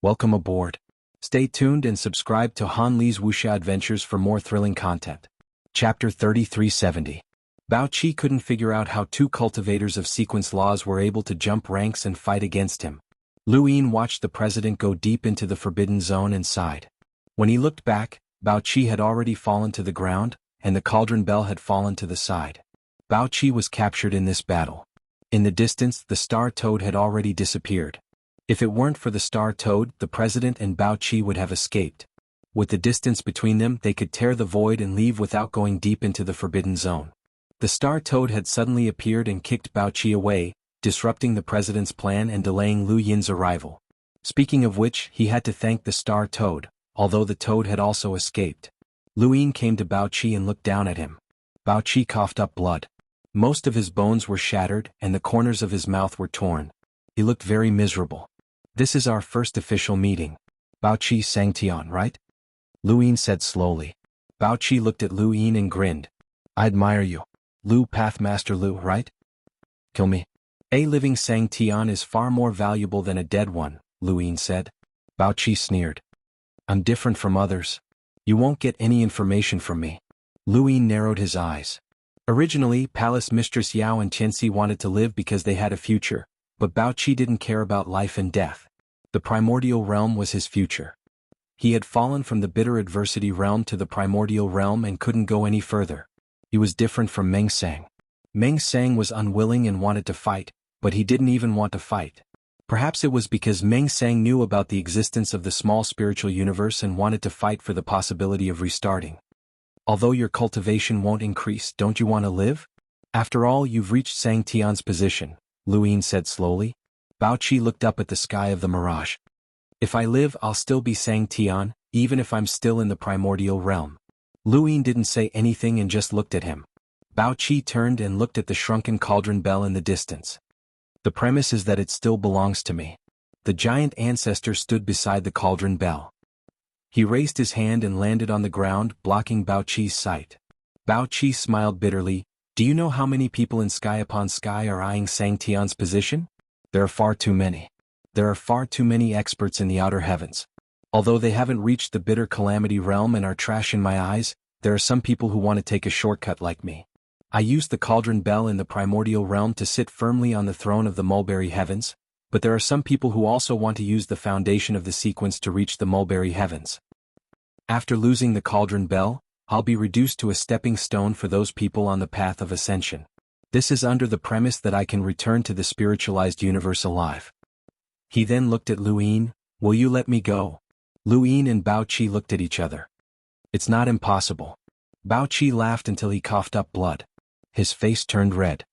Welcome aboard. Stay tuned and subscribe to Han Li's wuxia adventures for more thrilling content. Chapter 3370. Bao Qi couldn't figure out how two cultivators of sequence laws were able to jump ranks and fight against him. Lu Yin watched the president go deep into the forbidden zone and sighed. When he looked back, Bao Qi had already fallen to the ground, and the cauldron bell had fallen to the side. Bao Qi was captured in this battle. In the distance, the star toad had already disappeared. If it weren't for the star toad, the president and Bao Qi would have escaped. With the distance between them, they could tear the void and leave without going deep into the forbidden zone. The star toad had suddenly appeared and kicked Bao Qi away, disrupting the president's plan and delaying Lu Yin's arrival. Speaking of which, he had to thank the star toad, although the toad had also escaped. Lu Yin came to Bao Qi and looked down at him. Bao Qi coughed up blood. Most of his bones were shattered and the corners of his mouth were torn. He looked very miserable. "This is our first official meeting. Bao Qi Xianxia, right?" Lu Yin said slowly. Bao Qi looked at Lu Yin and grinned. "I admire you. Lu Pathmaster Lu, right?" "Kill me. A living Xianxia is far more valuable than a dead one," Lu Yin said. Bao Qi sneered. "I'm different from others. You won't get any information from me." Lu Yin narrowed his eyes. Originally, Palace Mistress Yao and Qianxi wanted to live because they had a future, but Bao Qi didn't care about life and death. The primordial realm was his future. He had fallen from the bitter adversity realm to the primordial realm and couldn't go any further. He was different from Meng Sang. Meng Sang was unwilling and wanted to fight, but he didn't even want to fight. Perhaps it was because Meng Sang knew about the existence of the small spiritual universe and wanted to fight for the possibility of restarting. "Although your cultivation won't increase, don't you want to live? After all, you've reached Xianxia's position," Lu Yin said slowly. Bao Qi looked up at the sky of the mirage. "If I live, I'll still be Xianxia, even if I'm still in the primordial realm." Lu Yin didn't say anything and just looked at him. Bao Qi turned and looked at the shrunken cauldron bell in the distance. "The premise is that it still belongs to me." The giant ancestor stood beside the cauldron bell. He raised his hand and landed on the ground, blocking Bao Qi's sight. Bao Qi smiled bitterly. "Do you know how many people in Sky Upon Sky are eyeing Xianxia's position? There are far too many. There are far too many experts in the outer heavens. Although they haven't reached the bitter calamity realm and are trash in my eyes, there are some people who want to take a shortcut like me. I used the cauldron bell in the primordial realm to sit firmly on the throne of the mulberry heavens, but there are some people who also want to use the foundation of the sequence to reach the mulberry heavens. After losing the cauldron bell, I'll be reduced to a stepping stone for those people on the path of ascension. This is under the premise that I can return to the spiritualized universe alive." He then looked at Lu Yin. "Will you let me go?" Lu Yin and Bao Qi looked at each other. "It's not impossible." Bao Qi laughed until he coughed up blood. His face turned red.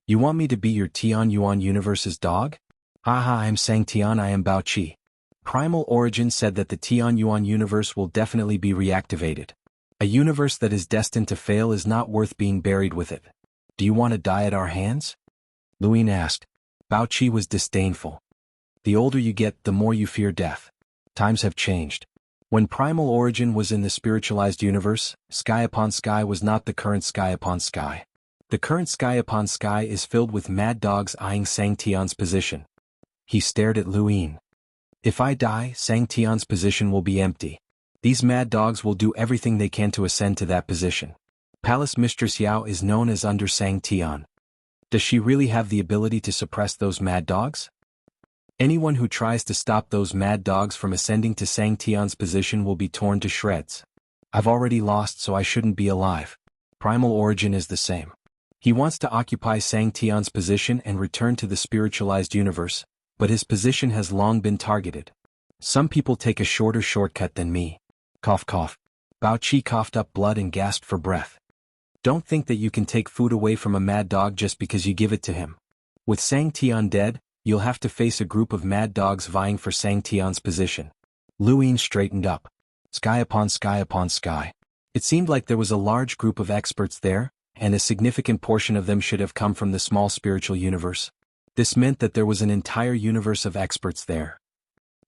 "You want me to be your Xuanhuan universe's dog?" "Haha, I'm Xianxia, I am Bao Qi. Primal Origin said that the Xuanhuan universe will definitely be reactivated. A universe that is destined to fail is not worth being buried with it. Do you want to die at our hands?" Lu Yin asked. Bao Qi was disdainful. "The older you get, the more you fear death. Times have changed. When Primal Origin was in the spiritualized universe, Sky Upon Sky was not the current Sky Upon Sky. The current Sky Upon Sky is filled with mad dogs eyeing Xianxia's position." He stared at Lu Yin. "If I die, Xianxia's position will be empty. These mad dogs will do everything they can to ascend to that position. Palace Mistress Yao is known as under Xianxia. Does she really have the ability to suppress those mad dogs? Anyone who tries to stop those mad dogs from ascending to Xianxia's position will be torn to shreds. I've already lost, so I shouldn't be alive. Primal Origin is the same. He wants to occupy Xianxia's position and return to the spiritualized universe, but his position has long been targeted. Some people take a shorter shortcut than me." Cough cough. Bao Qi coughed up blood and gasped for breath. "Don't think that you can take food away from a mad dog just because you give it to him. With Xianxia dead, you'll have to face a group of mad dogs vying for Xianxia's position." Lu Yin straightened up. Sky upon sky upon sky. It seemed like there was a large group of experts there, and a significant portion of them should have come from the small spiritual universe. This meant that there was an entire universe of experts there.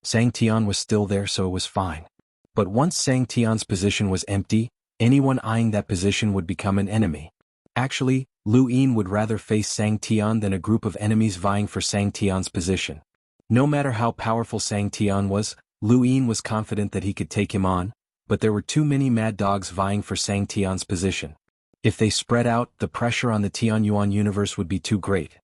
Xianxia was still there, so it was fine. But once Xianxia's position was empty, anyone eyeing that position would become an enemy. Actually, Lu Yin would rather face Xianxia than a group of enemies vying for Xianxia's position. No matter how powerful Xianxia was, Lu Yin was confident that he could take him on, but there were too many mad dogs vying for Sang Tian's position. If they spread out, the pressure on the Tianyuan universe would be too great.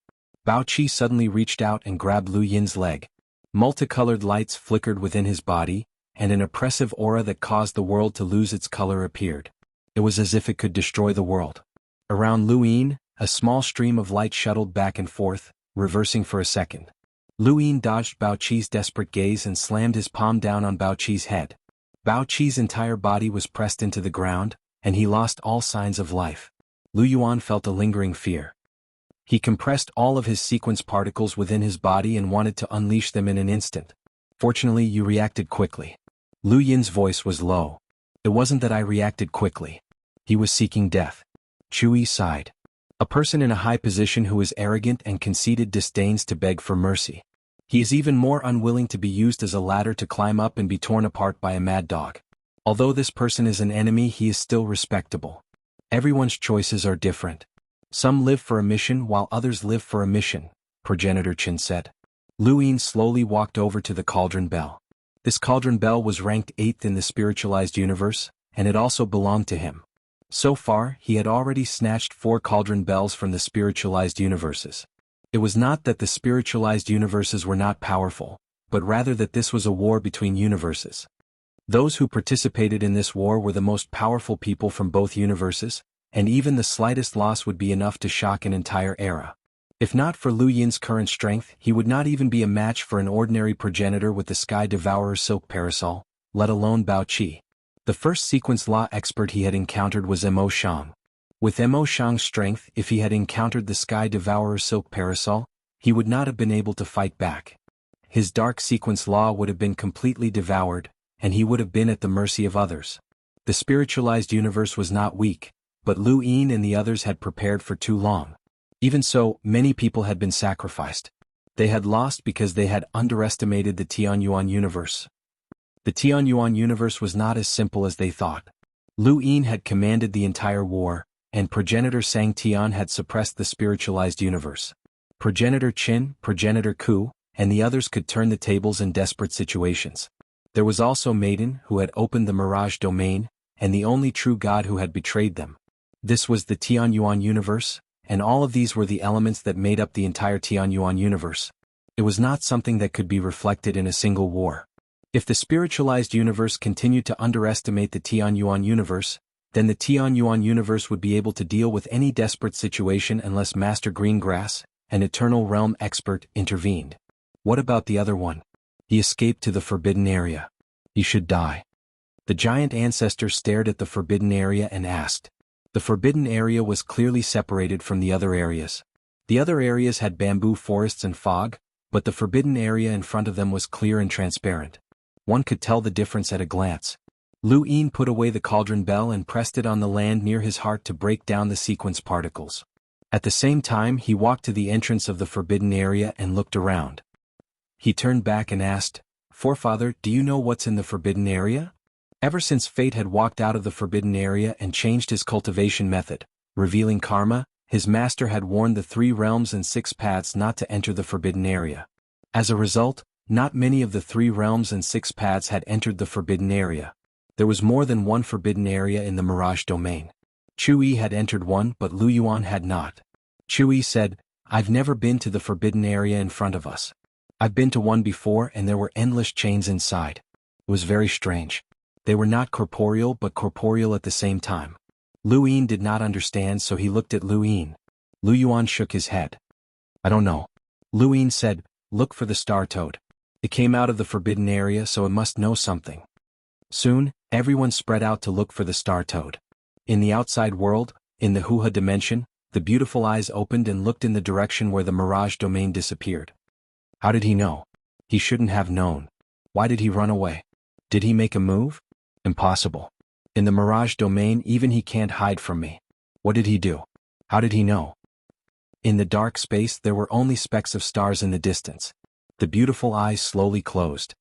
Bao Qi suddenly reached out and grabbed Lu Yin's leg. Multicolored lights flickered within his body, and an oppressive aura that caused the world to lose its color appeared. It was as if it could destroy the world. Around Lu Yin, a small stream of light shuttled back and forth, reversing for a second. Lu Yin dodged Bao Qi's desperate gaze and slammed his palm down on Bao Qi's head. Bao Qi's entire body was pressed into the ground, and he lost all signs of life. Lu Yuan felt a lingering fear. He compressed all of his sequence particles within his body and wanted to unleash them in an instant. Fortunately, you reacted quickly. Lu Yin's voice was low. It wasn't that I reacted quickly. He was seeking death. Chui sighed. A person in a high position who is arrogant and conceited disdains to beg for mercy. He is even more unwilling to be used as a ladder to climb up and be torn apart by a mad dog. Although this person is an enemy, he is still respectable. Everyone's choices are different. Some live for a mission while others live for a mission, Progenitor Qin said. Lu Yin slowly walked over to the cauldron bell. This cauldron bell was ranked 8th in the spiritualized universe, and it also belonged to him. So far, he had already snatched 4 cauldron bells from the spiritualized universes. It was not that the spiritualized universes were not powerful, but rather that this was a war between universes. Those who participated in this war were the most powerful people from both universes, and even the slightest loss would be enough to shock an entire era. If not for Lu Yin's current strength, he would not even be a match for an ordinary progenitor with the Sky Devourer silk parasol, let alone Bao Qi. The first sequence law expert he had encountered was Mo Shang. With Mo Shang's strength, if he had encountered the Sky Devourer silk parasol, he would not have been able to fight back. His dark sequence law would have been completely devoured, and he would have been at the mercy of others. The spiritualized universe was not weak, but Lu Yin and the others had prepared for too long. Even so, many people had been sacrificed. They had lost because they had underestimated the Tianyuan universe. The Tianyuan universe was not as simple as they thought. Lu Yin had commanded the entire war, and Progenitor Sang Tian had suppressed the spiritualized universe. Progenitor Qin, Progenitor Ku, and the others could turn the tables in desperate situations. There was also Maiden, who had opened the Mirage domain, and the only true god who had betrayed them. This was the Tianyuan universe, and all of these were the elements that made up the entire Tianyuan universe. It was not something that could be reflected in a single war. If the spiritualized universe continued to underestimate the Tianyuan universe, then the Tianyuan universe would be able to deal with any desperate situation unless Master Greengrass, an Eternal Realm expert, intervened. What about the other one? He escaped to the Forbidden Area. He should die. The giant ancestor stared at the Forbidden Area and asked. The Forbidden Area was clearly separated from the other areas. The other areas had bamboo forests and fog, but the Forbidden Area in front of them was clear and transparent. One could tell the difference at a glance. Lu Yin put away the cauldron bell and pressed it on the land near his heart to break down the sequence particles. At the same time, he walked to the entrance of the Forbidden Area and looked around. He turned back and asked, "Forefather, do you know what's in the Forbidden Area?" Ever since Fate had walked out of the Forbidden Area and changed his cultivation method, revealing karma, his master had warned the 3 realms and 6 paths not to enter the Forbidden Area. As a result, not many of the 3 realms and 6 paths had entered the Forbidden Area. There was more than one Forbidden Area in the Mirage domain. Chui had entered one, but Lu Yuan had not. Chui said, "I've never been to the Forbidden Area in front of us. I've been to one before and there were endless chains inside. It was very strange. They were not corporeal but corporeal at the same time." Lu Yin did not understand, so he looked at Lu Yin. Lu Yuan shook his head. "I don't know." Lu Yin said, "Look for the star toad. It came out of the Forbidden Area, so it must know something." Soon, everyone spread out to look for the star toad. In the outside world, in the Huha dimension, the beautiful eyes opened and looked in the direction where the Mirage domain disappeared. How did he know? He shouldn't have known. Why did he run away? Did he make a move? Impossible. In the Mirage domain, even he can't hide from me. What did he do? How did he know? In the dark space, there were only specks of stars in the distance. The beautiful eyes slowly closed.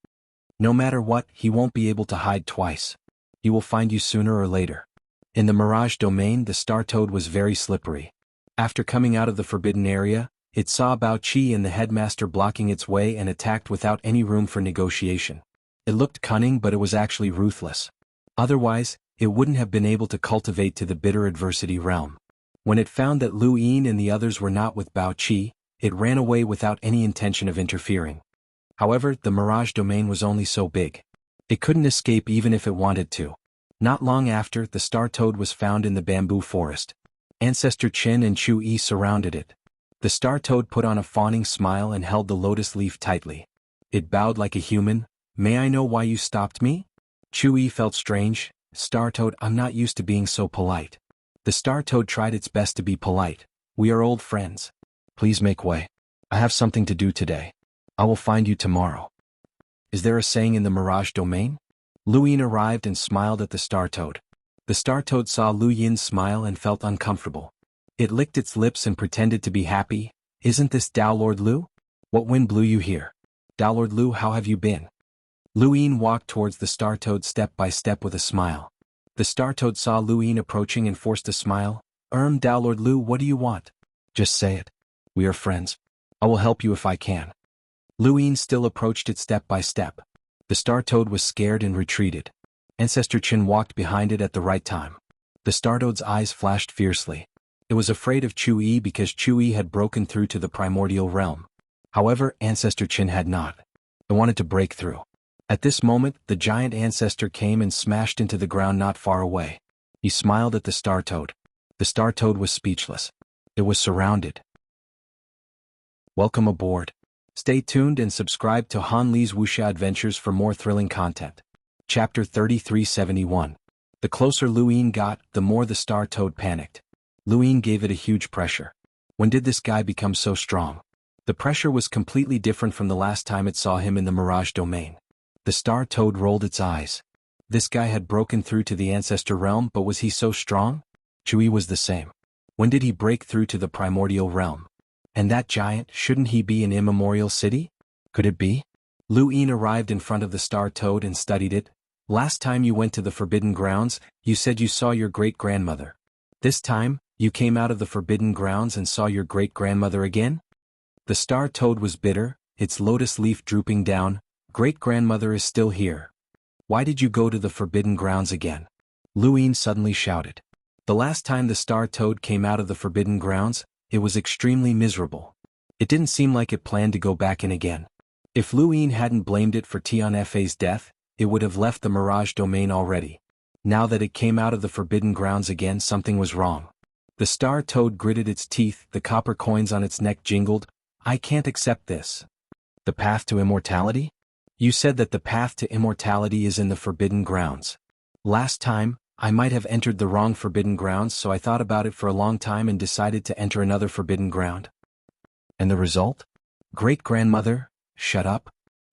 No matter what, he won't be able to hide twice. He will find you sooner or later. In the Mirage domain, the star toad was very slippery. After coming out of the Forbidden Area, it saw Bao Qi and the headmaster blocking its way and attacked without any room for negotiation. It looked cunning, but it was actually ruthless. Otherwise, it wouldn't have been able to cultivate to the bitter adversity realm. When it found that Lu Yin and the others were not with Bao Qi, it ran away without any intention of interfering. However, the Mirage domain was only so big. It couldn't escape even if it wanted to. Not long after, the star toad was found in the bamboo forest. Ancestor Qin and Chu Yi surrounded it. The star toad put on a fawning smile and held the lotus leaf tightly. It bowed like a human. "May I know why you stopped me?" Chu Yi felt strange. "Star toad, I'm not used to being so polite." The star toad tried its best to be polite. "We are old friends. Please make way. I have something to do today. I will find you tomorrow." Is there a saying in the Mirage domain? Lu Yin arrived and smiled at the star toad. The star toad saw Lu Yin's smile and felt uncomfortable. It licked its lips and pretended to be happy. "Isn't this Tao Lord Lu? What wind blew you here? Tao Lord Lu, how have you been?" Lu Yin walked towards the star toad step by step with a smile. The star toad saw Lu Yin approaching and forced a smile. Tao Lord Lu, what do you want? Just say it. We are friends. I will help you if I can." Lu Yin still approached it step by step. The star toad was scared and retreated. Ancestor Qin walked behind it at the right time. The star toad's eyes flashed fiercely. It was afraid of Chu Yi because Chu Yi had broken through to the primordial realm. However, Ancestor Qin had not. It wanted to break through. At this moment, the giant ancestor came and smashed into the ground not far away. He smiled at the star toad. The star toad was speechless. It was surrounded. Welcome aboard. Stay tuned and subscribe to Han Li's Wuxia Adventures for more thrilling content. Chapter 3371. The closer Lu Yin got, the more the star toad panicked. Lu Yin gave it a huge pressure. When did this guy become so strong? The pressure was completely different from the last time it saw him in the Mirage domain. The star toad rolled its eyes. This guy had broken through to the ancestor realm, but was he so strong? Chu Yi was the same. When did he break through to the primordial realm? And that giant, shouldn't he be in Immemorial City? Could it be? Lu Yin arrived in front of the star toad and studied it. "Last time you went to the Forbidden Grounds, you said you saw your great-grandmother. This time, you came out of the Forbidden Grounds and saw your great-grandmother again?" The star toad was bitter, its lotus leaf drooping down. "Great-grandmother is still here. Why did you go to the Forbidden Grounds again?" Lu Yin suddenly shouted. The last time the star toad came out of the Forbidden Grounds, it was extremely miserable. It didn't seem like it planned to go back in again. If Lu Yin hadn't blamed it for Tianfei's death, it would have left the Mirage domain already. Now that it came out of the Forbidden Grounds again, something was wrong. The star toad gritted its teeth, the copper coins on its neck jingled. "I can't accept this. The path to immortality? You said that the path to immortality is in the Forbidden Grounds. Last time, I might have entered the wrong Forbidden Grounds, so I thought about it for a long time and decided to enter another Forbidden Ground. And the result? Great-grandmother? Shut up."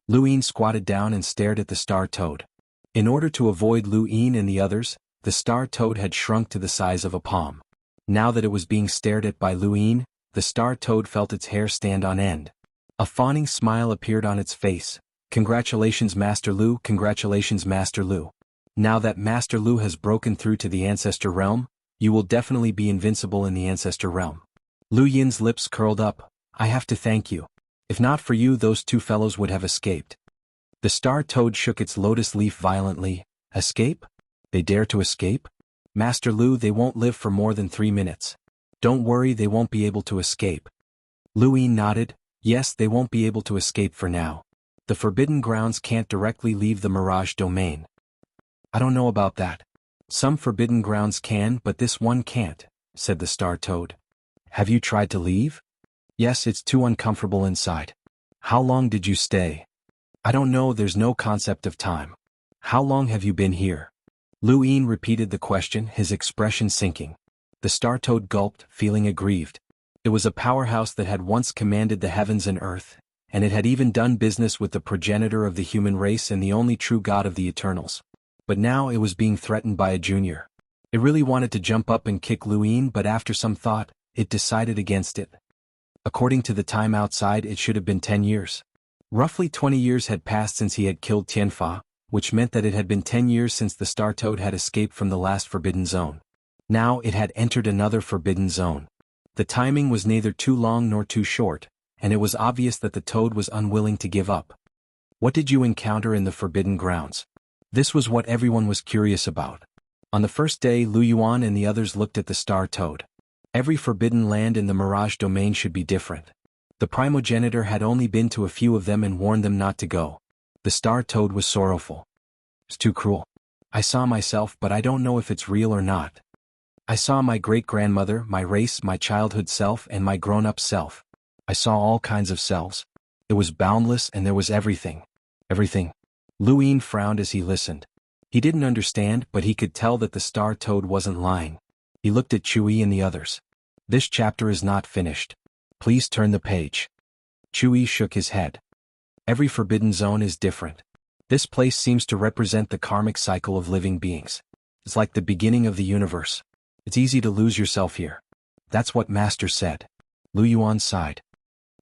Lu Yin squatted down and stared at the star toad. In order to avoid Lu Yin and the others, the star toad had shrunk to the size of a palm. Now that it was being stared at by Lu Yin, the star toad felt its hair stand on end. A fawning smile appeared on its face. "Congratulations, Master Lu, congratulations, Master Lu. Now that Master Lu has broken through to the Ancestor Realm, you will definitely be invincible in the Ancestor Realm." Lu Yin's lips curled up. "I have to thank you. If not for you, those two fellows would have escaped." The star toad shook its lotus leaf violently. "Escape? They dare to escape? Master Lu, they won't live for more than 3 minutes. Don't worry, they won't be able to escape." Lu Yin nodded. "Yes, they won't be able to escape for now. The Forbidden Grounds can't directly leave the Mirage domain." "I don't know about that. Some Forbidden Grounds can, but this one can't," said the star toad. "Have you tried to leave?" "Yes, it's too uncomfortable inside." "How long did you stay?" "I don't know, there's no concept of time." "How long have you been here?" Lu Yin repeated the question, his expression sinking. The star toad gulped, feeling aggrieved. It was a powerhouse that had once commanded the heavens and earth, and it had even done business with the progenitor of the human race and the only true god of the Eternals. But now it was being threatened by a junior. It really wanted to jump up and kick Lu Yin, but after some thought, it decided against it. According to the time outside, it should have been 10 years. Roughly 20 years had passed since he had killed Tianfa, which meant that it had been 10 years since the star toad had escaped from the last Forbidden Zone. Now it had entered another Forbidden Zone. The timing was neither too long nor too short, and it was obvious that the toad was unwilling to give up. What did you encounter in the Forbidden Grounds? This was what everyone was curious about. On the first day, Lu Yuan and the others looked at the Star Toad. Every forbidden land in the Mirage domain should be different. The primogenitor had only been to a few of them and warned them not to go. The Star Toad was sorrowful. It's too cruel. I saw myself, but I don't know if it's real or not. I saw my great-grandmother, my race, my childhood self, and my grown-up self. I saw all kinds of selves. It was boundless and there was everything. Everything. Lu Yin frowned as he listened. He didn't understand, but he could tell that the Star Toad wasn't lying. He looked at Chui and the others. This chapter is not finished. Please turn the page. Chui shook his head. Every forbidden zone is different. This place seems to represent the karmic cycle of living beings. It's like the beginning of the universe. It's easy to lose yourself here. That's what Master said. Lu Yuan sighed.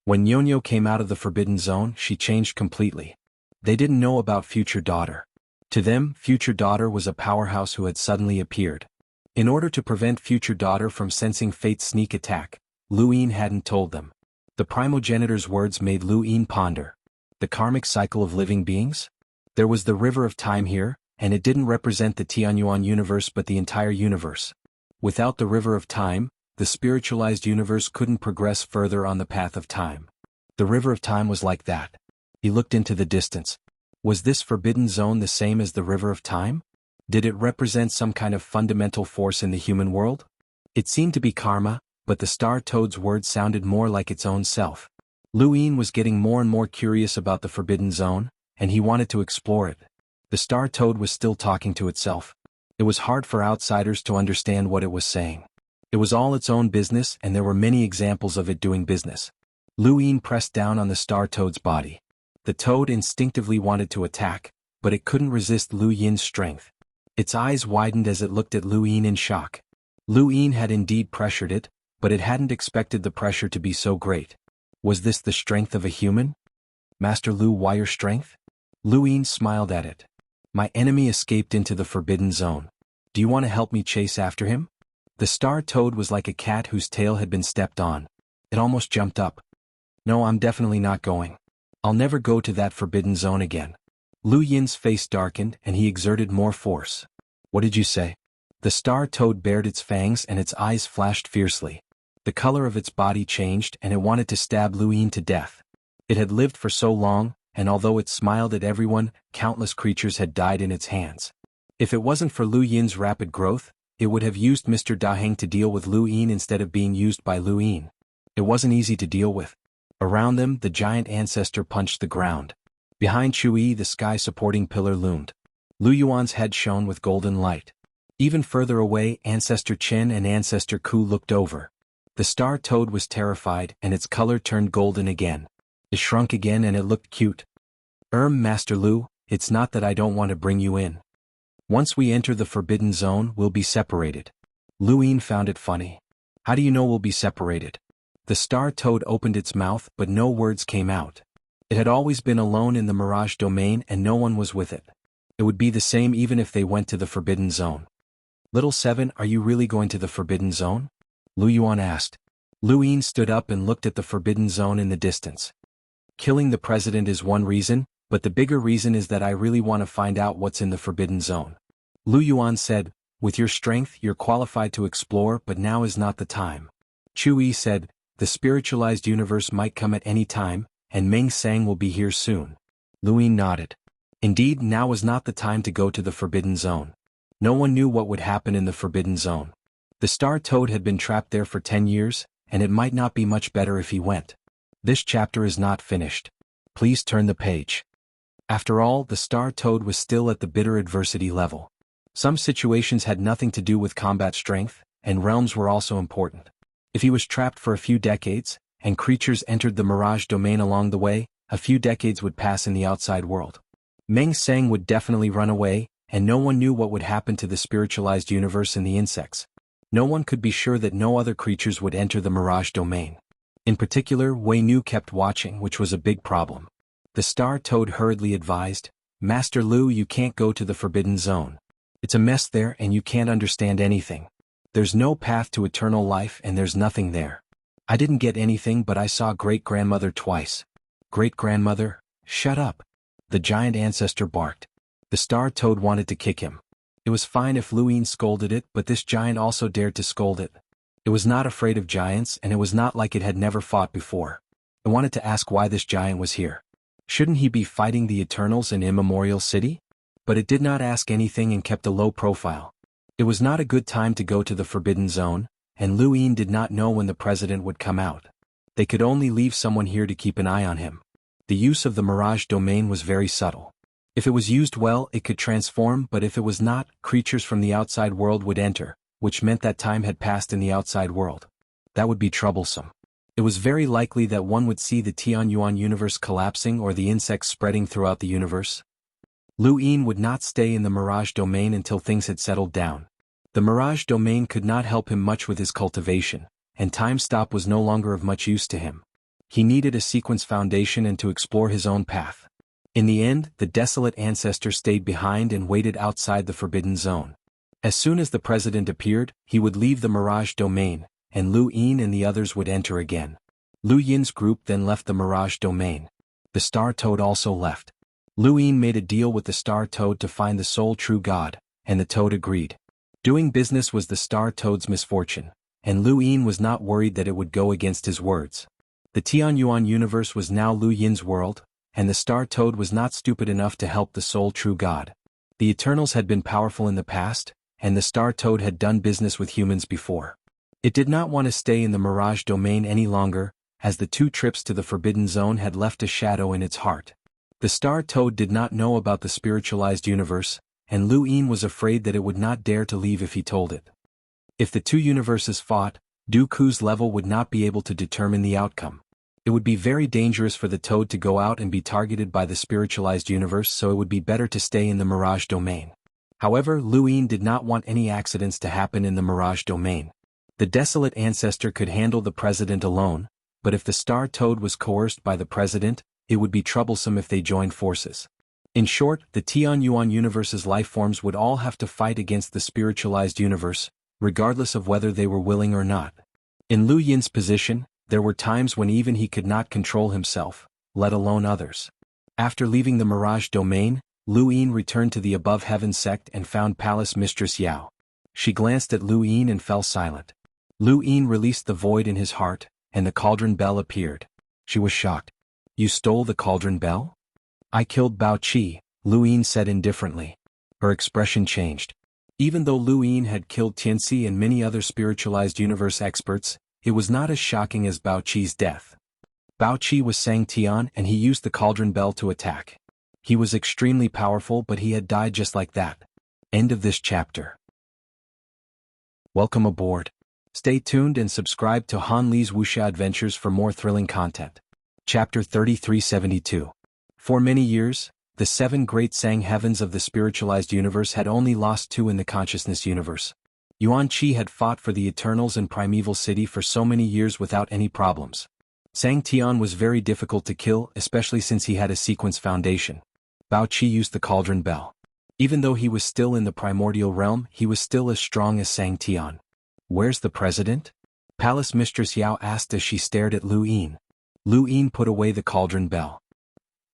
When Nyonyo came out of the forbidden zone, she changed completely. They didn't know about Future Daughter. To them, Future Daughter was a powerhouse who had suddenly appeared. In order to prevent Future Daughter from sensing fate's sneak attack, Lu Yin hadn't told them. The primogenitor's words made Lu Yin ponder. The karmic cycle of living beings? There was the river of time here, and it didn't represent the Tianyuan universe but the entire universe. Without the river of time, the spiritualized universe couldn't progress further on the path of time. The river of time was like that. He looked into the distance. Was this forbidden zone the same as the river of time? Did it represent some kind of fundamental force in the human world? It seemed to be karma, but the Star Toad's words sounded more like its own self. Lu Yin was getting more and more curious about the forbidden zone, and he wanted to explore it. The Star Toad was still talking to itself. It was hard for outsiders to understand what it was saying. It was all its own business, and there were many examples of it doing business. Lu Yin pressed down on the Star Toad's body. The toad instinctively wanted to attack, but it couldn't resist Lu Yin's strength. Its eyes widened as it looked at Lu Yin in shock. Lu Yin had indeed pressured it, but it hadn't expected the pressure to be so great. Was this the strength of a human? Master Lu Wire strength? Lu Yin smiled at it. My enemy escaped into the forbidden zone. Do you want to help me chase after him? The Star Toad was like a cat whose tail had been stepped on. It almost jumped up. No, I'm definitely not going. I'll never go to that forbidden zone again. Lu Yin's face darkened and he exerted more force. What did you say? The Star Toad bared its fangs and its eyes flashed fiercely. The color of its body changed and it wanted to stab Lu Yin to death. It had lived for so long, and although it smiled at everyone, countless creatures had died in its hands. If it wasn't for Lu Yin's rapid growth, it would have used Mr. Daheng to deal with Lu Yin instead of being used by Lu Yin. It wasn't easy to deal with. Around them, the giant ancestor punched the ground. Behind Chui, the sky-supporting pillar loomed. Lu Yuan's head shone with golden light. Even further away, Ancestor Chen and Ancestor Ku looked over. The Star Toad was terrified, and its color turned golden again. It shrunk again and it looked cute. Master Lu, it's not that I don't want to bring you in. Once we enter the forbidden zone, we'll be separated. Lu Yin found it funny. How do you know we'll be separated? The Star Toad opened its mouth, but no words came out. It had always been alone in the Mirage domain and no one was with it. It would be the same even if they went to the forbidden zone. Little Seven, are you really going to the forbidden zone? Lu Yuan asked. Lu Yin stood up and looked at the forbidden zone in the distance. Killing the president is one reason, but the bigger reason is that I really want to find out what's in the forbidden zone. Lu Yuan said, with your strength, you're qualified to explore, but now is not the time. Chui said, the spiritualized universe might come at any time, and Meng Sang will be here soon. Lu Yin nodded. Indeed, now was not the time to go to the forbidden zone. No one knew what would happen in the forbidden zone. The Star Toad had been trapped there for 10 years, and it might not be much better if he went. This chapter is not finished. Please turn the page. After all, the Star Toad was still at the bitter adversity level. Some situations had nothing to do with combat strength, and realms were also important. If he was trapped for a few decades, and creatures entered the Mirage domain along the way, a few decades would pass in the outside world. Meng Sang would definitely run away, and no one knew what would happen to the spiritualized universe and the insects. No one could be sure that no other creatures would enter the Mirage domain. In particular, Wei Nu kept watching, which was a big problem. The Star Toad hurriedly advised, Master Lu, you can't go to the Forbidden Zone. It's a mess there and you can't understand anything. There's no path to eternal life and there's nothing there. I didn't get anything but I saw great-grandmother twice. Great-grandmother? Shut up. The giant ancestor barked. The star toad wanted to kick him. It was fine if Lu Yin scolded it, but this giant also dared to scold it. It was not afraid of giants, and it was not like it had never fought before. It wanted to ask why this giant was here. Shouldn't he be fighting the Eternals in Immemorial City? But it did not ask anything and kept a low profile. It was not a good time to go to the Forbidden Zone, and Lu Yin did not know when the president would come out. They could only leave someone here to keep an eye on him. The use of the Mirage Domain was very subtle. If it was used well, it could transform, but if it was not, creatures from the outside world would enter, which meant that time had passed in the outside world. That would be troublesome. It was very likely that one would see the Xianhuan universe collapsing or the insects spreading throughout the universe. Lu Yin would not stay in the Mirage Domain until things had settled down. The Mirage Domain could not help him much with his cultivation, and Time Stop was no longer of much use to him. He needed a sequence foundation and to explore his own path. In the end, the desolate ancestor stayed behind and waited outside the Forbidden Zone. As soon as the president appeared, he would leave the Mirage Domain, and Lu Yin and the others would enter again. Lu Yin's group then left the Mirage Domain. The Star Toad also left. Lu Yin made a deal with the Star Toad to find the sole true God, and the Toad agreed. Doing business was the Star Toad's misfortune, and Lu Yin was not worried that it would go against his words. The Tianyuan universe was now Lu Yin's world, and the Star Toad was not stupid enough to help the sole true God. The Eternals had been powerful in the past, and the Star Toad had done business with humans before. It did not want to stay in the Mirage Domain any longer, as the 2 trips to the Forbidden Zone had left a shadow in its heart. The Star Toad did not know about the spiritualized universe, and Lu Yin was afraid that it would not dare to leave if he told it. If the 2 universes fought, Dooku's level would not be able to determine the outcome. It would be very dangerous for the Toad to go out and be targeted by the spiritualized universe, so it would be better to stay in the Mirage Domain. However, Lu Yin did not want any accidents to happen in the Mirage Domain. The desolate ancestor could handle the president alone, but if the Star Toad was coerced by the president, it would be troublesome if they joined forces. In short, the Tianyuan universe's lifeforms would all have to fight against the spiritualized universe, regardless of whether they were willing or not. In Lu Yin's position, there were times when even he could not control himself, let alone others. After leaving the Mirage Domain, Lu Yin returned to the Above Heaven sect and found Palace Mistress Yao. She glanced at Lu Yin and fell silent. Lu Yin released the void in his heart, and the cauldron bell appeared. She was shocked. "You stole the cauldron bell?" "I killed Bao Qi," Lu Yin said indifferently. Her expression changed. Even though Lu Yin had killed Tianxi and many other spiritualized universe experts, it was not as shocking as Bao Qi's death. Bao Qi was Sang Tian and he used the cauldron bell to attack. He was extremely powerful, but he had died just like that. End of this chapter. Welcome aboard. Stay tuned and subscribe to Han Li's Wuxia Adventures for more thrilling content. Chapter 3372. For many years, the 7 great Sang heavens of the spiritualized universe had only lost 2 in the consciousness universe. Yuan Qi had fought for the Eternals and Primeval City for so many years without any problems. Sang Tian was very difficult to kill, especially since he had a sequence foundation. Bao Qi used the cauldron bell. Even though he was still in the primordial realm, he was still as strong as Sang Tian. "Where's the president?" Palace Mistress Yao asked as she stared at Lu Yin. Lu Yin put away the cauldron bell.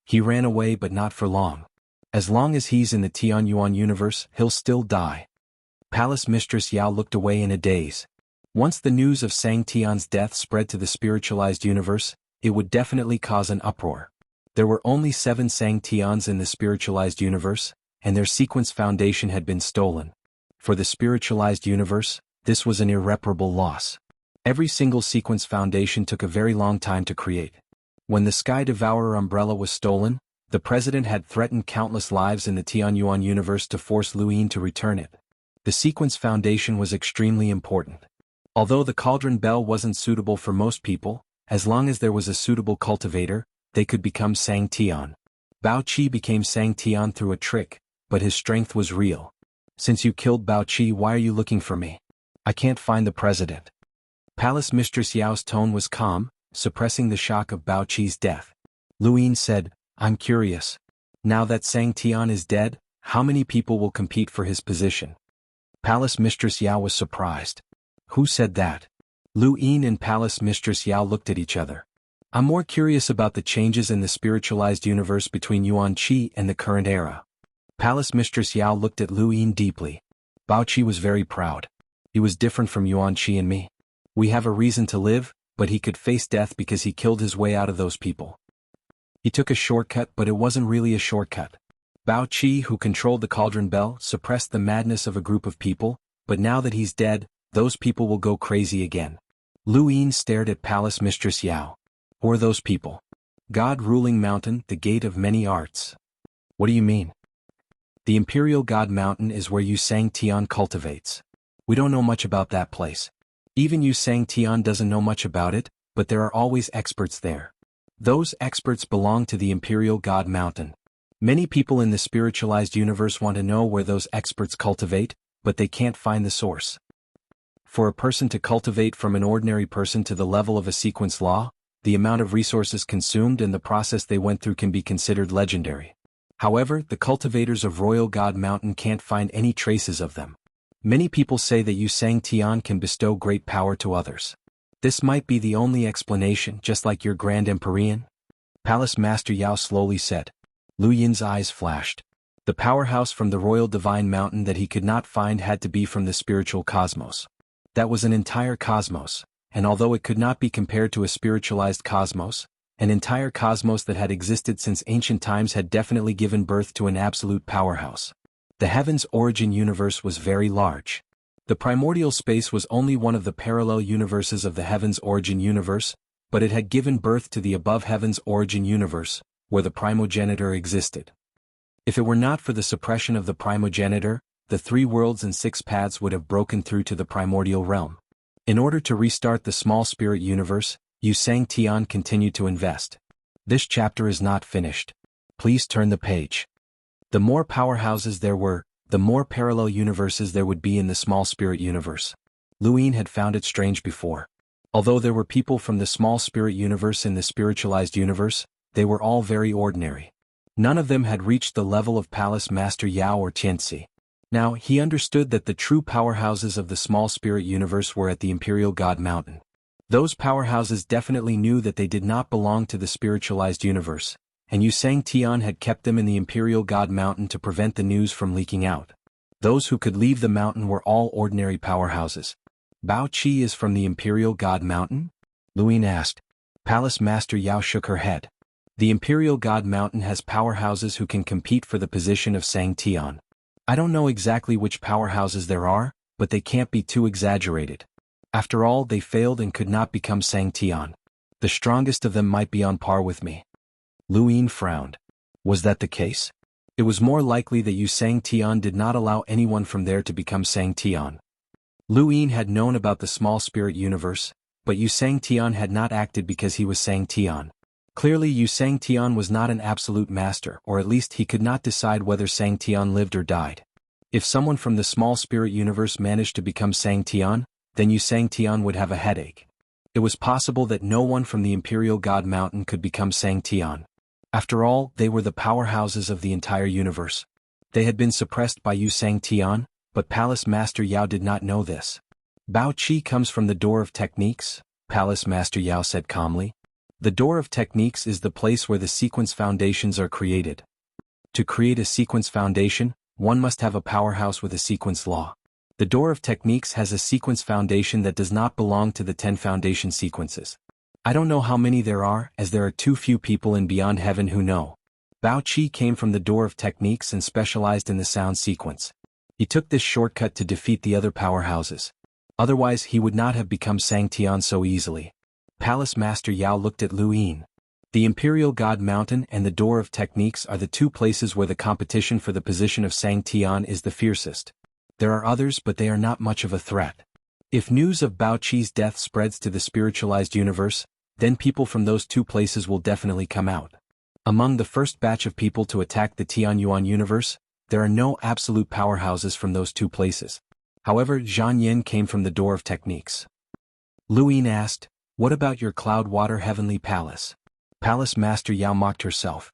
"He ran away, but not for long. As long as he's in the Tianyuan universe, he'll still die." Palace Mistress Yao looked away in a daze. Once the news of Sang Tian's death spread to the spiritualized universe, it would definitely cause an uproar. There were only 7 Sang Tians in the spiritualized universe, and their sequence foundation had been stolen. For the spiritualized universe, this was an irreparable loss. Every single sequence foundation took a very long time to create. When the Sky Devourer umbrella was stolen, the president had threatened countless lives in the Tianyuan universe to force Lu Yin to return it. The sequence foundation was extremely important. Although the cauldron bell wasn't suitable for most people, as long as there was a suitable cultivator, they could become Sang Tian. Bao Qi became Sang Tian through a trick, but his strength was real. "Since you killed Bao Qi, why are you looking for me? I can't find the president." Palace Mistress Yao's tone was calm, suppressing the shock of Bao Qi's death. Lu Yin said, "I'm curious. Now that Sang Tian is dead, how many people will compete for his position?" Palace Mistress Yao was surprised. "Who said that?" Lu Yin and Palace Mistress Yao looked at each other. I'm more curious about the changes in the spiritualized universe between Yuan Qi and the current era. Palace Mistress Yao looked at Lu Yin deeply. Bao Qi was very proud. He was different from Yuan Qi and me. We have a reason to live, but he could face death because he killed his way out of those people. He took a shortcut, but it wasn't really a shortcut. Bao Qi, who controlled the cauldron bell, suppressed the madness of a group of people, but now that he's dead, those people will go crazy again. Lu Yin stared at Palace Mistress Yao. Who are those people? God-ruling mountain, the gate of many arts. What do you mean? The Imperial God Mountain is where Xianxia cultivates. We don't know much about that place. Even Xianxia doesn't know much about it, but there are always experts there. Those experts belong to the Imperial God Mountain. Many people in the spiritualized universe want to know where those experts cultivate, but they can't find the source. For a person to cultivate from an ordinary person to the level of a sequence law, the amount of resources consumed and the process they went through can be considered legendary. However, the cultivators of Royal God Mountain can't find any traces of them. Many people say that Xianxia can bestow great power to others. This might be the only explanation, just like your Grand Empyrean? Palace Master Yao slowly said. Lu Yin's eyes flashed. The powerhouse from the Royal Divine Mountain that he could not find had to be from the spiritual cosmos. That was an entire cosmos, and although it could not be compared to a spiritualized cosmos, an entire cosmos that had existed since ancient times had definitely given birth to an absolute powerhouse. The heaven's origin universe was very large. The primordial space was only one of the parallel universes of the heaven's origin universe, but it had given birth to the above heaven's origin universe, where the primogenitor existed. If it were not for the suppression of the primogenitor, the 3 worlds and 6 paths would have broken through to the primordial realm. In order to restart the small spirit universe, Xianxia continued to invest. This chapter is not finished. Please turn the page. The more powerhouses there were, the more parallel universes there would be in the small spirit universe. Lu Yin had found it strange before. Although there were people from the small spirit universe in the spiritualized universe, they were all very ordinary. None of them had reached the level of Palace Master Yao or Tianxi. Now, he understood that the true powerhouses of the small spirit universe were at the Imperial God Mountain. Those powerhouses definitely knew that they did not belong to the spiritualized universe, and Xianxia had kept them in the Imperial God Mountain to prevent the news from leaking out. Those who could leave the mountain were all ordinary powerhouses. Bao Qi is from the Imperial God Mountain? Lu Yin asked. Palace Master Yao shook her head. The Imperial God Mountain has powerhouses who can compete for the position of Xianxia. I don't know exactly which powerhouses there are, but they can't be too exaggerated. After all, they failed and could not become Xianxia. The strongest of them might be on par with me. Lu Yin frowned. Was that the case? It was more likely that Xianxia did not allow anyone from there to become Xianxia. Lu Yin had known about the small spirit universe, but Xianxia had not acted because he was Xianxia. Clearly Xianxia was not an absolute master, or at least he could not decide whether Xianxia lived or died. If someone from the small spirit universe managed to become Xianxia, then Xianxia would have a headache. It was possible that no one from the Imperial God Mountain could become Xianxia. After all, they were the powerhouses of the entire universe. They had been suppressed by Xianxia, but Palace Master Yao did not know this. Bao Qi comes from the Door of Techniques, Palace Master Yao said calmly. The Door of Techniques is the place where the sequence foundations are created. To create a sequence foundation, one must have a powerhouse with a sequence law. The Door of Techniques has a sequence foundation that does not belong to the 10 foundation sequences. I don't know how many there are, as there are too few people in Beyond Heaven who know. Bao Qi came from the Door of Techniques and specialized in the sound sequence. He took this shortcut to defeat the other powerhouses. Otherwise he would not have become Xianxia so easily. Palace Master Yao looked at Lu Yin. The Imperial God Mountain and the Door of Techniques are the 2 places where the competition for the position of Xianxia is the fiercest. There are others, but they are not much of a threat. If news of Bao Qi's death spreads to the spiritualized universe, then people from those 2 places will definitely come out. Among the first batch of people to attack the Tianyuan universe, there are no absolute powerhouses from those 2 places. However, Zhang Yin came from the Door of Techniques. Lu Yin asked, what about your Cloudwater Heavenly Palace? Palace Master Yao mocked herself.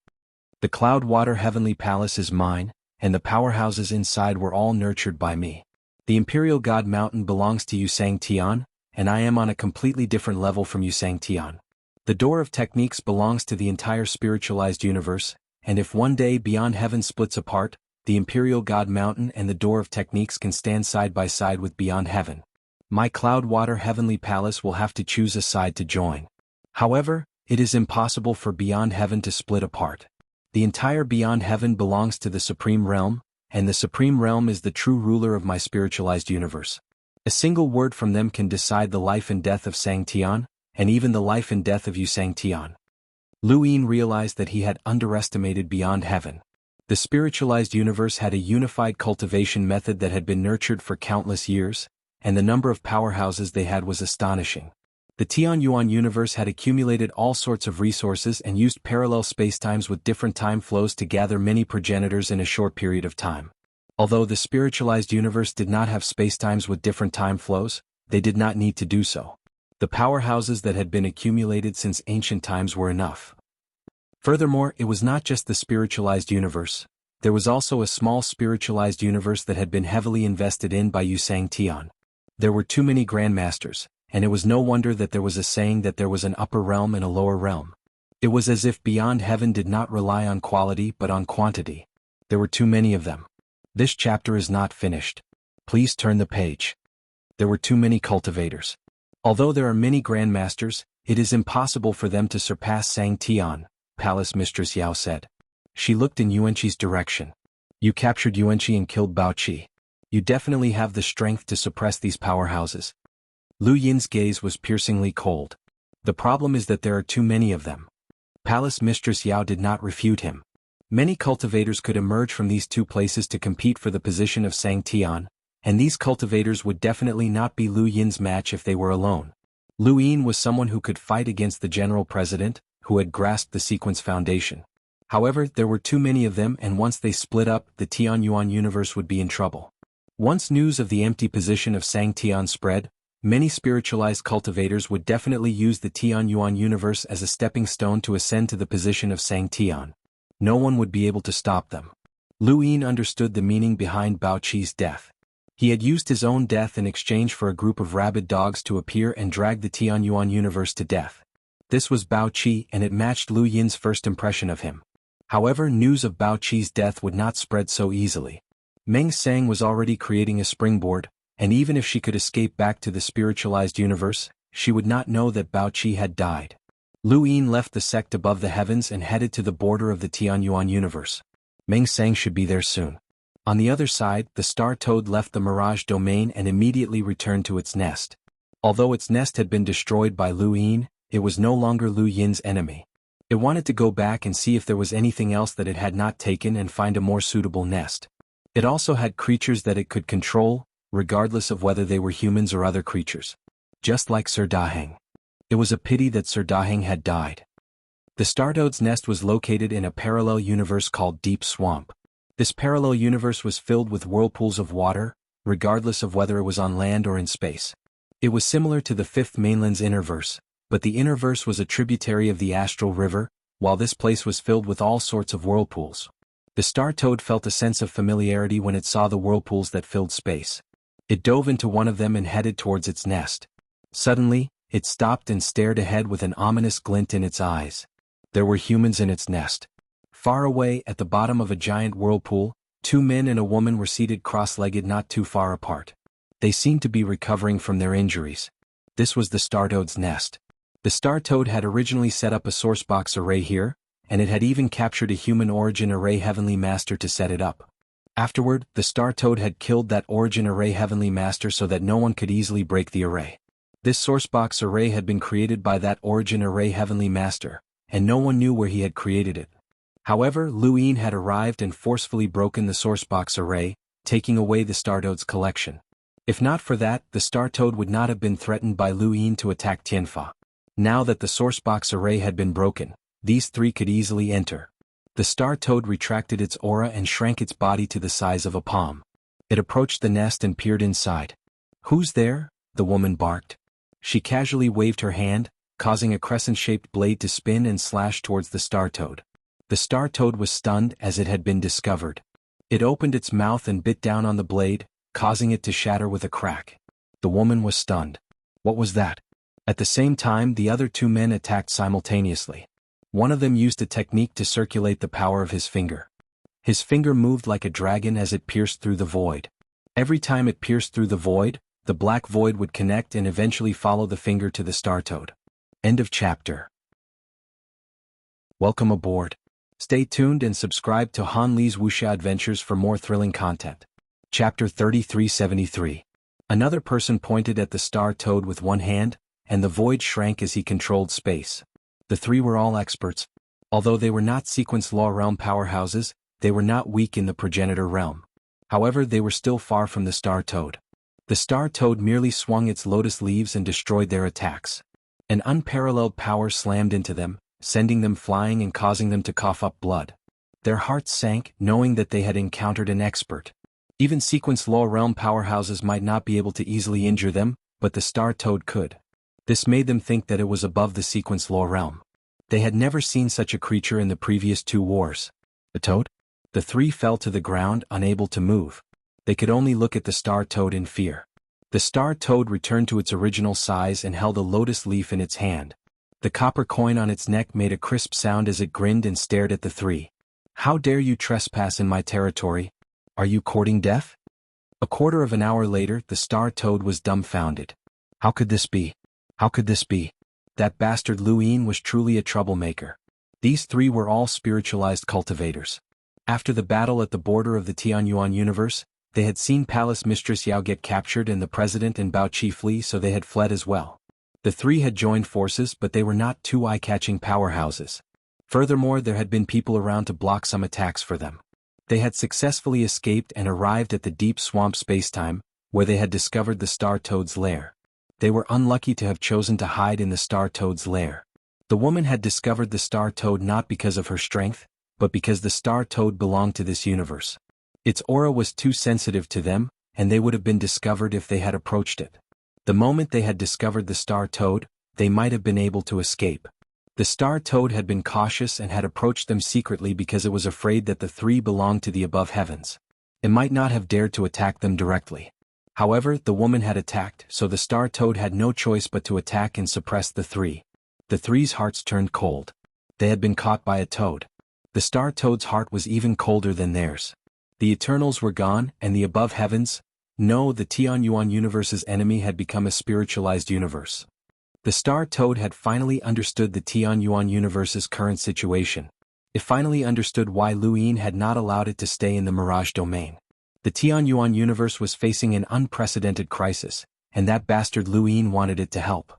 The Cloudwater Heavenly Palace is mine, and the powerhouses inside were all nurtured by me. The Imperial God Mountain belongs to Xianxia, and I am on a completely different level from Xianxia. The door of techniques belongs to the entire spiritualized universe, and if one day Beyond Heaven splits apart, the Imperial God Mountain and the door of techniques can stand side by side with Beyond Heaven. My Cloudwater Heavenly Palace will have to choose a side to join. However, it is impossible for Beyond Heaven to split apart. The entire Beyond Heaven belongs to the Supreme Realm, and the Supreme Realm is the true ruler of my spiritualized universe. A single word from them can decide the life and death of Xianxia, and even the life and death of Xuanhuan. Lu Yin realized that he had underestimated Beyond Heaven. The spiritualized universe had a unified cultivation method that had been nurtured for countless years, and the number of powerhouses they had was astonishing. The Xuanhuan universe had accumulated all sorts of resources and used parallel spacetimes with different time flows to gather many progenitors in a short period of time. Although the spiritualized universe did not have spacetimes with different time flows, they did not need to do so. The powerhouses that had been accumulated since ancient times were enough. Furthermore, it was not just the spiritualized universe. There was also a small spiritualized universe that had been heavily invested in by Xuanhuan. There were too many grandmasters, and it was no wonder that there was a saying that there was an upper realm and a lower realm. It was as if Beyond Heaven did not rely on quality but on quantity. There were too many of them. This chapter is not finished. Please turn the page. There were too many cultivators. Although there are many grandmasters, it is impossible for them to surpass Xianxia, Palace Mistress Yao said. She looked in Yuanqi's direction. You captured Yuanqi and killed Baoqi. You definitely have the strength to suppress these powerhouses. Lu Yin's gaze was piercingly cold. The problem is that there are too many of them. Palace Mistress Yao did not refute him. Many cultivators could emerge from these two places to compete for the position of Xianxia, and these cultivators would definitely not be Lu Yin's match if they were alone. Lu Yin was someone who could fight against the general president, who had grasped the sequence foundation. However, there were too many of them, and once they split up, the Xuanhuan universe would be in trouble. Once news of the empty position of Xianxia spread, many spiritualized cultivators would definitely use the Xuanhuan universe as a stepping stone to ascend to the position of Xianxia. No one would be able to stop them. Lu Yin understood the meaning behind Baoqi's death. He had used his own death in exchange for a group of rabid dogs to appear and drag the Xuanhuan universe to death. This was Baoqi, and it matched Lu Yin's first impression of him. However, news of Baoqi's death would not spread so easily. Meng Sang was already creating a springboard, and even if she could escape back to the spiritualized universe, she would not know that Baoqi had died. Lu Yin left the sect above the heavens and headed to the border of the Xuanhuan universe. Meng Sang should be there soon. On the other side, the star toad left the Mirage domain and immediately returned to its nest. Although its nest had been destroyed by Lu Yin, it was no longer Lu Yin's enemy. It wanted to go back and see if there was anything else that it had not taken and find a more suitable nest. It also had creatures that it could control, regardless of whether they were humans or other creatures. Just like Sir Daheng. It was a pity that Sir Daheng had died. The Startoad's nest was located in a parallel universe called Deep Swamp. This parallel universe was filled with whirlpools of water, regardless of whether it was on land or in space. It was similar to the Fifth Mainland's Innerverse, but the Innerverse was a tributary of the Astral River, while this place was filled with all sorts of whirlpools. The Star Toad felt a sense of familiarity when it saw the whirlpools that filled space. It dove into one of them and headed towards its nest. Suddenly, it stopped and stared ahead with an ominous glint in its eyes. There were humans in its nest. Far away, at the bottom of a giant whirlpool, two men and a woman were seated cross-legged not too far apart. They seemed to be recovering from their injuries. This was the Startoad's nest. The Star Toad had originally set up a sourcebox array here, and it had even captured a human origin array heavenly master to set it up. Afterward, the Star Toad had killed that origin array heavenly master so that no one could easily break the array. This sourcebox array had been created by that origin array heavenly master, and no one knew where he had created it. However, Lu Yin had arrived and forcefully broken the sourcebox array, taking away the Startoad's collection. If not for that, the Star Toad would not have been threatened by Lu Yin to attack Tianfa. Now that the sourcebox array had been broken, these three could easily enter. The Star Toad retracted its aura and shrank its body to the size of a palm. It approached the nest and peered inside. "Who's there?" the woman barked. She casually waved her hand, causing a crescent-shaped blade to spin and slash towards the Star Toad. The Star Toad was stunned as it had been discovered. It opened its mouth and bit down on the blade, causing it to shatter with a crack. The woman was stunned. What was that? At the same time, the other two men attacked simultaneously. One of them used a technique to circulate the power of his finger. His finger moved like a dragon as it pierced through the void. Every time it pierced through the void, the black void would connect and eventually follow the finger to the star toad. End of chapter. Welcome aboard. Stay tuned and subscribe to Han Li's Wuxia Adventures for more thrilling content. Chapter 3373. Another person pointed at the star toad with one hand, and the void shrank as he controlled space. The three were all experts. Although they were not sequence law realm powerhouses, they were not weak in the progenitor realm. However, they were still far from the star toad. The star toad merely swung its lotus leaves and destroyed their attacks. An unparalleled power slammed into them, sending them flying and causing them to cough up blood. Their hearts sank, knowing that they had encountered an expert. Even sequence law realm powerhouses might not be able to easily injure them, but the star toad could. This made them think that it was above the sequence law realm. They had never seen such a creature in the previous two wars. The toad? The three fell to the ground, unable to move. They could only look at the star toad in fear. The star toad returned to its original size and held a lotus leaf in its hand. The copper coin on its neck made a crisp sound as it grinned and stared at the three. How dare you trespass in my territory? Are you courting death? A quarter of an hour later, the star toad was dumbfounded. How could this be? How could this be? That bastard Luin was truly a troublemaker. These three were all spiritualized cultivators. After the battle at the border of the Xuanhuan universe, they had seen Palace Mistress Yao get captured and the president and Bao Qi flee, so they had fled as well. The three had joined forces, but they were not two eye-catching powerhouses. Furthermore, there had been people around to block some attacks for them. They had successfully escaped and arrived at the deep swamp spacetime, where they had discovered the star toad's lair. They were unlucky to have chosen to hide in the star toad's lair. The woman had discovered the star toad not because of her strength, but because the star toad belonged to this universe. Its aura was too sensitive to them, and they would have been discovered if they had approached it. The moment they had discovered the star toad, they might have been able to escape. The star toad had been cautious and had approached them secretly because it was afraid that the three belonged to the above heavens. It might not have dared to attack them directly. However, the woman had attacked, so the star toad had no choice but to attack and suppress the three. The three's hearts turned cold. They had been caught by a toad. The star toad's heart was even colder than theirs. The Eternals were gone, and the above heavens? No, the Xuanhuan universe's enemy had become a spiritualized universe. The star toad had finally understood the Xuanhuan universe's current situation. It finally understood why Luin had not allowed it to stay in the Mirage domain. The Xuanhuan universe was facing an unprecedented crisis, and that bastard Luin wanted it to help.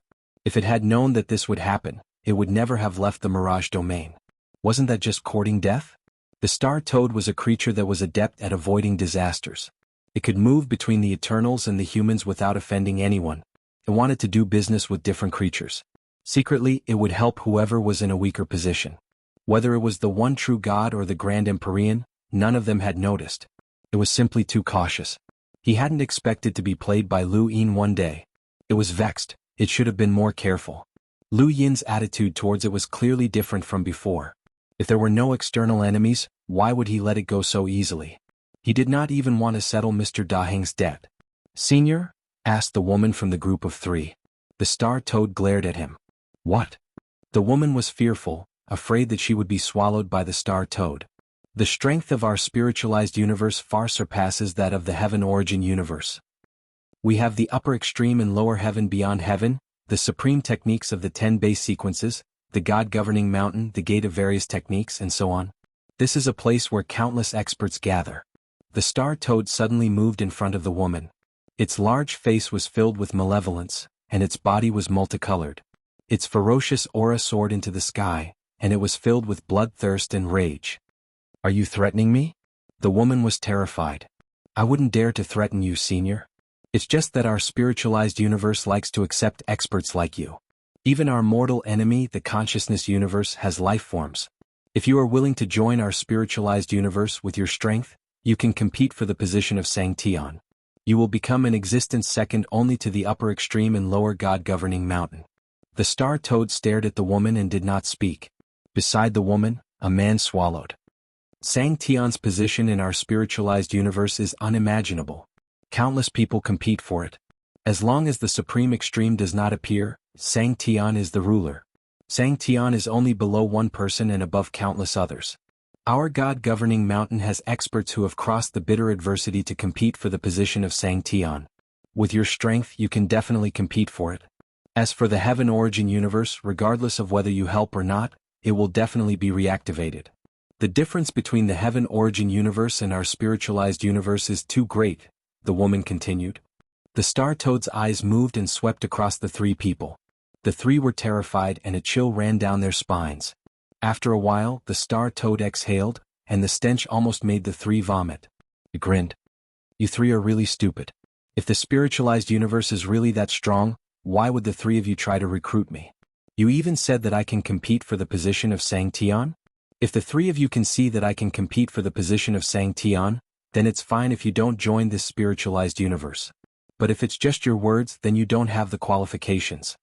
If it had known that this would happen, it would never have left the Mirage domain. Wasn't that just courting death? The star toad was a creature that was adept at avoiding disasters. It could move between the Eternals and the humans without offending anyone. It wanted to do business with different creatures. Secretly, it would help whoever was in a weaker position. Whether it was the one true god or the Grand Empyrean, none of them had noticed. It was simply too cautious. He hadn't expected to be played by Lu Yin one day. It was vexed. It should have been more careful. Lu Yin's attitude towards it was clearly different from before. If there were no external enemies, why would he let it go so easily? He did not even want to settle Mr. Daheng's debt. "Senior?" asked the woman from the group of three. The star toad glared at him. "What?" The woman was fearful, afraid that she would be swallowed by the star toad. "The strength of our spiritualized universe far surpasses that of the heaven origin universe. We have the upper extreme and lower heaven beyond heaven, the supreme techniques of the 10 base sequences, the God-governing mountain, the gate of various techniques, and so on. This is a place where countless experts gather." The star toad suddenly moved in front of the woman. Its large face was filled with malevolence, and its body was multicolored. Its ferocious aura soared into the sky, and it was filled with bloodthirst and rage. "Are you threatening me?" The woman was terrified. "I wouldn't dare to threaten you, senior. It's just that our spiritualized universe likes to accept experts like you. Even our mortal enemy, the consciousness universe, has life forms. If you are willing to join our spiritualized universe with your strength, you can compete for the position of Sangtian. You will become an existence second only to the upper extreme and lower God-governing mountain." The star toad stared at the woman and did not speak. Beside the woman, a man swallowed. "Sangtian's position in our spiritualized universe is unimaginable. Countless people compete for it. As long as the supreme extreme does not appear, Xianxia is the ruler. Xianxia is only below one person and above countless others. Our God-governing mountain has experts who have crossed the bitter adversity to compete for the position of Xianxia. With your strength you can definitely compete for it. As for the Heaven Origin universe, regardless of whether you help or not, it will definitely be reactivated. The difference between the Heaven Origin universe and our spiritualized universe is too great, the woman continued. The Star Toad's eyes moved and swept across the three people. The three were terrified and a chill ran down their spines. After a while, the Star Toad exhaled, and the stench almost made the three vomit. He grinned. You three are really stupid. If the spiritualized universe is really that strong, why would the three of you try to recruit me? You even said that I can compete for the position of Xianxia? If the three of you can see that I can compete for the position of Xianxia, then it's fine if you don't join this spiritualized universe. But if it's just your words, then you don't have the qualifications.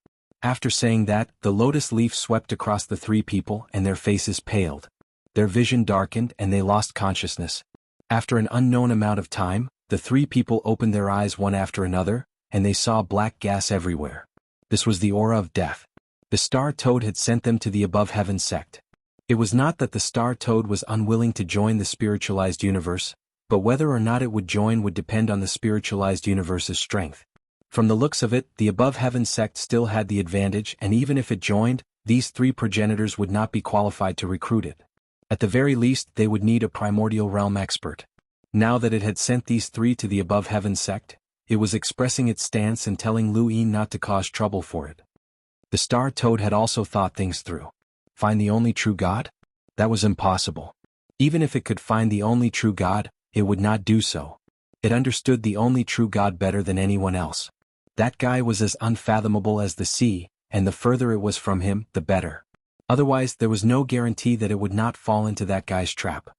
After saying that, the lotus leaf swept across the three people and their faces paled. Their vision darkened and they lost consciousness. After an unknown amount of time, the three people opened their eyes one after another, and they saw black gas everywhere. This was the aura of death. The Star Toad had sent them to the Above Heaven sect. It was not that the Star Toad was unwilling to join the spiritualized universe, but whether or not it would join would depend on the spiritualized universe's strength. From the looks of it, the Above Heaven sect still had the advantage, and even if it joined, these three progenitors would not be qualified to recruit it. At the very least, they would need a primordial realm expert. Now that it had sent these three to the Above Heaven sect, it was expressing its stance and telling Lu Yin not to cause trouble for it. The Star Toad had also thought things through. Find the only true God? That was impossible. Even if it could find the only true God, it would not do so. It understood the only true God better than anyone else. That guy was as unfathomable as the sea, and the further it was from him, the better. Otherwise, there was no guarantee that it would not fall into that guy's trap.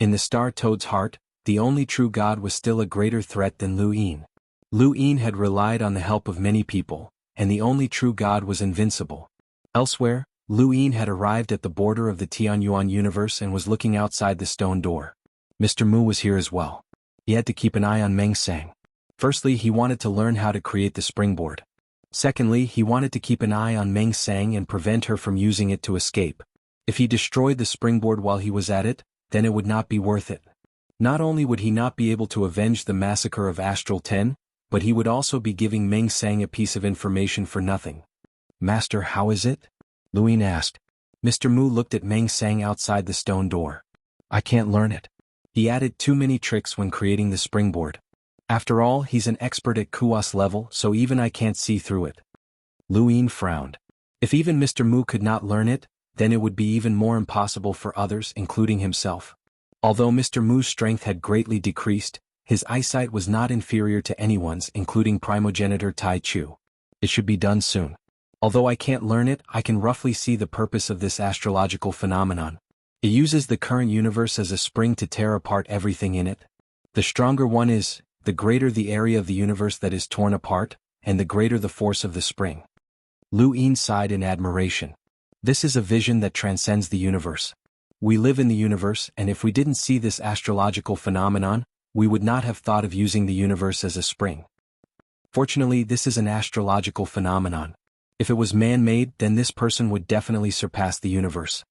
In the Star Toad's heart, the only true God was still a greater threat than Lu Yin. Lu Yin had relied on the help of many people, and the only true God was invincible. Elsewhere, Lu Yin had arrived at the border of the Xuanhuan universe and was looking outside the stone door. Mr. Mu was here as well. He had to keep an eye on Meng Sang. Firstly, he wanted to learn how to create the springboard. Secondly, he wanted to keep an eye on Meng Sang and prevent her from using it to escape. If he destroyed the springboard while he was at it, then it would not be worth it. Not only would he not be able to avenge the massacre of Astral 10, but he would also be giving Meng Sang a piece of information for nothing. Master, how is it? Lu Yin asked. Mr. Mu looked at Meng Sang outside the stone door. I can't learn it. He added too many tricks when creating the springboard. After all, he's an expert at Kuwas level, so even I can't see through it. Lu Yin frowned. If even Mr. Mu could not learn it, then it would be even more impossible for others, including himself. Although Mr. Mu's strength had greatly decreased, his eyesight was not inferior to anyone's, including primogenitor Tai Chu. It should be done soon. Although I can't learn it, I can roughly see the purpose of this astrological phenomenon. It uses the current universe as a spring to tear apart everything in it. The stronger one is, the greater the area of the universe that is torn apart, and the greater the force of the spring. Lu Yin sighed in admiration. This is a vision that transcends the universe. We live in the universe, and if we didn't see this astrological phenomenon, we would not have thought of using the universe as a spring. Fortunately, this is an astrological phenomenon. If it was man-made, then this person would definitely surpass the universe.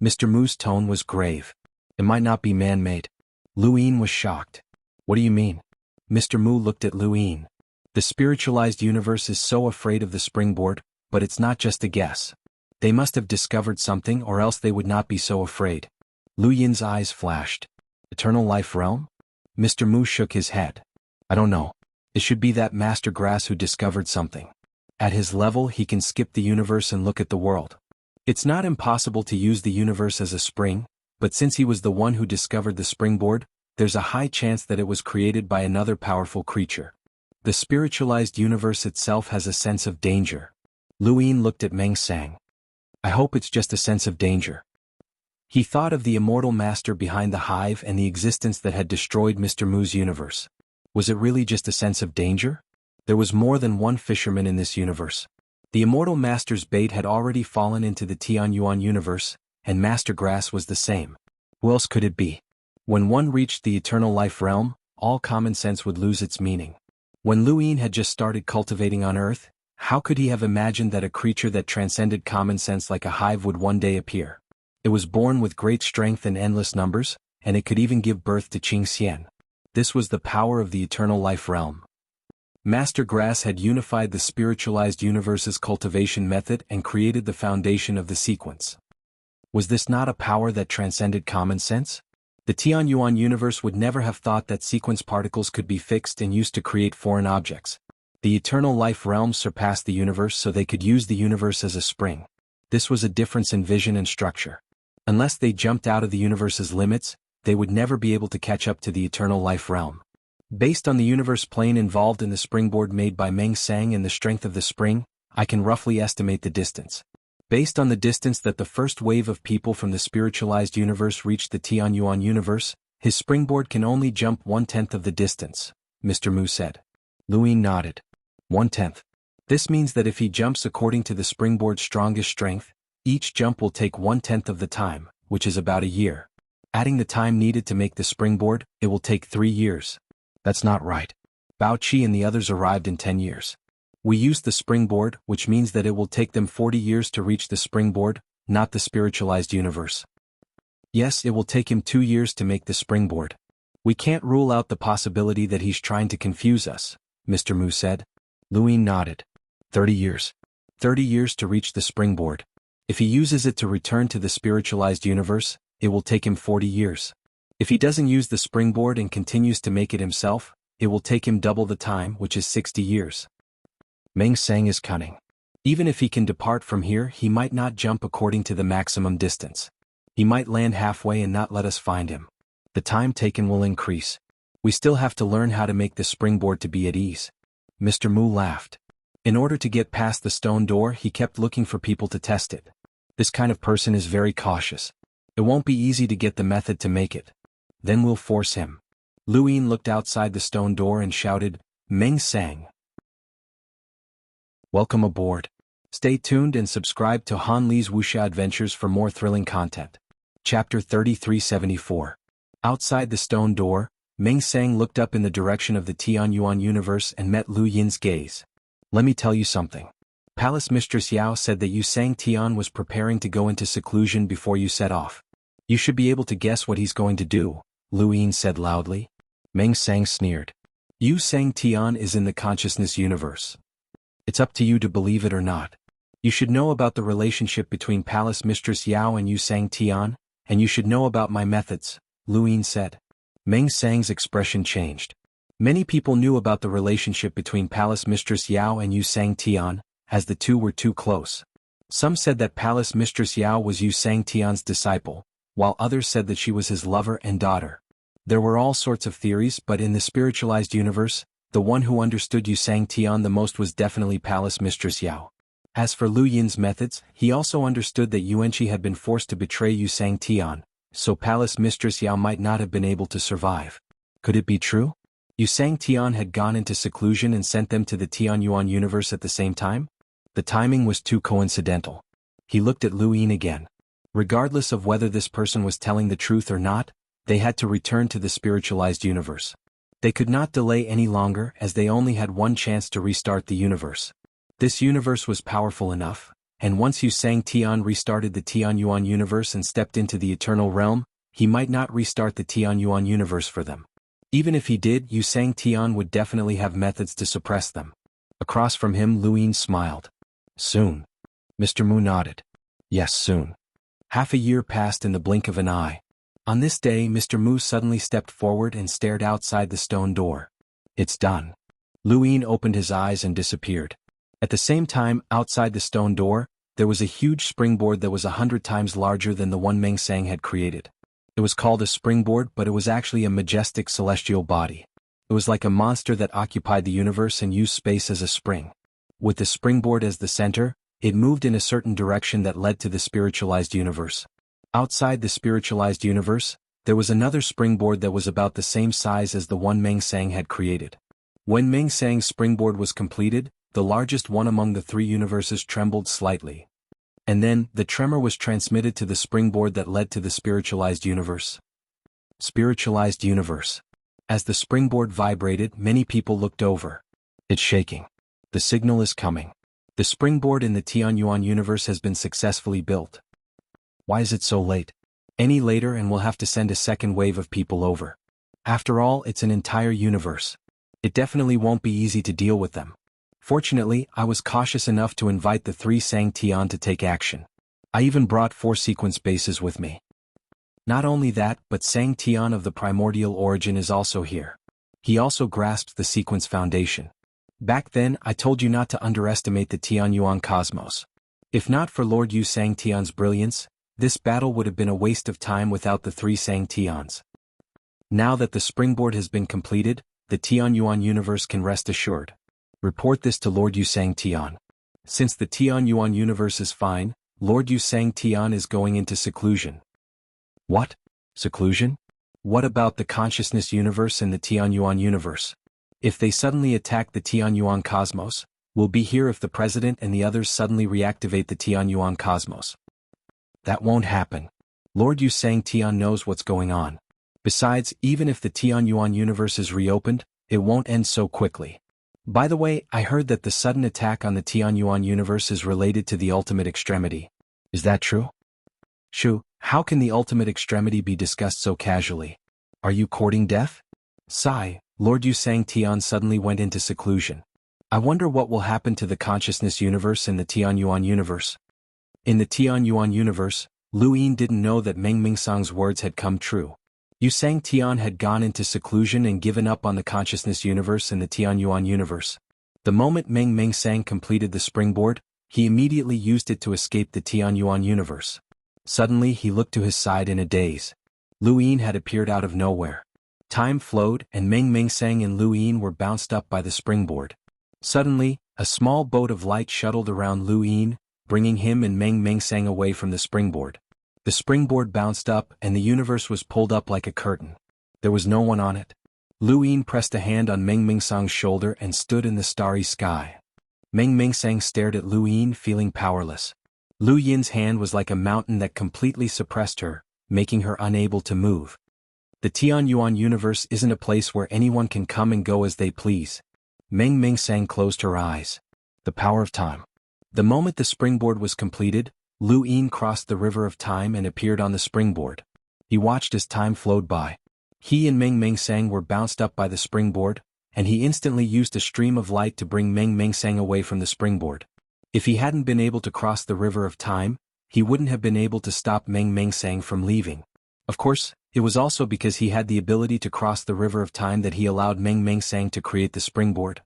Mr. Mu's tone was grave. It might not be man-made. Lu Yin was shocked. What do you mean? Mr. Mu looked at Lu Yin. The spiritualized universe is so afraid of the springboard, but it's not just a guess. They must have discovered something or else they would not be so afraid. Lu Yin's eyes flashed. Eternal Life Realm? Mr. Mu shook his head. I don't know. It should be that Master Grass who discovered something. At his level, he can skip the universe and look at the world. It's not impossible to use the universe as a spring, but since he was the one who discovered the springboard, there's a high chance that it was created by another powerful creature. The spiritualized universe itself has a sense of danger. Lu Yin looked at Meng Sang. I hope it's just a sense of danger. He thought of the immortal master behind the hive and the existence that had destroyed Mr. Mu's universe. Was it really just a sense of danger? There was more than one fisherman in this universe. The immortal master's bait had already fallen into the Tianyuan universe, and Master Grass was the same. Who else could it be? When one reached the eternal life realm, all common sense would lose its meaning. When Lu Yin had just started cultivating on Earth, How could he have imagined that a creature that transcended common sense like a hive would one day appear? It was born with great strength and endless numbers, and it could even give birth to xianxia. This was the power of the eternal life realm. Master Grass had unified the spiritualized universe's cultivation method and created the foundation of the sequence. Was this not a power that transcended common sense? The xuanhuan universe would never have thought that sequence particles could be fixed and used to create foreign objects. The eternal life realm surpassed the universe so they could use the universe as a spring. This was a difference in vision and structure. Unless they jumped out of the universe's limits, they would never be able to catch up to the eternal life realm. Based on the universe plane involved in the springboard made by Meng Sang and the strength of the spring, I can roughly estimate the distance. Based on the distance that the first wave of people from the spiritualized universe reached the xuanhuan universe, his springboard can only jump 1/10 of the distance, Mr. Mu said. Luin nodded. 1/10. This means that if he jumps according to the springboard's strongest strength, each jump will take 1/10 of the time, which is about a year. Adding the time needed to make the springboard, it will take 3 years. That's not right. Bao Qi and the others arrived in 10 years. We used the springboard, which means that it will take them 40 years to reach the springboard, not the spiritualized universe. Yes, it will take him 2 years to make the springboard. We can't rule out the possibility that he's trying to confuse us, Mr. Mu said. Luin nodded. 30 years. 30 years to reach the springboard. If he uses it to return to the spiritualized universe, it will take him 40 years. If he doesn't use the springboard and continues to make it himself, it will take him double the time, which is 60 years. Meng Sang is cunning. Even if he can depart from here, he might not jump according to the maximum distance. He might land halfway and not let us find him. The time taken will increase. We still have to learn how to make the springboard to be at ease. Mr. Mu laughed. In order to get past the stone door, he kept looking for people to test it. This kind of person is very cautious. It won't be easy to get the method to make it. Then we'll force him. Luin looked outside the stone door and shouted, Meng Sang. Welcome aboard. Stay tuned and subscribe to Han Li's Wuxia Adventures for more thrilling content. Chapter 3374. Outside the stone door, Meng Sang looked up in the direction of the xuanhuan universe and met Lu Yin's gaze. Let me tell you something. Palace Mistress Yao said that Yu Sang Tian was preparing to go into seclusion before you set off. You should be able to guess what he's going to do, Lu Yin said loudly. Meng Sang sneered. Yu Sang Tian is in the consciousness universe. It's up to you to believe it or not. You should know about the relationship between Palace Mistress Yao and Yu Sang Tian, and you should know about my methods, Lu Yin said. Meng Sang's expression changed. Many people knew about the relationship between Palace Mistress Yao and Yu Sang Tian, as the two were too close. Some said that Palace Mistress Yao was Yu Sang Tian's disciple, while others said that she was his lover and daughter. There were all sorts of theories, but in the spiritualized universe, the one who understood Yu Sang Tian the most was definitely Palace Mistress Yao. As for Lu Yin's methods, he also understood that Yuanqi had been forced to betray Yu Sang Tian, so Palace Mistress Yao might not have been able to survive. Could it be true? Yu Sang Tian had gone into seclusion and sent them to the xuanhuan universe at the same time? The timing was too coincidental. He looked at Lu Yin again. Regardless of whether this person was telling the truth or not, they had to return to the spiritualized universe. They could not delay any longer as they only had one chance to restart the universe. This universe was powerful enough, and once Yu Sang Tian restarted the xuanhuan universe and stepped into the eternal realm, he might not restart the xuanhuan universe for them. Even if he did, Yu Sang Tian would definitely have methods to suppress them. Across from him, Lu Yin smiled. Soon. Mr. Mu nodded. Yes, soon. Half a year passed in the blink of an eye. On this day, Mr. Mu suddenly stepped forward and stared outside the stone door. It's done. Lu Yin opened his eyes and disappeared. At the same time, outside the stone door, there was a huge springboard that was 100 times larger than the one Meng Sang had created. It was called a springboard, but it was actually a majestic celestial body. It was like a monster that occupied the universe and used space as a spring. With the springboard as the center, it moved in a certain direction that led to the spiritualized universe. Outside the spiritualized universe, there was another springboard that was about the same size as the one Meng Sang had created. When Meng Sang's springboard was completed, the largest one among the three universes trembled slightly. And then, the tremor was transmitted to the springboard that led to the spiritualized universe. Spiritualized universe. As the springboard vibrated, many people looked over. It's shaking. The signal is coming. The springboard in the Xuanhuan universe has been successfully built. Why is it so late? Any later and we'll have to send a second wave of people over. After all, it's an entire universe. It definitely won't be easy to deal with them. Fortunately, I was cautious enough to invite the 3 Xianxia to take action. I even brought 4 sequence bases with me. Not only that, but Xianxia of the primordial origin is also here. He also grasps the sequence foundation. Back then, I told you not to underestimate the Xuanhuan cosmos. If not for Lord Yu Xiangtian's brilliance, this battle would have been a waste of time without the 3 Xiangtians. Now that the springboard has been completed, the Xuanhuan universe can rest assured. Report this to Lord Yu Xiangtian. Since the Xuanhuan universe is fine, Lord Yu Xiangtian is going into seclusion. What? Seclusion? What about the consciousness universe and the Xuanhuan universe? If they suddenly attack the Xuanhuan cosmos, we'll be here if the president and the others suddenly reactivate the Xuanhuan cosmos. That won't happen. Lord Yu Xiangtian knows what's going on. Besides, even if the Xuanhuan universe is reopened, it won't end so quickly. By the way, I heard that the sudden attack on the Xuanhuan universe is related to the ultimate extremity. Is that true? Shu, how can the ultimate extremity be discussed so casually? Are you courting death? Sigh, Lord Yu Xiangtian suddenly went into seclusion. I wonder what will happen to the consciousness universe and the Xuanhuan universe. In the Xuanhuan universe, Lu Yin didn't know that Meng Mingsang's words had come true. Yu Xiangtian had gone into seclusion and given up on the consciousness universe and the Xuanhuan universe. The moment Meng Mingsang completed the springboard, he immediately used it to escape the Xuanhuan universe. Suddenly he looked to his side in a daze. Lu Yin had appeared out of nowhere. Time flowed and Meng Mingsang and Lu Yin were bounced up by the springboard. Suddenly, a small boat of light shuttled around Lu Yin, bringing him and Meng Mingsang away from the springboard. The springboard bounced up and the universe was pulled up like a curtain. There was no one on it. Lu Yin pressed a hand on Meng Mingsang's shoulder and stood in the starry sky. Meng Mingsang stared at Lu Yin, feeling powerless. Lu Yin's hand was like a mountain that completely suppressed her, making her unable to move. The Xuanhuan universe isn't a place where anyone can come and go as they please. Meng Mingsang closed her eyes. The power of time. The moment the springboard was completed, Lu Yin crossed the river of time and appeared on the springboard. He watched as time flowed by. He and Meng Mingsang were bounced up by the springboard, and he instantly used a stream of light to bring Meng Mingsang away from the springboard. If he hadn't been able to cross the river of time, he wouldn't have been able to stop Meng Mingsang from leaving. Of course, it was also because he had the ability to cross the river of time that he allowed Meng Mingsang to create the springboard.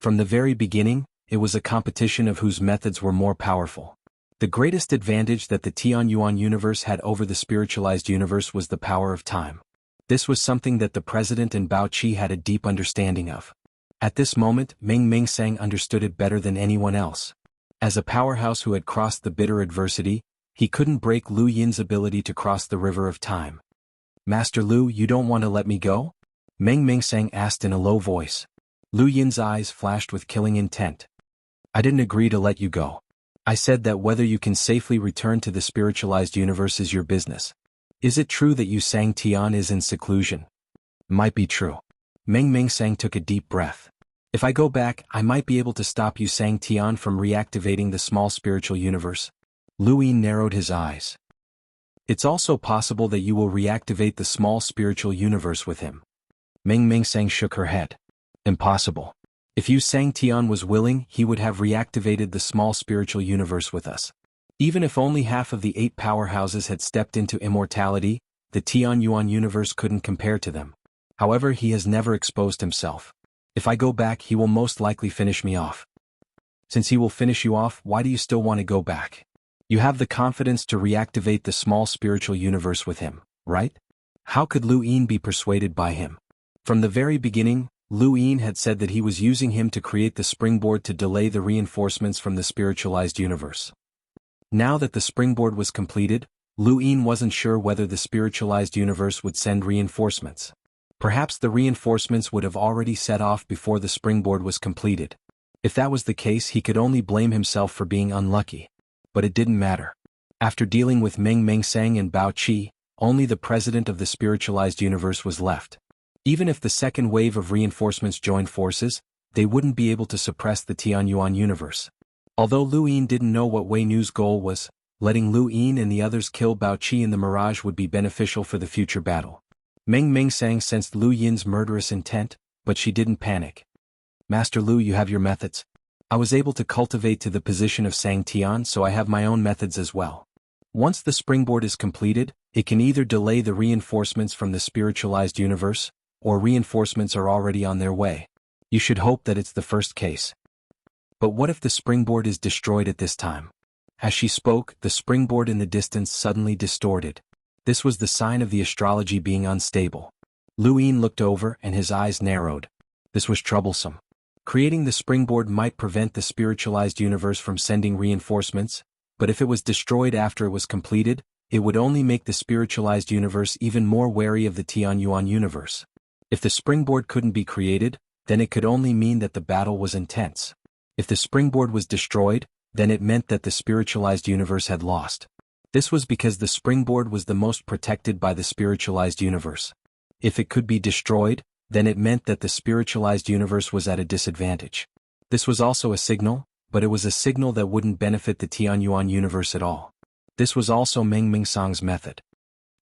From the very beginning, it was a competition of whose methods were more powerful. The greatest advantage that the Xuanhuan universe had over the spiritualized universe was the power of time. This was something that the president and Bao Qi had a deep understanding of. At this moment, Meng Mingsang understood it better than anyone else. As a powerhouse who had crossed the bitter adversity, he couldn't break Lu Yin's ability to cross the river of time. Master Lu, you don't want to let me go? Meng Mingsang asked in a low voice. Lu Yin's eyes flashed with killing intent. I didn't agree to let you go. I said that whether you can safely return to the spiritualized universe is your business. Is it true that Yu Xiangtian is in seclusion? Might be true. Meng Mingsang took a deep breath. If I go back, I might be able to stop Yu Xiangtian from reactivating the small spiritual universe. Lu Yin narrowed his eyes. It's also possible that you will reactivate the small spiritual universe with him. Meng Mingsang shook her head. Impossible. If Yu Xiangtian was willing, he would have reactivated the small spiritual universe with us. Even if only half of the 8 powerhouses had stepped into immortality, the Xuanhuan universe couldn't compare to them. However, he has never exposed himself. If I go back, he will most likely finish me off. Since he will finish you off, why do you still want to go back? You have the confidence to reactivate the small spiritual universe with him, right? How could Lu Yin be persuaded by him? From the very beginning, Lu Yin had said that he was using him to create the springboard to delay the reinforcements from the spiritualized universe. Now that the springboard was completed, Lu Yin wasn't sure whether the spiritualized universe would send reinforcements. Perhaps the reinforcements would have already set off before the springboard was completed. If that was the case, he could only blame himself for being unlucky. But it didn't matter. After dealing with Meng Mingsang and Bao Qi, only the president of the spiritualized universe was left. Even if the second wave of reinforcements joined forces, they wouldn't be able to suppress the Xuanhuan universe. Although Lu Yin didn't know what Wei Nu's goal was, letting Lu Yin and the others kill Bao Qi in the mirage would be beneficial for the future battle. Meng Mengsang sensed Lu Yin's murderous intent, but she didn't panic. Master Lu, you have your methods. I was able to cultivate to the position of Sang Tian, so I have my own methods as well. Once the springboard is completed, it can either delay the reinforcements from the spiritualized universe, or reinforcements are already on their way. You should hope that it's the first case. But what if the springboard is destroyed at this time? As she spoke, the springboard in the distance suddenly distorted. This was the sign of the astrology being unstable. Lu Yin looked over and his eyes narrowed. This was troublesome. Creating the springboard might prevent the spiritualized universe from sending reinforcements, but if it was destroyed after it was completed, it would only make the spiritualized universe even more wary of the Xuanhuan universe. If the springboard couldn't be created, then it could only mean that the battle was intense. If the springboard was destroyed, then it meant that the spiritualized universe had lost. This was because the springboard was the most protected by the spiritualized universe. If it could be destroyed, then it meant that the spiritualized universe was at a disadvantage. This was also a signal, but it was a signal that wouldn't benefit the Xuanhuan universe at all. This was also Meng Mengsang's method.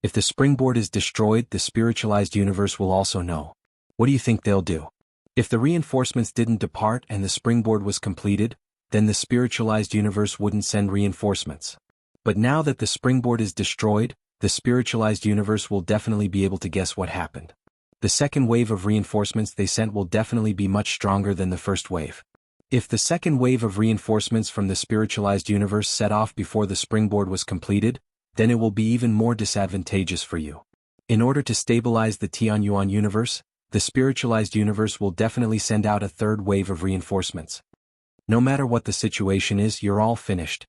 If the springboard is destroyed, the spiritualized universe will also know. What do you think they'll do? If the reinforcements didn't depart and the springboard was completed, then the spiritualized universe wouldn't send reinforcements. But now that the springboard is destroyed, the spiritualized universe will definitely be able to guess what happened. The second wave of reinforcements they sent will definitely be much stronger than the first wave. If the second wave of reinforcements from the spiritualized universe set off before the springboard was completed, then it will be even more disadvantageous for you. In order to stabilize the Xuanhuan universe, the spiritualized universe will definitely send out a third wave of reinforcements. No matter what the situation is, you're all finished.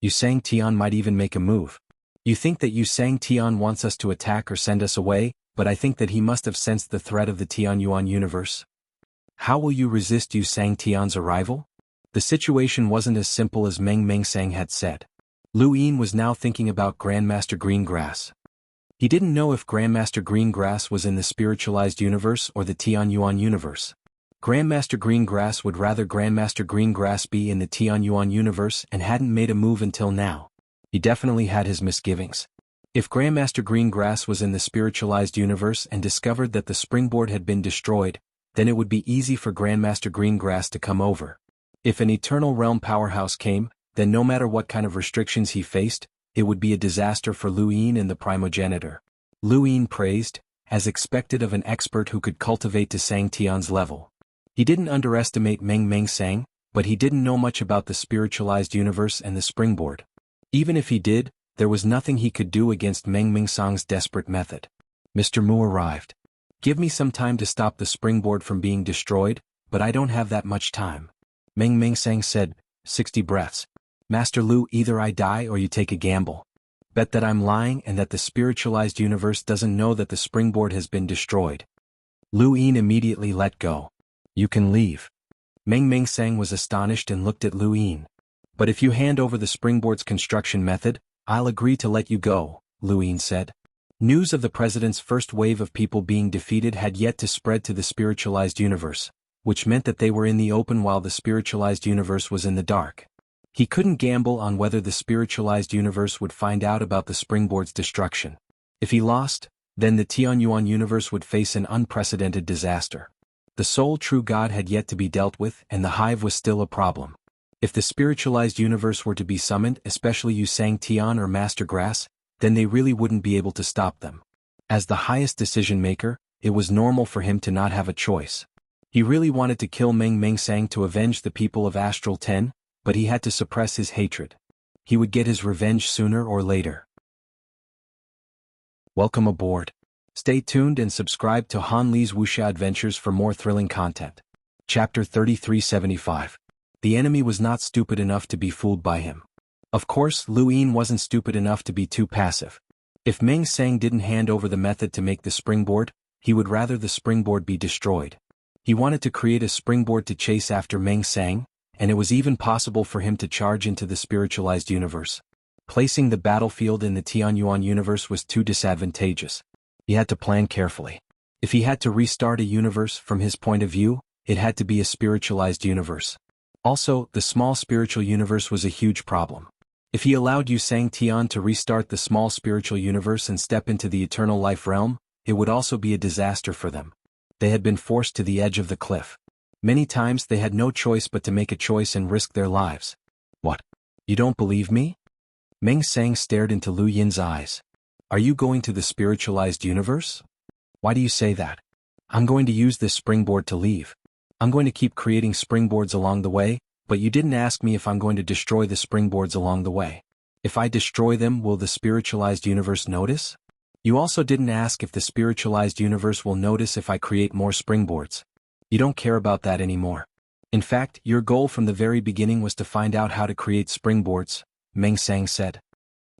Sang Tian might even make a move. You think that Sang Tian wants us to attack or send us away, but I think that he must have sensed the threat of the Xuanhuan universe. How will you resist Sang Tian's arrival? The situation wasn't as simple as Meng Mengsang had said. Lu Yin was now thinking about Grandmaster Greengrass. He didn't know if Grandmaster Greengrass was in the spiritualized universe or the Xuanhuan universe. Grandmaster Greengrass would rather Grandmaster Greengrass be in the Xuanhuan universe and hadn't made a move until now. He definitely had his misgivings. If Grandmaster Greengrass was in the spiritualized universe and discovered that the springboard had been destroyed, then it would be easy for Grandmaster Greengrass to come over. If an Eternal Realm powerhouse came, then no matter what kind of restrictions he faced, it would be a disaster for Lu Yin and the primogenitor. Lu Yin praised, as expected of an expert who could cultivate to Sang Tian's level. He didn't underestimate Meng Mengsang, but he didn't know much about the spiritualized universe and the springboard. Even if he did, there was nothing he could do against Meng Mengsang's desperate method. Mr. Mu arrived. Give me some time to stop the springboard from being destroyed, but I don't have that much time. Meng Mengsang said, 60 breaths. Master Lu, either I die or you take a gamble. Bet that I'm lying and that the spiritualized universe doesn't know that the springboard has been destroyed. Lu Yin immediately let go. You can leave. Meng Mengsang was astonished and looked at Lu Yin. But if you hand over the springboard's construction method, I'll agree to let you go, Lu Yin said. News of the president's first wave of people being defeated had yet to spread to the spiritualized universe, which meant that they were in the open while the spiritualized universe was in the dark. He couldn't gamble on whether the spiritualized universe would find out about the springboard's destruction. If he lost, then the Xuanhuan universe would face an unprecedented disaster. The sole true God had yet to be dealt with, and the hive was still a problem. If the spiritualized universe were to be summoned, especially Sang Tian or Master Grass, then they really wouldn't be able to stop them. As the highest decision-maker, it was normal for him to not have a choice. He really wanted to kill Meng Mengsang to avenge the people of Astral 10, but he had to suppress his hatred. He would get his revenge sooner or later. Welcome aboard. Stay tuned and subscribe to Han Li's Wuxia Adventures for more thrilling content. Chapter 3375. The enemy was not stupid enough to be fooled by him. Of course, Lu Yin wasn't stupid enough to be too passive. If Meng Sang didn't hand over the method to make the springboard, he would rather the springboard be destroyed. He wanted to create a springboard to chase after Meng Sang, and it was even possible for him to charge into the spiritualized universe. Placing the battlefield in the Xuanhuan universe was too disadvantageous. He had to plan carefully. If he had to restart a universe from his point of view, it had to be a spiritualized universe. Also, the small spiritual universe was a huge problem. If he allowed Xianxia to restart the small spiritual universe and step into the eternal life realm, it would also be a disaster for them. They had been forced to the edge of the cliff. Many times they had no choice but to make a choice and risk their lives. What? You don't believe me? Meng Sang stared into Lu Yin's eyes. Are you going to the spiritualized universe? Why do you say that? I'm going to use this springboard to leave. I'm going to keep creating springboards along the way, but you didn't ask me if I'm going to destroy the springboards along the way. If I destroy them, will the spiritualized universe notice? You also didn't ask if the spiritualized universe will notice if I create more springboards. You don't care about that anymore. In fact, your goal from the very beginning was to find out how to create springboards, Meng Sang said.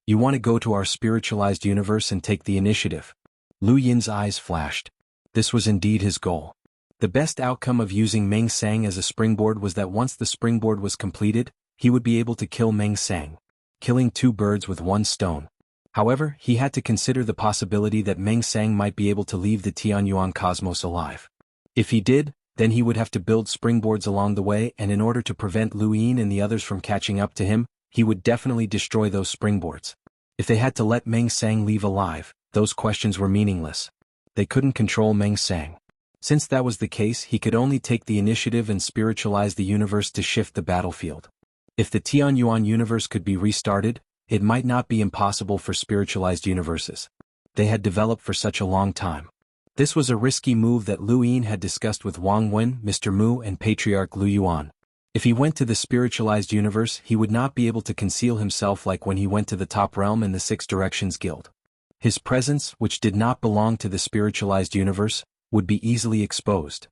You want to go to our spiritualized universe and take the initiative. Lu Yin's eyes flashed. This was indeed his goal. The best outcome of using Meng Sang as a springboard was that once the springboard was completed, he would be able to kill Meng Sang, killing two birds with one stone. However, he had to consider the possibility that Meng Sang might be able to leave the Xuanhuan cosmos alive. If he did, then he would have to build springboards along the way, and in order to prevent Lu Yin and the others from catching up to him, he would definitely destroy those springboards. If they had to let Meng Sang leave alive, those questions were meaningless. They couldn't control Meng Sang. Since that was the case, he could only take the initiative and spiritualize the universe to shift the battlefield. If the Xuanhuan universe could be restarted, it might not be impossible for spiritualized universes. They had developed for such a long time. This was a risky move that Lu Yin had discussed with Wang Wen, Mr. Mu, and Patriarch Lu Yuan. If he went to the spiritualized universe, he would not be able to conceal himself like when he went to the top realm in the Six Directions Guild. His presence, which did not belong to the spiritualized universe, would be easily exposed.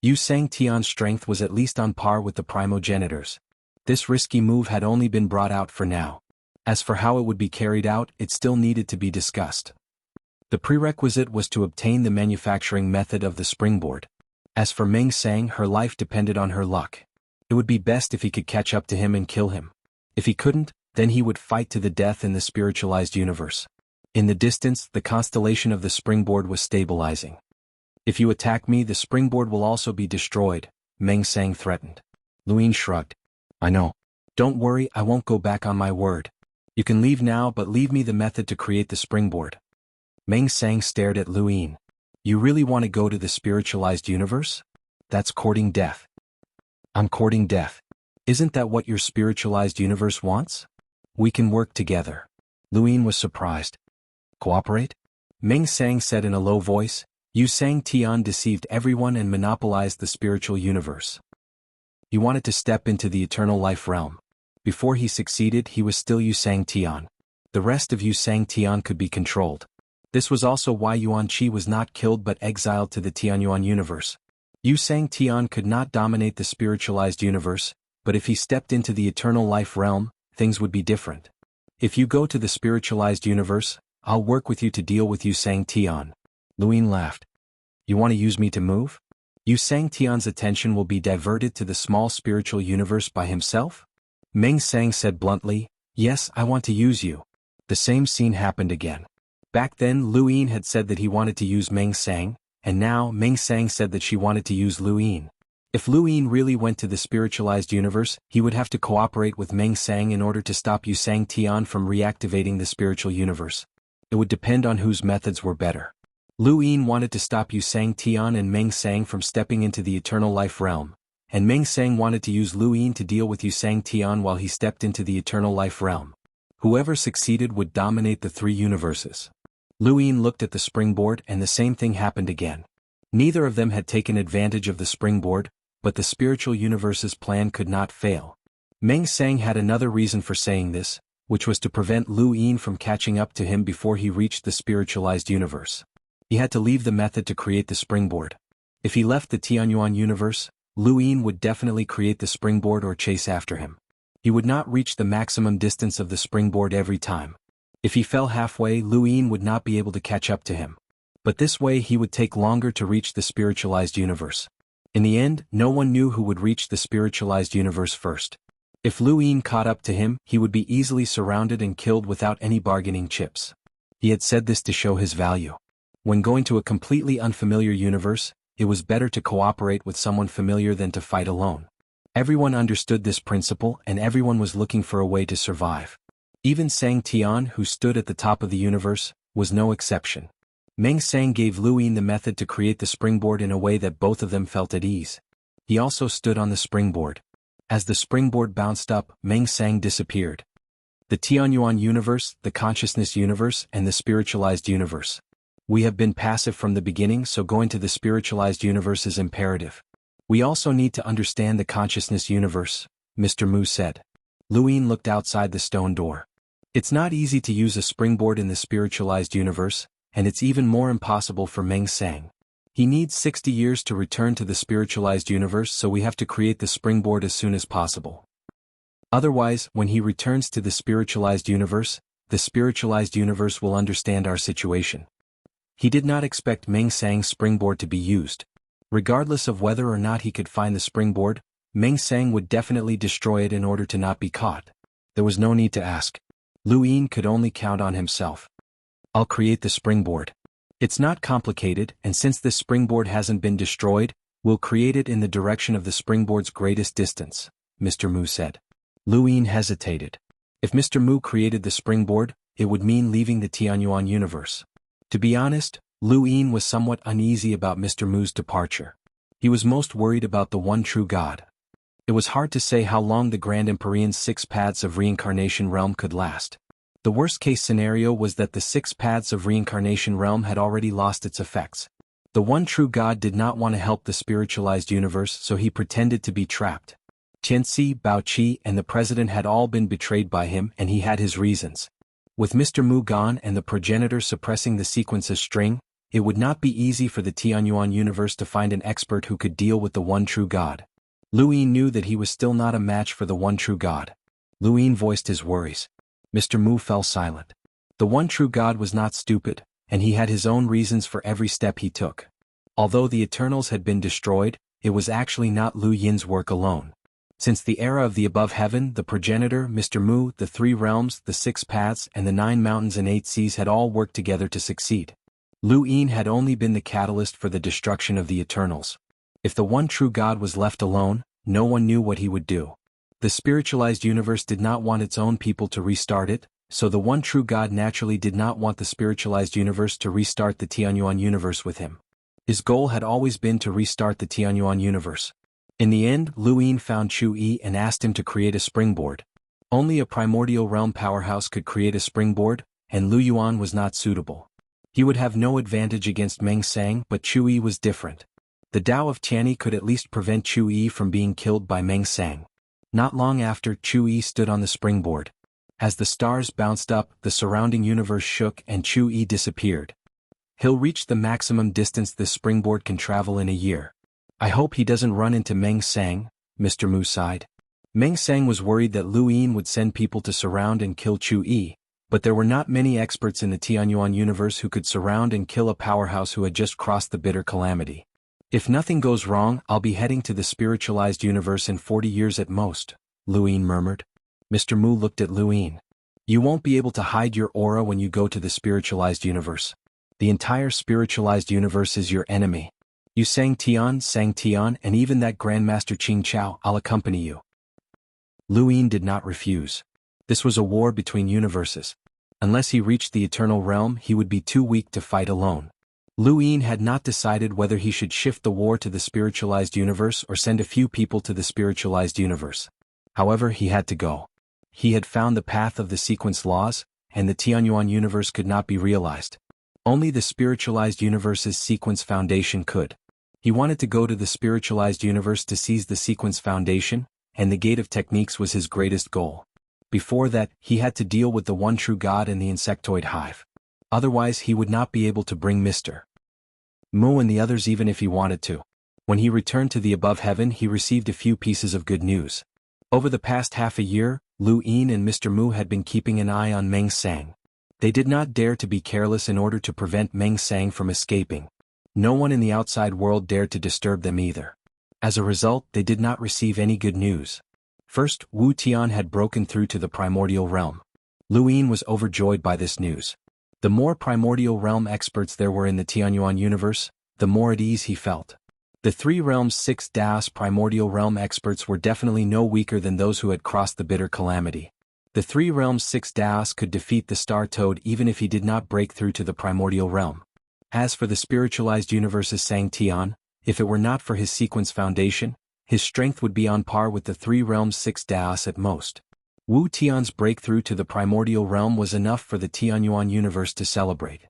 Xianxia's strength was at least on par with the primogenitors. This risky move had only been brought out for now. As for how it would be carried out, it still needed to be discussed. The prerequisite was to obtain the manufacturing method of the springboard. As for Meng Sang, her life depended on her luck. It would be best if he could catch up to him and kill him. If he couldn't, then he would fight to the death in the spiritualized universe. In the distance, the constellation of the springboard was stabilizing. If you attack me, the springboard will also be destroyed, Meng Sang threatened. Lu Yin shrugged. I know. Don't worry, I won't go back on my word. You can leave now, but leave me the method to create the springboard. Meng Sang stared at Lu Yin. You really want to go to the spiritualized universe? That's courting death. I'm courting death. Isn't that what your spiritualized universe wants? We can work together. Lu Yin was surprised. Cooperate? Meng Sang said in a low voice. Xianxia deceived everyone and monopolized the spiritual universe. He wanted to step into the eternal life realm. Before he succeeded, he was still Xianxia. The rest of Xianxia could be controlled. This was also why Yuan Qi was not killed but exiled to the Tianyuan universe. Xianxia could not dominate the spiritualized universe, but if he stepped into the eternal life realm, things would be different. If you go to the spiritualized universe, I'll work with you to deal with Xianxia. Lu Yin laughed. You want to use me to move? Xianxia's attention will be diverted to the small spiritual universe by himself? Meng Sang said bluntly, yes, I want to use you. The same scene happened again. Back then Lu Yin had said that he wanted to use Meng Sang, and now Meng Sang said that she wanted to use Lu Yin. If Lu Yin really went to the spiritualized universe, he would have to cooperate with Meng Sang in order to stop Xianxia from reactivating the spiritual universe. It would depend on whose methods were better. Lu Yin wanted to stop Xianxia and Meng Sang from stepping into the eternal life realm, and Meng Sang wanted to use Lu Yin to deal with Xianxia while he stepped into the eternal life realm. Whoever succeeded would dominate the three universes. Lu Yin looked at the springboard and the same thing happened again. Neither of them had taken advantage of the springboard, but the spiritual universe's plan could not fail. Meng Sang had another reason for saying this, which was to prevent Lu Yin from catching up to him before he reached the spiritualized universe. He had to leave the method to create the springboard. If he left the Tianyuan universe, Lu Yin would definitely create the springboard or chase after him. He would not reach the maximum distance of the springboard every time. If he fell halfway, Lu Yin would not be able to catch up to him. But this way he would take longer to reach the spiritualized universe. In the end, no one knew who would reach the spiritualized universe first. If Lu Yin caught up to him, he would be easily surrounded and killed without any bargaining chips. He had said this to show his value. When going to a completely unfamiliar universe, it was better to cooperate with someone familiar than to fight alone. Everyone understood this principle and everyone was looking for a way to survive. Even Sang Tian, who stood at the top of the universe, was no exception. Meng Sang gave Lu Yin the method to create the springboard in a way that both of them felt at ease. He also stood on the springboard. As the springboard bounced up, Meng Sang disappeared. The Tianyuan universe, the consciousness universe, and the spiritualized universe. We have been passive from the beginning, so going to the spiritualized universe is imperative. We also need to understand the consciousness universe, Mr. Mu said. Lu Yin looked outside the stone door. It's not easy to use a springboard in the spiritualized universe, and it's even more impossible for Meng Sang. He needs 60 years to return to the spiritualized universe, so we have to create the springboard as soon as possible. Otherwise, when he returns to the spiritualized universe will understand our situation. He did not expect Meng Sang's springboard to be used. Regardless of whether or not he could find the springboard, Meng Sang would definitely destroy it in order to not be caught. There was no need to ask. Lu Yin could only count on himself. I'll create the springboard. It's not complicated, and since this springboard hasn't been destroyed, we'll create it in the direction of the springboard's greatest distance, Mr. Mu said. Lu Yin hesitated. If Mr. Mu created the springboard, it would mean leaving the Tianyuan universe. To be honest, Lu Yin was somewhat uneasy about Mr. Mu's departure. He was most worried about the one true God. It was hard to say how long the Grand Empyrean's 6 paths of reincarnation realm could last. The worst-case scenario was that the 6 paths of reincarnation realm had already lost its effects. The one true God did not want to help the spiritualized universe, so he pretended to be trapped. Tianxi, Baoqi, and the president had all been betrayed by him, and he had his reasons. With Mr. Mu gone and the progenitor suppressing the sequence's string, it would not be easy for the Tianyuan universe to find an expert who could deal with the one true God. Lu Yin knew that he was still not a match for the one true God. Lu Yin voiced his worries. Mr. Mu fell silent. The one true God was not stupid, and he had his own reasons for every step he took. Although the Eternals had been destroyed, it was actually not Lu Yin's work alone. Since the era of the above heaven, the progenitor, Mr. Mu, the 3 realms, the 6 paths, and the 9 mountains and 8 seas had all worked together to succeed. Lu Yin had only been the catalyst for the destruction of the Eternals. If the one true God was left alone, no one knew what he would do. The spiritualized universe did not want its own people to restart it, so the one true God naturally did not want the spiritualized universe to restart the Tianyuan universe with him. His goal had always been to restart the Tianyuan universe. In the end, Lu Yin found Chu Yi and asked him to create a springboard. Only a primordial realm powerhouse could create a springboard, and Lu Yuan was not suitable. He would have no advantage against Meng Sang, but Chu Yi was different. The Tao of Tianyi could at least prevent Chu Yi from being killed by Meng Sang. Not long after, Chu Yi stood on the springboard. As the stars bounced up, the surrounding universe shook and Chu Yi disappeared. He'll reach the maximum distance this springboard can travel in a year. I hope he doesn't run into Meng Sang, Mr. Mu sighed. Meng Sang was worried that Lu Yin would send people to surround and kill Chu Yi, but there were not many experts in the Tianyuan universe who could surround and kill a powerhouse who had just crossed the bitter calamity. If nothing goes wrong, I'll be heading to the spiritualized universe in 40 years at most, Lu Yin murmured. Mr. Mu looked at Lu Yin. You won't be able to hide your aura when you go to the spiritualized universe. The entire spiritualized universe is your enemy. You Sang Tian, and even that Grandmaster Qing Chao, I'll accompany you. Lu Yin did not refuse. This was a war between universes. Unless he reached the eternal realm, he would be too weak to fight alone. Lu Yin had not decided whether he should shift the war to the spiritualized universe or send a few people to the spiritualized universe. However, he had to go. He had found the path of the sequence laws, and the Tianyuan universe could not be realized. Only the spiritualized universe's sequence foundation could. He wanted to go to the spiritualized universe to seize the sequence foundation, and the gate of techniques was his greatest goal. Before that, he had to deal with the one true God and the insectoid hive. Otherwise, he would not be able to bring Mr. Mu and the others even if he wanted to. When he returned to the above heaven, he received a few pieces of good news. Over the past half a year, Lu Yin and Mr. Mu had been keeping an eye on Meng Sang. They did not dare to be careless in order to prevent Meng Sang from escaping. No one in the outside world dared to disturb them either. As a result, they did not receive any good news. First, Wu Tian had broken through to the primordial realm. Lu Yin was overjoyed by this news. The more primordial realm experts there were in the Tianyuan universe, the more at ease he felt. The Three Realms 6 Das Primordial Realm experts were definitely no weaker than those who had crossed the bitter calamity. The Three Realms 6 Das could defeat the Star Toad even if he did not break through to the Primordial Realm. As for the spiritualized universe's Sang Tian, if it were not for his sequence foundation, his strength would be on par with the Three Realms 6 Das at most. Wu Tian's breakthrough to the Primordial Realm was enough for the Tianyuan universe to celebrate.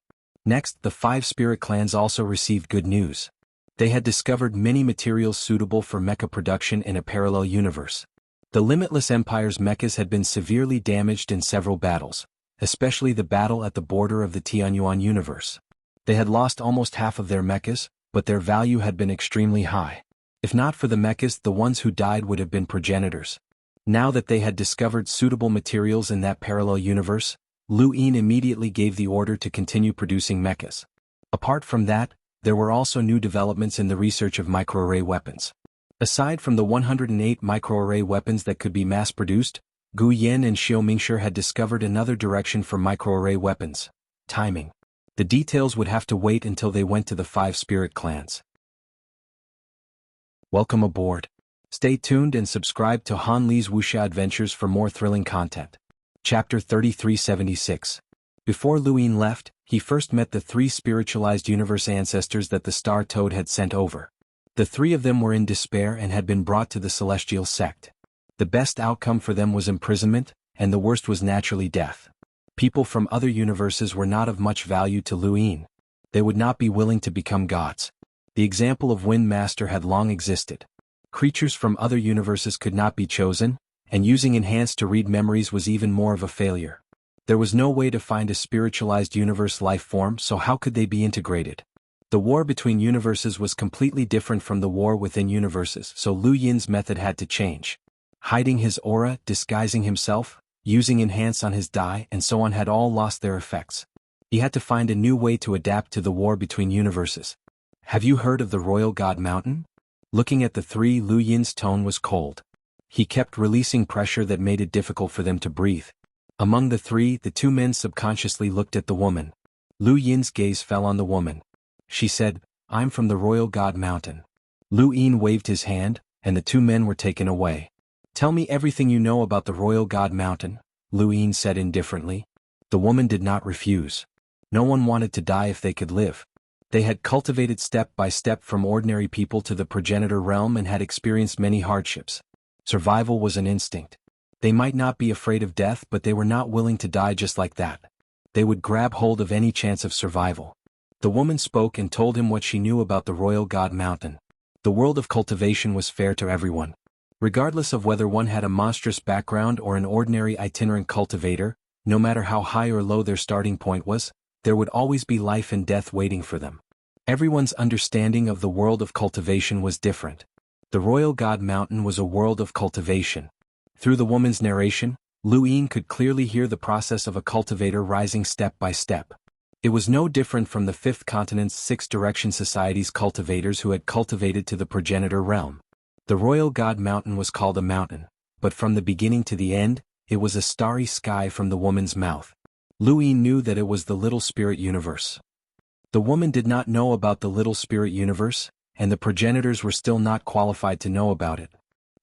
Next, the 5 spirit clans also received good news. They had discovered many materials suitable for mecha production in a parallel universe. The Limitless Empire's mechas had been severely damaged in several battles, especially the battle at the border of the Tianyuan universe. They had lost almost half of their mechas, but their value had been extremely high. If not for the mechas, the ones who died would have been progenitors. Now that they had discovered suitable materials in that parallel universe, Lu Yin immediately gave the order to continue producing mechas. Apart from that, there were also new developments in the research of microarray weapons. Aside from the 108 microarray weapons that could be mass-produced, Gu Yen and Xiao Mingshi had discovered another direction for microarray weapons: timing. The details would have to wait until they went to the 5 spirit clans. Welcome aboard. Stay tuned and subscribe to Han Li's Wuxia Adventures for more thrilling content. Chapter 3376. Before Lu Yin left, he first met the 3 spiritualized universe ancestors that the Star Toad had sent over. The 3 of them were in despair and had been brought to the celestial sect. The best outcome for them was imprisonment, and the worst was naturally death. People from other universes were not of much value to Lu Yin. They would not be willing to become gods. The example of Wind Master had long existed. Creatures from other universes could not be chosen, and using Enhance to read memories was even more of a failure. There was no way to find a spiritualized universe life form, so how could they be integrated? The war between universes was completely different from the war within universes, so Lu Yin's method had to change. Hiding his aura, disguising himself, using Enhance on his die, and so on had all lost their effects. He had to find a new way to adapt to the war between universes. Have you heard of the Royal God Mountain? Looking at the 3, Lu Yin's tone was cold. He kept releasing pressure that made it difficult for them to breathe. Among the 3, the 2 men subconsciously looked at the woman. Lu Yin's gaze fell on the woman. She said, "I'm from the Royal God Mountain." Lu Yin waved his hand, and the 2 men were taken away. "Tell me everything you know about the Royal God Mountain," Lu Yin said indifferently. The woman did not refuse. No one wanted to die if they could live. They had cultivated step by step from ordinary people to the progenitor realm and had experienced many hardships. Survival was an instinct. They might not be afraid of death, but they were not willing to die just like that. They would grab hold of any chance of survival. The woman spoke and told him what she knew about the Royal God Mountain. The world of cultivation was fair to everyone. Regardless of whether one had a monstrous background or an ordinary itinerant cultivator, no matter how high or low their starting point was, there would always be life and death waiting for them. Everyone's understanding of the world of cultivation was different. The Royal God Mountain was a world of cultivation. Through the woman's narration, Lu Yin could clearly hear the process of a cultivator rising step by step. It was no different from the 5th continent's 6 Direction Society's cultivators who had cultivated to the progenitor realm. The Royal God Mountain was called a mountain, but from the beginning to the end, it was a starry sky from the woman's mouth. Lu Yin knew that it was the Little Spirit Universe. The woman did not know about the Little Spirit Universe, and the progenitors were still not qualified to know about it.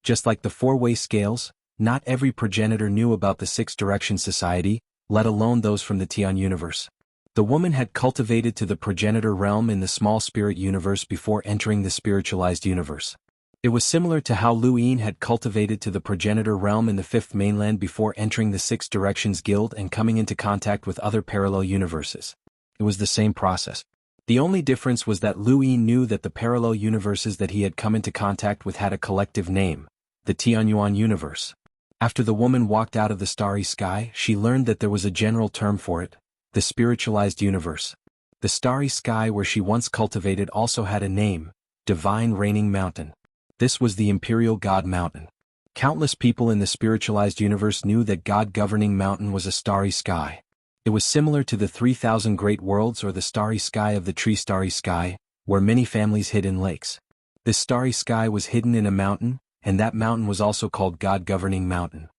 Just like the 4-way scales, not every progenitor knew about the 6 Direction Society, let alone those from the Tian universe. The woman had cultivated to the progenitor realm in the small spirit universe before entering the spiritualized universe. It was similar to how Lu Yin had cultivated to the progenitor realm in the 5th mainland before entering the 6 Directions Guild and coming into contact with other parallel universes. It was the same process. The only difference was that Lu Yin knew that the parallel universes that he had come into contact with had a collective name, the Tianyuan universe. After the woman walked out of the starry sky, she learned that there was a general term for it: the spiritualized universe. The starry sky where she once cultivated also had a name: Divine Reigning Mountain. This was the Imperial God Mountain. Countless people in the spiritualized universe knew that God Governing Mountain was a starry sky. It was similar to the 3,000 Great Worlds or the starry sky of the tree Starry Sky, where many families hid in lakes. This starry sky was hidden in a mountain, and that mountain was also called God Governing Mountain.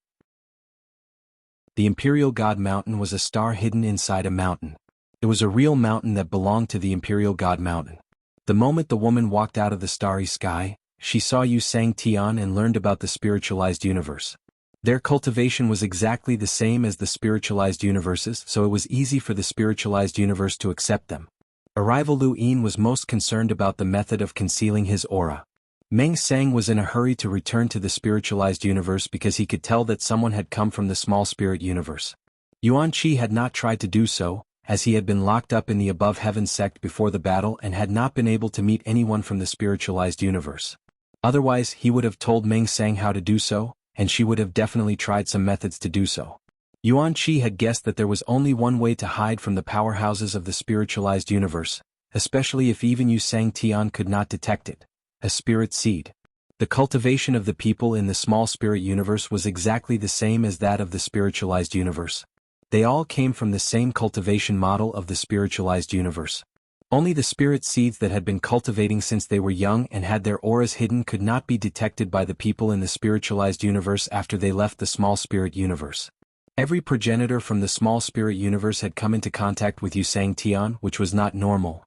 The Imperial God Mountain was a star hidden inside a mountain. It was a real mountain that belonged to the Imperial God Mountain. The moment the woman walked out of the starry sky, she saw xianxia and learned about the spiritualized universe. Their cultivation was exactly the same as the spiritualized universes, so it was easy for the spiritualized universe to accept them. Arrival Lu Yin was most concerned about the method of concealing his aura. Meng Sang was in a hurry to return to the spiritualized universe because he could tell that someone had come from the small spirit universe. Yuan Qi had not tried to do so, as he had been locked up in the above heaven sect before the battle and had not been able to meet anyone from the spiritualized universe. Otherwise, he would have told Meng Sang how to do so, and she would have definitely tried some methods to do so. Yuan Qi had guessed that there was only one way to hide from the powerhouses of the spiritualized universe, especially if even Yu Sang Tian could not detect it: a spirit seed. The cultivation of the people in the small spirit universe was exactly the same as that of the spiritualized universe. They all came from the same cultivation model of the spiritualized universe. Only the spirit seeds that had been cultivating since they were young and had their auras hidden could not be detected by the people in the spiritualized universe after they left the small spirit universe. Every progenitor from the small spirit universe had come into contact with Yu Sang Tian, which was not normal.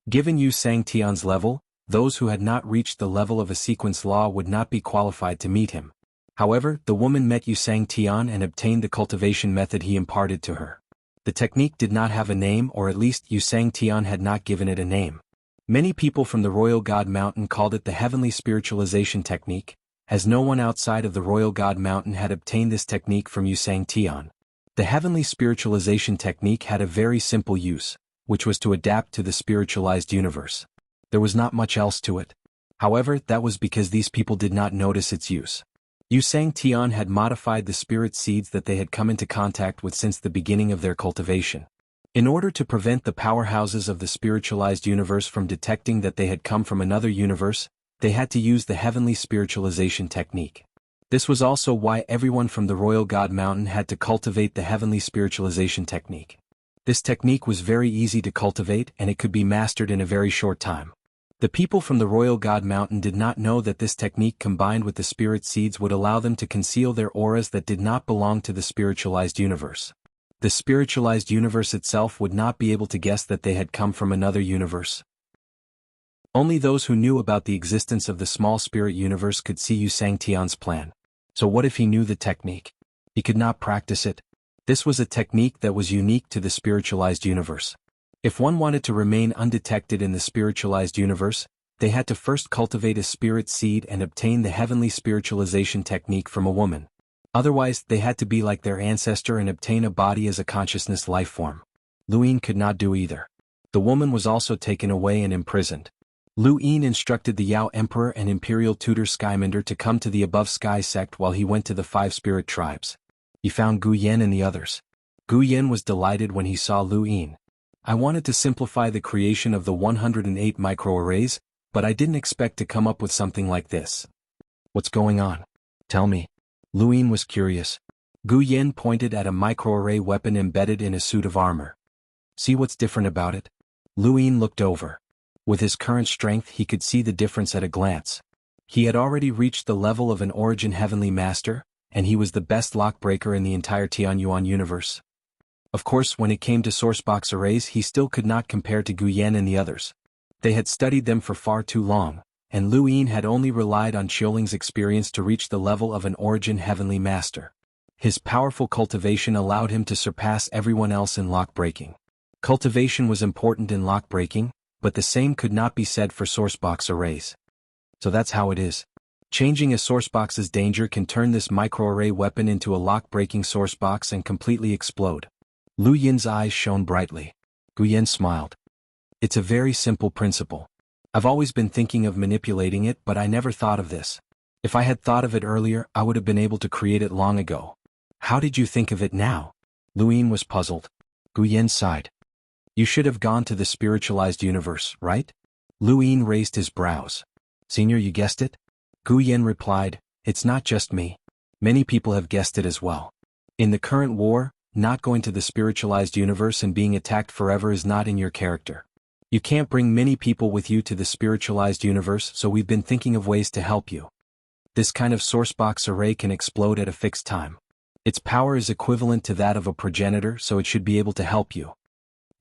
Given Yu Sang Tian's level, those who had not reached the level of a sequence law would not be qualified to meet him. However, the woman met Yu Sang Tian and obtained the cultivation method he imparted to her. The technique did not have a name, or at least Yu Sang Tian had not given it a name. Many people from the Royal God Mountain called it the Heavenly Spiritualization Technique, as no one outside of the Royal God Mountain had obtained this technique from Yu Sang Tian. The Heavenly Spiritualization Technique had a very simple use, which was to adapt to the spiritualized universe. There was not much else to it. However, that was because these people did not notice its use. Yu Sang Tian had modified the spirit seeds that they had come into contact with since the beginning of their cultivation. In order to prevent the powerhouses of the spiritualized universe from detecting that they had come from another universe, they had to use the Heavenly Spiritualization Technique. This was also why everyone from the Royal God Mountain had to cultivate the Heavenly Spiritualization Technique. This technique was very easy to cultivate and it could be mastered in a very short time. The people from the Royal God Mountain did not know that this technique combined with the spirit seeds would allow them to conceal their auras that did not belong to the spiritualized universe. The spiritualized universe itself would not be able to guess that they had come from another universe. Only those who knew about the existence of the small spirit universe could see Yu Sang Tian's plan. So what if he knew the technique? He could not practice it. This was a technique that was unique to the spiritualized universe. If one wanted to remain undetected in the spiritualized universe, they had to first cultivate a spirit seed and obtain the Heavenly Spiritualization Technique from a woman. Otherwise, they had to be like their ancestor and obtain a body as a consciousness life form. Lu Yin could not do either. The woman was also taken away and imprisoned. Lu Yin instructed the Yao Emperor and Imperial Tutor Skyminder to come to the above sky sect while he went to the 5 spirit tribes. He found Gu Yen and the others. Gu Yen was delighted when he saw Lu Yin. I wanted to simplify the creation of the 108 microarrays, but I didn't expect to come up with something like this. What's going on? Tell me. Lu Yin was curious. Gu Yen pointed at a microarray weapon embedded in a suit of armor. See what's different about it? Lu Yin looked over. With his current strength he could see the difference at a glance. He had already reached the level of an origin heavenly master, and he was the best lockbreaker in the entire Tianyuan universe. Of course, when it came to sourcebox arrays he still could not compare to Gu Yen and the others. They had studied them for far too long, and Lu Yin had only relied on Xioling's experience to reach the level of an origin heavenly master. His powerful cultivation allowed him to surpass everyone else in lockbreaking. Cultivation was important in lockbreaking, but the same could not be said for sourcebox arrays. So that's how it is. Changing a sourcebox's danger can turn this microarray weapon into a lock-breaking sourcebox and completely explode. Lu Yin's eyes shone brightly. Gu Yen smiled. It's a very simple principle. I've always been thinking of manipulating it, but I never thought of this. If I had thought of it earlier, I would have been able to create it long ago. How did you think of it now? Lu Yin was puzzled. Gu Yen sighed. You should have gone to the spiritualized universe, right? Lu Yin raised his brows. Senior, you guessed it? Gu Yen replied, it's not just me. Many people have guessed it as well. In the current war, not going to the spiritualized universe and being attacked forever is not in your character. You can't bring many people with you to the spiritualized universe, so we've been thinking of ways to help you. This kind of sourcebox array can explode at a fixed time. Its power is equivalent to that of a progenitor, so it should be able to help you.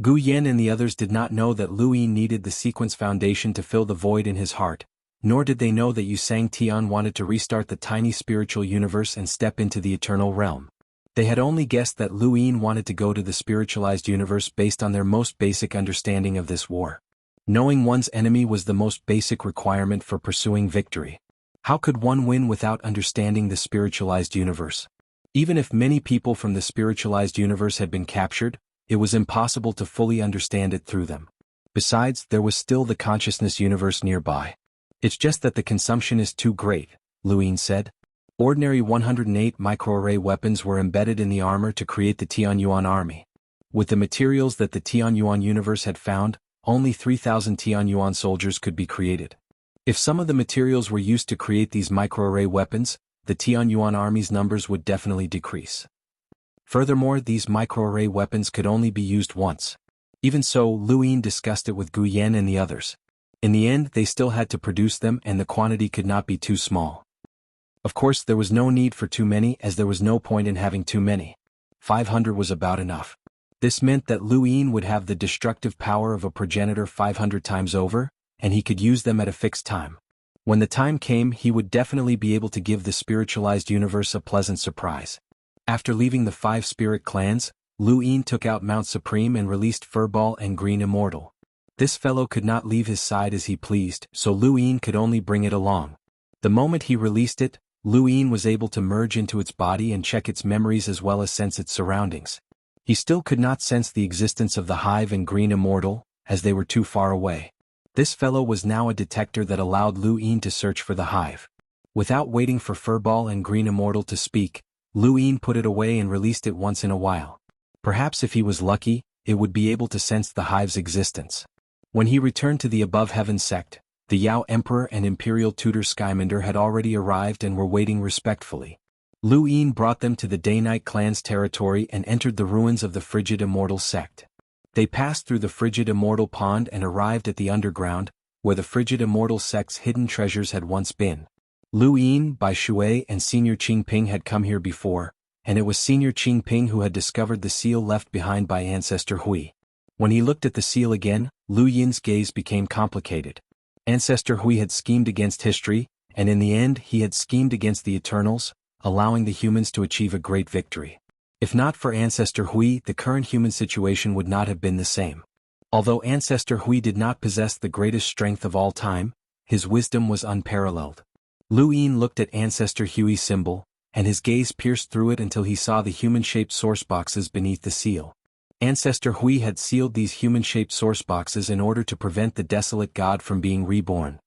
Gu Yan and the others did not know that Lu Yin needed the sequence foundation to fill the void in his heart, nor did they know that Xianxia wanted to restart the tiny spiritual universe and step into the eternal realm. They had only guessed that Lu Yin wanted to go to the spiritualized universe based on their most basic understanding of this war. Knowing one's enemy was the most basic requirement for pursuing victory. How could one win without understanding the spiritualized universe? Even if many people from the spiritualized universe had been captured, it was impossible to fully understand it through them. Besides, there was still the consciousness universe nearby. It's just that the consumption is too great, Lu Yin said. Ordinary 108 microarray weapons were embedded in the armor to create the Xuanhuan army. With the materials that the Xuanhuan universe had found, only 3,000 Xuanhuan soldiers could be created. If some of the materials were used to create these microarray weapons, the Xuanhuan army's numbers would definitely decrease. Furthermore, these microarray weapons could only be used once. Even so, Lu Yin discussed it with Gu Yan and the others. In the end, they still had to produce them and the quantity could not be too small. Of course, there was no need for too many as there was no point in having too many. 500 was about enough. This meant that Lu Yin would have the destructive power of a progenitor 500 times over, and he could use them at a fixed time. When the time came, he would definitely be able to give the spiritualized universe a pleasant surprise. After leaving the 5 spirit clans, Lu Yin took out Mount Supreme and released Furball and Green Immortal. This fellow could not leave his side as he pleased, so Lu Yin could only bring it along. The moment he released it, Lu Yin was able to merge into its body and check its memories as well as sense its surroundings. He still could not sense the existence of the Hive and Green Immortal, as they were too far away. This fellow was now a detector that allowed Lu Yin to search for the Hive. Without waiting for Furball and Green Immortal to speak, Lu Yin put it away and released it once in a while. Perhaps if he was lucky, it would be able to sense the Hive's existence. When he returned to the Above Heaven sect, the Yao Emperor and Imperial Tutor Skyminder had already arrived and were waiting respectfully. Lu Yin brought them to the Day-Night clan's territory and entered the ruins of the Frigid Immortal sect. They passed through the Frigid Immortal Pond and arrived at the underground, where the Frigid Immortal sect's hidden treasures had once been. Lu Yin, Bai Shui and Senior Qingping had come here before, and it was Senior Qingping who had discovered the seal left behind by Ancestor Hui. When he looked at the seal again, Lu Yin's gaze became complicated. Ancestor Hui had schemed against history, and in the end he had schemed against the Eternals, allowing the humans to achieve a great victory. If not for Ancestor Hui, the current human situation would not have been the same. Although Ancestor Hui did not possess the greatest strength of all time, his wisdom was unparalleled. Lu Yin looked at Ancestor Hui's symbol, and his gaze pierced through it until he saw the human-shaped source boxes beneath the seal. Ancestor Hui had sealed these human-shaped source boxes in order to prevent the desolate god from being reborn.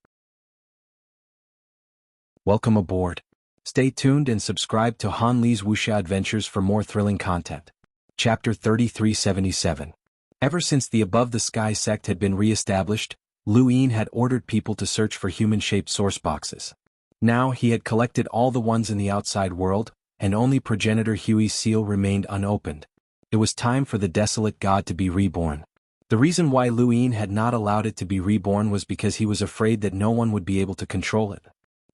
Welcome aboard. Stay tuned and subscribe to Han Li's Wuxia Adventures for more thrilling content. Chapter 3377. Ever since the Above the Sky sect had been re-established, Lu Yin had ordered people to search for human-shaped source boxes. Now he had collected all the ones in the outside world, and only progenitor Hui's seal remained unopened. It was time for the desolate god to be reborn. The reason why Lu Yin had not allowed it to be reborn was because he was afraid that no one would be able to control it.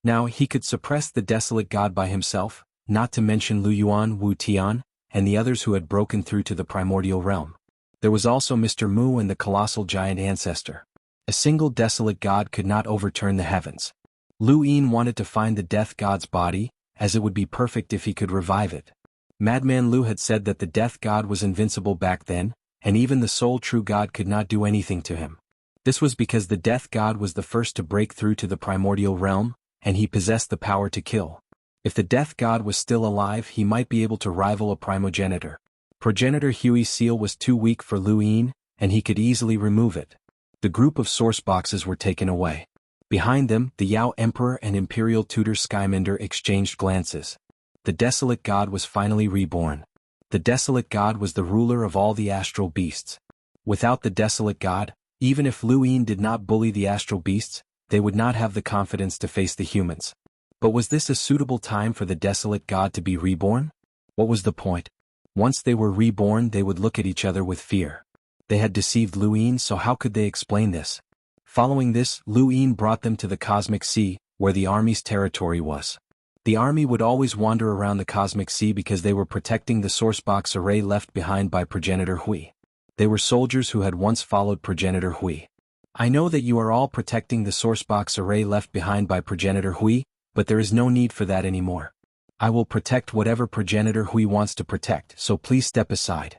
Now he could suppress the desolate god by himself, not to mention Lu Yuan, Wu Tian, and the others who had broken through to the primordial realm. There was also Mr. Mu and the colossal giant ancestor. A single desolate god could not overturn the heavens. Lu Yin wanted to find the death god's body, as it would be perfect if he could revive it. Madman Lu had said that the death god was invincible back then, and even the sole true god could not do anything to him. This was because the death god was the first to break through to the primordial realm, and he possessed the power to kill. If the death god was still alive, he might be able to rival a primogenitor. Progenitor Hui's seal was too weak for Lu Yin, and he could easily remove it. The group of source boxes were taken away. Behind them, the Yao Emperor and Imperial Tutor Skyminder exchanged glances. The desolate god was finally reborn. The desolate god was the ruler of all the astral beasts. Without the desolate god, even if Lu Yin did not bully the astral beasts, they would not have the confidence to face the humans. But was this a suitable time for the desolate god to be reborn? What was the point? Once they were reborn, they would look at each other with fear. They had deceived Lu Yin, so how could they explain this? Following this, Lu Yin brought them to the Cosmic Sea, where the army's territory was. The army would always wander around the Cosmic Sea because they were protecting the source box array left behind by progenitor Hui. They were soldiers who had once followed Progenitor Hui. I know that you are all protecting the sourcebox array left behind by Progenitor Hui, but there is no need for that anymore. I will protect whatever Progenitor Hui wants to protect, so please step aside.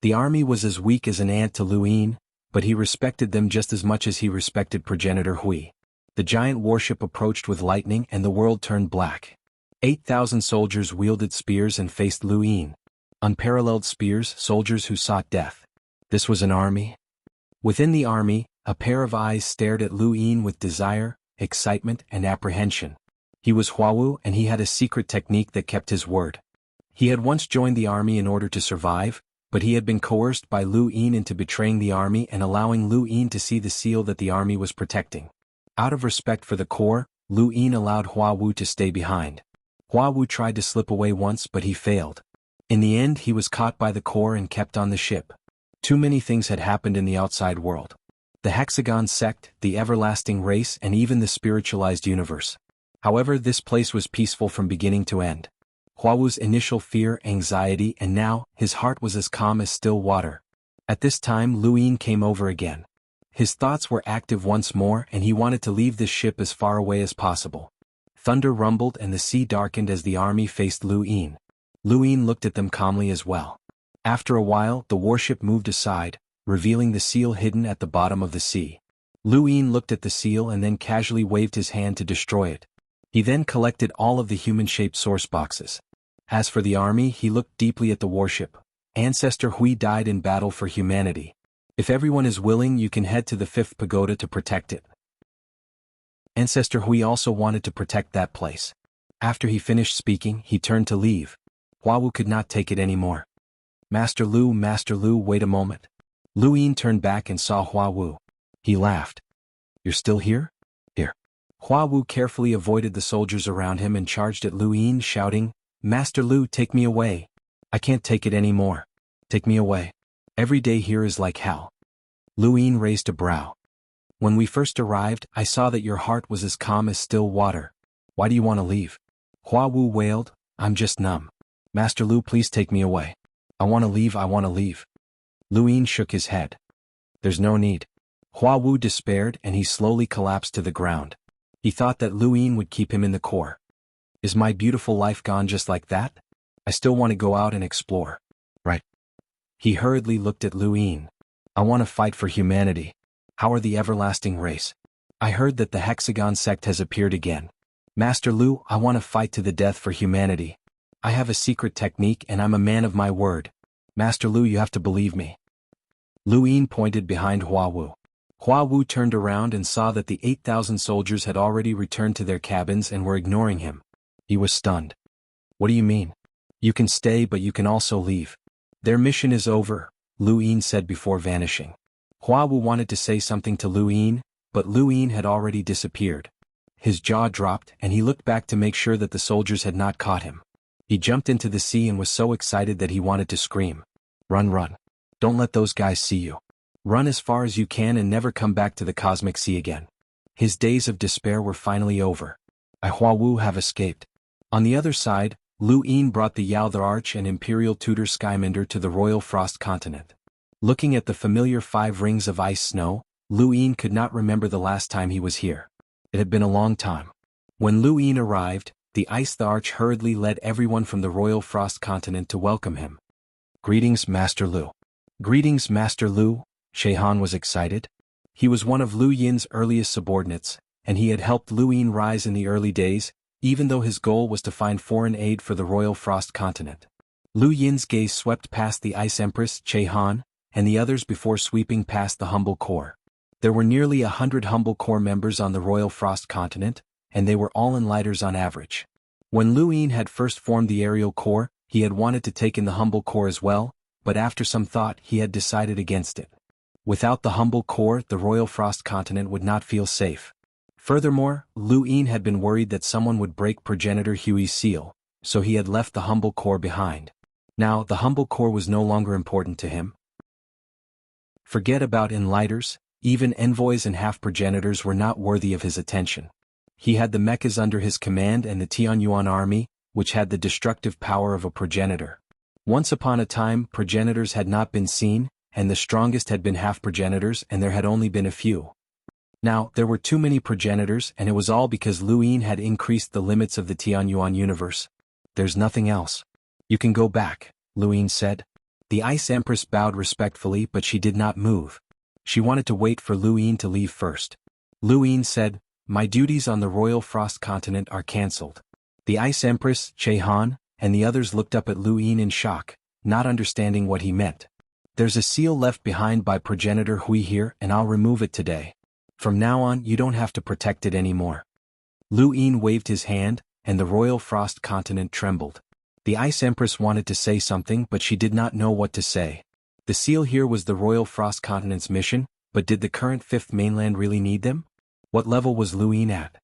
The army was as weak as an ant to Lu Yin, but he respected them just as much as he respected Progenitor Hui. The giant warship approached with lightning and the world turned black. 8,000 soldiers wielded spears and faced Lu Yin. Unparalleled spears, soldiers who sought death. This was an army? Within the army, a pair of eyes stared at Lu Yin with desire, excitement, and apprehension. He was Huawu and he had a secret technique that kept his word. He had once joined the army in order to survive, but he had been coerced by Lu Yin into betraying the army and allowing Lu Yin to see the seal that the army was protecting. Out of respect for the core, Lu Yin allowed Huawu to stay behind. Huawu tried to slip away once but he failed. In the end he was caught by the core and kept on the ship. Too many things had happened in the outside world. The Hexagon sect, the everlasting race, and even the spiritualized universe. However, this place was peaceful from beginning to end. Huawu's initial fear, anxiety, and now, his heart was as calm as still water. At this time Lu Yin came over again. His thoughts were active once more and he wanted to leave this ship as far away as possible. Thunder rumbled and the sea darkened as the army faced Lu Yin. Lu Yin looked at them calmly as well. After a while, the warship moved aside, revealing the seal hidden at the bottom of the sea. Lu Yin looked at the seal and then casually waved his hand to destroy it. He then collected all of the human-shaped source boxes. As for the army, he looked deeply at the warship. Ancestor Hui died in battle for humanity. If everyone is willing, you can head to the 5th pagoda to protect it. Ancestor Hui also wanted to protect that place. After he finished speaking, he turned to leave. Huawu could not take it anymore. Master Lu, wait a moment. Lu Yin turned back and saw Huawu. He laughed. You're still here? Here. Huawu carefully avoided the soldiers around him and charged at Lu Yin, shouting, Master Lu, take me away. I can't take it anymore. Take me away. Every day here is like hell. Lu Yin raised a brow. When we first arrived, I saw that your heart was as calm as still water. Why do you want to leave? Huawu wailed, I'm just numb. Master Lu, please take me away. I want to leave, I want to leave. Lu Yin shook his head. There's no need. Huawu despaired and he slowly collapsed to the ground. He thought that Lu Yin would keep him in the core. Is my beautiful life gone just like that? I still want to go out and explore. Right. He hurriedly looked at Lu Yin. I want to fight for humanity. How are the everlasting race? I heard that the Hexagon sect has appeared again. Master Lu, I want to fight to the death for humanity. I have a secret technique and I'm a man of my word. Master Lu, you have to believe me. Lu Yin pointed behind Huawu. Huawu turned around and saw that the 8,000 soldiers had already returned to their cabins and were ignoring him. He was stunned. What do you mean? You can stay but you can also leave. Their mission is over, Lu Yin said before vanishing. Huawu wanted to say something to Lu Yin, but Lu Yin had already disappeared. His jaw dropped and he looked back to make sure that the soldiers had not caught him. He jumped into the sea and was so excited that he wanted to scream. Run, run. Don't let those guys see you. Run as far as you can and never come back to the cosmic sea again. His days of despair were finally over. I Huawu have escaped. On the other side, Lu Yin brought the Yao the Arch and Imperial Tutor Skyminder to the Royal Frost Continent. Looking at the familiar 5 rings of ice snow, Lu Yin could not remember the last time he was here. It had been a long time. When Lu Yin arrived, the Ice the Arch hurriedly led everyone from the Royal Frost Continent to welcome him. Greetings, Master Lu. Greetings, Master Lu, Xuanhuan was excited. He was one of Lu Yin's earliest subordinates, and he had helped Lu Yin rise in the early days, even though his goal was to find foreign aid for the Royal Frost Continent. Lu Yin's gaze swept past the Ice Empress, Xuanhuan, and the others before sweeping past the Humble Corps. There were nearly 100 Humble Corps members on the Royal Frost Continent, and they were all enlighters on average. When Lu Yin had first formed the Aerial Corps, he had wanted to take in the Humble Corps as well, but after some thought he had decided against it. Without the Humble Corps, the Royal Frost Continent would not feel safe. Furthermore, Lu Yin had been worried that someone would break Progenitor Hui's seal, so he had left the Humble Corps behind. Now, the Humble Corps was no longer important to him. Forget about enlighters, even envoys and half-progenitors were not worthy of his attention. He had the mechas under his command and the Tianyuan army, which had the destructive power of a progenitor. Once upon a time, progenitors had not been seen, and the strongest had been half progenitors and there had only been a few. Now, there were too many progenitors and it was all because Lu Yin had increased the limits of the Tianyuan universe. There's nothing else. You can go back, Lu Yin said. The Ice Empress bowed respectfully but she did not move. She wanted to wait for Lu Yin to leave first. Lu Yin said, "My duties on the Royal Frost Continent are cancelled." The Ice Empress, xuanhuan, and the others looked up at Lu Yin in shock, not understanding what he meant. "There's a seal left behind by progenitor Hui here and I'll remove it today. From now on you don't have to protect it anymore." Lu Yin waved his hand, and the Royal Frost Continent trembled. The Ice Empress wanted to say something but she did not know what to say. The seal here was the Royal Frost Continent's mission, but did the current Fifth Mainland really need them? What level was Lu Yin at?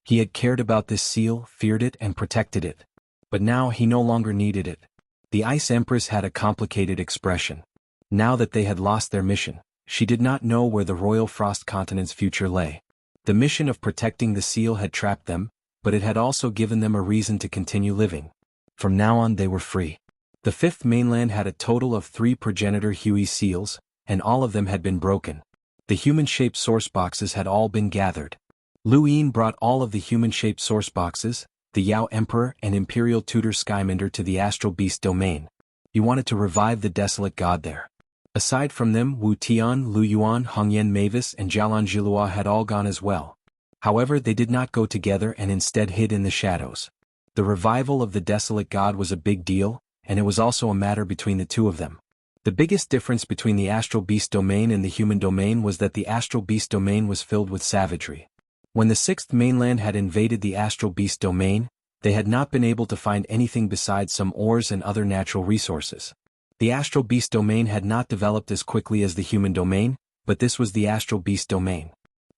He had cared about this seal, feared it and protected it. But now he no longer needed it. The Ice Empress had a complicated expression. Now that they had lost their mission, she did not know where the Royal Frost Continent's future lay. The mission of protecting the seal had trapped them, but it had also given them a reason to continue living. From now on they were free. The Fifth Mainland had a total of 3 progenitor Hui seals, and all of them had been broken. The human-shaped source boxes had all been gathered. Lu Yin brought all of the human-shaped source boxes, the Yao Emperor and Imperial Tutor Skyminder to the Astral Beast domain. He wanted to revive the desolate god there. Aside from them, Wu Tian, Lu Yuan, Hongyan Mavis and Jialan Jilua had all gone as well. However, they did not go together and instead hid in the shadows. The revival of the desolate god was a big deal, and it was also a matter between the two of them. The biggest difference between the Astral Beast domain and the human domain was that the Astral Beast domain was filled with savagery. When the Sixth Mainland had invaded the Astral Beast domain, they had not been able to find anything besides some ores and other natural resources. The Astral Beast domain had not developed as quickly as the human domain, but this was the Astral Beast domain.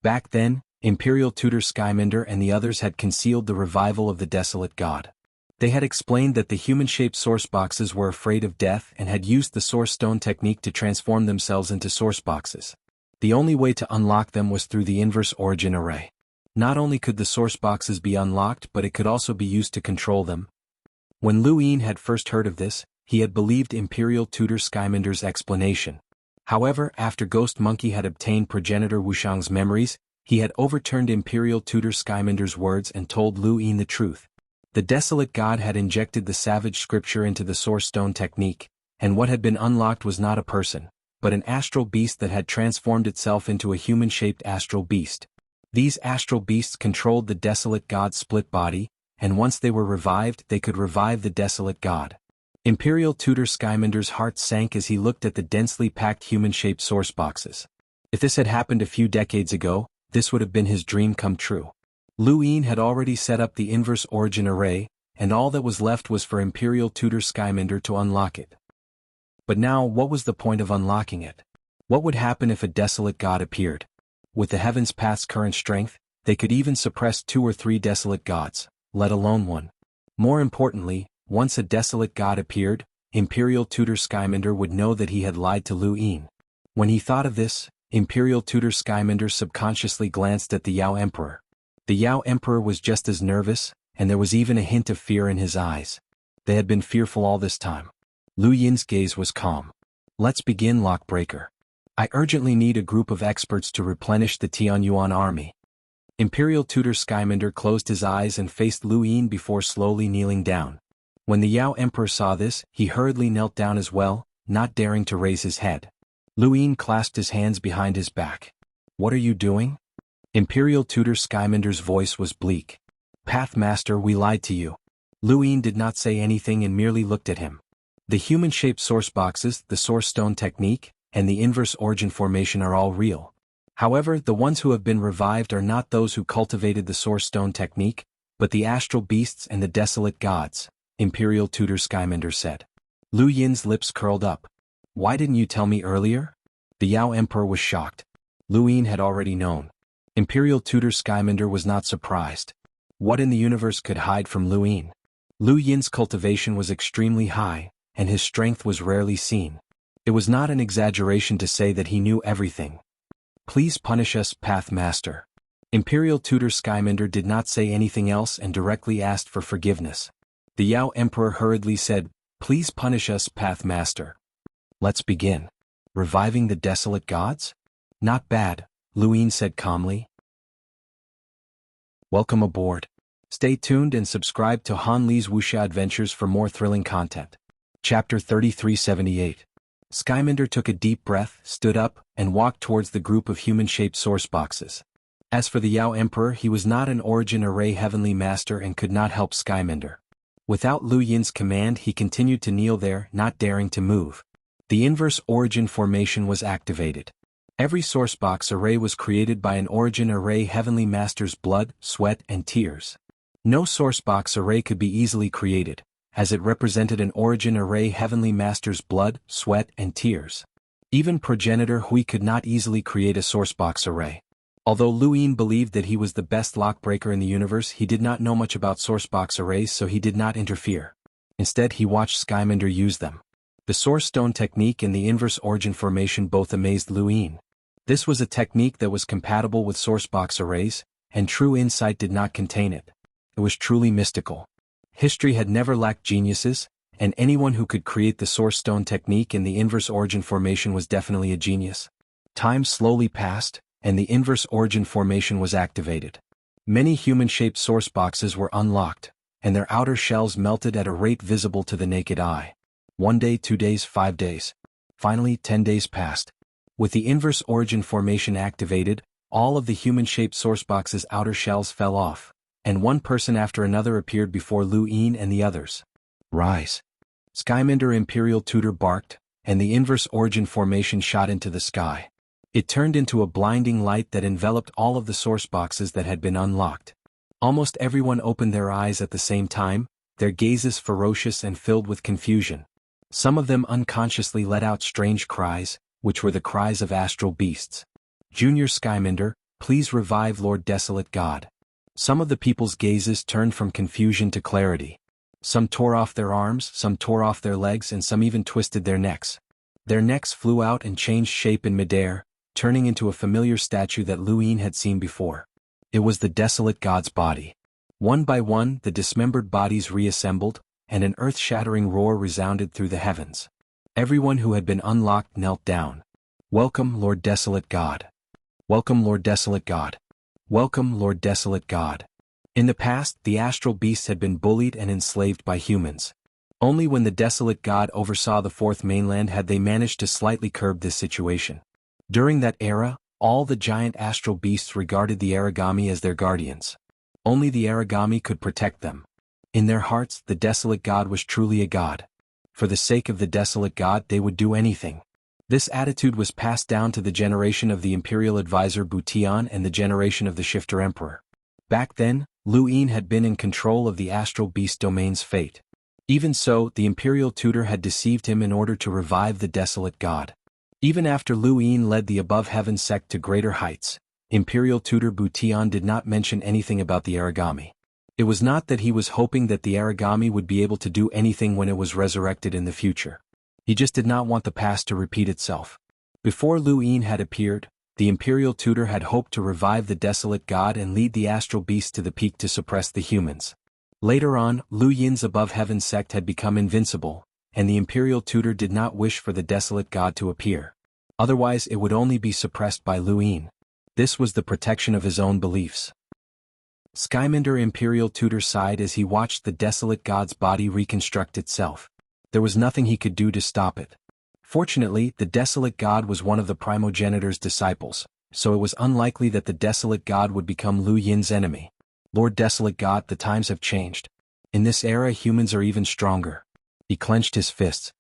Back then, Imperial Tutor Skyminder and the others had concealed the revival of the desolate god. They had explained that the human-shaped source boxes were afraid of death and had used the source stone technique to transform themselves into source boxes. The only way to unlock them was through the inverse origin array. Not only could the source boxes be unlocked but it could also be used to control them. When Lu Yin had first heard of this, he had believed Imperial Tutor Skyminder's explanation. However, after Ghost Monkey had obtained progenitor Wuxiang's memories, he had overturned Imperial Tutor Skyminder's words and told Lu Yin the truth. The desolate god had injected the savage scripture into the source stone technique, and what had been unlocked was not a person, but an astral beast that had transformed itself into a human-shaped astral beast. These astral beasts controlled the desolate god's split body, and once they were revived they could revive the desolate god. Imperial Tutor Skyminder's heart sank as he looked at the densely packed human-shaped source boxes. If this had happened a few decades ago, this would have been his dream come true. Lu Yin had already set up the inverse origin array, and all that was left was for Imperial Tutor Skyminder to unlock it. But now, what was the point of unlocking it? What would happen if a desolate god appeared? With the Heaven's Path's current strength, they could even suppress 2 or 3 desolate gods, let alone one. More importantly, once a desolate god appeared, Imperial Tutor Skyminder would know that he had lied to Lu Yin. When he thought of this, Imperial Tutor Skyminder subconsciously glanced at the Yao Emperor. The Yao Emperor was just as nervous, and there was even a hint of fear in his eyes. They had been fearful all this time. Lu Yin's gaze was calm. "Let's begin, Lockbreaker. I urgently need a group of experts to replenish the Tianyuan army." Imperial Tutor Skyminder closed his eyes and faced Lu Yin before slowly kneeling down. When the Yao Emperor saw this, he hurriedly knelt down as well, not daring to raise his head. Lu Yin clasped his hands behind his back. "What are you doing?" Imperial Tutor Skyminder's voice was bleak. "Pathmaster, we lied to you." Lu Yin did not say anything and merely looked at him. The human-shaped source boxes, the source stone technique, and the inverse origin formation are all real. However, the ones who have been revived are not those who cultivated the source stone technique, but the astral beasts and the desolate gods, Imperial Tutor Skyminder said. Lu Yin's lips curled up. "Why didn't you tell me earlier?" The Yao Emperor was shocked. Lu Yin had already known. Imperial Tutor Skyminder was not surprised. What in the universe could hide from Lu Yin? Lu Yin's cultivation was extremely high, and his strength was rarely seen. It was not an exaggeration to say that he knew everything. "Please punish us, Pathmaster." Imperial Tutor Skyminder did not say anything else and directly asked for forgiveness. The Yao Emperor hurriedly said, "Please punish us, Pathmaster." "Let's begin." Reviving the desolate gods? Not bad, Luin said calmly. Welcome aboard. Stay tuned and subscribe to Han Li's Wuxia Adventures for more thrilling content. Chapter 3378. Skyminder took a deep breath, stood up, and walked towards the group of human-shaped source boxes. As for the Yao Emperor, he was not an origin array heavenly master and could not help Skyminder. Without Lu Yin's command, he continued to kneel there, not daring to move. The inverse origin formation was activated. Every sourcebox array was created by an origin array heavenly master's blood, sweat, and tears. No sourcebox array could be easily created, as it represented an origin array heavenly master's blood, sweat, and tears. Even progenitor Hui could not easily create a sourcebox array. Although Lu Yin believed that he was the best lockbreaker in the universe, he did not know much about sourcebox arrays, so he did not interfere. Instead, he watched Skyminder use them. The source stone technique and the inverse origin formation both amazed Lu Yin. This was a technique that was compatible with sourcebox arrays, and true insight did not contain it. It was truly mystical. History had never lacked geniuses, and anyone who could create the source stone technique and the inverse origin formation was definitely a genius. Time slowly passed, and the inverse origin formation was activated. Many human-shaped source boxes were unlocked, and their outer shells melted at a rate visible to the naked eye. 1 day, 2 days, 5 days. Finally, 10 days passed. With the inverse origin formation activated, all of the human-shaped source boxes' outer shells fell off, and one person after another appeared before Lu Yin and the others. Rise. Skyminder Imperial Tutor barked, and the inverse origin formation shot into the sky. It turned into a blinding light that enveloped all of the source boxes that had been unlocked. Almost everyone opened their eyes at the same time, their gazes ferocious and filled with confusion. Some of them unconsciously let out strange cries, which were the cries of astral beasts. Junior Skyminder, please revive Lord Desolate God. Some of the people's gazes turned from confusion to clarity. Some tore off their arms, some tore off their legs, and some even twisted their necks. Their necks flew out and changed shape in midair, turning into a familiar statue that Lu Yin had seen before. It was the Desolate God's body. One by one, the dismembered bodies reassembled, and an earth-shattering roar resounded through the heavens. Everyone who had been unlocked knelt down. Welcome, Lord Desolate God. Welcome, Lord Desolate God. Welcome, Lord Desolate God. In the past, the astral beasts had been bullied and enslaved by humans. Only when the Desolate God oversaw the fourth mainland had they managed to slightly curb this situation. During that era, all the giant astral beasts regarded the Aragami as their guardians. Only the Aragami could protect them. In their hearts, the Desolate God was truly a god. For the sake of the Desolate God, they would do anything. This attitude was passed down to the generation of the Imperial Advisor Butian and the generation of the Shifter Emperor. Back then, Lu Yin had been in control of the astral beast domain's fate. Even so, the Imperial Tutor had deceived him in order to revive the Desolate God. Even after Lu Yin led the Above Heaven sect to greater heights, Imperial Tutor Butian did not mention anything about the Aragami. It was not that he was hoping that the Aragami would be able to do anything when it was resurrected in the future. He just did not want the past to repeat itself. Before Lu Yin had appeared, the Imperial Tutor had hoped to revive the Desolate God and lead the astral beast to the peak to suppress the humans. Later on, Lu Yin's Above Heaven sect had become invincible, and the Imperial Tutor did not wish for the Desolate God to appear. Otherwise it would only be suppressed by Lu Yin. This was the protection of his own beliefs. Skyminder Imperial Tutor sighed as he watched the Desolate God's body reconstruct itself. There was nothing he could do to stop it. Fortunately, the Desolate God was one of the primogenitor's disciples, so it was unlikely that the Desolate God would become Lu Yin's enemy. Lord Desolate God, the times have changed. In this era, humans are even stronger. He clenched his fists.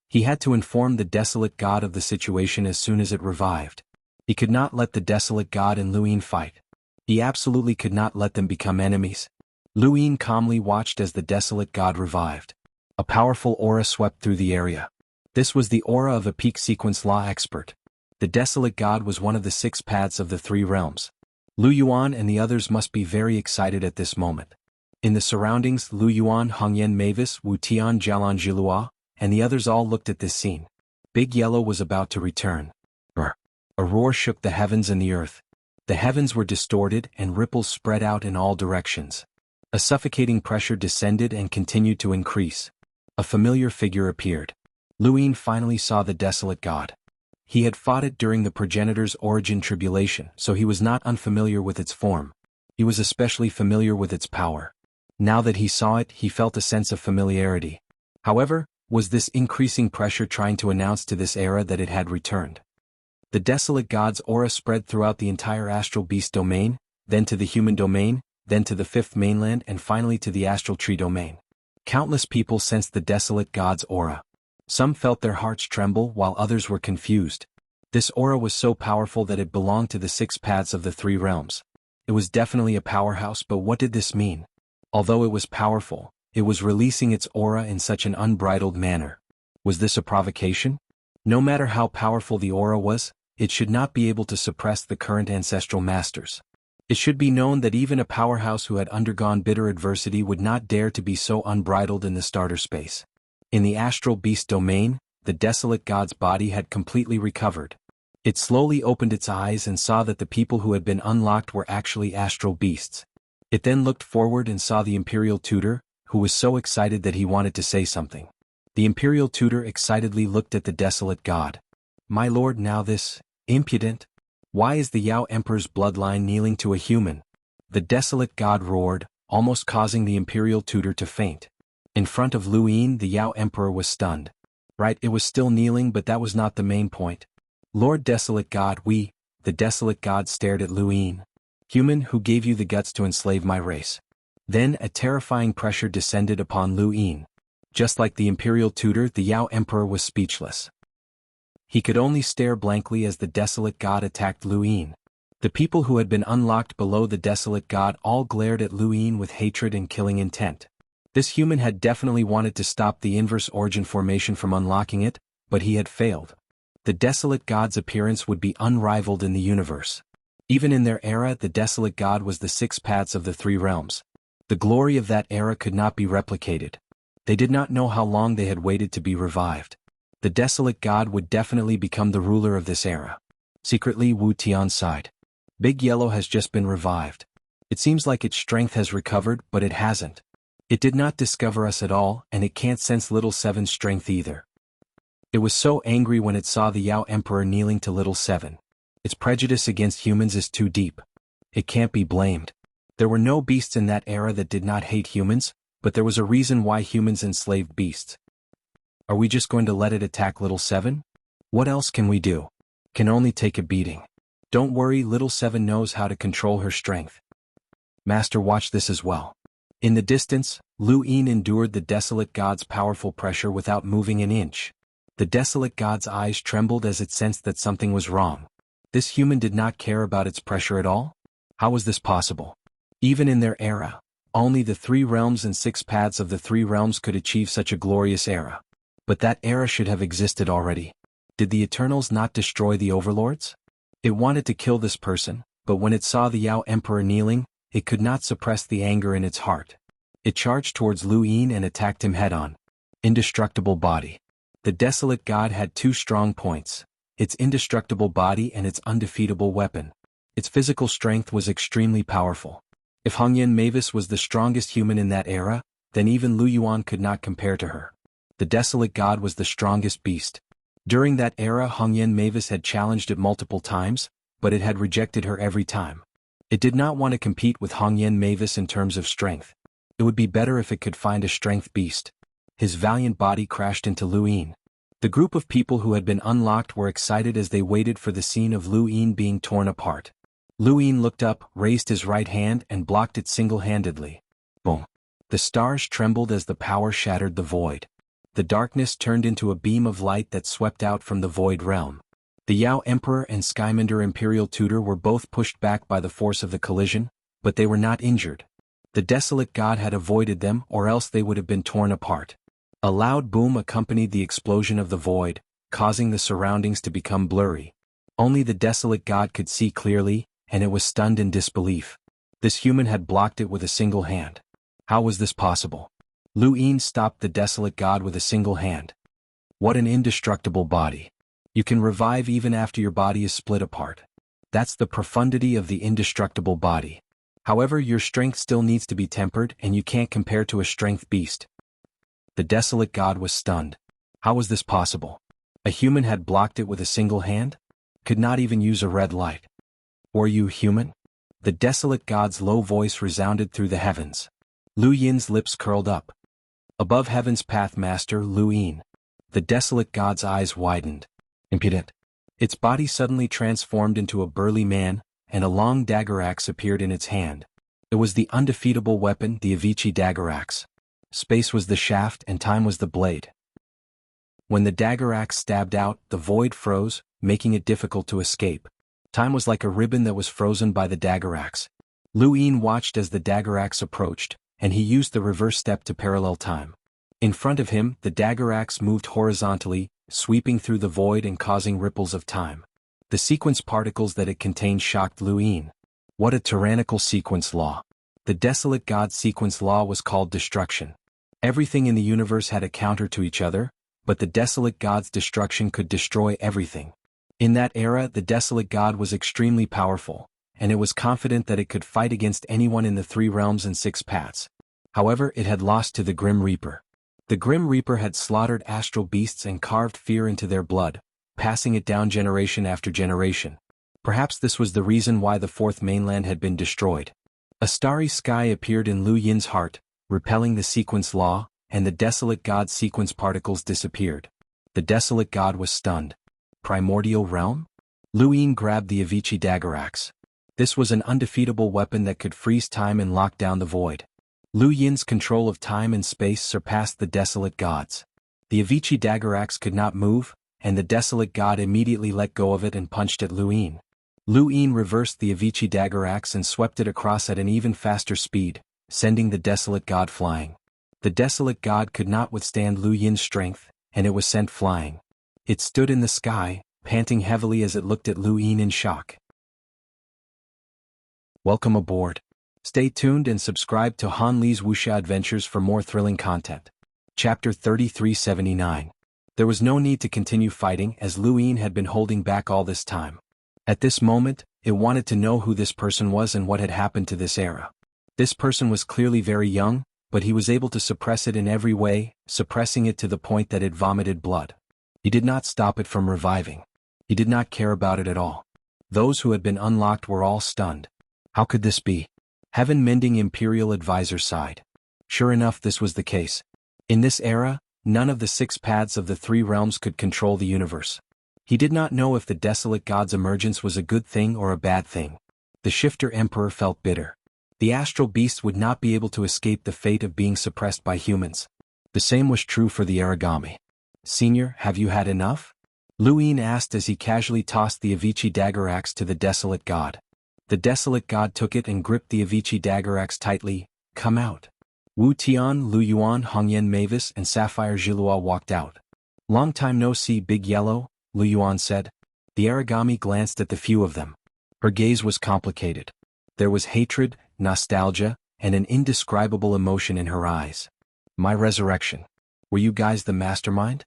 He had to inform the Desolate God of the situation as soon as it revived. He could not let the Desolate God and Lu Yin fight. He absolutely could not let them become enemies. Lu Yin calmly watched as the Desolate God revived. A powerful aura swept through the area. This was the aura of a peak sequence law expert. The Desolate God was one of the 6 paths of the 3 realms. Lu Yuan and the others must be very excited at this moment. In the surroundings, Lu Yuan, Hongyan Mavis, Wu Tian, Jialan Jilua, and the others all looked at this scene. Big Yellow was about to return. A roar shook the heavens and the earth. The heavens were distorted and ripples spread out in all directions. A suffocating pressure descended and continued to increase. A familiar figure appeared. Lu Yin finally saw the Desolate God. He had fought it during the progenitor's origin tribulation, so he was not unfamiliar with its form. He was especially familiar with its power. Now that he saw it, he felt a sense of familiarity. However, was this increasing pressure trying to announce to this era that it had returned? The desolate god's aura spread throughout the entire astral beast domain, then to the human domain, then to the fifth mainland, and finally to the astral tree domain. Countless people sensed the desolate god's aura. Some felt their hearts tremble while others were confused. This aura was so powerful that it belonged to the 6 paths of the 3 realms. It was definitely a powerhouse, but what did this mean? Although it was powerful, it was releasing its aura in such an unbridled manner. Was this a provocation? No matter how powerful the aura was, it should not be able to suppress the current ancestral masters. It should be known that even a powerhouse who had undergone bitter adversity would not dare to be so unbridled in the starter space. In the astral beast domain, the desolate god's body had completely recovered. It slowly opened its eyes and saw that the people who had been unlocked were actually astral beasts. It then looked forward and saw the imperial tutor, who was so excited that he wanted to say something. The imperial tutor excitedly looked at the desolate god. "My lord, now this, impudent? Why is the Yao Emperor's bloodline kneeling to a human?" The desolate god roared, almost causing the imperial tutor to faint. In front of Lu Yin, the Yao Emperor was stunned. Right, it was still kneeling, but that was not the main point. "Lord Desolate God, the desolate god stared at Lu Yin. "Human, who gave you the guts to enslave my race?" Then a terrifying pressure descended upon Lu Yin. Just like the imperial tutor, the Yao Emperor was speechless. He could only stare blankly as the desolate god attacked Lu Yin. The people who had been unlocked below the desolate god all glared at Lu Yin with hatred and killing intent. This human had definitely wanted to stop the inverse origin formation from unlocking it, but he had failed. The desolate god's appearance would be unrivaled in the universe. Even in their era, the desolate god was the 6 paths of the 3 realms. The glory of that era could not be replicated. They did not know how long they had waited to be revived. The desolate god would definitely become the ruler of this era. Secretly, Wu Tian sighed. Big Yellow has just been revived. It seems like its strength has recovered, but it hasn't. It did not discover us at all, and it can't sense Little Seven's strength either. It was so angry when it saw the Yao Emperor kneeling to Little Seven. Its prejudice against humans is too deep. It can't be blamed. There were no beasts in that era that did not hate humans, but there was a reason why humans enslaved beasts. Are we just going to let it attack Little Seven? What else can we do? Can only take a beating. Don't worry, Little Seven knows how to control her strength. Master, watch this as well. In the distance, Lu Yin endured the desolate god's powerful pressure without moving an inch. The desolate god's eyes trembled as it sensed that something was wrong. This human did not care about its pressure at all? How was this possible? Even in their era, only the 3 realms and 6 paths of the 3 realms could achieve such a glorious era. But that era should have existed already. Did the Eternals not destroy the overlords? It wanted to kill this person, but when it saw the Yao Emperor kneeling, it could not suppress the anger in its heart. It charged towards Lu Yin and attacked him head-on. Indestructible body. The desolate god had 2 strong points: its indestructible body and its undefeatable weapon. Its physical strength was extremely powerful. If Hongyan Mavis was the strongest human in that era, then even Lu Yuan could not compare to her. The desolate god was the strongest beast. During that era, Hongyan Mavis had challenged it multiple times, but it had rejected her every time. It did not want to compete with Hongyan Mavis in terms of strength. It would be better if it could find a strength beast. His valiant body crashed into Lu Yin. The group of people who had been unlocked were excited as they waited for the scene of Lu Yin being torn apart. Lu Yin looked up, raised his right hand and blocked it single-handedly. Boom. The stars trembled as the power shattered the void. The darkness turned into a beam of light that swept out from the void realm. The Yao Emperor and Skyminder Imperial Tutor were both pushed back by the force of the collision, but they were not injured. The desolate god had avoided them, or else they would have been torn apart. A loud boom accompanied the explosion of the void, causing the surroundings to become blurry. Only the desolate god could see clearly, and it was stunned in disbelief. This human had blocked it with a single hand. How was this possible? Lu Yin stopped the desolate god with a single hand. What an indestructible body. You can revive even after your body is split apart. That's the profundity of the indestructible body. However, your strength still needs to be tempered, and you can't compare to a strength beast. The desolate god was stunned. How was this possible? A human had blocked it with a single hand? Could not even use a red light. Were you human? The desolate god's low voice resounded through the heavens. Lu Yin's lips curled up. Above heaven's path master Lu Yin. The desolate god's eyes widened. Impudent. Its body suddenly transformed into a burly man, and a long dagger axe appeared in its hand. It was the undefeatable weapon, the Avici dagger axe. Space was the shaft and time was the blade. When the dagger axe stabbed out, the void froze, making it difficult to escape. Time was like a ribbon that was frozen by the dagger axe. Lu Yin watched as the dagger axe approached, and he used the reverse step to parallel time. In front of him, the dagger axe moved horizontally, sweeping through the void and causing ripples of time. The sequence particles that it contained shocked Lu Yin. What a tyrannical sequence law. The desolate god's sequence law was called destruction. Everything in the universe had a counter to each other, but the desolate god's destruction could destroy everything. In that era, the desolate god was extremely powerful, and it was confident that it could fight against anyone in the 3 realms and 6 paths. However, it had lost to the Grim Reaper. The Grim Reaper had slaughtered astral beasts and carved fear into their blood, passing it down generation after generation. Perhaps this was the reason why the 4th mainland had been destroyed. A starry sky appeared in Lu Yin's heart, repelling the sequence law, and the desolate god's sequence particles disappeared. The desolate god was stunned. Primordial realm? Lu Yin grabbed the Avici dagger axe. This was an undefeatable weapon that could freeze time and lock down the void. Lu Yin's control of time and space surpassed the desolate god's. The Avici dagger axe could not move, and the desolate god immediately let go of it and punched at Lu Yin. Lu Yin reversed the Avici dagger axe and swept it across at an even faster speed, sending the desolate god flying. The desolate god could not withstand Lu Yin's strength, and it was sent flying. It stood in the sky, panting heavily as it looked at Lu Yin in shock. Welcome aboard. Stay tuned and subscribe to Han Li's Wuxia Adventures for more thrilling content. Chapter 3379. There was no need to continue fighting as Lu Yin had been holding back all this time. At this moment, it wanted to know who this person was and what had happened to this era. This person was clearly very young, but he was able to suppress it in every way, suppressing it to the point that it vomited blood. He did not stop it from reviving. He did not care about it at all. Those who had been unlocked were all stunned. How could this be? Heaven-mending Imperial Advisor sighed. Sure enough, this was the case. In this era, none of the 6 paths of the 3 realms could control the universe. He did not know if the desolate god's emergence was a good thing or a bad thing. The Shifter Emperor felt bitter. The astral beast would not be able to escape the fate of being suppressed by humans. The same was true for the origami. Senior, have you had enough? Lu Yin asked as he casually tossed the Avici dagger axe to the desolate god. The desolate god took it and gripped the Avici dagger axe tightly. Come out. Wu Tian, Lu Yuan, Hongyan Mavis, and Sapphire Zhilua walked out. Long time no see, Big Yellow, Lu Yuan said. The origami glanced at the few of them. Her gaze was complicated. There was hatred, nostalgia, and an indescribable emotion in her eyes. My resurrection. Were you guys the mastermind?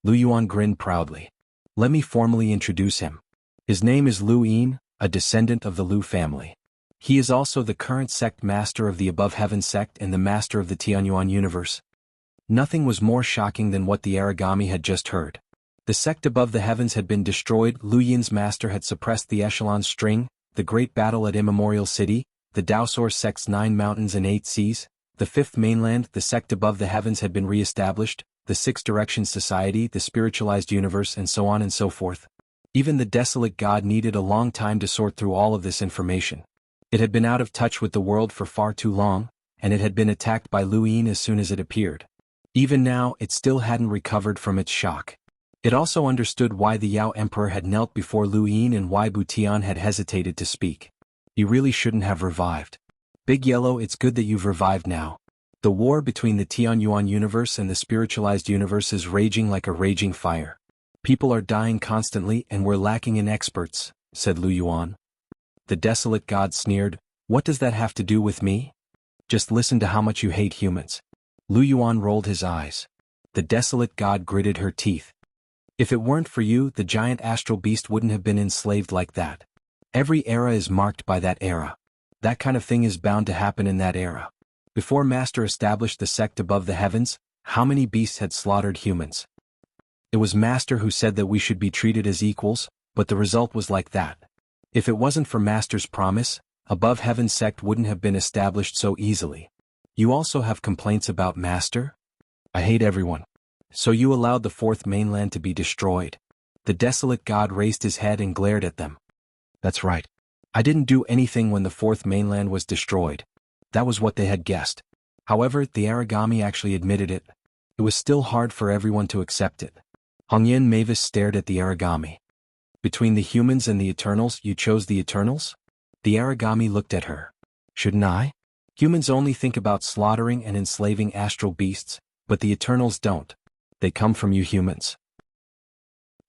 Lu Yuan grinned proudly. Let me formally introduce him. His name is Lu Yin, a descendant of the Lu family. He is also the current sect master of the Above Heaven sect and the master of the Xuanhuan universe. Nothing was more shocking than what the origami had just heard. The sect above the heavens had been destroyed, Lu Yin's master had suppressed the echelon string, the great battle at Immemorial City, the Daosor sect's 9 mountains and 8 seas, the 5th mainland, the sect above the heavens had been re-established, the 6 directions society, the spiritualized universe, and so on and so forth. Even the desolate god needed a long time to sort through all of this information. It had been out of touch with the world for far too long, and it had been attacked by Lu Yin as soon as it appeared. Even now, it still hadn't recovered from its shock. It also understood why the Yao Emperor had knelt before Lu Yin and why Butian had hesitated to speak. He really shouldn't have revived. Big Yellow, it's good that you've revived now. The war between the Xuanhuan universe and the spiritualized universe is raging like a raging fire. People are dying constantly and we're lacking in experts, said Lu Yuan. The desolate god sneered, what does that have to do with me? Just listen to how much you hate humans. Lu Yuan rolled his eyes. The desolate god gritted her teeth. If it weren't for you, the giant astral beast wouldn't have been enslaved like that. Every era is marked by that era. That kind of thing is bound to happen in that era. Before Master established the sect above the heavens, how many beasts had slaughtered humans? It was Master who said that we should be treated as equals, but the result was like that. If it wasn't for Master's promise, Above Heaven sect wouldn't have been established so easily. You also have complaints about Master? I hate everyone. So you allowed the fourth mainland to be destroyed. The desolate god raised his head and glared at them. That's right. I didn't do anything when the fourth mainland was destroyed. That was what they had guessed. However, the Aragami actually admitted it. It was still hard for everyone to accept it. Hongyan Mavis stared at the Aragami. Between the humans and the Eternals, you chose the Eternals? The Aragami looked at her. Shouldn't I? Humans only think about slaughtering and enslaving astral beasts, but the Eternals don't. They come from you humans.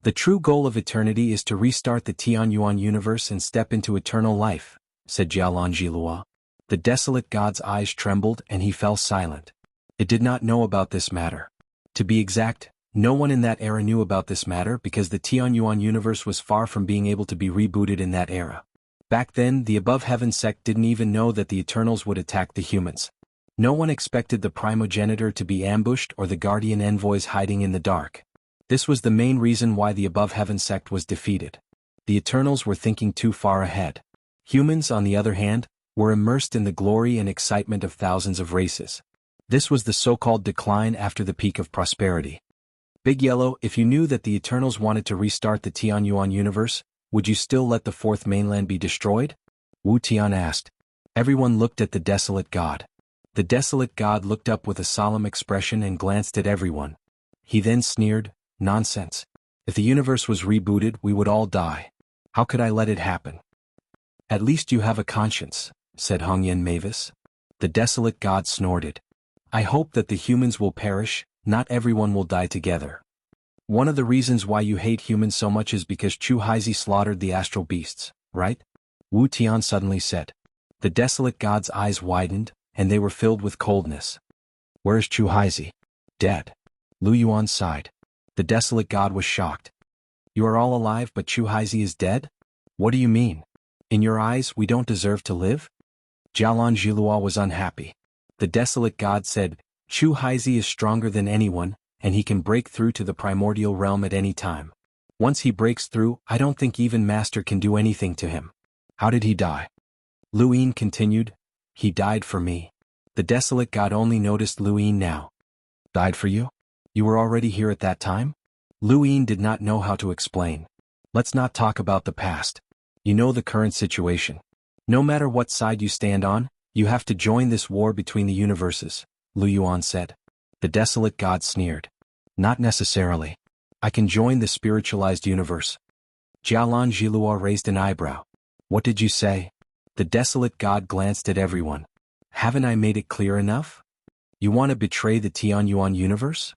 The true goal of eternity is to restart the Xuanhuan universe and step into eternal life, said Jianghu. The desolate god's eyes trembled and he fell silent. It did not know about this matter. To be exact, no one in that era knew about this matter because the Xuanhuan universe was far from being able to be rebooted in that era. Back then, the Above Heaven sect didn't even know that the Eternals would attack the humans. No one expected the primogenitor to be ambushed or the guardian envoys hiding in the dark. This was the main reason why the Above Heaven sect was defeated. The Eternals were thinking too far ahead. Humans, on the other hand, were immersed in the glory and excitement of thousands of races. This was the so-called decline after the peak of prosperity. Big Yellow, if you knew that the Eternals wanted to restart the Xuanhuan universe, would you still let the fourth mainland be destroyed? Wu Tian asked. Everyone looked at the desolate god. The desolate god looked up with a solemn expression and glanced at everyone. He then sneered, nonsense. If the universe was rebooted, we would all die. How could I let it happen? At least you have a conscience, said Hongyan Mavis. The desolate god snorted. I hope that the humans will perish, not everyone will die together. One of the reasons why you hate humans so much is because Xuanhuan slaughtered the astral beasts, right? Wu Tian suddenly said. The desolate god's eyes widened, and they were filled with coldness. Where is Xuanhuan? Dead. Lu Yuan sighed. The desolate god was shocked. You are all alive but Xuanhuan is dead? What do you mean? In your eyes, we don't deserve to live? Jianghu was unhappy. The desolate god said, Xuanhuan is stronger than anyone, and he can break through to the primordial realm at any time. Once he breaks through, I don't think even Master can do anything to him. How did he die? Lu Yin continued, he died for me. The desolate god only noticed Lu Yin now. Died for you? You were already here at that time? Lu Yin did not know how to explain. Let's not talk about the past. You know the current situation. No matter what side you stand on, you have to join this war between the universes, Lu Yuan said. The desolate god sneered. Not necessarily. I can join the spiritualized universe. Jianghu raised an eyebrow. What did you say? The desolate god glanced at everyone. Haven't I made it clear enough? You want to betray the Xuanhuan universe?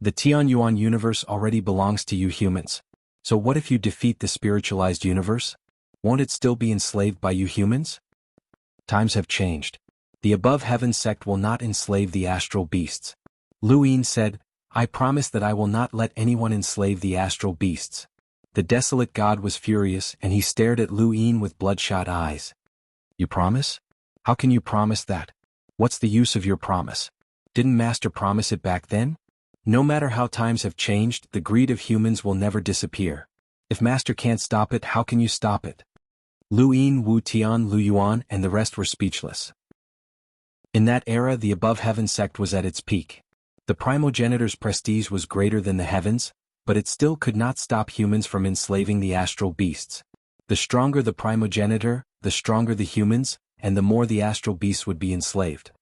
The Xuanhuan universe already belongs to you humans. So what if you defeat the spiritualized universe? Won't it still be enslaved by you humans? Times have changed. The Above Heaven sect will not enslave the astral beasts. Lu Yin said, I promise that I will not let anyone enslave the astral beasts. The desolate god was furious and he stared at Lu Yin with bloodshot eyes. You promise? How can you promise that? What's the use of your promise? Didn't Master promise it back then? No matter how times have changed, the greed of humans will never disappear. If Master can't stop it, how can you stop it? Lu Yin, Wu Tian, Lu Yuan, and the rest were speechless. In that era, the Above Heaven sect was at its peak. The primogenitor's prestige was greater than the heavens, but it still could not stop humans from enslaving the astral beasts. The stronger the primogenitor, the stronger the humans, and the more the astral beasts would be enslaved.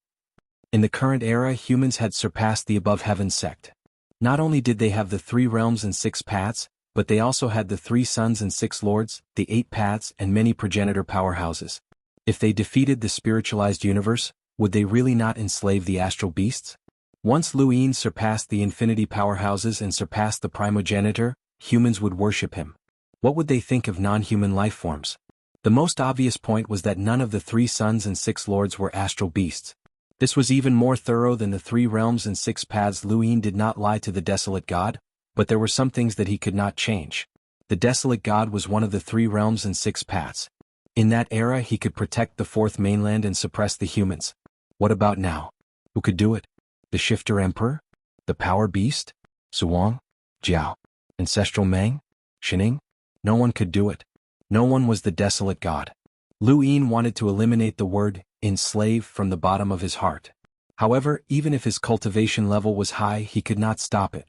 In the current era, humans had surpassed the Above Heaven sect. Not only did they have the 3 realms and 6 paths, but they also had the 3 suns and 6 lords, the 8 paths and many progenitor powerhouses. If they defeated the spiritualized universe, would they really not enslave the astral beasts? Once Lu Yin surpassed the infinity powerhouses and surpassed the primogenitor, humans would worship him. What would they think of non-human life forms? The most obvious point was that none of the 3 suns and 6 lords were astral beasts. This was even more thorough than the 3 realms and 6 paths. Lu Yin did not lie to the desolate god, but there were some things that he could not change. The desolate god was one of the 3 realms and 6 paths. In that era he could protect the 4th mainland and suppress the humans. What about now? Who could do it? The Shifter Emperor? The Power Beast? Suwang? Jiao? Ancestral Mang? Shining? No one could do it. No one was the desolate god. Lu Yin wanted to eliminate the word enslave from the bottom of his heart. However, even if his cultivation level was high, he could not stop it.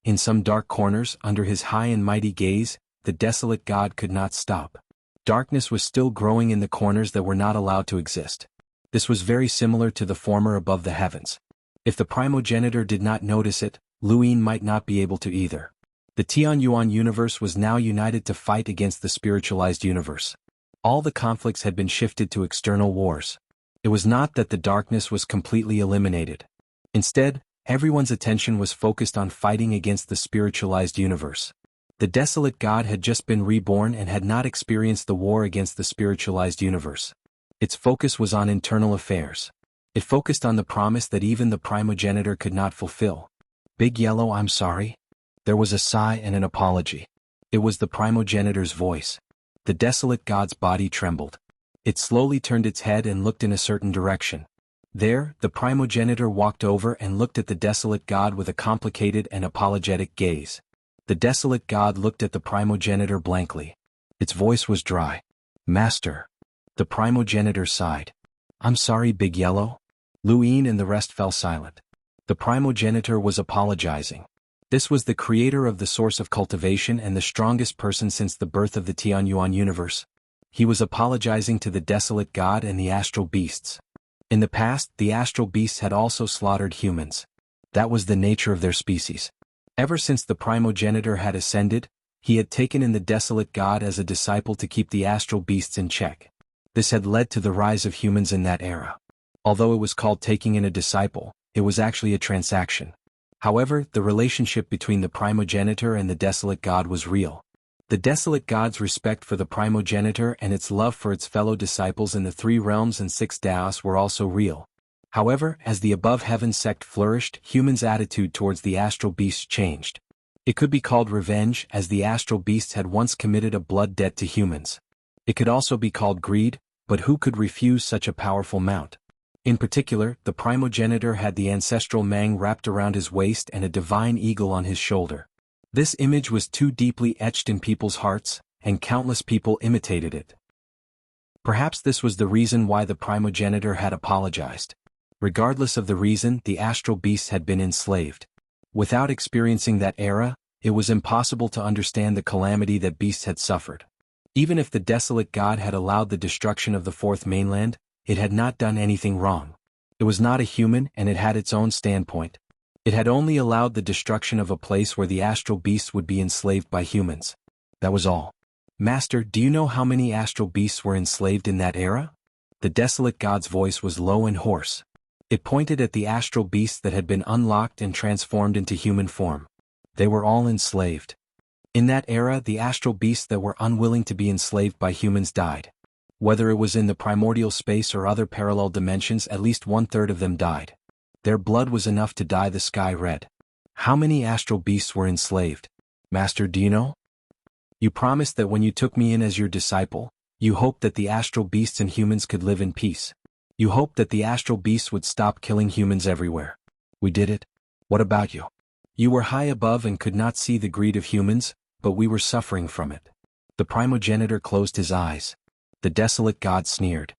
In some dark corners, under his high and mighty gaze, the desolate god could not stop. Darkness was still growing in the corners that were not allowed to exist. This was very similar to the former above the heavens. If the primogenitor did not notice it, Lu Yin might not be able to either. The Xuanhuan universe was now united to fight against the spiritualized universe. All the conflicts had been shifted to external wars. It was not that the darkness was completely eliminated. Instead, everyone's attention was focused on fighting against the spiritualized universe. The desolate god had just been reborn and had not experienced the war against the spiritualized universe. Its focus was on internal affairs. It focused on the promise that even the primogenitor could not fulfill. Big Yellow, I'm sorry. There was a sigh and an apology. It was the primogenitor's voice. The desolate god's body trembled. It slowly turned its head and looked in a certain direction. There, the primogenitor walked over and looked at the desolate god with a complicated and apologetic gaze. The desolate god looked at the primogenitor blankly. Its voice was dry. Master. The primogenitor sighed. I'm sorry, Big Yellow. Lu Yin and the rest fell silent. The primogenitor was apologizing. This was the creator of the source of cultivation and the strongest person since the birth of the Xuanhuan universe. He was apologizing to the desolate god and the astral beasts. In the past, the astral beasts had also slaughtered humans. That was the nature of their species. Ever since the primogenitor had ascended, he had taken in the desolate god as a disciple to keep the astral beasts in check. This had led to the rise of humans in that era. Although it was called taking in a disciple, it was actually a transaction. However, the relationship between the primogenitor and the desolate god was real. The desolate god's respect for the primogenitor and its love for its fellow disciples in the 3 realms and 6 daos were also real. However, as the above heaven sect flourished, humans' attitude towards the astral beasts changed. It could be called revenge, as the astral beasts had once committed a blood debt to humans. It could also be called greed, but who could refuse such a powerful mount? In particular, the primogenitor had the ancestral Mang wrapped around his waist and a divine eagle on his shoulder. This image was too deeply etched in people's hearts, and countless people imitated it. Perhaps this was the reason why the primogenitor had apologized. Regardless of the reason, the astral beasts had been enslaved. Without experiencing that era, it was impossible to understand the calamity that beasts had suffered. Even if the desolate god had allowed the destruction of the 4th mainland, it had not done anything wrong. It was not a human and it had its own standpoint. It had only allowed the destruction of a place where the astral beasts would be enslaved by humans. That was all. Master, do you know how many astral beasts were enslaved in that era? The desolate god's voice was low and hoarse. It pointed at the astral beasts that had been unlocked and transformed into human form. They were all enslaved. In that era, the astral beasts that were unwilling to be enslaved by humans died. Whether it was in the primordial space or other parallel dimensions, at least 1/3 of them died. Their blood was enough to dye the sky red. How many astral beasts were enslaved? Master, do you know? You promised that when you took me in as your disciple, you hoped that the astral beasts and humans could live in peace. You hoped that the astral beasts would stop killing humans everywhere. We did it. What about you? You were high above and could not see the greed of humans, but we were suffering from it. The primogenitor closed his eyes. The desolate god sneered.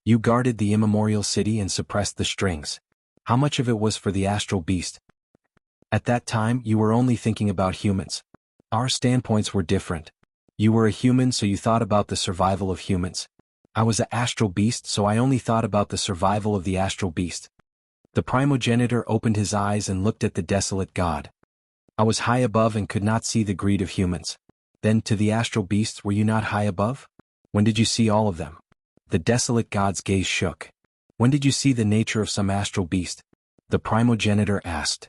You guarded the immemorial city and suppressed the strings. How much of it was for the astral beast? At that time, you were only thinking about humans. Our standpoints were different. You were a human, so you thought about the survival of humans. I was an astral beast, so I only thought about the survival of the astral beast. The primogenitor opened his eyes and looked at the desolate god. I was high above and could not see the greed of humans. Then, to the astral beasts, were you not high above? When did you see all of them? The desolate god's gaze shook. When did you see the nature of some astral beast? The primogenitor asked.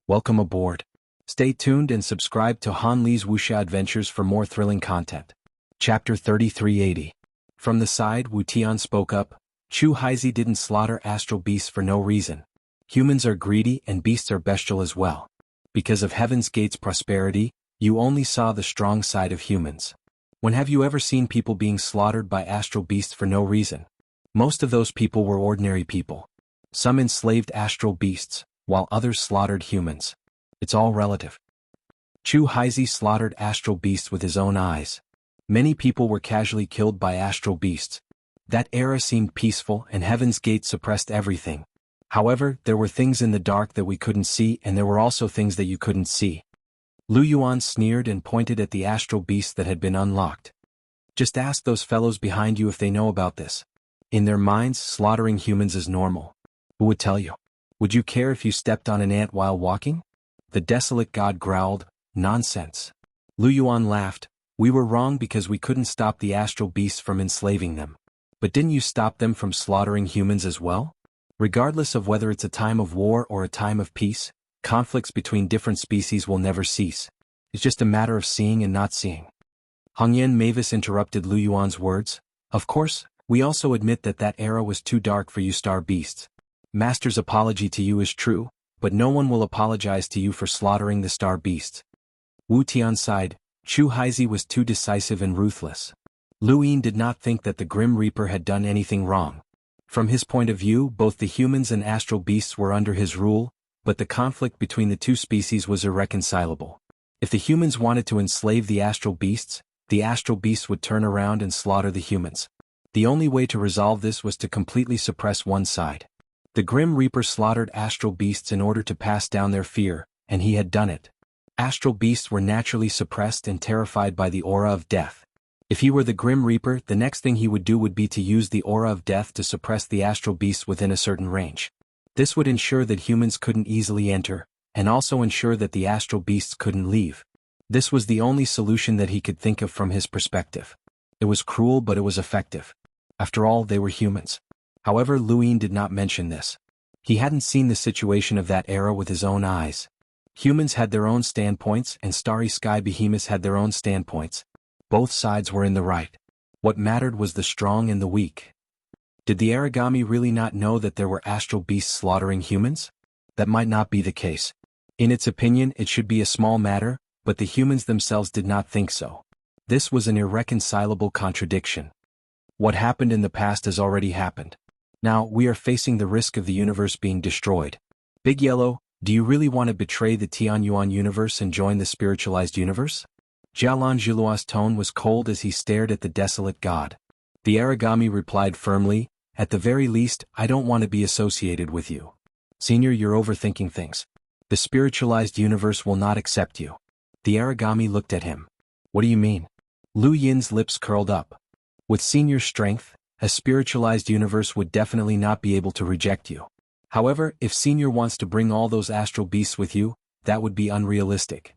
Welcome aboard. Stay tuned and subscribe to Han Li's Wuxia Adventures for more thrilling content. Chapter 3380. From the side, Wu Tian spoke up. Chu Haizi didn't slaughter astral beasts for no reason. Humans are greedy and beasts are bestial as well. Because of Heaven's Gate's prosperity, you only saw the strong side of humans. When have you ever seen people being slaughtered by astral beasts for no reason? Most of those people were ordinary people. Some enslaved astral beasts, while others slaughtered humans. It's all relative. Xuanhuan slaughtered astral beasts with his own eyes. Many people were casually killed by astral beasts. That era seemed peaceful and Heaven's Gate suppressed everything. However, there were things in the dark that we couldn't see and there were also things that you couldn't see. Lu Yuan sneered and pointed at the astral beasts that had been unlocked. Just ask those fellows behind you if they know about this. In their minds, slaughtering humans is normal. Who would tell you? Would you care if you stepped on an ant while walking? The desolate god growled, nonsense. Lu Yuan laughed. We were wrong because we couldn't stop the astral beasts from enslaving them. But didn't you stop them from slaughtering humans as well? Regardless of whether it's a time of war or a time of peace, conflicts between different species will never cease. It's just a matter of seeing and not seeing. Hongyan Mavis interrupted Lu Yuan's words. Of course, we also admit that that era was too dark for you star beasts. Master's apology to you is true, but no one will apologize to you for slaughtering the star beasts. Wu Tian sighed. Xuanhuan was too decisive and ruthless. Lu Yin did not think that the Grim Reaper had done anything wrong. From his point of view, both the humans and astral beasts were under his rule, but the conflict between the two species was irreconcilable. If the humans wanted to enslave the astral beasts would turn around and slaughter the humans. The only way to resolve this was to completely suppress one side. The Grim Reaper slaughtered astral beasts in order to pass down their fear, and he had done it. Astral beasts were naturally suppressed and terrified by the aura of death. If he were the Grim Reaper, the next thing he would do would be to use the aura of death to suppress the astral beasts within a certain range. This would ensure that humans couldn't easily enter, and also ensure that the astral beasts couldn't leave. This was the only solution that he could think of from his perspective. It was cruel, but it was effective. After all, they were humans. However, Lu Yin did not mention this. He hadn't seen the situation of that era with his own eyes. Humans had their own standpoints and starry sky behemoths had their own standpoints. Both sides were in the right. What mattered was the strong and the weak. Did the Aragami really not know that there were astral beasts slaughtering humans? That might not be the case. In its opinion, it should be a small matter, but the humans themselves did not think so. This was an irreconcilable contradiction. What happened in the past has already happened. Now, we are facing the risk of the universe being destroyed. Big Yellow, do you really want to betray the Tianyuan universe and join the spiritualized universe? Jialan Zhilua's tone was cold as he stared at the desolate god. The Aragami replied firmly, at the very least, I don't want to be associated with you. Senior, you're overthinking things. The spiritualized universe will not accept you. The Aragami looked at him. What do you mean? Lu Yin's lips curled up. With Senior's strength, a spiritualized universe would definitely not be able to reject you. However, if Senior wants to bring all those astral beasts with you, that would be unrealistic.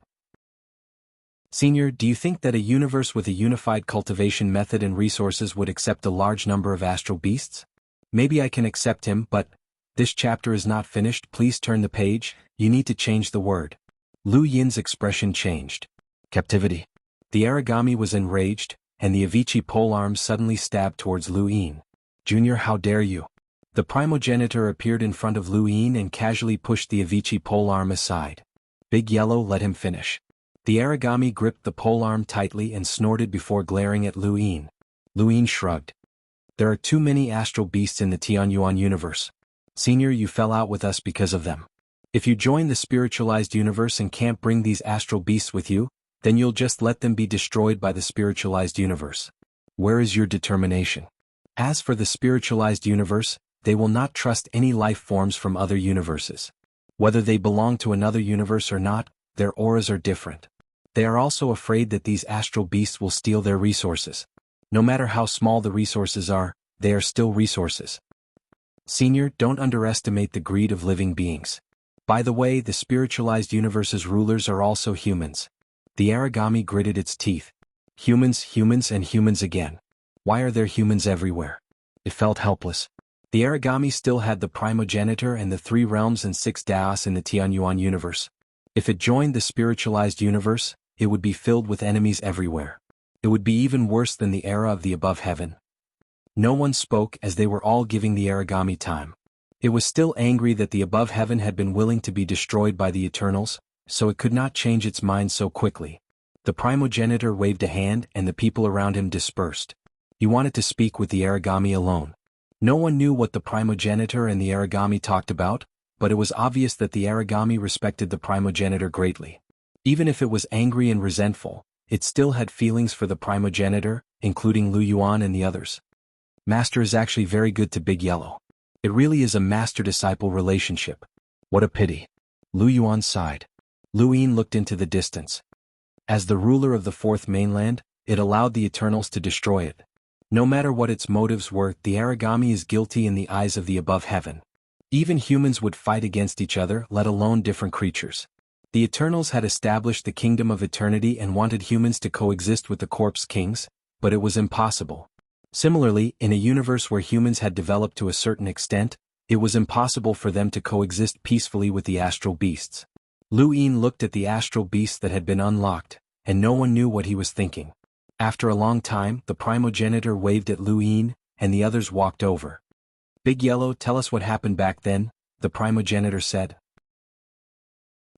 Senior, do you think that a universe with a unified cultivation method and resources would accept a large number of astral beasts? Maybe I can accept him, but this chapter is not finished. Please turn the page. You need to change the word. Lu Yin's expression changed. Captivity. The Aragami was enraged, and the Avicii polearm suddenly stabbed towards Lu Yin. Junior, how dare you? The primogenitor appeared in front of Lu Yin and casually pushed the Avicii polearm aside. Big Yellow let him finish. The Aragami gripped the polearm tightly and snorted before glaring at Lu Yin. Lu Yin shrugged. There are too many astral beasts in the Tianyuan universe. Senior, you fell out with us because of them. If you join the spiritualized universe and can't bring these astral beasts with you, then you'll just let them be destroyed by the spiritualized universe. Where is your determination? As for the spiritualized universe, they will not trust any life forms from other universes. Whether they belong to another universe or not, their auras are different. They are also afraid that these astral beasts will steal their resources. No matter how small the resources are, they are still resources. Senior, don't underestimate the greed of living beings. By the way, the spiritualized universe's rulers are also humans. The Aragami gritted its teeth. Humans, humans, and humans again. Why are there humans everywhere? It felt helpless. The Aragami still had the primogenitor and the 3 realms and 6 Daos in the Tianyuan universe. If it joined the spiritualized universe, it would be filled with enemies everywhere. It would be even worse than the era of the above heaven. No one spoke as they were all giving the Aragami time. It was still angry that the above heaven had been willing to be destroyed by the Eternals, so it could not change its mind so quickly. The primogenitor waved a hand and the people around him dispersed. He wanted to speak with the Aragami alone. No one knew what the primogenitor and the Aragami talked about, but it was obvious that the origami respected the primogenitor greatly. Even if it was angry and resentful, it still had feelings for the primogenitor, including Lu Yuan and the others. Master is actually very good to Big Yellow. It really is a master-disciple relationship. What a pity. Lu Yuan sighed. Lu Yin looked into the distance. As the ruler of the fourth mainland, it allowed the Eternals to destroy it. No matter what its motives were, the origami is guilty in the eyes of the above heaven. Even humans would fight against each other, let alone different creatures. The Eternals had established the Kingdom of Eternity and wanted humans to coexist with the Corpse Kings, but it was impossible. Similarly, in a universe where humans had developed to a certain extent, it was impossible for them to coexist peacefully with the astral beasts. Lu Yin looked at the astral beasts that had been unlocked, and no one knew what he was thinking. After a long time, the primogenitor waved at Lu Yin, and the others walked over. Big Yellow, tell us what happened back then, the primogenitor said.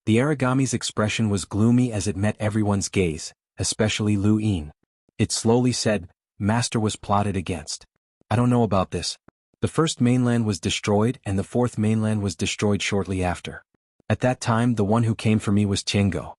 The origami's expression was gloomy as it met everyone's gaze, especially Lu Yin. It slowly said, Master was plotted against. I don't know about this. The first mainland was destroyed and the fourth mainland was destroyed shortly after. At that time the one who came for me was Jianghu.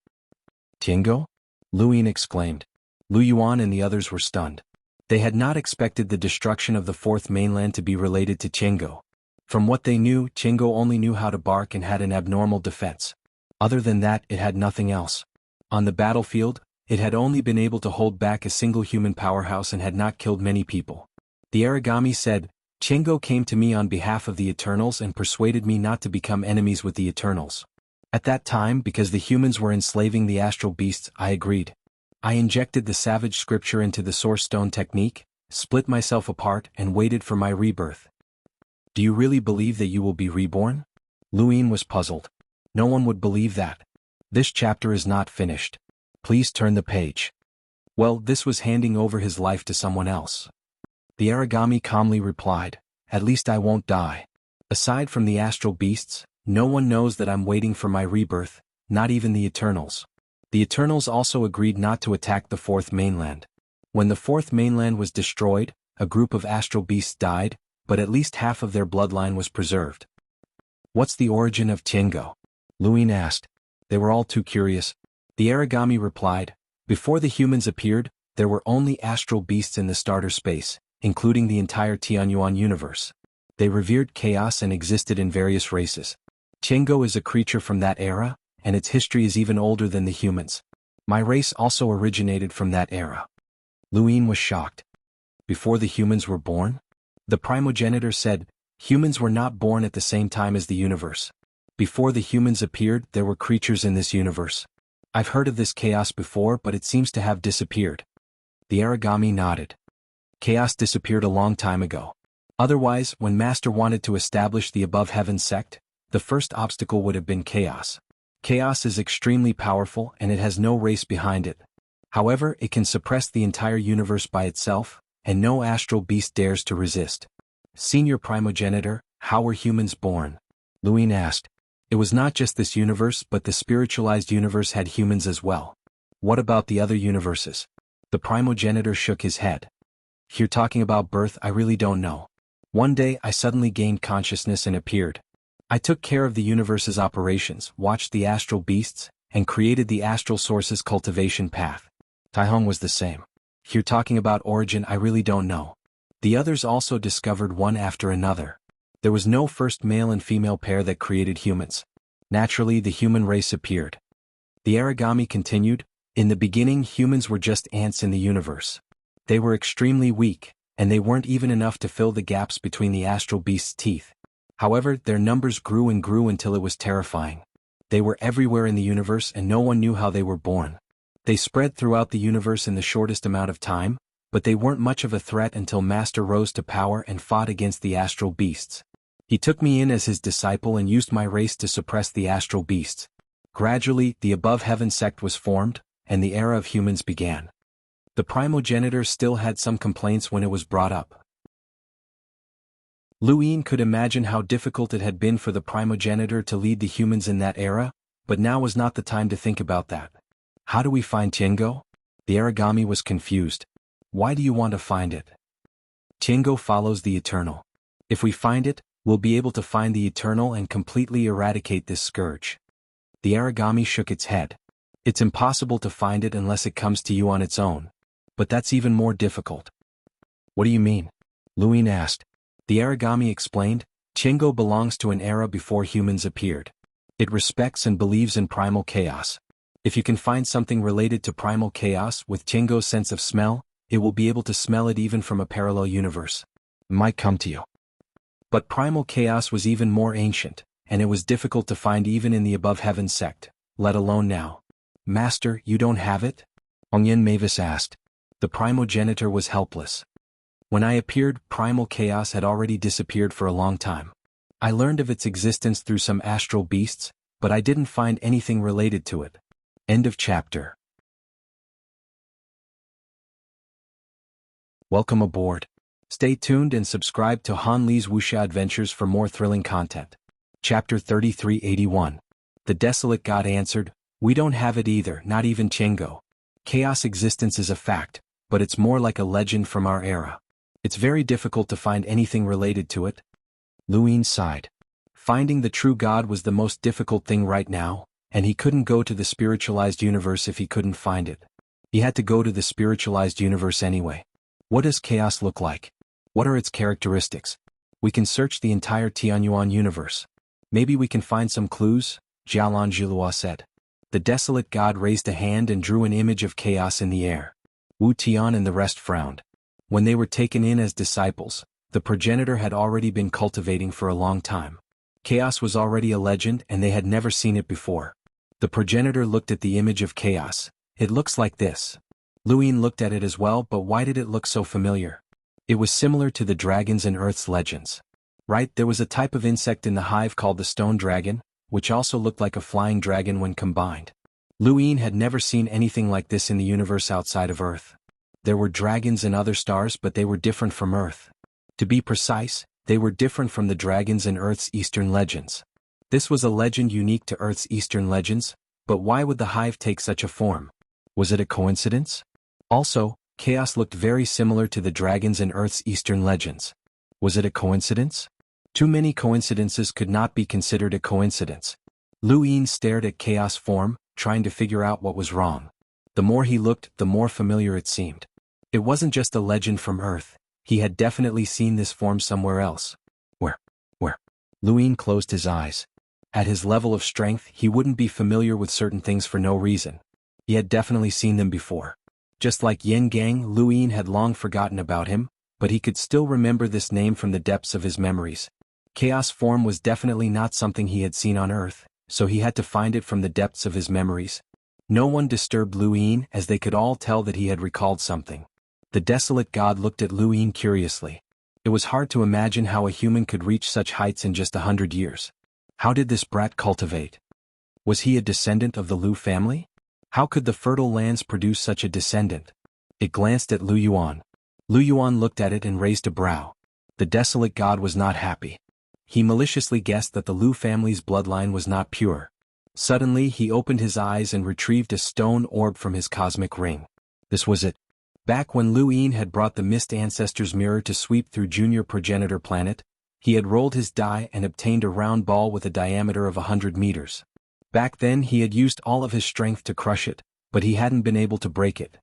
Jianghu? Lu Yin exclaimed. Lu Yuan and the others were stunned. They had not expected the destruction of the fourth mainland to be related to Jianghu. From what they knew, Jianghu only knew how to bark and had an abnormal defense. Other than that, it had nothing else. On the battlefield, it had only been able to hold back a single human powerhouse and had not killed many people. The origami said, Jianghu came to me on behalf of the Eternals and persuaded me not to become enemies with the Eternals. At that time, because the humans were enslaving the astral beasts, I agreed. I injected the savage scripture into the source stone technique, split myself apart and waited for my rebirth. Do you really believe that you will be reborn? Lu Yin was puzzled. No one would believe that. This chapter is not finished. Please turn the page. Well, this was handing over his life to someone else. The origami calmly replied, At least I won't die. Aside from the astral beasts, no one knows that I'm waiting for my rebirth, not even the Eternals. The Eternals also agreed not to attack the fourth mainland. When the fourth mainland was destroyed, a group of astral beasts died, but at least half of their bloodline was preserved. What's the origin of Jianghu? Lu Yin asked. They were all too curious. The origami replied, Before the humans appeared, there were only astral beasts in the starter space, including the entire Xuanhuan universe. They revered chaos and existed in various races. Jianghu is a creature from that era, and its history is even older than the humans. My race also originated from that era. Lu Yin was shocked. Before the humans were born? The primogenitor said, Humans were not born at the same time as the universe. Before the humans appeared, there were creatures in this universe. I've heard of this chaos before, but it seems to have disappeared. The origami nodded. Chaos disappeared a long time ago. Otherwise, when Master wanted to establish the above heaven sect, the first obstacle would have been chaos. Chaos is extremely powerful and it has no race behind it. However, it can suppress the entire universe by itself, and no astral beast dares to resist. Senior primogenitor, how were humans born? Lu Yin asked. It was not just this universe, but the spiritualized universe had humans as well. What about the other universes? The primogenitor shook his head. You're talking about birth, I really don't know. One day I suddenly gained consciousness and appeared. I took care of the universe's operations, watched the astral beasts, and created the astral source's cultivation path. Taihong was the same. You're talking about origin, I really don't know. The others also discovered one after another. There was no first male and female pair that created humans. Naturally, the human race appeared. The origami continued, In the beginning humans were just ants in the universe. They were extremely weak, and they weren't even enough to fill the gaps between the astral beasts' teeth. However, their numbers grew and grew until it was terrifying. They were everywhere in the universe and no one knew how they were born. They spread throughout the universe in the shortest amount of time, but they weren't much of a threat until Master rose to power and fought against the astral beasts. He took me in as his disciple and used my race to suppress the astral beasts. Gradually, the above heaven sect was formed, and the era of humans began. The primogenitor still had some complaints when it was brought up. Lu Yin could imagine how difficult it had been for the primogenitor to lead the humans in that era, but now was not the time to think about that. How do we find Jianghu? The origami was confused. Why do you want to find it? Jianghu follows the eternal. If we find it, we'll be able to find the eternal and completely eradicate this scourge. The origami shook its head. It's impossible to find it unless it comes to you on its own. But that's even more difficult. What do you mean? Luin asked. The origami explained, Xianxia belongs to an era before humans appeared. It respects and believes in primal chaos. If you can find something related to primal chaos with Xianxia's sense of smell, it will be able to smell it even from a parallel universe. It might come to you. But primal chaos was even more ancient, and it was difficult to find even in the above heaven sect, let alone now. Master, you don't have it? Ongyan Mavis asked. The primogenitor was helpless. When I appeared, primal chaos had already disappeared for a long time. I learned of its existence through some astral beasts, but I didn't find anything related to it. End of chapter. Welcome aboard. Stay tuned and subscribe to Han Li's Wuxia Adventures for more thrilling content. Chapter 3381. The Desolate God answered, we don't have it either, not even Xianxia. Chaos existence is a fact, but it's more like a legend from our era. It's very difficult to find anything related to it. Luin sighed. Finding the true God was the most difficult thing right now, and he couldn't go to the spiritualized universe if he couldn't find it. He had to go to the spiritualized universe anyway. What does chaos look like? What are its characteristics? We can search the entire Tianyuan universe. Maybe we can find some clues, Jianghu said. The Desolate God raised a hand and drew an image of chaos in the air. Wu Tian and the rest frowned. When they were taken in as disciples, the progenitor had already been cultivating for a long time. Chaos was already a legend and they had never seen it before. The progenitor looked at the image of chaos. It looks like this. Luin looked at it as well, but why did it look so familiar? It was similar to the dragons in Earth's legends. Right, there was a type of insect in the hive called the stone dragon, which also looked like a flying dragon when combined. Luin had never seen anything like this in the universe outside of Earth. There were dragons in other stars, but they were different from Earth. To be precise, they were different from the dragons in Earth's Eastern legends. This was a legend unique to Earth's Eastern legends, but why would the hive take such a form? Was it a coincidence? Also, chaos looked very similar to the dragons in Earth's Eastern legends. Was it a coincidence? Too many coincidences could not be considered a coincidence. Luin stared at chaos form, trying to figure out what was wrong. The more he looked, the more familiar it seemed. It wasn't just a legend from Earth. He had definitely seen this form somewhere else. Where? Luin closed his eyes. At his level of strength, he wouldn't be familiar with certain things for no reason. He had definitely seen them before. Just like Yen Gang, Luin had long forgotten about him, but he could still remember this name from the depths of his memories. Chaos form was definitely not something he had seen on Earth, so he had to find it from the depths of his memories. No one disturbed Luin, as they could all tell that he had recalled something. The Desolate God looked at Luin curiously. It was hard to imagine how a human could reach such heights in just 100 years. How did this brat cultivate? Was he a descendant of the Lu family? How could the fertile lands produce such a descendant? It glanced at Lu Yuan. Lu Yuan looked at it and raised a brow. The Desolate God was not happy. He maliciously guessed that the Lu family's bloodline was not pure. Suddenly he opened his eyes and retrieved a stone orb from his cosmic ring. This was it. Back when Luin had brought the Mist Ancestor's mirror to sweep through Junior Progenitor Planet, he had rolled his die and obtained a round ball with a diameter of 100 meters. Back then he had used all of his strength to crush it, but he hadn't been able to break it.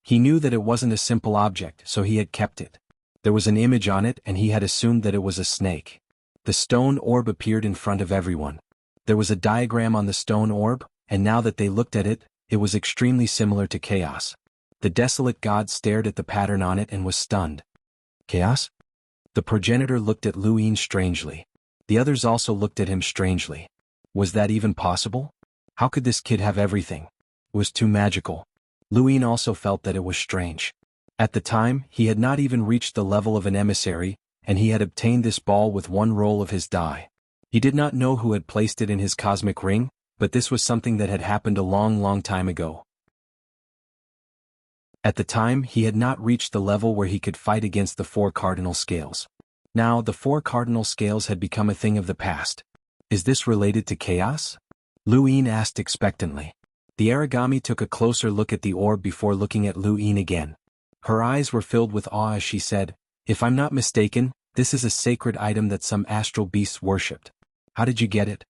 He knew that it wasn't a simple object, so he had kept it. There was an image on it and he had assumed that it was a snake. The stone orb appeared in front of everyone. There was a diagram on the stone orb, and now that they looked at it, it was extremely similar to chaos. The Desolate God stared at the pattern on it and was stunned. Chaos? The progenitor looked at Luin strangely. The others also looked at him strangely. Was that even possible? How could this kid have everything? It was too magical. Luin also felt that it was strange. At the time, he had not even reached the level of an emissary, and he had obtained this ball with one roll of his die. He did not know who had placed it in his cosmic ring, but this was something that had happened a long time ago. At the time, he had not reached the level where he could fight against the 4 cardinal scales. Now, the 4 cardinal scales had become a thing of the past. Is this related to chaos? Luin asked expectantly. The origami took a closer look at the orb before looking at Luin again. Her eyes were filled with awe as she said, "If I'm not mistaken, This is a sacred item that some astral beasts worshipped. How did you get it?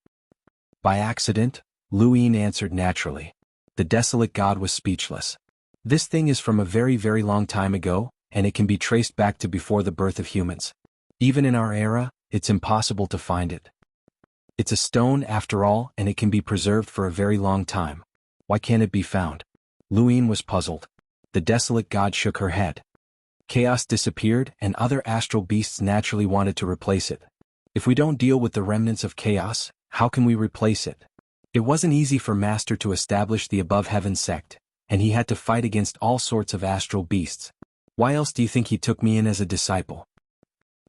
By accident, Luin answered naturally. The desolate god was speechless. This thing is from a very, very long time ago, and it can be traced back to before the birth of humans. Even in our era, it's impossible to find it. It's a stone after all, and it can be preserved for a very long time. Why can't it be found? Luin was puzzled. The desolate god shook her head. Chaos disappeared, and other astral beasts naturally wanted to replace it. If we don't deal with the remnants of chaos, how can we replace it? It wasn't easy for Master to establish the above heaven sect, and he had to fight against all sorts of astral beasts. Why else do you think he took me in as a disciple?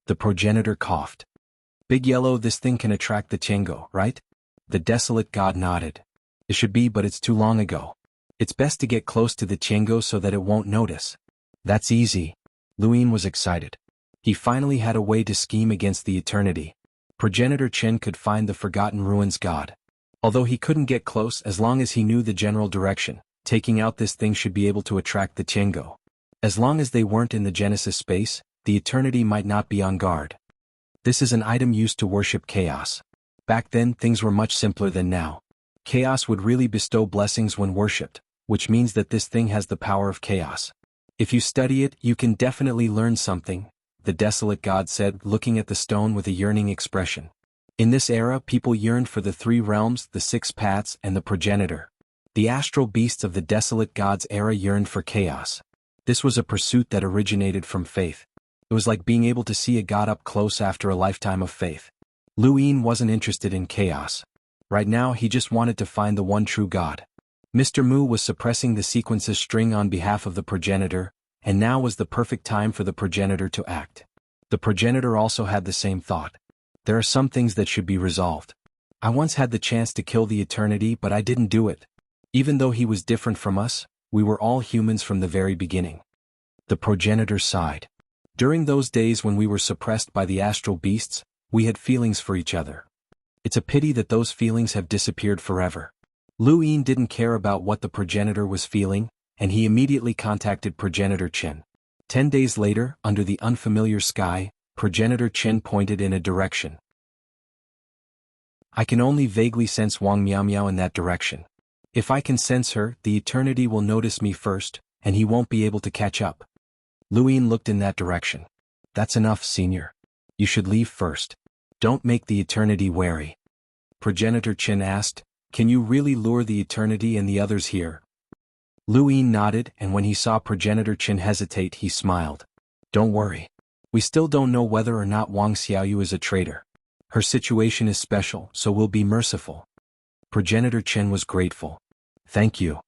The progenitor coughed. Big Yellow, this thing can attract the xianxia, right? The desolate god nodded. It should be, but it's too long ago. It's best to get close to the xianxia so that it won't notice. That's easy. Luin was excited. He finally had a way to scheme against the eternity. Progenitor Chen could find the Forgotten Ruins god. Although he couldn't get close, as long as he knew the general direction, taking out this thing should be able to attract the xianxia. As long as they weren't in the Genesis space, the eternity might not be on guard. This is an item used to worship chaos. Back then, things were much simpler than now. Chaos would really bestow blessings when worshipped, which means that this thing has the power of chaos. If you study it, you can definitely learn something, the desolate god said, looking at the stone with a yearning expression. In this era, people yearned for the three realms, the six paths, and the progenitor. The astral beasts of the desolate god's era yearned for chaos. This was a pursuit that originated from faith. It was like being able to see a god up close after a lifetime of faith. Luin wasn't interested in chaos. Right now, he just wanted to find the one true god. Mr. Mu was suppressing the sequence's string on behalf of the progenitor, and now was the perfect time for the progenitor to act. The progenitor also had the same thought. There are some things that should be resolved. I once had the chance to kill the eternity, but I didn't do it. Even though he was different from us, we were all humans from the very beginning. The progenitor sighed. During those days when we were suppressed by the astral beasts, we had feelings for each other. It's a pity that those feelings have disappeared forever. Luin didn't care about what the progenitor was feeling, and he immediately contacted Progenitor Chen. 10 days later, under the unfamiliar sky, Progenitor Chen pointed in a direction. I can only vaguely sense Wang Miao Miao in that direction. If I can sense her, the eternity will notice me first, and he won't be able to catch up. Luin looked in that direction. That's enough, senior. You should leave first. Don't make the eternity wary. Progenitor Chen asked, can you really lure the eternity and the others here? Luin nodded, and when he saw Progenitor Chen hesitate, he smiled. Don't worry. We still don't know whether or not Wang Xiaoyu is a traitor. Her situation is special, so we'll be merciful. Progenitor Chen was grateful. Thank you.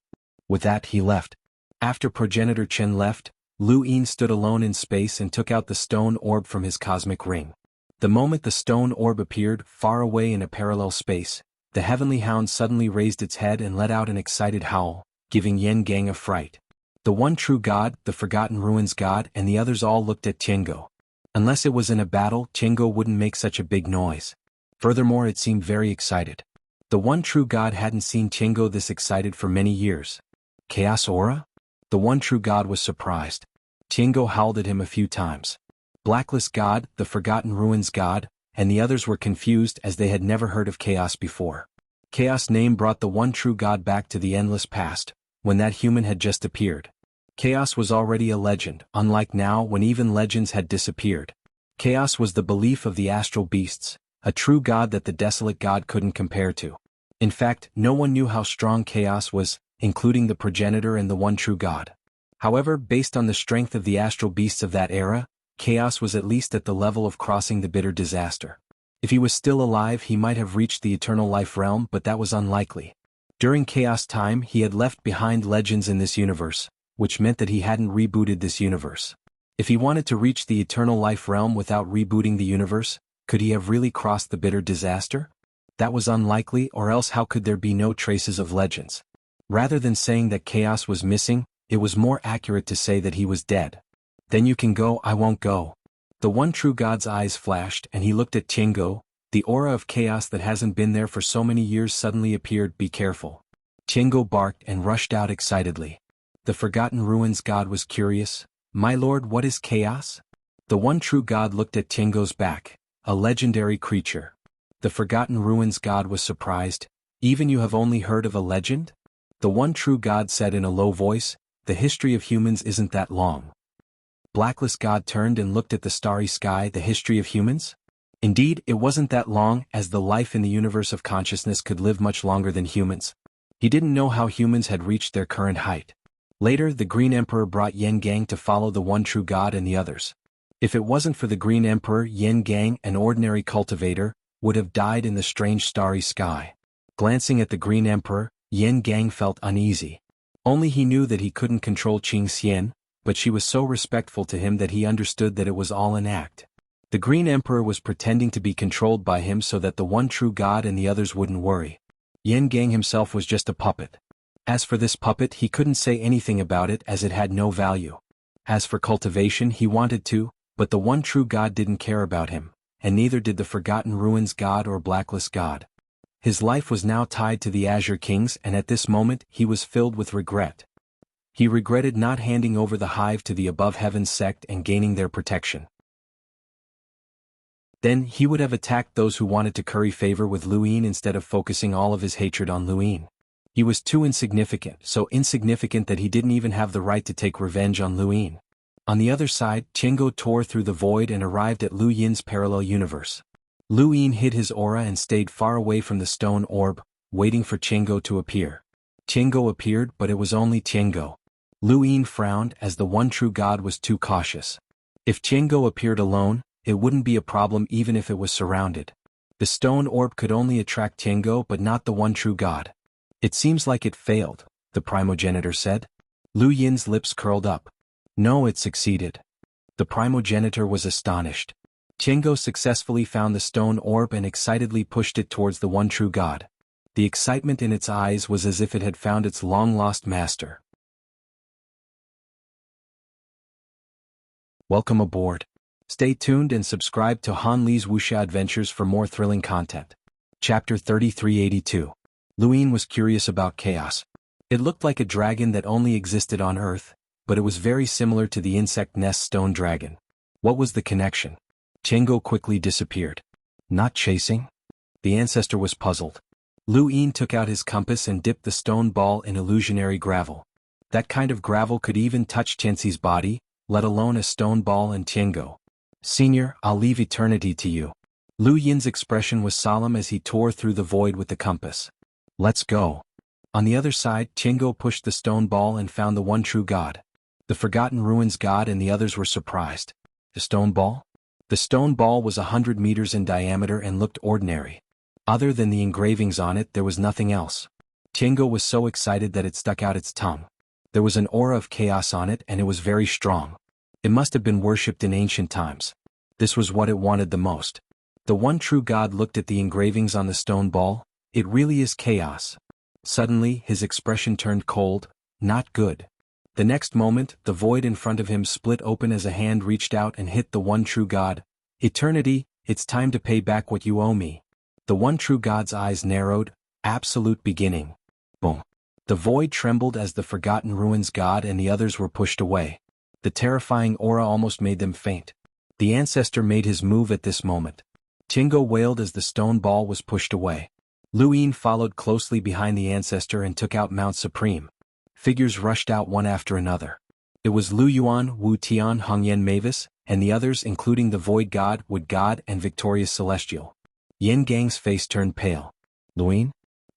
With that, he left. After Progenitor Chen left, Luin stood alone in space and took out the stone orb from his cosmic ring. The moment the stone orb appeared, far away in a parallel space, the heavenly hound suddenly raised its head and let out an excited howl, giving Yen Gang a fright. The one true god, the Forgotten Ruins god, and the others all looked at xianxia. Unless it was in a battle, xianxia wouldn't make such a big noise. Furthermore, it seemed very excited. The one true god hadn't seen xianxia this excited for many years. Chaos aura? The one true god was surprised. Xianxia howled at him a few times. Blackless god, the Forgotten Ruins god, and the others were confused as they had never heard of Chaos before. Chaos' name brought the one true god back to the endless past, when that human had just appeared. Chaos was already a legend, unlike now when even legends had disappeared. Chaos was the belief of the astral beasts, a true god that the desolate god couldn't compare to. In fact, no one knew how strong Chaos was, including the progenitor and the one true god. However, based on the strength of the astral beasts of that era, Chaos was at least at the level of crossing the bitter disaster. If he was still alive, he might have reached the eternal life realm, but that was unlikely. During Chaos time, he had left behind legends in this universe, which meant that he hadn't rebooted this universe. If he wanted to reach the eternal life realm without rebooting the universe, could he have really crossed the bitter disaster? That was unlikely, or else how could there be no traces of legends? Rather than saying that Chaos was missing, it was more accurate to say that he was dead. Then you can go, I won't go. The one true god's eyes flashed and he looked at xianxia. The aura of chaos that hasn't been there for so many years suddenly appeared. Be careful. Xianxia barked and rushed out excitedly. The Forgotten Ruins god was curious. My lord, what is chaos? The one true god looked at Tiango's back, a legendary creature. The Forgotten Ruins god was surprised. Even you have only heard of a legend? The one true god said in a low voice, the history of humans isn't that long. Blacklist god turned and looked at the starry sky. The history of humans? Indeed, it wasn't that long, as the life in the universe of consciousness could live much longer than humans. He didn't know how humans had reached their current height. Later, the Green Emperor brought Yen Gang to follow the one true god and the others. If it wasn't for the Green Emperor, Yen Gang, an ordinary cultivator, would have died in the strange starry sky. Glancing at the Green Emperor, Yen Gang felt uneasy. Only he knew that he couldn't control xianxia, but she was so respectful to him that he understood that it was all an act. The Green Emperor was pretending to be controlled by him so that the one true god and the others wouldn't worry. Yen Gang himself was just a puppet. As for this puppet, he couldn't say anything about it as it had no value. As for cultivation, he wanted to, but the one true god didn't care about him, and neither did the Forgotten Ruins god or Blacklist god. His life was now tied to the Azure Kings, and at this moment he was filled with regret. He regretted not handing over the hive to the Above Heavens sect and gaining their protection. Then he would have attacked those who wanted to curry favor with Luin instead of focusing all of his hatred on Luin. He was too insignificant, so insignificant that he didn't even have the right to take revenge on Luin. On the other side, Tiango tore through the void and arrived at Lu Yin's parallel universe. Lu Yin hid his aura and stayed far away from the stone orb, waiting for Tiango to appear. Tiango appeared, but it was only Tiango. Lu Yin frowned as the one true god was too cautious. If Tiango appeared alone, it wouldn't be a problem even if it was surrounded. The stone orb could only attract Tiango but not the one true god. It seems like it failed, the primogenitor said. Lu Yin's lips curled up. No, it succeeded. The primogenitor was astonished. Tiango successfully found the stone orb and excitedly pushed it towards the one true god. The excitement in its eyes was as if it had found its long-lost master. Welcome aboard. Stay tuned and subscribe to Han Li's Wuxia Adventures for more thrilling content. Chapter 3382. Luin was curious about chaos. It looked like a dragon that only existed on Earth, but it was very similar to the insect nest stone dragon. What was the connection? Tiango quickly disappeared. Not chasing? The ancestor was puzzled. Luin took out his compass and dipped the stone ball in illusionary gravel. That kind of gravel could even touch Tianxi's body, let alone a stone ball and Tiango. Senior, I'll leave eternity to you. Lu Yin's expression was solemn as he tore through the void with the compass. Let's go. On the other side, Tiango pushed the stone ball and found the one true god. The Forgotten Ruins god and the others were surprised. The stone ball? The stone ball was 100 meters in diameter and looked ordinary. Other than the engravings on it, there was nothing else. Tiango was so excited that it stuck out its tongue. There was an aura of chaos on it and it was very strong. It must have been worshipped in ancient times. This was what it wanted the most. The one true god looked at the engravings on the stone ball. It really is chaos. Suddenly, his expression turned cold. Not good. The next moment, the void in front of him split open as a hand reached out and hit the one true god. Eternity, it's time to pay back what you owe me. The one true god's eyes narrowed. Absolute beginning. Boom. The void trembled as the Forgotten Ruins god and the others were pushed away. The terrifying aura almost made them faint. The ancestor made his move at this moment. Tiango wailed as the stone ball was pushed away. Lu Yin followed closely behind the ancestor and took out Mount Supreme. Figures rushed out one after another. It was Lu Yuan, Wu Tian, Hongyan Mavis, and the others including the Void God, Wood God, and Victorious Celestial. Yen Gang's face turned pale. Luin?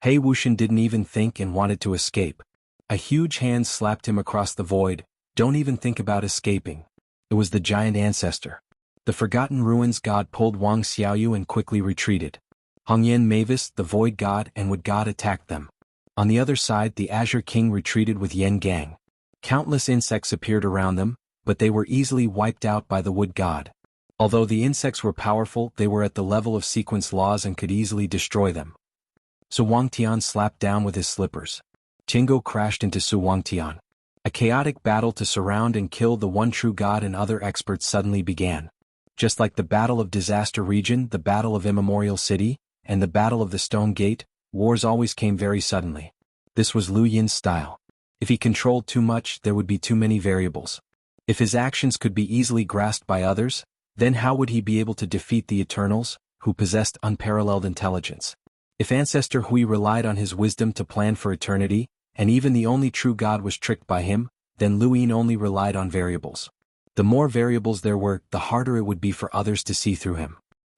Hei Wuxian didn't even think and wanted to escape. A huge hand slapped him across the void. Don't even think about escaping. It was the giant ancestor. The Forgotten Ruins god pulled Wang Xiaoyu and quickly retreated. Hongyan Mavis, the Void God, and Wood God attacked them. On the other side, the Azure King retreated with Yen Gang. Countless insects appeared around them, but they were easily wiped out by the Wood God. Although the insects were powerful, they were at the level of sequence laws and could easily destroy them. Su Wangtian slapped down with his slippers. Tiango crashed into Su Wangtian. A chaotic battle to surround and kill the one true god and other experts suddenly began. Just like the Battle of Disaster Region, the Battle of Immemorial City, and the Battle of the Stone Gate, wars always came very suddenly. This was Lu Yin's style. If he controlled too much, there would be too many variables. If his actions could be easily grasped by others, then how would he be able to defeat the Eternals, who possessed unparalleled intelligence? If Ancestor Hui relied on his wisdom to plan for eternity, and even the only true God was tricked by him, then Luin only relied on variables. The more variables there were, the harder it would be for others to see through him.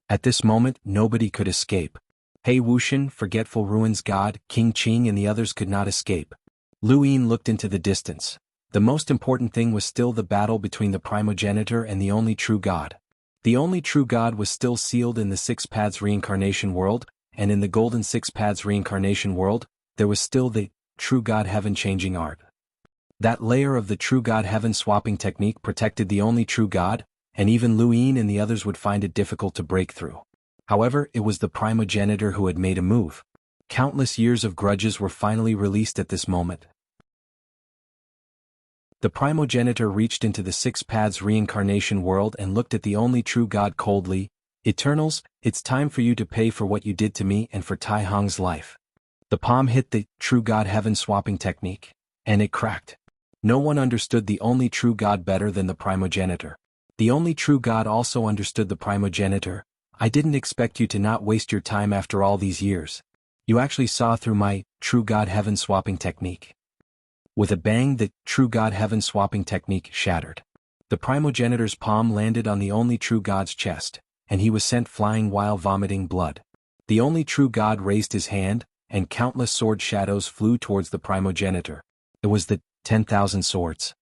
At this moment, nobody could escape. He Wuxian, Forgetful Ruins God, King Qing and the others could not escape. Luin looked into the distance. The most important thing was still the battle between the primogenitor and the only true God. The only true God was still sealed in the Six Paths Reincarnation World, and in the Golden Six Paths Reincarnation World, there was still the True God Heaven Changing Art. That layer of the True God Heaven Swapping technique protected the only true God, and even Luin and the others would find it difficult to break through. However, it was the primogenitor who had made a move. Countless years of grudges were finally released at this moment. The primogenitor reached into the Six Paths Reincarnation World and looked at the only true God coldly. Eternals, it's time for you to pay for what you did to me and for Tai Hong's life. The palm hit the True God Heaven Swapping technique, and it cracked. No one understood the only true God better than the primogenitor. The only true God also understood the primogenitor. I didn't expect you to not waste your time after all these years. You actually saw through my True God Heaven Swapping technique. With a bang, the True God Heaven Swapping technique shattered. The primogenitor's palm landed on the only true God's chest, and he was sent flying while vomiting blood. The only true God raised his hand, and countless sword shadows flew towards the primogenitor. It was the 10,000 swords.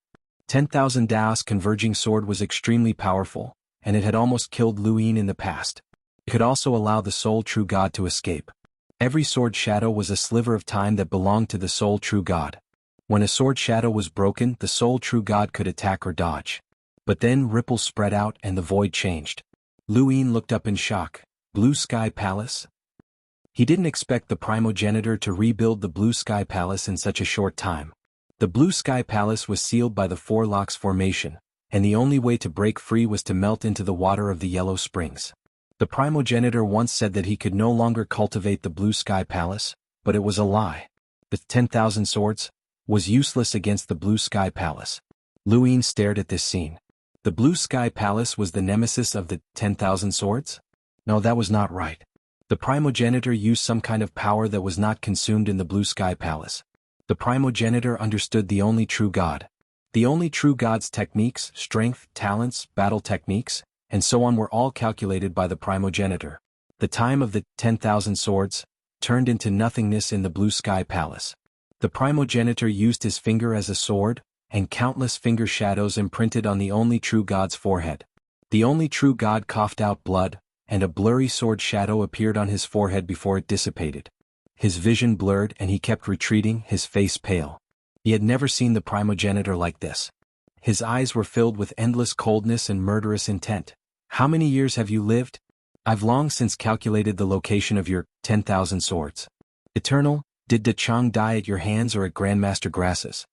10,000 Daos converging sword was extremely powerful, and it had almost killed Luin in the past. It could also allow the sole true God to escape. Every sword shadow was a sliver of time that belonged to the sole true God. When a sword shadow was broken, the sole true God could attack or dodge. But then ripples spread out and the void changed. Luin looked up in shock. Blue Sky Palace? He didn't expect the primogenitor to rebuild the Blue Sky Palace in such a short time. The Blue Sky Palace was sealed by the Four Locks formation, and the only way to break free was to melt into the water of the Yellow Springs. The primogenitor once said that he could no longer cultivate the Blue Sky Palace, but it was a lie. The 10,000 swords was useless against the Blue Sky Palace. Luin stared at this scene. The Blue Sky Palace was the nemesis of the 10,000 swords? No, that was not right. The primogenitor used some kind of power that was not consumed in the Blue Sky Palace. The primogenitor understood the only true God. The only true God's techniques, strength, talents, battle techniques, and so on were all calculated by the primogenitor. The time of the 10,000 swords turned into nothingness in the Blue Sky Palace. The primogenitor used his finger as a sword, and countless finger shadows imprinted on the only true God's forehead. The only true God coughed out blood, and a blurry sword shadow appeared on his forehead before it dissipated. His vision blurred and he kept retreating, his face pale. He had never seen the primogenitor like this. His eyes were filled with endless coldness and murderous intent. How many years have you lived? I've long since calculated the location of your 10,000 swords. Eternal, did De Chang die at your hands or at Grandmaster Grass's?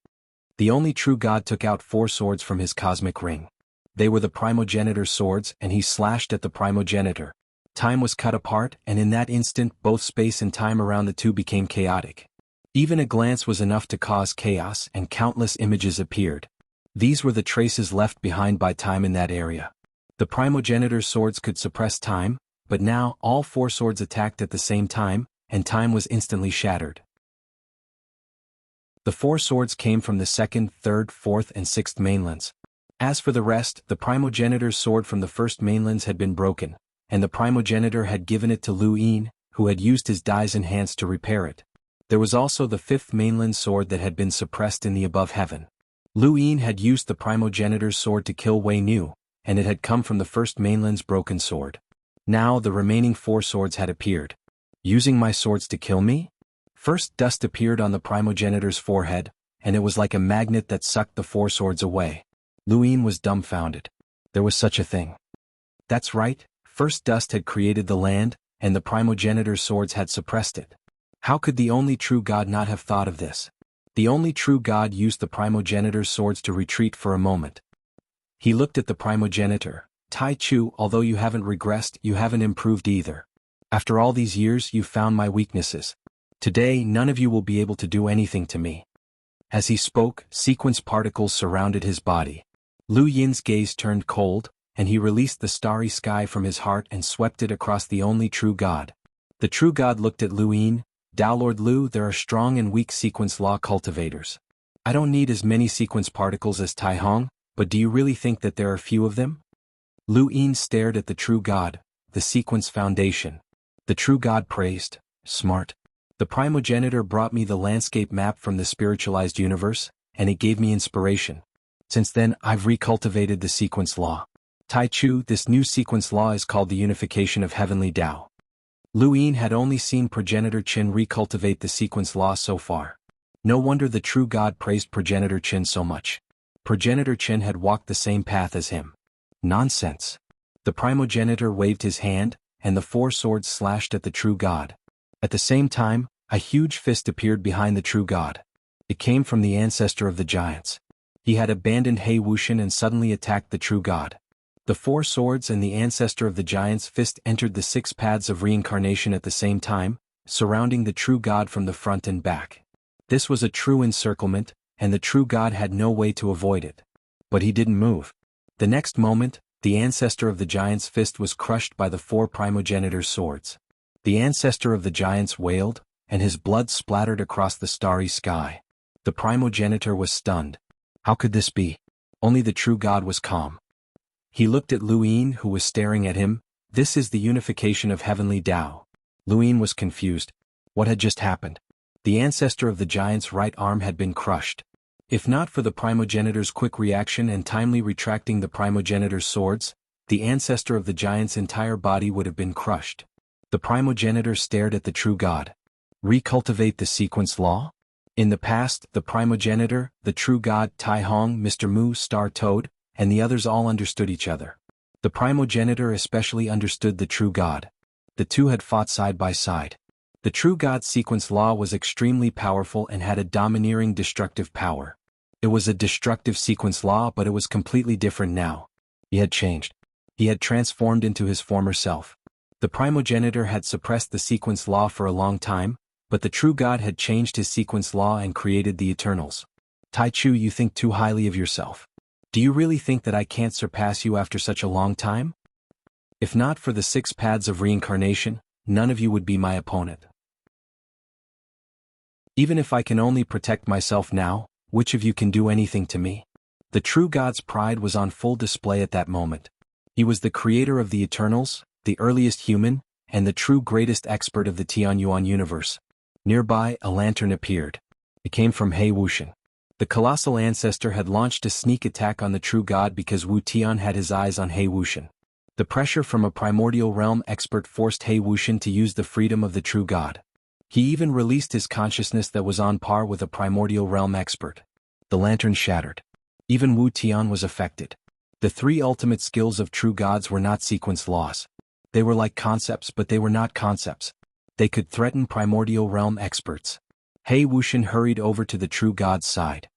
The only true God took out 4 swords from his cosmic ring. They were the primogenitor's swords, and he slashed at the primogenitor. Time was cut apart, and in that instant both space and time around the two became chaotic. Even a glance was enough to cause chaos, and countless images appeared. These were the traces left behind by time in that area. The primogenitor's swords could suppress time, but now all 4 swords attacked at the same time, and time was instantly shattered. The 4 swords came from the 2nd, 3rd, 4th, and 6th mainlands. As for the rest, the primogenitor's sword from the 1st mainlands had been broken, and the primogenitor had given it to Luin, who had used his Dai's enhance to repair it. There was also the 5th mainland sword that had been suppressed in the above heaven. Luin had used the primogenitor's sword to kill Wei Nu, and it had come from the 1st mainland's broken sword. Now the remaining 4 swords had appeared. Using my swords to kill me? First dust appeared on the primogenitor's forehead, and it was like a magnet that sucked the 4 swords away. Luin was dumbfounded. There was such a thing. That's right, first dust had created the land, and the primogenitor's swords had suppressed it. How could the only true God not have thought of this? The only true God used the primogenitor's swords to retreat for a moment. He looked at the primogenitor. Tai Chu, although you haven't regressed, you haven't improved either. After all these years, you've found my weaknesses. Today, none of you will be able to do anything to me. As he spoke, sequence particles surrounded his body. Lu Yin's gaze turned cold, and he released the starry sky from his heart and swept it across the only true God. The true God looked at Lu Yin. "Tao Lord Lu, there are strong and weak sequence law cultivators. I don't need as many sequence particles as Tai Hong, but do you really think that there are few of them?" Lu Yin stared at the true God, the sequence foundation. The true God praised, "Smart. The primogenitor brought me the landscape map from the spiritualized universe, and it gave me inspiration. Since then, I've recultivated the sequence law. Tai Chu, this new sequence law is called the unification of heavenly Tao." Lu Yin had only seen progenitor Qin recultivate the sequence law so far. No wonder the true God praised progenitor Qin so much. Progenitor Qin had walked the same path as him. Nonsense. The primogenitor waved his hand, and the four swords slashed at the true God. At the same time, a huge fist appeared behind the true God. It came from the ancestor of the giants. He had abandoned He Wuxian and suddenly attacked the true God. The four swords and the ancestor of the giants' fist entered the 6 paths of reincarnation at the same time, surrounding the true God from the front and back. This was a true encirclement, and the true God had no way to avoid it. But he didn't move. The next moment, the ancestor of the giants' fist was crushed by the 4 primogenitor's swords. The ancestor of the giants wailed, and his blood splattered across the starry sky. The primogenitor was stunned. How could this be? Only the true God was calm. He looked at Lu Yin, who was staring at him. "This is the unification of heavenly Tao." Lu Yin was confused. What had just happened? The ancestor of the giant's right arm had been crushed. If not for the primogenitor's quick reaction and timely retracting the primogenitor's swords, the ancestor of the giant's entire body would have been crushed. The primogenitor stared at the true God. Recultivate the sequence law? In the past, the primogenitor, the true God, Tai Hong, Mr. Mu, Star Toad, and the others all understood each other. The primogenitor especially understood the true God. The two had fought side by side. The true God's sequence law was extremely powerful and had a domineering destructive power. It was a destructive sequence law, but it was completely different now. He had changed. He had transformed into his former self. The primogenitor had suppressed the sequence law for a long time, but the true God had changed his sequence law and created the Eternals. Tai Chu, you think too highly of yourself. Do you really think that I can't surpass you after such a long time? If not for the 6 paths of reincarnation, none of you would be my opponent. Even if I can only protect myself now, which of you can do anything to me? The true God's pride was on full display at that moment. He was the creator of the Eternals, the earliest human, and the true greatest expert of the Tianyuan universe. Nearby, a lantern appeared. It came from He Wuxian. The colossal ancestor had launched a sneak attack on the true God because Wu Tian had his eyes on He Wuxian. The pressure from a primordial realm expert forced He Wuxian to use the freedom of the true God. He even released his consciousness that was on par with a primordial realm expert. The lantern shattered. Even Wu Tian was affected. The 3 ultimate skills of true gods were not sequence laws. They were like concepts, but they were not concepts. They could threaten primordial realm experts. He Wuxian hurried over to the true God's side.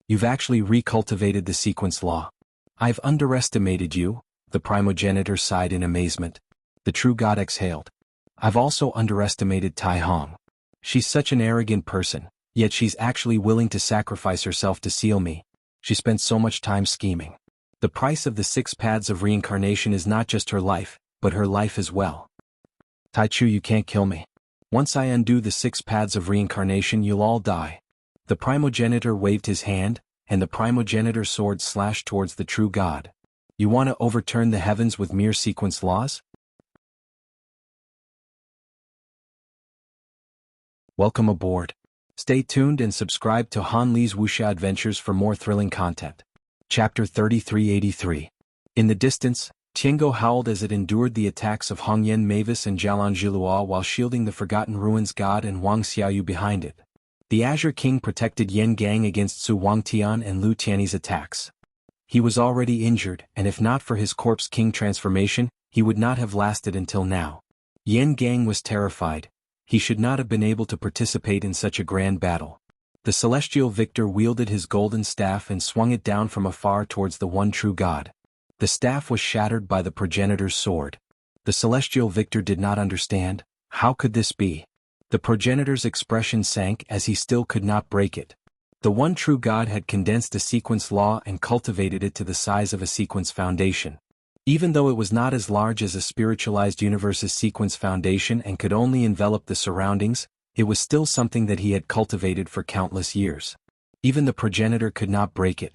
"You've actually recultivated the sequence law. I've underestimated you," the primogenitor sighed in amazement. The true God exhaled. "I've also underestimated Tai Hong. She's such an arrogant person, yet she's actually willing to sacrifice herself to seal me. She spent so much time scheming. The price of the 6 paths of reincarnation is not just her life, but her life as well. Tai Chu, you can't kill me. Once I undo the 6 paths of reincarnation, you'll all die." The primogenitor waved his hand, and the primogenitor's sword slashed towards the true God. "You want to overturn the heavens with mere sequence laws?" Welcome aboard. Stay tuned and subscribe to Han Li's Wuxia Adventures for more thrilling content. Chapter 3383. In the distance, Tiango howled as it endured the attacks of Hongyan Mavis and Jialan Zhilua while shielding the Forgotten Ruins god and Wang Xiaoyu behind it. The Azure King protected Yan Gang against Su Wangtian and Lu Tianyi's attacks. He was already injured, and if not for his Corpse King transformation, he would not have lasted until now. Yan Gang was terrified. He should not have been able to participate in such a grand battle. The celestial victor wielded his golden staff and swung it down from afar towards the one true god. The staff was shattered by the progenitor's sword. The celestial victor did not understand. How could this be? The progenitor's expression sank as he still could not break it. The one true God had condensed a sequence law and cultivated it to the size of a sequence foundation. Even though it was not as large as a spiritualized universe's sequence foundation and could only envelop the surroundings, it was still something that he had cultivated for countless years. Even the progenitor could not break it.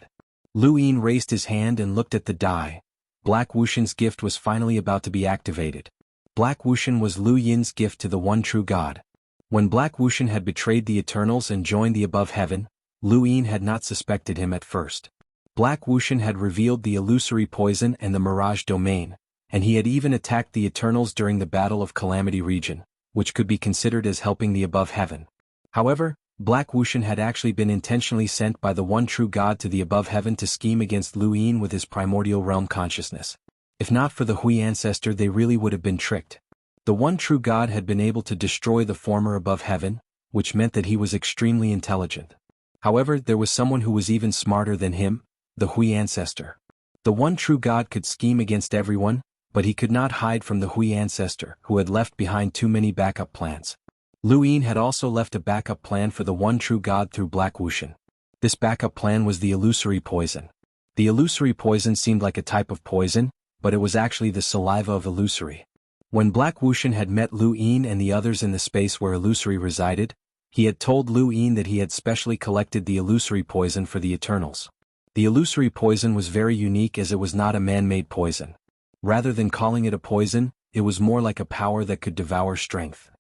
Lu Yin raised his hand and looked at the die. Black Wuxian's gift was finally about to be activated. Black Wuxian was Lu Yin's gift to the one true God. When Black Wuxian had betrayed the Eternals and joined the above heaven, Lu Yin had not suspected him at first. Black Wuxian had revealed the illusory poison and the mirage domain, and he had even attacked the Eternals during the Battle of Calamity region, which could be considered as helping the above heaven. However, Black Wuxian had actually been intentionally sent by the one true God to the above heaven to scheme against Lu Yin with his primordial realm consciousness. If not for the Hui ancestor, they really would have been tricked. The one true God had been able to destroy the former above heaven, which meant that he was extremely intelligent. However, there was someone who was even smarter than him, the Hui ancestor. The one true God could scheme against everyone, but he could not hide from the Hui ancestor, who had left behind too many backup plans. Lu Yin had also left a backup plan for the one true God through Black Wuxian. This backup plan was the illusory poison. The illusory poison seemed like a type of poison, but it was actually the saliva of illusory. When Black Wuxian had met Lu Yin and the others in the space where illusory resided, he had told Lu Yin that he had specially collected the illusory poison for the Eternals. The illusory poison was very unique as it was not a man-made poison. Rather than calling it a poison, it was more like a power that could devour strength.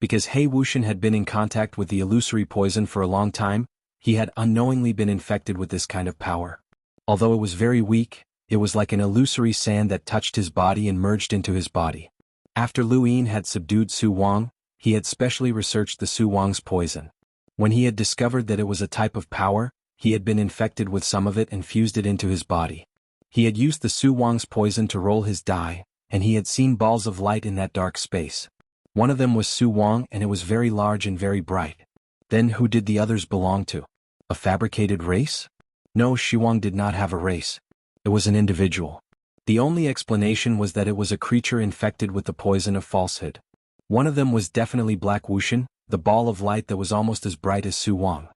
Because He Wuxian had been in contact with the illusory poison for a long time, he had unknowingly been infected with this kind of power. Although it was very weak, it was like an illusory sand that touched his body and merged into his body. After Lu Yin had subdued Su Wang, he had specially researched the Su Wang's poison. When he had discovered that it was a type of power, he had been infected with some of it and fused it into his body. He had used the Su Wang's poison to roll his die, and he had seen balls of light in that dark space. One of them was Su Wang and it was very large and very bright. Then who did the others belong to? A fabricated race? No, Xu Wang did not have a race. It was an individual. The only explanation was that it was a creature infected with the poison of falsehood. One of them was definitely Black Wuxian, the ball of light that was almost as bright as Su Wang.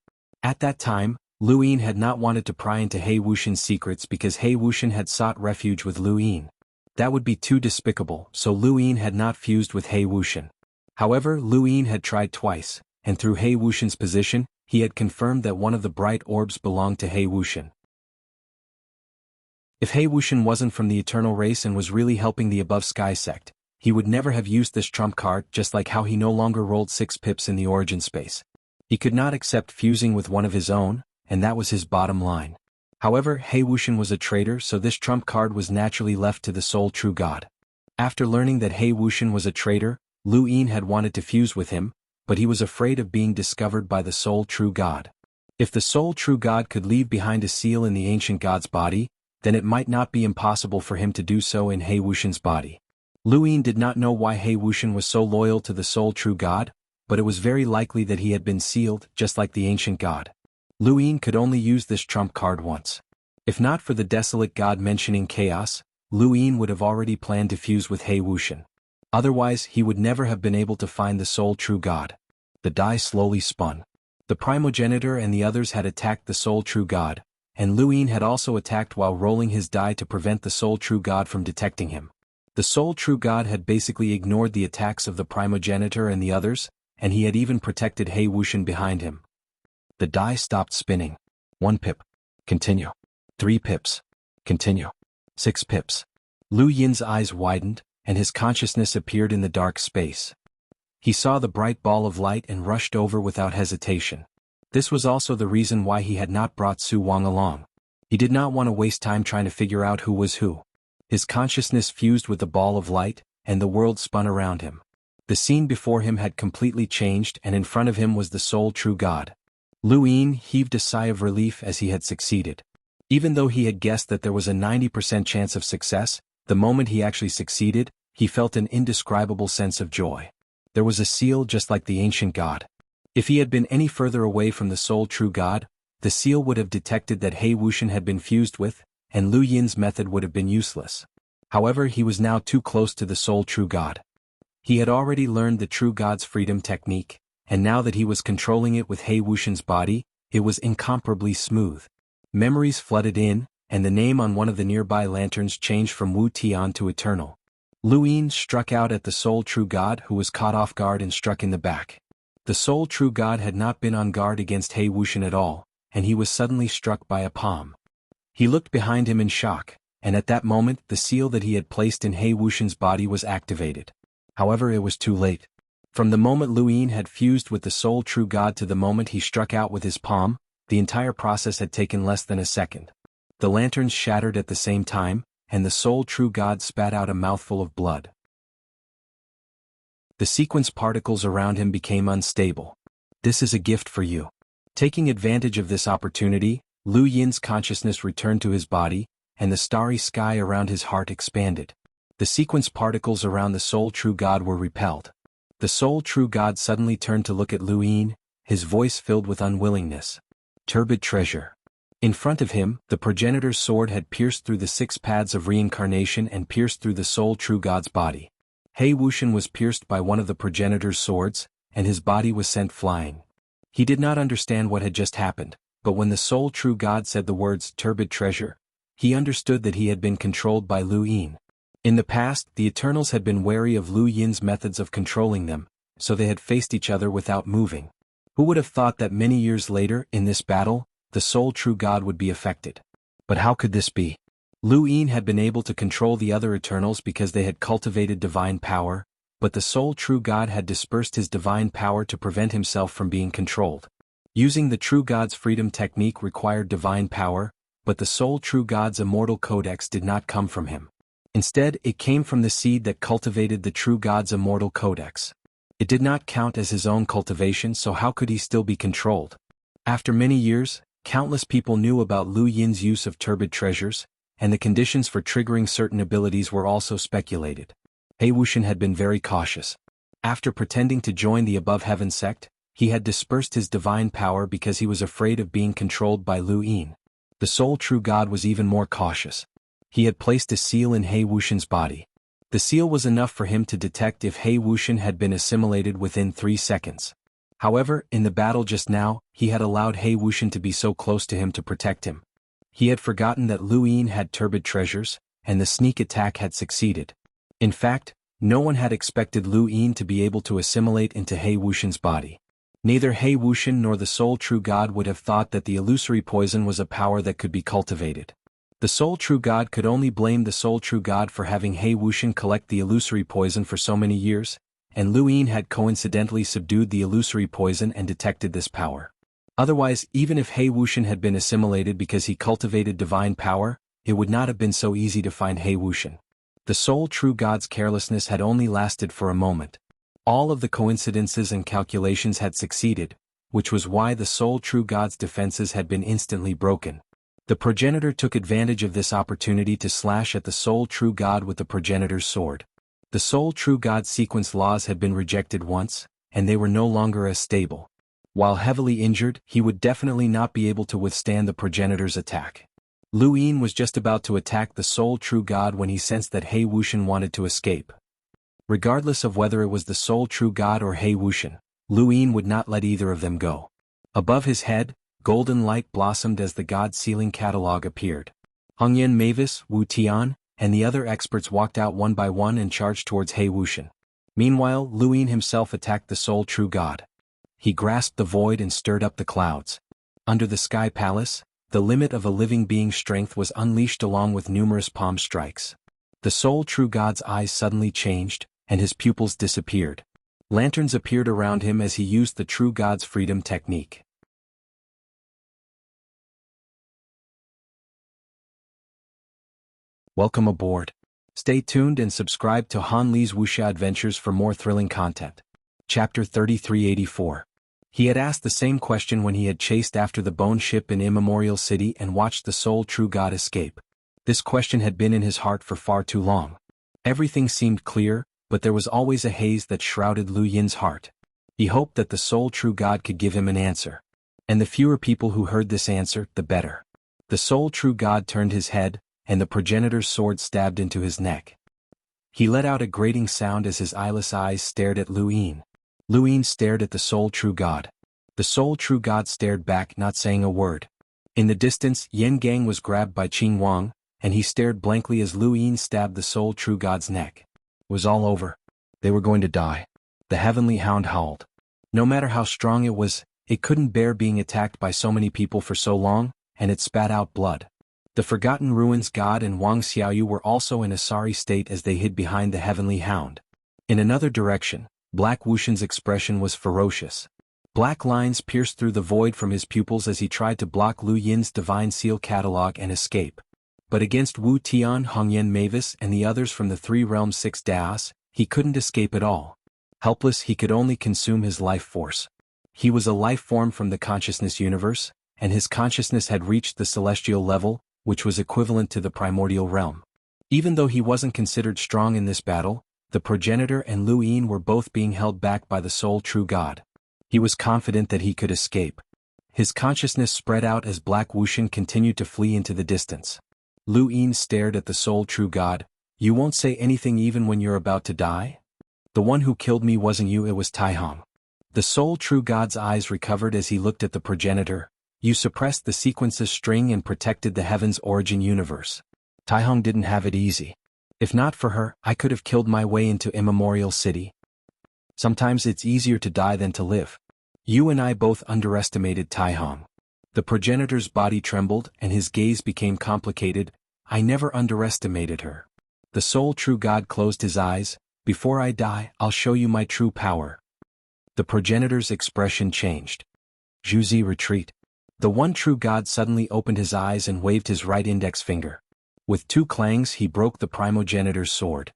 At that time, Lu Yin had not wanted to pry into He Wuxian's secrets because He Wuxian had sought refuge with Lu Yin. That would be too despicable, so Lu Yin had not fused with He Wuxian. However, Lu Yin had tried twice, and through He Wuxian's position, he had confirmed that one of the bright orbs belonged to He Wuxian. If He Wuxian wasn't from the eternal race and was really helping the above sky sect, he would never have used this trump card, just like how he no longer rolled 6 pips in the origin space. He could not accept fusing with one of his own, and that was his bottom line. However, He Wuxian was a traitor, so this trump card was naturally left to the sole true God. After learning that He Wuxian was a traitor, Lu Yin had wanted to fuse with him, but he was afraid of being discovered by the sole true God. If the sole true God could leave behind a seal in the ancient god's body, then it might not be impossible for him to do so in He Wuxian's body. Lu Yin did not know why He Wuxian was so loyal to the sole true God, but it was very likely that he had been sealed, just like the ancient god. Lu Yin could only use this trump card once. If not for the desolate god mentioning chaos, Lu Yin would have already planned to fuse with He Wuxian. Otherwise, he would never have been able to find the sole true God. The die slowly spun. The primogenitor and the others had attacked the sole true God, and Lu Yin had also attacked while rolling his die to prevent the sole true God from detecting him. The sole true God had basically ignored the attacks of the primogenitor and the others, and he had even protected He Wuxian behind him. The die stopped spinning. 1 pip. Continue. 3 pips. Continue. 6 pips. Lu Yin's eyes widened, and his consciousness appeared in the dark space. He saw the bright ball of light and rushed over without hesitation. This was also the reason why he had not brought Su Wang along. He did not want to waste time trying to figure out who was who. His consciousness fused with the ball of light, and the world spun around him. The scene before him had completely changed, and in front of him was the sole true God. Lu Yin heaved a sigh of relief as he had succeeded. Even though he had guessed that there was a 90% chance of success, the moment he actually succeeded, he felt an indescribable sense of joy. There was a seal just like the ancient god. If he had been any further away from the sole true God, the seal would have detected that He Wuxian had been fused with, and Lu Yin's method would have been useless. However, he was now too close to the sole true God. He had already learned the true God's freedom technique, and now that he was controlling it with He Wuxian's body, it was incomparably smooth. Memories flooded in, and the name on one of the nearby lanterns changed from Wu Tian to Eternal. Lu Yin struck out at the sole true god, who was caught off guard and struck in the back. The sole true god had not been on guard against He Wuxian at all, and he was suddenly struck by a palm. He looked behind him in shock, and at that moment the seal that he had placed in He Wuxian's body was activated. However, it was too late. From the moment Lu Yin had fused with the sole true god to the moment he struck out with his palm, the entire process had taken less than a second. The lanterns shattered at the same time, and the sole true god spat out a mouthful of blood. The sequence particles around him became unstable. This is a gift for you. Taking advantage of this opportunity, Lu Yin's consciousness returned to his body, and the starry sky around his heart expanded. The sequence particles around the sole true god were repelled. The sole true god suddenly turned to look at Lu Yin, his voice filled with unwillingness. Turbid treasure. In front of him, the progenitor's sword had pierced through the 6 paths of reincarnation and pierced through the sole true god's body. He Wuxian was pierced by one of the progenitor's swords, and his body was sent flying. He did not understand what had just happened, but when the sole true god said the words turbid treasure, he understood that he had been controlled by Lu Yin. In the past, the Eternals had been wary of Lu Yin's methods of controlling them, so they had faced each other without moving. Who would have thought that many years later, in this battle, the sole true god would be affected? But how could this be? Lu Yin had been able to control the other Eternals because they had cultivated divine power, but the sole true god had dispersed his divine power to prevent himself from being controlled. Using the true god's freedom technique required divine power, but the sole true god's immortal codex did not come from him. Instead, it came from the seed that cultivated the true god's immortal codex. It did not count as his own cultivation, so how could he still be controlled? After many years, countless people knew about Lu Yin's use of turbid treasures, and the conditions for triggering certain abilities were also speculated. He Wuxian had been very cautious. After pretending to join the Above Heaven sect, he had dispersed his divine power because he was afraid of being controlled by Lu Yin. The sole true god was even more cautious. He had placed a seal in He Wuxian's body. The seal was enough for him to detect if He Wuxian had been assimilated within 3 seconds. However, in the battle just now, he had allowed He Wuxian to be so close to him to protect him. He had forgotten that Lu Yin had turbid treasures, and the sneak attack had succeeded. In fact, no one had expected Lu Yin to be able to assimilate into He Wuxian's body. Neither He Wuxian nor the sole true god would have thought that the illusory poison was a power that could be cultivated. The sole true god could only blame the sole true god for having He Wuxian collect the illusory poison for so many years, and Lu Yin had coincidentally subdued the illusory poison and detected this power. Otherwise, even if He Wuxian had been assimilated because he cultivated divine power, it would not have been so easy to find He Wuxian. The sole true god's carelessness had only lasted for a moment. All of the coincidences and calculations had succeeded, which was why the sole true god's defenses had been instantly broken. The progenitor took advantage of this opportunity to slash at the sole true god with the progenitor's sword. The sole true god's sequence laws had been rejected once, and they were no longer as stable. While heavily injured, he would definitely not be able to withstand the progenitor's attack. Lu Yin was just about to attack the sole true god when he sensed that He Wuxian wanted to escape. Regardless of whether it was the sole true god or He Wuxian, Lu Yin would not let either of them go. Above his head, golden light blossomed as the god sealing catalog appeared. Hongyan Mavis, Wu Tian, and the other experts walked out one by one and charged towards He Wuxian. Meanwhile, Lu Yin himself attacked the sole true god. He grasped the void and stirred up the clouds. Under the sky palace, the limit of a living being's strength was unleashed along with numerous palm strikes. The sole true god's eyes suddenly changed, and his pupils disappeared. Lanterns appeared around him as he used the true god's freedom technique. Welcome aboard. Stay tuned and subscribe to Han Li's Wuxia Adventures for more thrilling content. Chapter 3384. He had asked the same question when he had chased after the bone ship in Immemorial City and watched the sole true god escape. This question had been in his heart for far too long. Everything seemed clear, but there was always a haze that shrouded Lu Yin's heart. He hoped that the sole true god could give him an answer. And the fewer people who heard this answer, the better. The sole true god turned his head, and the progenitor's sword stabbed into his neck. He let out a grating sound as his eyeless eyes stared at Lu Yin. Lu Yin stared at the sole true god. The sole true god stared back, not saying a word. In the distance, Yen Gang was grabbed by Xuanhuan, and he stared blankly as Lu Yin stabbed the sole true god's neck. It was all over. They were going to die. The heavenly hound howled. No matter how strong it was, it couldn't bear being attacked by so many people for so long, and it spat out blood. The Forgotten Ruins god and Wang Xiaoyu were also in a sorry state as they hid behind the heavenly hound. In another direction, Black Wuxian's expression was ferocious. Black lines pierced through the void from his pupils as he tried to block Lu Yin's divine seal catalog and escape. But against Wu Tian, Hongyan Mavis and the others from the Three Realms 6 Daos, he couldn't escape at all. Helpless, he could only consume his life force. He was a life form from the consciousness universe, and his consciousness had reached the celestial level, which was equivalent to the primordial realm. Even though he wasn't considered strong in this battle, the progenitor and Lu Yin were both being held back by the sole true god. He was confident that he could escape. His consciousness spread out as Black Wuxian continued to flee into the distance. Lu Yin stared at the sole true god. You won't say anything even when you're about to die? The one who killed me wasn't you, it was Taihong. The sole true god's eyes recovered as he looked at the progenitor. You suppressed the sequence's string and protected the heaven's origin universe. Taihong didn't have it easy. If not for her, I could have killed my way into Immemorial City. Sometimes it's easier to die than to live. You and I both underestimated Taihong. The progenitor's body trembled and his gaze became complicated. I never underestimated her. The sole true god closed his eyes. Before I die, I'll show you my true power. The progenitor's expression changed. Zhuzi, retreat. The one true god suddenly opened his eyes and waved his right index finger. With two clangs he broke the primogenitor's sword.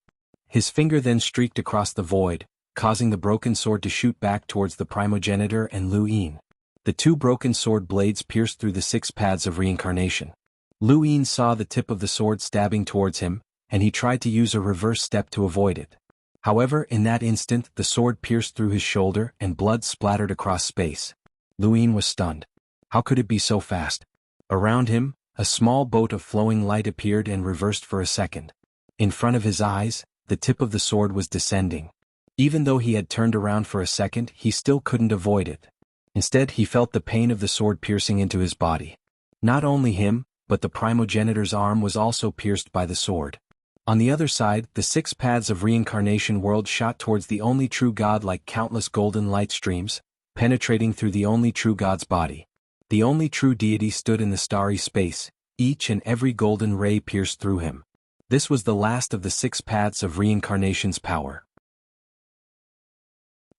His finger then streaked across the void, causing the broken sword to shoot back towards the primogenitor and Lu Yin. The two broken sword blades pierced through the 6 paths of reincarnation. Lu Yin saw the tip of the sword stabbing towards him, and he tried to use a reverse step to avoid it. However, in that instant the sword pierced through his shoulder and blood splattered across space. Lu Yin was stunned. How could it be so fast? Around him, a small boat of flowing light appeared and reversed for a second. In front of his eyes, the tip of the sword was descending. Even though he had turned around for a second, he still couldn't avoid it. Instead, he felt the pain of the sword piercing into his body. Not only him, but the primogenitor's arm was also pierced by the sword. On the other side, the 6 paths of reincarnation world shot towards the only true god like countless golden light streams, penetrating through the only true god's body. The only true deity stood in the starry space, each and every golden ray pierced through him. This was the last of the 6 paths of reincarnation's power.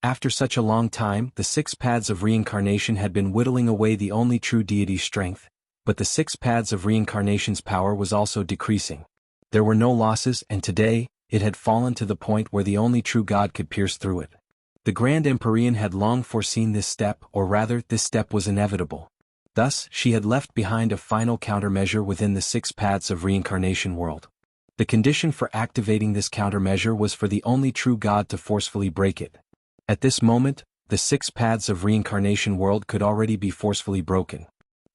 After such a long time, the 6 paths of reincarnation had been whittling away the only true deity's strength, but the 6 paths of reincarnation's power was also decreasing. There were no losses, and today, it had fallen to the point where the only true god could pierce through it. The Grand Empyrean had long foreseen this step, or rather, this step was inevitable. Thus, she had left behind a final countermeasure within the 6 paths of reincarnation world. The condition for activating this countermeasure was for the only true god to forcefully break it. At this moment, the 6 paths of reincarnation world could already be forcefully broken.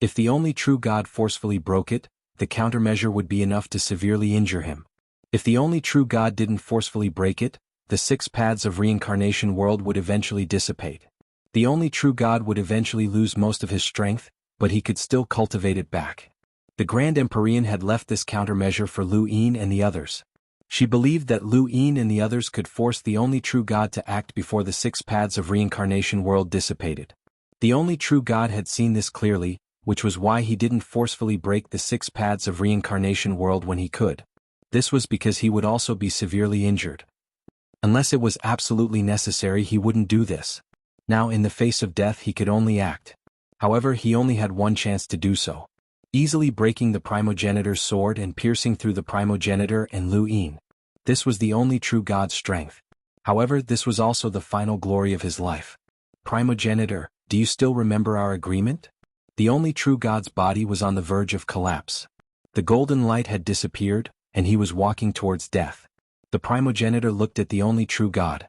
If the only true god forcefully broke it, the countermeasure would be enough to severely injure him. If the only true god didn't forcefully break it, the 6 paths of reincarnation world would eventually dissipate. The only true god would eventually lose most of his strength, but he could still cultivate it back. The Grand Empyrean had left this countermeasure for Lu Yin and the others. She believed that Lu Yin and the others could force the only true god to act before the 6 paths of reincarnation world dissipated. The only true god had seen this clearly, which was why he didn't forcefully break the 6 paths of reincarnation world when he could. This was because he would also be severely injured. Unless it was absolutely necessary, he wouldn't do this. Now, in the face of death, he could only act. However, he only had one chance to do so. Easily breaking the primogenitor's sword and piercing through the primogenitor and Lu Yin. This was the only true god's strength. However, this was also the final glory of his life. Primogenitor, do you still remember our agreement? The only true god's body was on the verge of collapse. The golden light had disappeared, and he was walking towards death. The primogenitor looked at the only true god.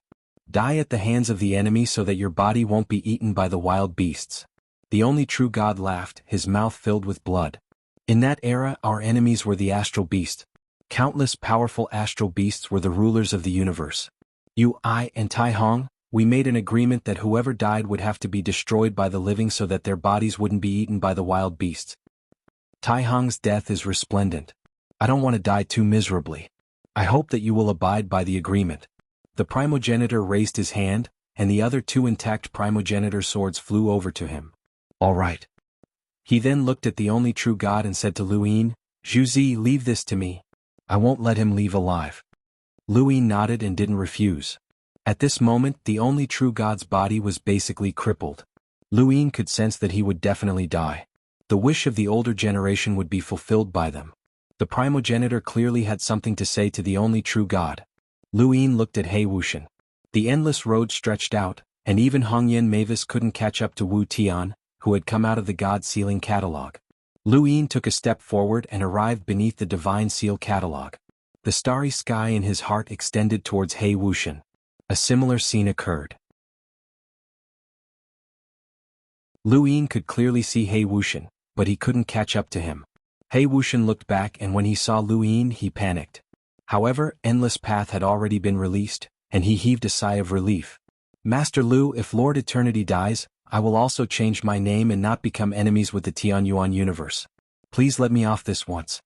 Die at the hands of the enemy so that your body won't be eaten by the wild beasts. The only true god laughed, his mouth filled with blood. In that era, our enemies were the astral beast. Countless powerful astral beasts were the rulers of the universe. You, I, and Tai Hong, We made an agreement that whoever died would have to be destroyed by the living so that their bodies wouldn't be eaten by the wild beasts. Tai Hong's death is resplendent. I don't want to die too miserably. I hope that you will abide by the agreement. The primogenitor raised his hand, and the other two intact primogenitor swords flew over to him. All right. He then looked at the only true God and said to Luyin, Zhuzi, leave this to me. I won't let him leave alive. Luyin nodded and didn't refuse. At this moment, the only true God's body was basically crippled. Luyin could sense that he would definitely die. The wish of the older generation would be fulfilled by them. The primogenitor clearly had something to say to the only true God. Luyin looked at He Wuxian. The endless road stretched out, and even Hongyan Mavis couldn't catch up to Wu Tian, who had come out of the God Sealing Catalog. Luyin took a step forward and arrived beneath the Divine Seal Catalog. The starry sky in his heart extended towards He Wuxian. A similar scene occurred. Luyin could clearly see He Wuxian, but he couldn't catch up to him. He Wuxian looked back, and when he saw Luyin, he panicked. However, Endless Path had already been released, and he heaved a sigh of relief. Master Lu, if Lord Eternity dies, I will also change my name and not become enemies with the Tianyuan universe. Please let me off this once.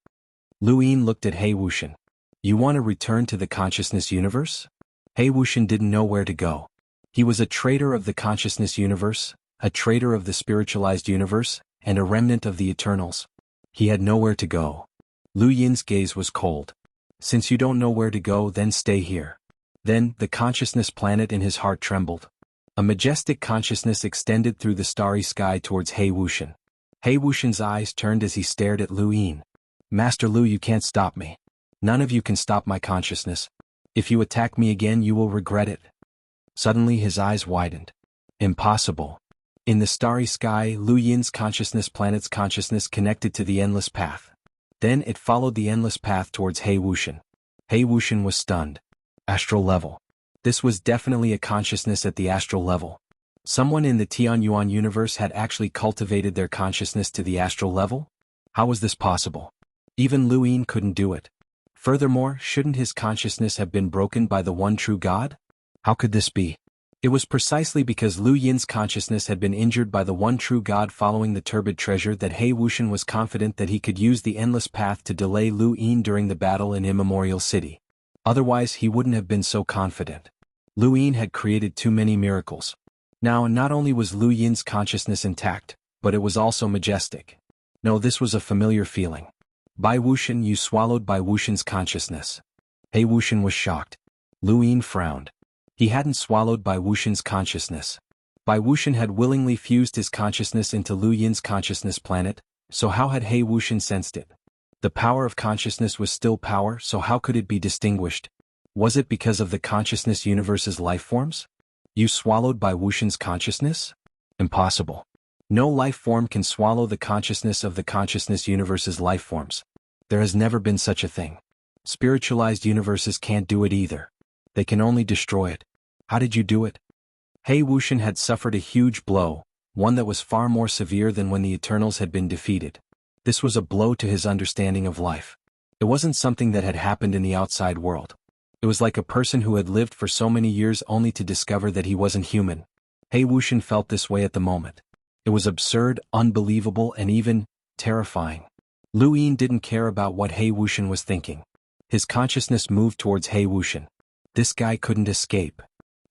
Luyin looked at He Wuxian. You want to return to the consciousness universe? He Wuxian didn't know where to go. He was a traitor of the consciousness universe, a traitor of the spiritualized universe, and a remnant of the Eternals. He had nowhere to go. Luyin's gaze was cold. Since you don't know where to go, then stay here. Then, the consciousness planet in his heart trembled. A majestic consciousness extended through the starry sky towards He Wuxian. He Wuxian's eyes turned as he stared at Luyin. Master Lu, you can't stop me. None of you can stop my consciousness. If you attack me again, you will regret it. Suddenly his eyes widened. Impossible. In the starry sky, Luyin's consciousness planet's consciousness connected to the endless path. Then it followed the endless path towards He Wuxian. He Wuxian was stunned. Astral level. This was definitely a consciousness at the astral level. Someone in the Tianyuan universe had actually cultivated their consciousness to the astral level? How was this possible? Even Luyin couldn't do it. Furthermore, shouldn't his consciousness have been broken by the one true God? How could this be? It was precisely because Luyin's consciousness had been injured by the one true God following the turbid treasure that He Wuxian was confident that he could use the endless path to delay Luyin during the battle in Immemorial City. Otherwise, he wouldn't have been so confident. Luyin had created too many miracles. Now, not only was Luyin's consciousness intact, but it was also majestic. No, this was a familiar feeling. Bai Wuxian, you swallowed Bai Wuxian's consciousness. He Wuxian was shocked. Luyin frowned. He hadn't swallowed Bai Wuxian's consciousness. Bai Wuxian had willingly fused his consciousness into Luyin's consciousness planet, so how had He Wuxian sensed it? The power of consciousness was still power, so how could it be distinguished? Was it because of the consciousness universe's life forms? You swallowed Bai Wuxian's consciousness? Impossible. No life form can swallow the consciousness of the consciousness universe's life forms. There has never been such a thing. Spiritualized universes can't do it either. They can only destroy it. How did you do it? He Wuxian had suffered a huge blow, one that was far more severe than when the Eternals had been defeated. This was a blow to his understanding of life. It wasn't something that had happened in the outside world. It was like a person who had lived for so many years only to discover that he wasn't human. He Wuxian felt this way at the moment. It was absurd, unbelievable, and even terrifying. Luyin didn't care about what He Wuxian was thinking. His consciousness moved towards He Wuxian. This guy couldn't escape.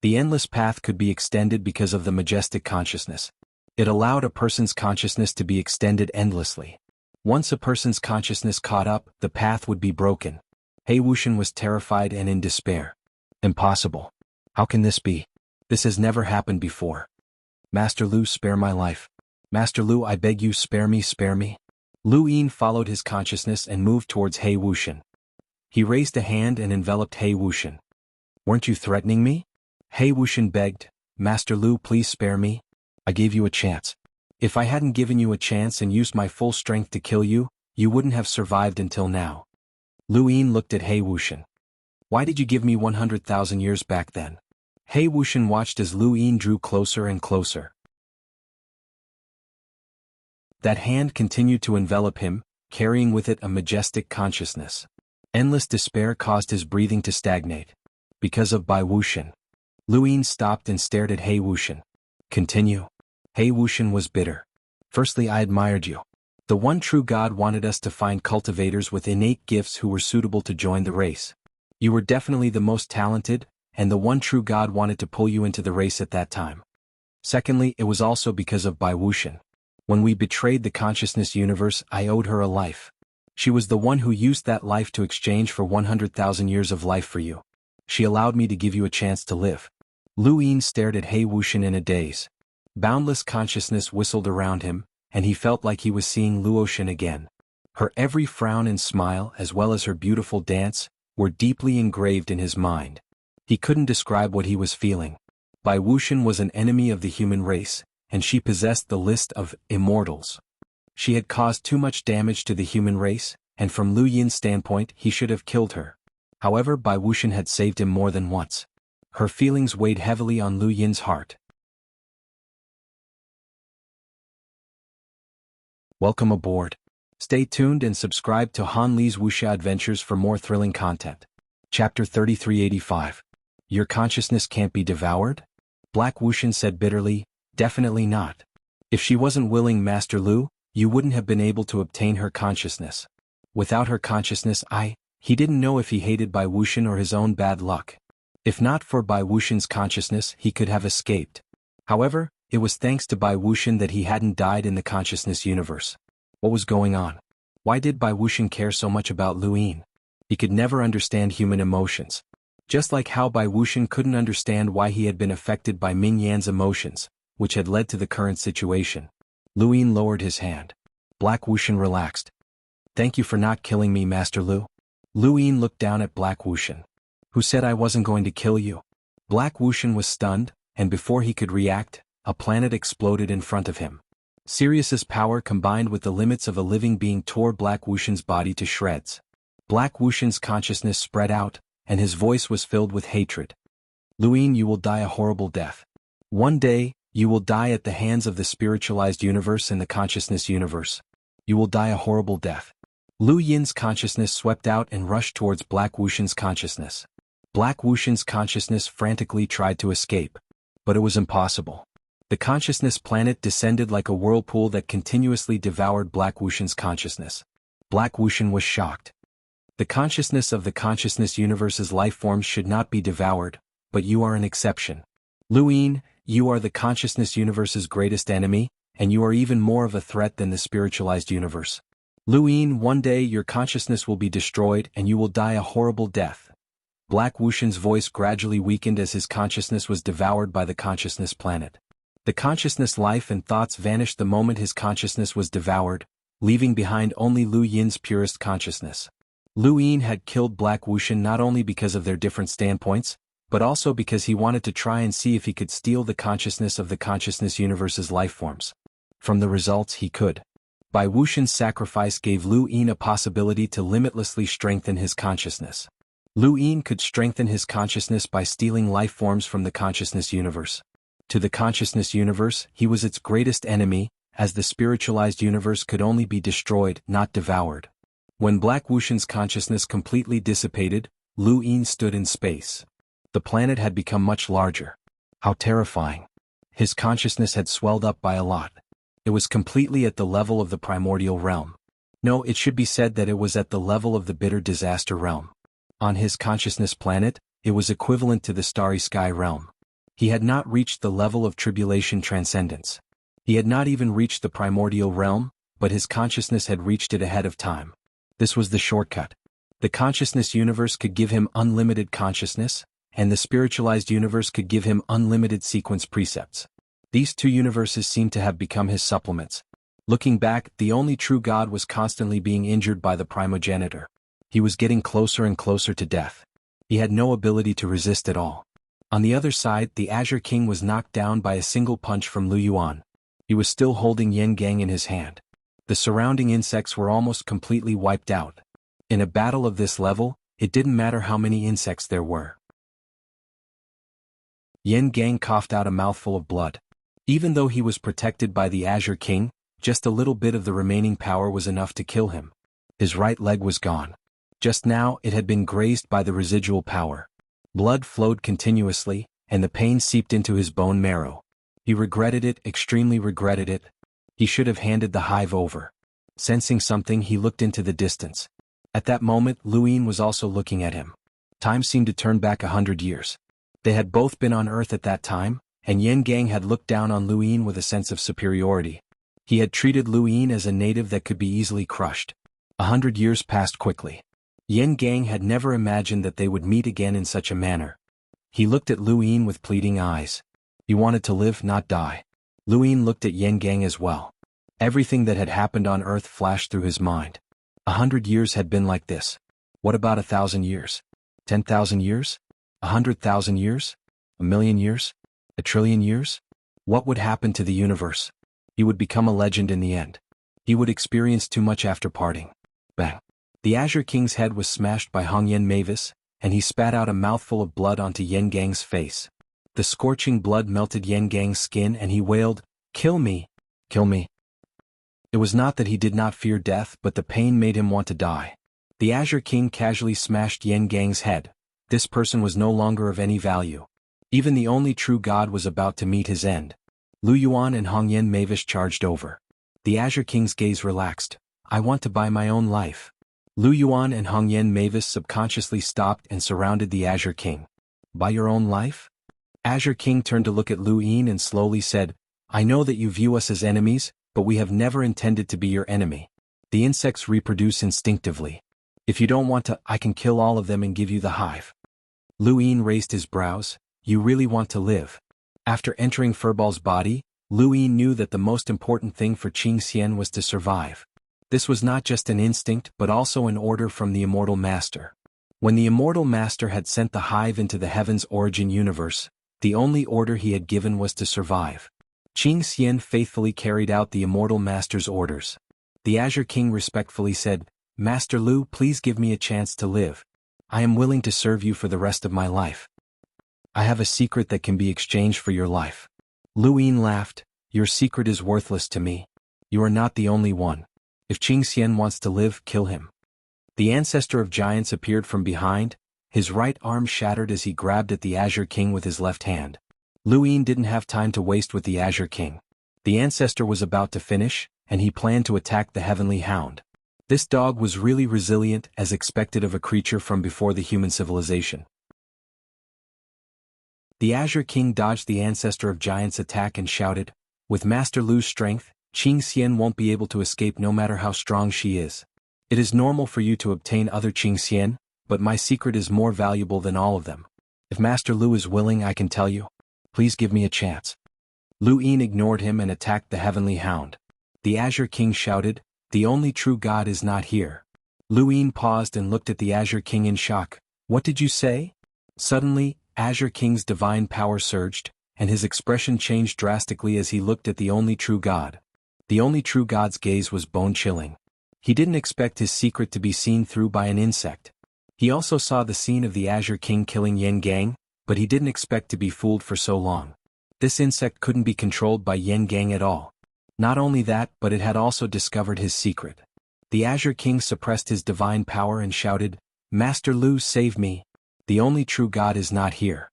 The endless path could be extended because of the majestic consciousness. It allowed a person's consciousness to be extended endlessly. Once a person's consciousness caught up, the path would be broken. He Wuxian was terrified and in despair. Impossible. How can this be? This has never happened before. Master Lu, spare my life. Master Lu, I beg you, spare me, spare me. Luyin followed his consciousness and moved towards He Wuxian. He raised a hand and enveloped He Wuxian. Weren't you threatening me? He Wuxian begged, Master Lu, please spare me. I gave you a chance. If I hadn't given you a chance and used my full strength to kill you, you wouldn't have survived until now. Luyin looked at He Wuxian. Why did you give me 100,000 years back then? He Wuxian watched as Luyin drew closer and closer. That hand continued to envelop him, carrying with it a majestic consciousness. Endless despair caused his breathing to stagnate. Because of Bai Wuxian. Luin stopped and stared at He Wuxian. Continue. He Wuxian was bitter. Firstly, I admired you. The one true God wanted us to find cultivators with innate gifts who were suitable to join the race. You were definitely the most talented, and the one true God wanted to pull you into the race at that time. Secondly, it was also because of Bai Wuxian. When we betrayed the consciousness universe, I owed her a life. She was the one who used that life to exchange for 100,000 years of life for you. She allowed me to give you a chance to live. Luin stared at He Wuxian in a daze. Boundless consciousness whistled around him, and he felt like he was seeing Luoxian again. Her every frown and smile, as well as her beautiful dance, were deeply engraved in his mind. He couldn't describe what he was feeling. Bai Wuxian was an enemy of the human race, and she possessed the list of immortals. She had caused too much damage to the human race, and from Lu Yin's standpoint he should have killed her. However, Bai Wuxian had saved him more than once. Her feelings weighed heavily on Lu Yin's heart. Welcome aboard. Stay tuned and subscribe to Han Li's Wuxia Adventures for more thrilling content. Chapter 3385. Your consciousness can't be devoured? Black Wuxian said bitterly, definitely not. If she wasn't willing, Master Lu, you wouldn't have been able to obtain her consciousness. Without her consciousness, he didn't know if he hated Bai Wuxian or his own bad luck. If not for Bai Wuxian's consciousness, he could have escaped. However, it was thanks to Bai Wuxian that he hadn't died in the consciousness universe. What was going on? Why did Bai Wuxian care so much about Luin? He could never understand human emotions. Just like how Bai Wuxian couldn't understand why he had been affected by Ming Yan's emotions, which had led to the current situation. Luin lowered his hand. Black Wuxian relaxed. Thank you for not killing me, Master Lu. Luin looked down at Black Wuxian. Who said I wasn't going to kill you? Black Wuxian was stunned, and before he could react, a planet exploded in front of him. Sirius's power combined with the limits of a living being tore Black Wuxian's body to shreds. Black Wuxian's consciousness spread out, and his voice was filled with hatred. Luin, you will die a horrible death. One day, you will die at the hands of the spiritualized universe and the consciousness universe. You will die a horrible death. Lu Yin's consciousness swept out and rushed towards Black Wuxian's consciousness. Black Wuxian's consciousness frantically tried to escape. But it was impossible. The consciousness planet descended like a whirlpool that continuously devoured Black Wuxian's consciousness. Black Wuxian was shocked. The consciousness of the consciousness universe's life forms should not be devoured, but you are an exception. Luin, you are the consciousness universe's greatest enemy, and you are even more of a threat than the spiritualized universe. Luin, one day your consciousness will be destroyed and you will die a horrible death. Black Wuxian's voice gradually weakened as his consciousness was devoured by the consciousness planet. The consciousness life and thoughts vanished the moment his consciousness was devoured, leaving behind only Lu Yin's purest consciousness. Lu Yin had killed Black Wuxian not only because of their different standpoints, but also because he wanted to try and see if he could steal the consciousness of the consciousness universe's life forms. From the results he could. Bai Wuxian's sacrifice gave Lu Yin a possibility to limitlessly strengthen his consciousness. Lu Yin could strengthen his consciousness by stealing life forms from the consciousness universe. To the consciousness universe, he was its greatest enemy, as the spiritualized universe could only be destroyed, not devoured. When Black Wuxian's consciousness completely dissipated, Lu Yin stood in space. The planet had become much larger. How terrifying. His consciousness had swelled up by a lot. It was completely at the level of the primordial realm. No, it should be said that it was at the level of the bitter disaster realm. On his consciousness planet, it was equivalent to the starry sky realm. He had not reached the level of tribulation transcendence. He had not even reached the primordial realm, but his consciousness had reached it ahead of time. This was the shortcut. The consciousness universe could give him unlimited consciousness, and the spiritualized universe could give him unlimited sequence precepts. These two universes seemed to have become his supplements. Looking back, the only true God was constantly being injured by the primogenitor. He was getting closer and closer to death. He had no ability to resist at all. On the other side, the Azure King was knocked down by a single punch from Lu Yuan. He was still holding Yen Gang in his hand. The surrounding insects were almost completely wiped out. In a battle of this level, it didn't matter how many insects there were. Yen Gang coughed out a mouthful of blood. Even though he was protected by the Azure King, just a little bit of the remaining power was enough to kill him. His right leg was gone. Just now, it had been grazed by the residual power. Blood flowed continuously, and the pain seeped into his bone marrow. He regretted it, extremely regretted it. He should have handed the hive over. Sensing something, he looked into the distance. At that moment, Luin was also looking at him. Time seemed to turn back 100 years. They had both been on Earth at that time, and Yen Gang had looked down on Luin with a sense of superiority. He had treated Luin as a native that could be easily crushed. 100 years passed quickly. Yen Gang had never imagined that they would meet again in such a manner. He looked at Luin with pleading eyes. He wanted to live, not die. Luin looked at Yen Gang as well. Everything that had happened on Earth flashed through his mind. 100 years had been like this. What about 1,000 years? 10,000 years? 100,000 years? 1,000,000 years? 1,000,000,000,000 years? What would happen to the universe? He would become a legend in the end. He would experience too much after parting. Bang! The Azure King's head was smashed by Hongyan Mavis, and he spat out a mouthful of blood onto Yen Gang's face. The scorching blood melted Yen Gang's skin and he wailed, "Kill me! Kill me!" It was not that he did not fear death, but the pain made him want to die. The Azure King casually smashed Yen Gang's head. This person was no longer of any value. Even the only true god was about to meet his end. Lu Yuan and Hongyan Mavis charged over. The Azure King's gaze relaxed. "I want to buy my own life." Lu Yuan and Hongyan Mavis subconsciously stopped and surrounded the Azure King. "Buy your own life?" Azure King turned to look at Lu Yin and slowly said, "I know that you view us as enemies, but we have never intended to be your enemy. The insects reproduce instinctively. If you don't want to, I can kill all of them and give you the hive." Lu Yin raised his brows. "You really want to live?" After entering Furbal's body, Lu Yin knew that the most important thing for Xianxia was to survive. This was not just an instinct but also an order from the Immortal Master. When the Immortal Master had sent the hive into the Heaven's origin universe, the only order he had given was to survive. Xianxia faithfully carried out the Immortal Master's orders. The Azure King respectfully said, "Master Lu, please give me a chance to live. I am willing to serve you for the rest of my life. I have a secret that can be exchanged for your life." Lu Yin laughed, "Your secret is worthless to me. You are not the only one. If Xianxia wants to live, kill him." The ancestor of giants appeared from behind. His right arm shattered as he grabbed at the Azure King with his left hand. Lu Yin didn't have time to waste with the Azure King. The ancestor was about to finish, and he planned to attack the Heavenly Hound. This dog was really resilient, as expected of a creature from before the human civilization. The Azure King dodged the ancestor of giants' attack and shouted, "With Master Lu's strength, Xianxia won't be able to escape no matter how strong she is. It is normal for you to obtain other Xianxia, but my secret is more valuable than all of them. If Master Lu is willing, I can tell you. Please give me a chance." Lu Yin ignored him and attacked the Heavenly Hound. The Azure King shouted, "The only true god is not here." Lu Yin paused and looked at the Azure King in shock. "What did you say?" Suddenly, Azure King's divine power surged, and his expression changed drastically as he looked at the only true god. The only true god's gaze was bone-chilling. He didn't expect his secret to be seen through by an insect. He also saw the scene of the Azure King killing Yen Gang, but he didn't expect to be fooled for so long. This insect couldn't be controlled by Yen Gang at all. Not only that, but it had also discovered his secret. The Azure King suppressed his divine power and shouted, "Master Lu, save me. The only true god is not here."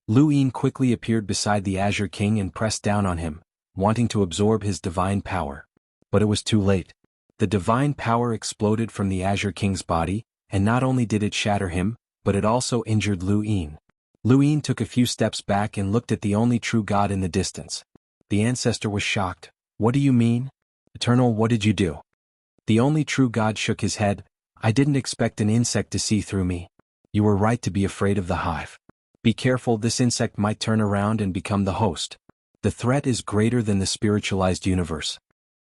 Lu Yin quickly appeared beside the Azure King and pressed down on him, wanting to absorb his divine power. But it was too late. The divine power exploded from the Azure King's body, and not only did it shatter him, but it also injured Lu Yin. Lu Yin took a few steps back and looked at the only true god in the distance. The ancestor was shocked. "What do you mean? Eternal, what did you do?" The only true god shook his head. "I didn't expect an insect to see through me. You were right to be afraid of the hive. Be careful, this insect might turn around and become the host. The threat is greater than the spiritualized universe."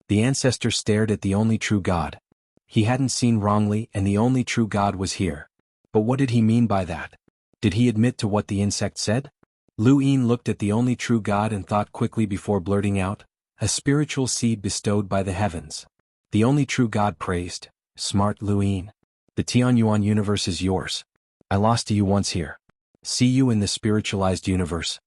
The ancestor stared at the only true god. He hadn't seen wrongly, and the only true god was here. But what did he mean by that? Did he admit to what the insect said? Lu Yin looked at the only true god and thought quickly before blurting out, "A spiritual seed bestowed by the heavens." The only true god praised, "Smart Lu Yin. The Tianyuan universe is yours. I lost to you once here. See you in the spiritualized universe."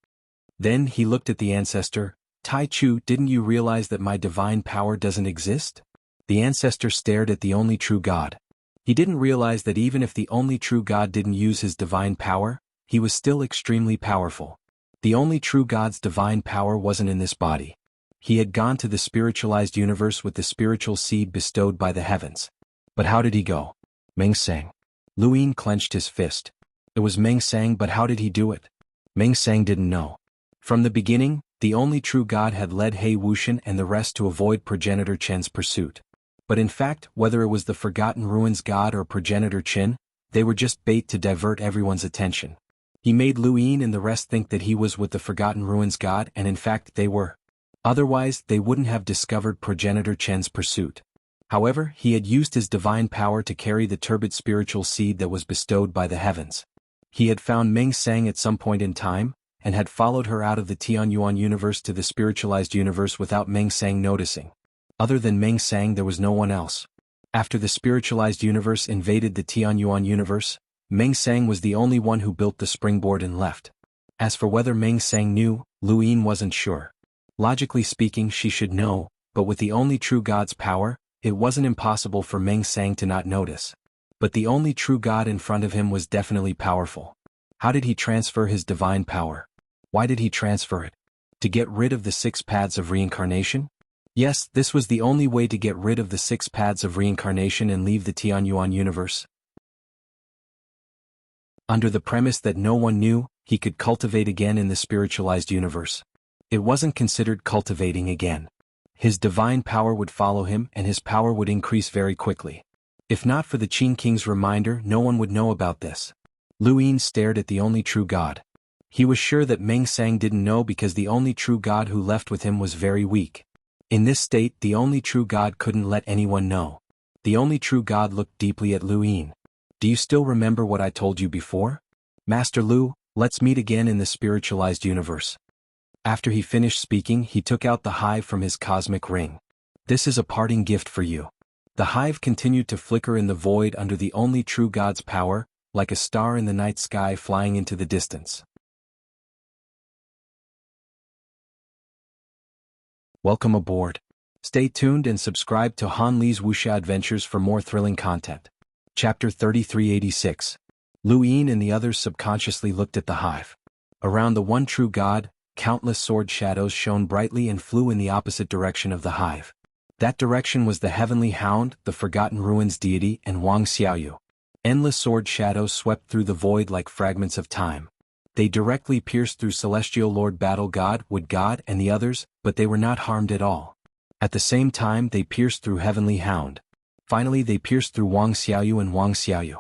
Then he looked at the ancestor. "Tai Chu, didn't you realize that my divine power doesn't exist?" The ancestor stared at the only true god. He didn't realize that even if the only true god didn't use his divine power, he was still extremely powerful. The only true God's divine power wasn't in this body. He had gone to the spiritualized universe with the spiritual seed bestowed by the heavens. But how did he go? Meng Sang. Luyin clenched his fist. It was Meng Sang, but how did he do it? Meng Sang didn't know. From the beginning, the only true God had led He Wuxian and the rest to avoid progenitor Chen's pursuit. But in fact, whether it was the Forgotten Ruins God or progenitor Chen, they were just bait to divert everyone's attention. He made Luyin and the rest think that he was with the Forgotten Ruins God, and in fact they were. Otherwise, they wouldn't have discovered progenitor Chen's pursuit. However, he had used his divine power to carry the turbid spiritual seed that was bestowed by the heavens. He had found Meng Sang at some point in time, and had followed her out of the Xuanhuan universe to the spiritualized universe without Meng Sang noticing. Other than Meng Sang, there was no one else. After the spiritualized universe invaded the Xuanhuan universe, Meng Sang was the only one who built the springboard and left. As for whether Meng Sang knew, Luyin wasn't sure. Logically speaking, she should know, but with the only true God's power, it wasn't impossible for Meng Sang to not notice. But the only true God in front of him was definitely powerful. How did he transfer his divine power? Why did he transfer it? To get rid of the 6 paths of reincarnation? Yes, this was the only way to get rid of the 6 paths of reincarnation and leave the Xuanhuan universe. Under the premise that no one knew, he could cultivate again in the spiritualized universe. It wasn't considered cultivating again. His divine power would follow him and his power would increase very quickly. If not for the Qin King's reminder, no one would know about this. Luyin stared at the only true God. He was sure that Meng Sang didn't know because the only true God who left with him was very weak. In this state, the only true God couldn't let anyone know. The only true God looked deeply at Luyin. Do you still remember what I told you before? Master Lu, let's meet again in the spiritualized universe. After he finished speaking, he took out the hive from his cosmic ring. This is a parting gift for you. The hive continued to flicker in the void under the only true God's power, like a star in the night sky flying into the distance. Welcome aboard. Stay tuned and subscribe to Han Li's Wuxia Adventures for more thrilling content. Chapter 3386. Luyin and the others subconsciously looked at the hive. Around the one true God, countless sword shadows shone brightly and flew in the opposite direction of the hive. That direction was the Heavenly Hound, the Forgotten Ruins deity, and wuxialover. Endless sword shadows swept through the void like fragments of time. They directly pierced through Celestial Lord Battle God, Wood God, and the others, but they were not harmed at all. At the same time, they pierced through Heavenly Hound. Finally, they pierced through wuxialover and wuxialover.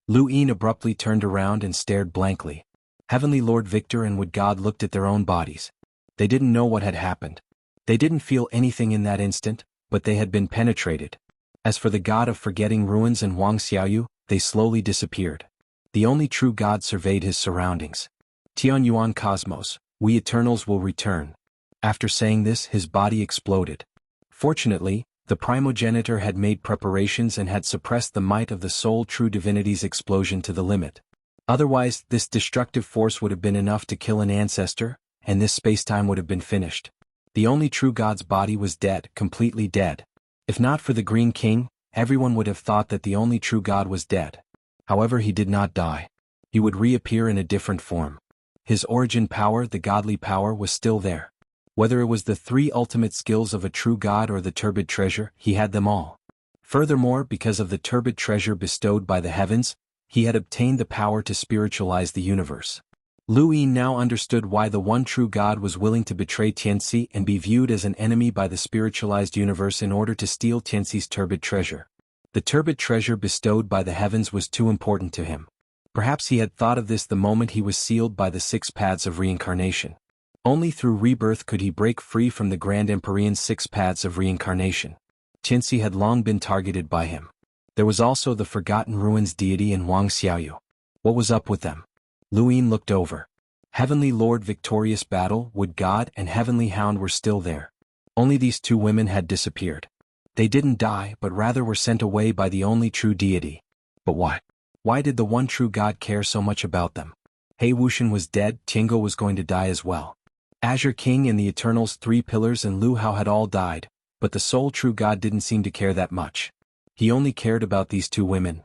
Luyin abruptly turned around and stared blankly. Heavenly Lord Victor and Wood God looked at their own bodies. They didn't know what had happened. They didn't feel anything in that instant, but they had been penetrated. As for the God of Forgetting Ruins and wuxialover, they slowly disappeared. The only true God surveyed his surroundings. Xuanhuan Cosmos, we Eternals will return. After saying this, his body exploded. Fortunately, the primogenitor had made preparations and had suppressed the might of the sole true divinity's explosion to the limit. Otherwise, this destructive force would have been enough to kill an ancestor, and this spacetime would have been finished. The only true God's body was dead, completely dead. If not for the Green King, everyone would have thought that the only true God was dead. However, he did not die. He would reappear in a different form. His origin power, the godly power, was still there. Whether it was the 3 ultimate skills of a true God or the turbid treasure, he had them all. Furthermore, because of the turbid treasure bestowed by the heavens, he had obtained the power to spiritualize the universe. Luyin now understood why the one true God was willing to betray Tianxi and be viewed as an enemy by the spiritualized universe in order to steal Tianxi's turbid treasure. The turbid treasure bestowed by the heavens was too important to him. Perhaps he had thought of this the moment he was sealed by the 6 paths of reincarnation. Only through rebirth could he break free from the Grand Empyrean's 6 paths of reincarnation. Tianxi had long been targeted by him. There was also the Forgotten Ruins deity and wuxialover. What was up with them? Luyin looked over. Heavenly Lord Victorious Battle, Wood God, and Heavenly Hound were still there. Only these 2 women had disappeared. They didn't die, but rather were sent away by the only true deity. But why? Why did the one true God care so much about them? He Wuxian was dead, Tiango was going to die as well. Azure King and the Eternals' 3 pillars and Lu Hao had all died, but the sole true God didn't seem to care that much. He only cared about these 2 women.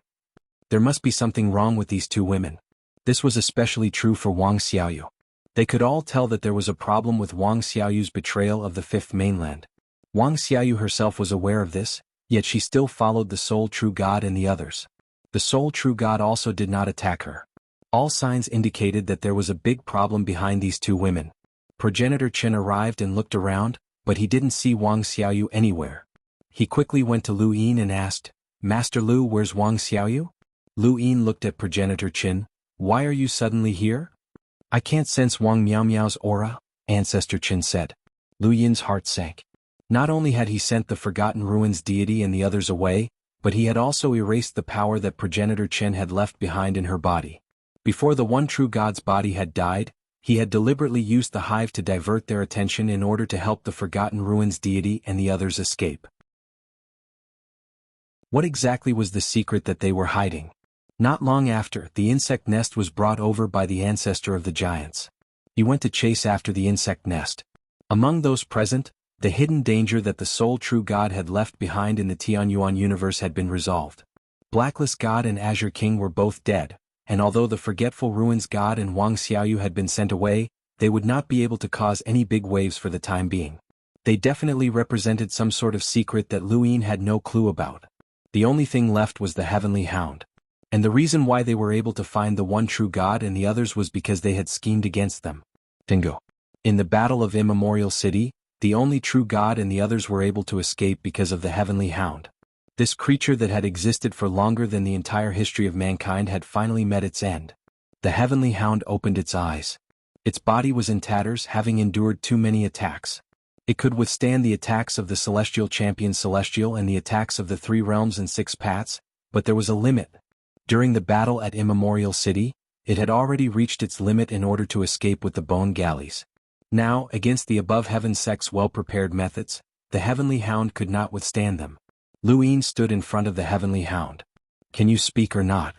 There must be something wrong with these 2 women. This was especially true for wuxialover. They could all tell that there was a problem with Wang Xiaoyu's betrayal of the Fifth Mainland. Wang Xiaoyu herself was aware of this, yet she still followed the sole true god and the others. The sole true god also did not attack her. All signs indicated that there was a big problem behind these two women. Progenitor Qin arrived and looked around, but he didn't see Wang Xiaoyu anywhere. He quickly went to Lu Yin and asked, "Master Lu, where's Wang Xiaoyu?" Lu Yin looked at Progenitor Qin. "Why are you suddenly here?" "I can't sense Wang Miao Miao's aura," Ancestor Qin said. Lu Yin's heart sank. Not only had he sent the Forgotten Ruins deity and the others away, but he had also erased the power that Progenitor Qin had left behind in her body. Before the one true god's body had died, he had deliberately used the hive to divert their attention in order to help the Forgotten Ruins deity and the others escape. What exactly was the secret that they were hiding? Not long after, the insect nest was brought over by the ancestor of the giants. He went to chase after the insect nest. Among those present, the hidden danger that the sole true god had left behind in the Xuanhuan universe had been resolved. Blackless God and Azure King were both dead, and although the Forgetful Ruins god and Wang Xiaoyu had been sent away, they would not be able to cause any big waves for the time being. They definitely represented some sort of secret that Lu Yin had no clue about. The only thing left was the Heavenly Hound. And the reason why they were able to find the one true god and the others was because they had schemed against them. Bingo. In the Battle of Immemorial City, the only true god and the others were able to escape because of the Heavenly Hound. This creature that had existed for longer than the entire history of mankind had finally met its end. The Heavenly Hound opened its eyes. Its body was in tatters, having endured too many attacks. It could withstand the attacks of the Celestial Champion Celestial and the attacks of the Three Realms and Six Paths, but there was a limit. During the battle at Immemorial City, it had already reached its limit in order to escape with the bone galleys. Now, against the above heaven sect's well-prepared methods, the Heavenly Hound could not withstand them. Lu Yin stood in front of the Heavenly Hound. "Can you speak or not?"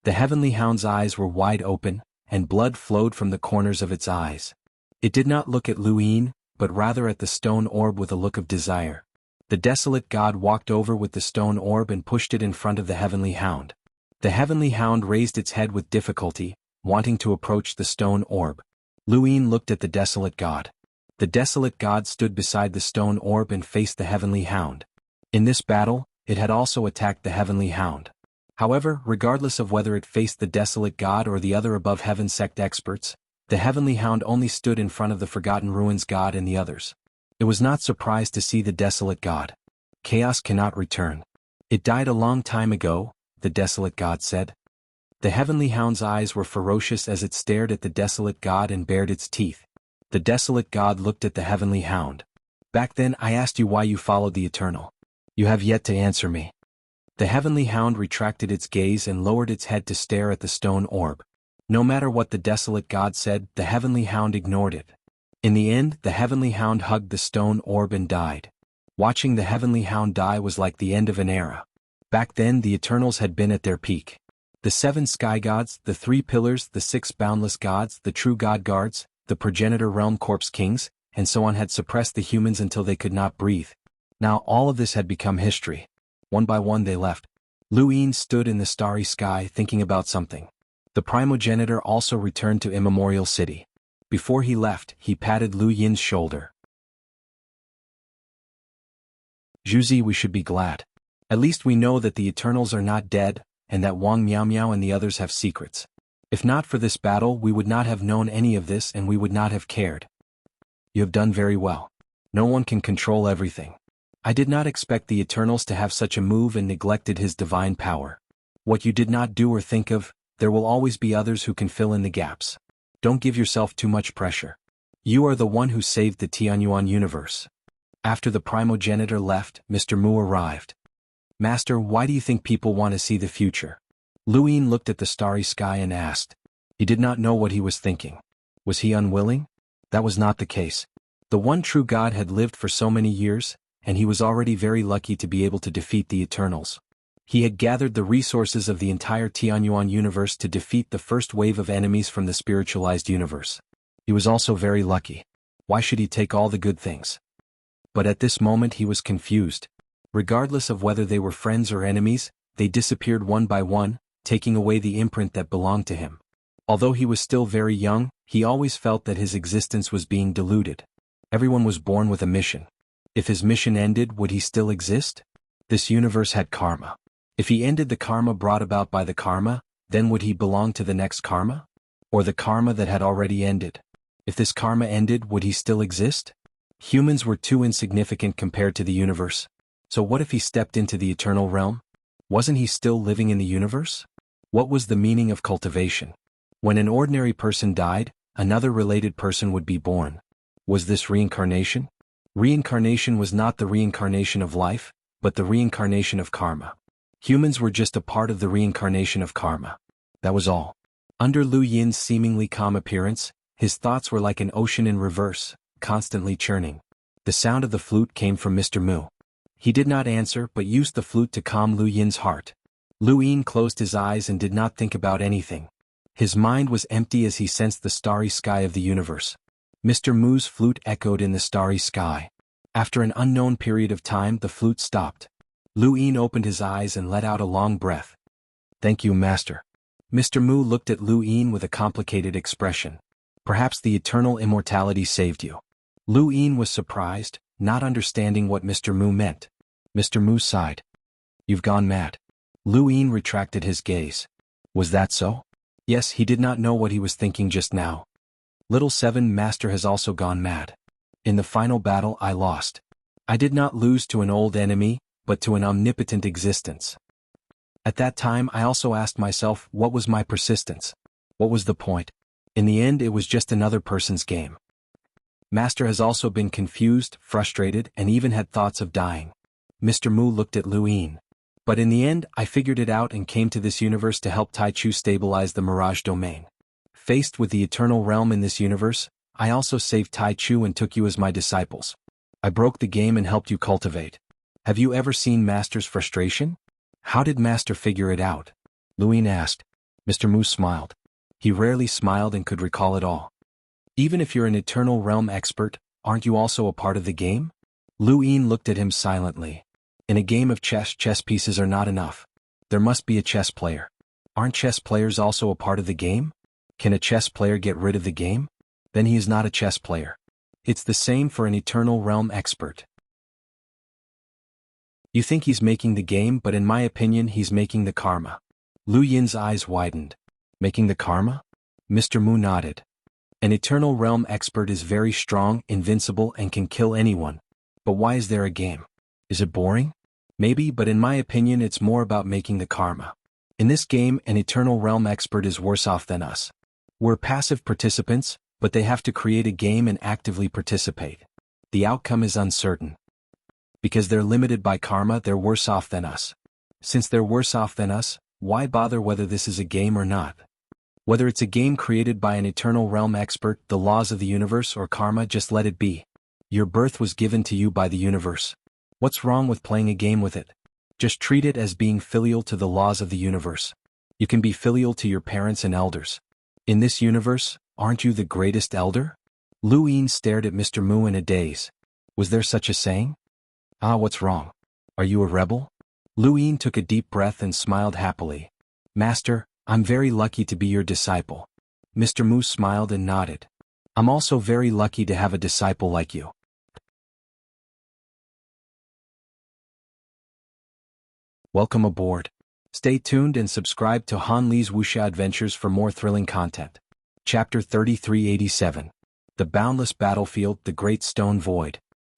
The Heavenly Hound's eyes were wide open, and blood flowed from the corners of its eyes. It did not look at Lu Yin, but rather at the stone orb with a look of desire. The desolate god walked over with the stone orb and pushed it in front of the Heavenly Hound. The Heavenly Hound raised its head with difficulty, wanting to approach the stone orb. Lu Yin looked at the desolate god. The desolate god stood beside the stone orb and faced the Heavenly Hound. In this battle, it had also attacked the Heavenly Hound. However, regardless of whether it faced the desolate god or the other above heaven sect experts, the Heavenly Hound only stood in front of the Forgotten Ruins god and the others. It was not surprised to see the desolate god. "Chaos cannot return. It died a long time ago," the desolate god said. The Heavenly Hound's eyes were ferocious as it stared at the desolate god and bared its teeth. The desolate god looked at the Heavenly Hound. "Back then I asked you why you followed the Eternal. You have yet to answer me." The Heavenly Hound retracted its gaze and lowered its head to stare at the stone orb. No matter what the desolate god said, the Heavenly Hound ignored it. In the end, the Heavenly Hound hugged the stone orb and died. Watching the Heavenly Hound die was like the end of an era. Back then the Eternals had been at their peak. The 7 sky gods, the 3 pillars, the 6 boundless gods, the true god guards, the progenitor realm corpse kings, and so on had suppressed the humans until they could not breathe. Now all of this had become history. One by one they left. Lu Yin stood in the starry sky thinking about something. The primogenitor also returned to Immemorial City. Before he left, he patted Lu Yin's shoulder. "Zhuzi, we should be glad. At least we know that the Eternals are not dead, and that Wang Miao Miao and the others have secrets. If not for this battle, we would not have known any of this and we would not have cared. You have done very well. No one can control everything. I did not expect the Eternals to have such a move and neglected his divine power. What you did not do or think of, there will always be others who can fill in the gaps. Don't give yourself too much pressure. You are the one who saved the Xuanhuan universe." After the primogenitor left, Mr. Mu arrived. "Master, why do you think people want to see the future?" Lu Yin looked at the starry sky and asked. He did not know what he was thinking. Was he unwilling? That was not the case. The one true God had lived for so many years, and he was already very lucky to be able to defeat the Eternals. He had gathered the resources of the entire Xuanhuan universe to defeat the first wave of enemies from the spiritualized universe. He was also very lucky. Why should he take all the good things? But at this moment he was confused. Regardless of whether they were friends or enemies, they disappeared one by one, taking away the imprint that belonged to him. Although he was still very young, he always felt that his existence was being diluted. Everyone was born with a mission. If his mission ended, would he still exist? This universe had karma. If he ended the karma brought about by the karma, then would he belong to the next karma? Or the karma that had already ended? If this karma ended, would he still exist? Humans were too insignificant compared to the universe. So what if he stepped into the eternal realm? Wasn't he still living in the universe? What was the meaning of cultivation? When an ordinary person died, another related person would be born. Was this reincarnation? Reincarnation was not the reincarnation of life, but the reincarnation of karma. Humans were just a part of the reincarnation of karma. That was all. Under Lu Yin's seemingly calm appearance, his thoughts were like an ocean in reverse, constantly churning. The sound of the flute came from Mr. Mu. He did not answer but used the flute to calm Lu Yin's heart. Lu Yin closed his eyes and did not think about anything. His mind was empty as he sensed the starry sky of the universe. Mr. Mu's flute echoed in the starry sky. After an unknown period of time, the flute stopped. Lu Yin opened his eyes and let out a long breath. "Thank you, Master." Mr. Mu looked at Lu Yin with a complicated expression. "Perhaps the eternal immortality saved you." Lu Yin was surprised, not understanding what Mr. Mu meant. Mr. Mu sighed. "You've gone mad." Lu Yin retracted his gaze. Was that so? Yes, he did not know what he was thinking just now. Little Seven Master has also gone mad. In the final battle I lost. I did not lose to an old enemy, but to an omnipotent existence. At that time I also asked myself, what was my persistence? What was the point? In the end it was just another person's game. Master has also been confused, frustrated, and even had thoughts of dying. Mr. Mu looked at Lu Yin. But in the end, I figured it out and came to this universe to help Tai Chu stabilize the Mirage domain. Faced with the eternal realm in this universe, I also saved Tai Chu and took you as my disciples. I broke the game and helped you cultivate. Have you ever seen Master's frustration? How did Master figure it out? Lu Yin asked. Mr. Mu smiled. He rarely smiled and could recall it all. Even if you're an eternal realm expert, aren't you also a part of the game? Lu Yin looked at him silently. In a game of chess, chess pieces are not enough. There must be a chess player. Aren't chess players also a part of the game? Can a chess player get rid of the game? Then he is not a chess player. It's the same for an eternal realm expert. You think he's making the game, but in my opinion he's making the karma. Lu Yin's eyes widened. Making the karma? Mr. Mu nodded. An eternal realm expert is very strong, invincible, and can kill anyone. But why is there a game? Is it boring? Maybe, but in my opinion it's more about making the karma. In this game, an eternal realm expert is worse off than us. We're passive participants, but they have to create a game and actively participate. The outcome is uncertain. Because they're limited by karma, they're worse off than us. Since they're worse off than us, why bother whether this is a game or not? Whether it's a game created by an eternal realm expert, the laws of the universe, or karma, just let it be. Your birth was given to you by the universe. What's wrong with playing a game with it? Just treat it as being filial to the laws of the universe. You can be filial to your parents and elders. In this universe, aren't you the greatest elder? Lu Yin stared at Mr. Mu in a daze. Was there such a saying? Ah, what's wrong? Are you a rebel? Lu Yin took a deep breath and smiled happily. Master, I'm very lucky to be your disciple. Mr. Mu smiled and nodded. I'm also very lucky to have a disciple like you. Welcome aboard. Stay tuned and subscribe to Han Li's Wuxia Adventures for more thrilling content. Chapter 3387. The Boundless Battlefield, the Great Stone Void.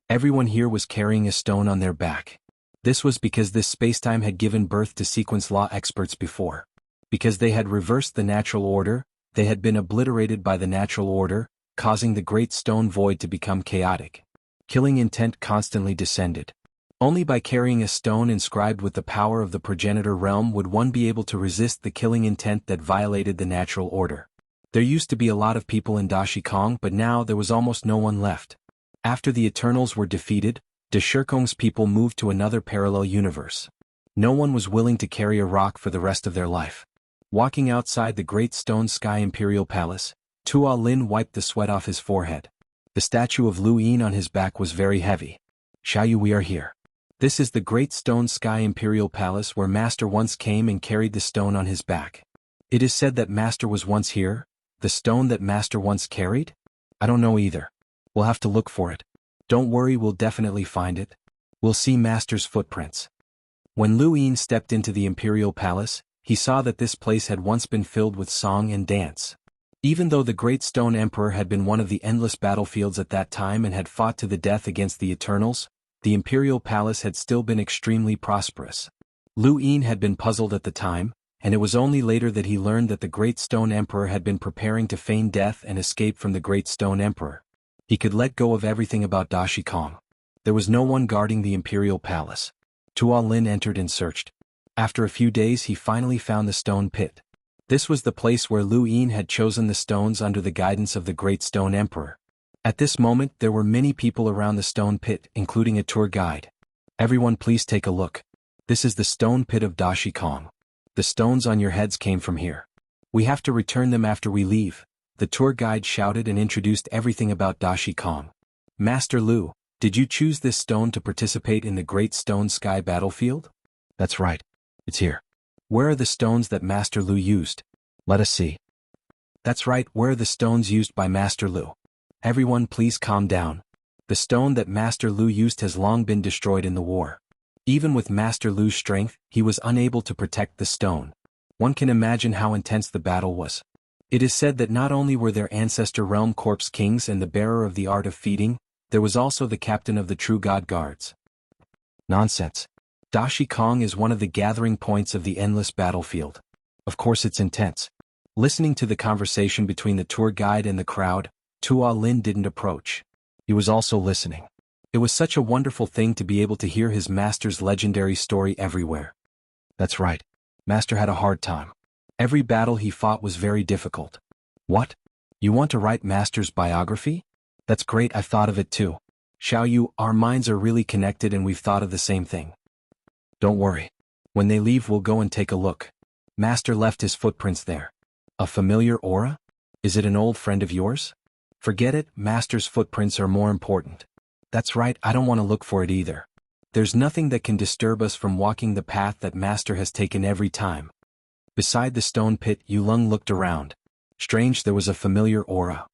Everyone here was carrying a stone on their back. This was because this spacetime had given birth to sequence law experts before. Because they had reversed the natural order, they had been obliterated by the natural order, causing the Great Stone Void to become chaotic. Killing intent constantly descended. Only by carrying a stone inscribed with the power of the progenitor realm would one be able to resist the killing intent that violated the natural order. There used to be a lot of people in Dashi Kong, but now there was almost no one left. After the Eternals were defeated, De Shirkong's people moved to another parallel universe. No one was willing to carry a rock for the rest of their life. Walking outside the Great Stone Sky Imperial Palace, Tua Lin wiped the sweat off his forehead. The statue of Lu Yin on his back was very heavy. Xiaoyu, we are here. This is the Great Stone Sky Imperial Palace where Master once came and carried the stone on his back. It is said that Master was once here, the stone that Master once carried? I don't know either. We'll have to look for it. Don't worry, we'll definitely find it. We'll see Master's footprints. When Lu Yin stepped into the imperial palace, he saw that this place had once been filled with song and dance. Even though the Great Stone Emperor had been one of the endless battlefields at that time and had fought to the death against the Eternals, the imperial palace had still been extremely prosperous. Lu Yin had been puzzled at the time, and it was only later that he learned that the Great Stone Emperor had been preparing to feign death and escape from the Great Stone Emperor. He could let go of everything about Dashi Kong. There was no one guarding the imperial palace. Tua Lin entered and searched. After a few days he finally found the stone pit. This was the place where Lu Yin had chosen the stones under the guidance of the Great Stone Emperor. At this moment there were many people around the stone pit, including a tour guide. Everyone please take a look. This is the stone pit of Dashi Kong. The stones on your heads came from here. We have to return them after we leave. The tour guide shouted and introduced everything about Dashi Kong. Master Lu, did you choose this stone to participate in the Great Stone Sky battlefield? That's right. It's here. Where are the stones that Master Lu used? Let us see. That's right, where are the stones used by Master Lu? Everyone please calm down. The stone that Master Lu used has long been destroyed in the war. Even with Master Lu's strength, he was unable to protect the stone. One can imagine how intense the battle was. It is said that not only were there ancestor realm corpse kings and the bearer of the art of feeding, there was also the captain of the true god guards. Nonsense. Dashi Kong is one of the gathering points of the endless battlefield. Of course it's intense. Listening to the conversation between the tour guide and the crowd, Tua Lin didn't approach. He was also listening. It was such a wonderful thing to be able to hear his master's legendary story everywhere. That's right. Master had a hard time. Every battle he fought was very difficult. What? You want to write Master's biography? That's great, I thought of it too. Xiaoyu, our minds are really connected and we've thought of the same thing. Don't worry. When they leave we'll go and take a look. Master left his footprints there. A familiar aura? Is it an old friend of yours? Forget it, Master's footprints are more important. That's right, I don't want to look for it either. There's nothing that can disturb us from walking the path that Master has taken every time. Beside the stone pit, Yulong looked around. Strange, there was a familiar aura.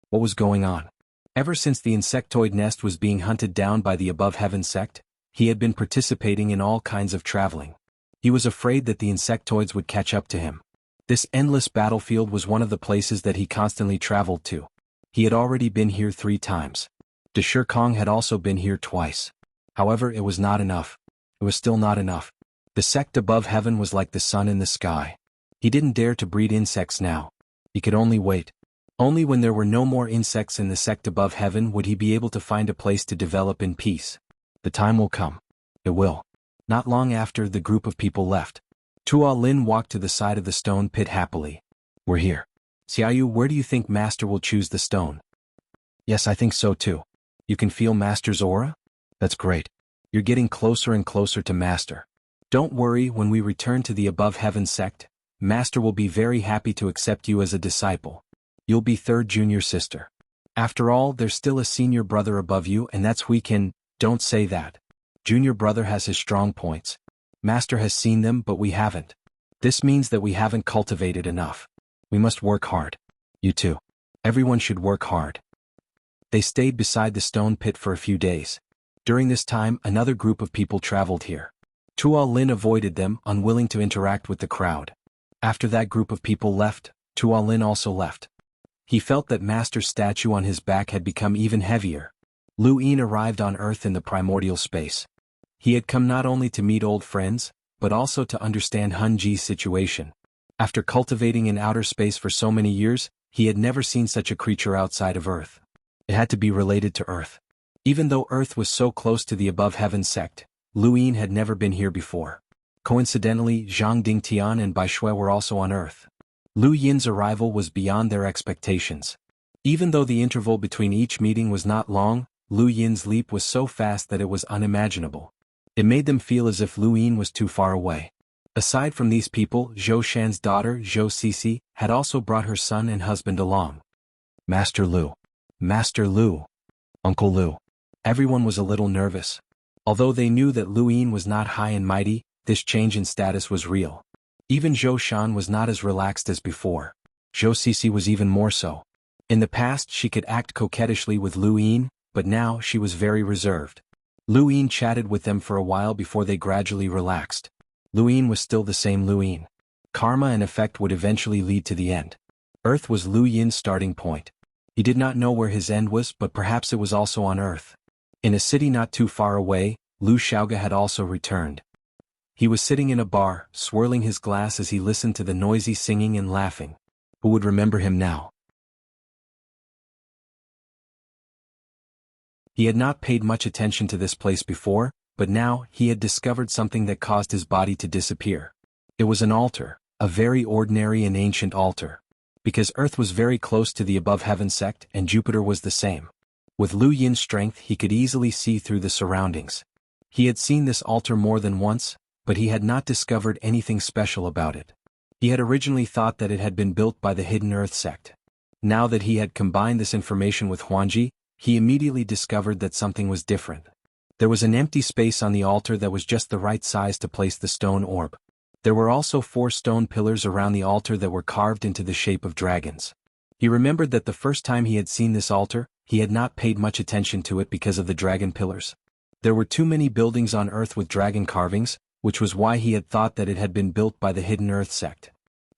What was going on? Ever since the insectoid nest was being hunted down by the Above Heaven sect, he had been participating in all kinds of traveling. He was afraid that the insectoids would catch up to him. This endless battlefield was one of the places that he constantly traveled to. He had already been here 3 times. Dashir Kong had also been here twice. However, it was not enough. It was still not enough. The sect above heaven was like the sun in the sky. He didn't dare to breed insects now. He could only wait. Only when there were no more insects in the sect above heaven would he be able to find a place to develop in peace. The time will come. It will. Not long after, the group of people left. Tua Lin walked to the side of the stone pit happily. We're here. Xiaoyu, where do you think Master will choose the stone? Yes, I think so too. You can feel Master's aura? That's great. You're getting closer and closer to Master. Don't worry, when we return to the Above Heaven sect, Master will be very happy to accept you as a disciple. You'll be 3rd junior sister. After all, there's still a senior brother above you and that's we can, don't say that. Junior brother has his strong points. Master has seen them but we haven't. This means that we haven't cultivated enough. We must work hard. You too. Everyone should work hard. They stayed beside the stone pit for a few days. During this time, another group of people traveled here. Tua Lin avoided them, unwilling to interact with the crowd. After that group of people left, Tua Lin also left. He felt that Master's statue on his back had become even heavier. Lu Yin arrived on Earth in the primordial space. He had come not only to meet old friends, but also to understand Hun Ji's situation. After cultivating in outer space for so many years, he had never seen such a creature outside of Earth. It had to be related to Earth. Even though Earth was so close to the Above Heaven sect, Lu Yin had never been here before. Coincidentally, Zhang Dingtian and Bai Shui were also on Earth. Lu Yin's arrival was beyond their expectations. Even though the interval between each meeting was not long, Lu Yin's leap was so fast that it was unimaginable. It made them feel as if Lu Yin was too far away. Aside from these people, Zhou Shan's daughter, Zhou Sisi, had also brought her son and husband along. Master Lu. Master Lu. Uncle Lu. Everyone was a little nervous. Although they knew that Lu Yin was not high and mighty, this change in status was real. Even Zhou Shan was not as relaxed as before. Zhou Sisi was even more so. In the past she could act coquettishly with Lu Yin, but now she was very reserved. Lu Yin chatted with them for a while before they gradually relaxed. Lu Yin was still the same Lu Yin. Karma and effect would eventually lead to the end. Earth was Lu Yin's starting point. He did not know where his end was, but perhaps it was also on Earth. In a city not too far away, Lu Xiaoga had also returned. He was sitting in a bar, swirling his glass as he listened to the noisy singing and laughing. Who would remember him now? He had not paid much attention to this place before, but now he had discovered something that caused his body to disappear. It was an altar, a very ordinary and ancient altar. Because Earth was very close to the above heaven sect and Jupiter was the same. With Lu Yin's strength he could easily see through the surroundings. He had seen this altar more than once, but he had not discovered anything special about it. He had originally thought that it had been built by the Hidden Earth sect. Now that he had combined this information with Huanji, he immediately discovered that something was different. There was an empty space on the altar that was just the right size to place the stone orb. There were also 4 stone pillars around the altar that were carved into the shape of dragons. He remembered that the first time he had seen this altar, he had not paid much attention to it because of the dragon pillars. There were too many buildings on Earth with dragon carvings, which was why he had thought that it had been built by the Hidden Earth sect.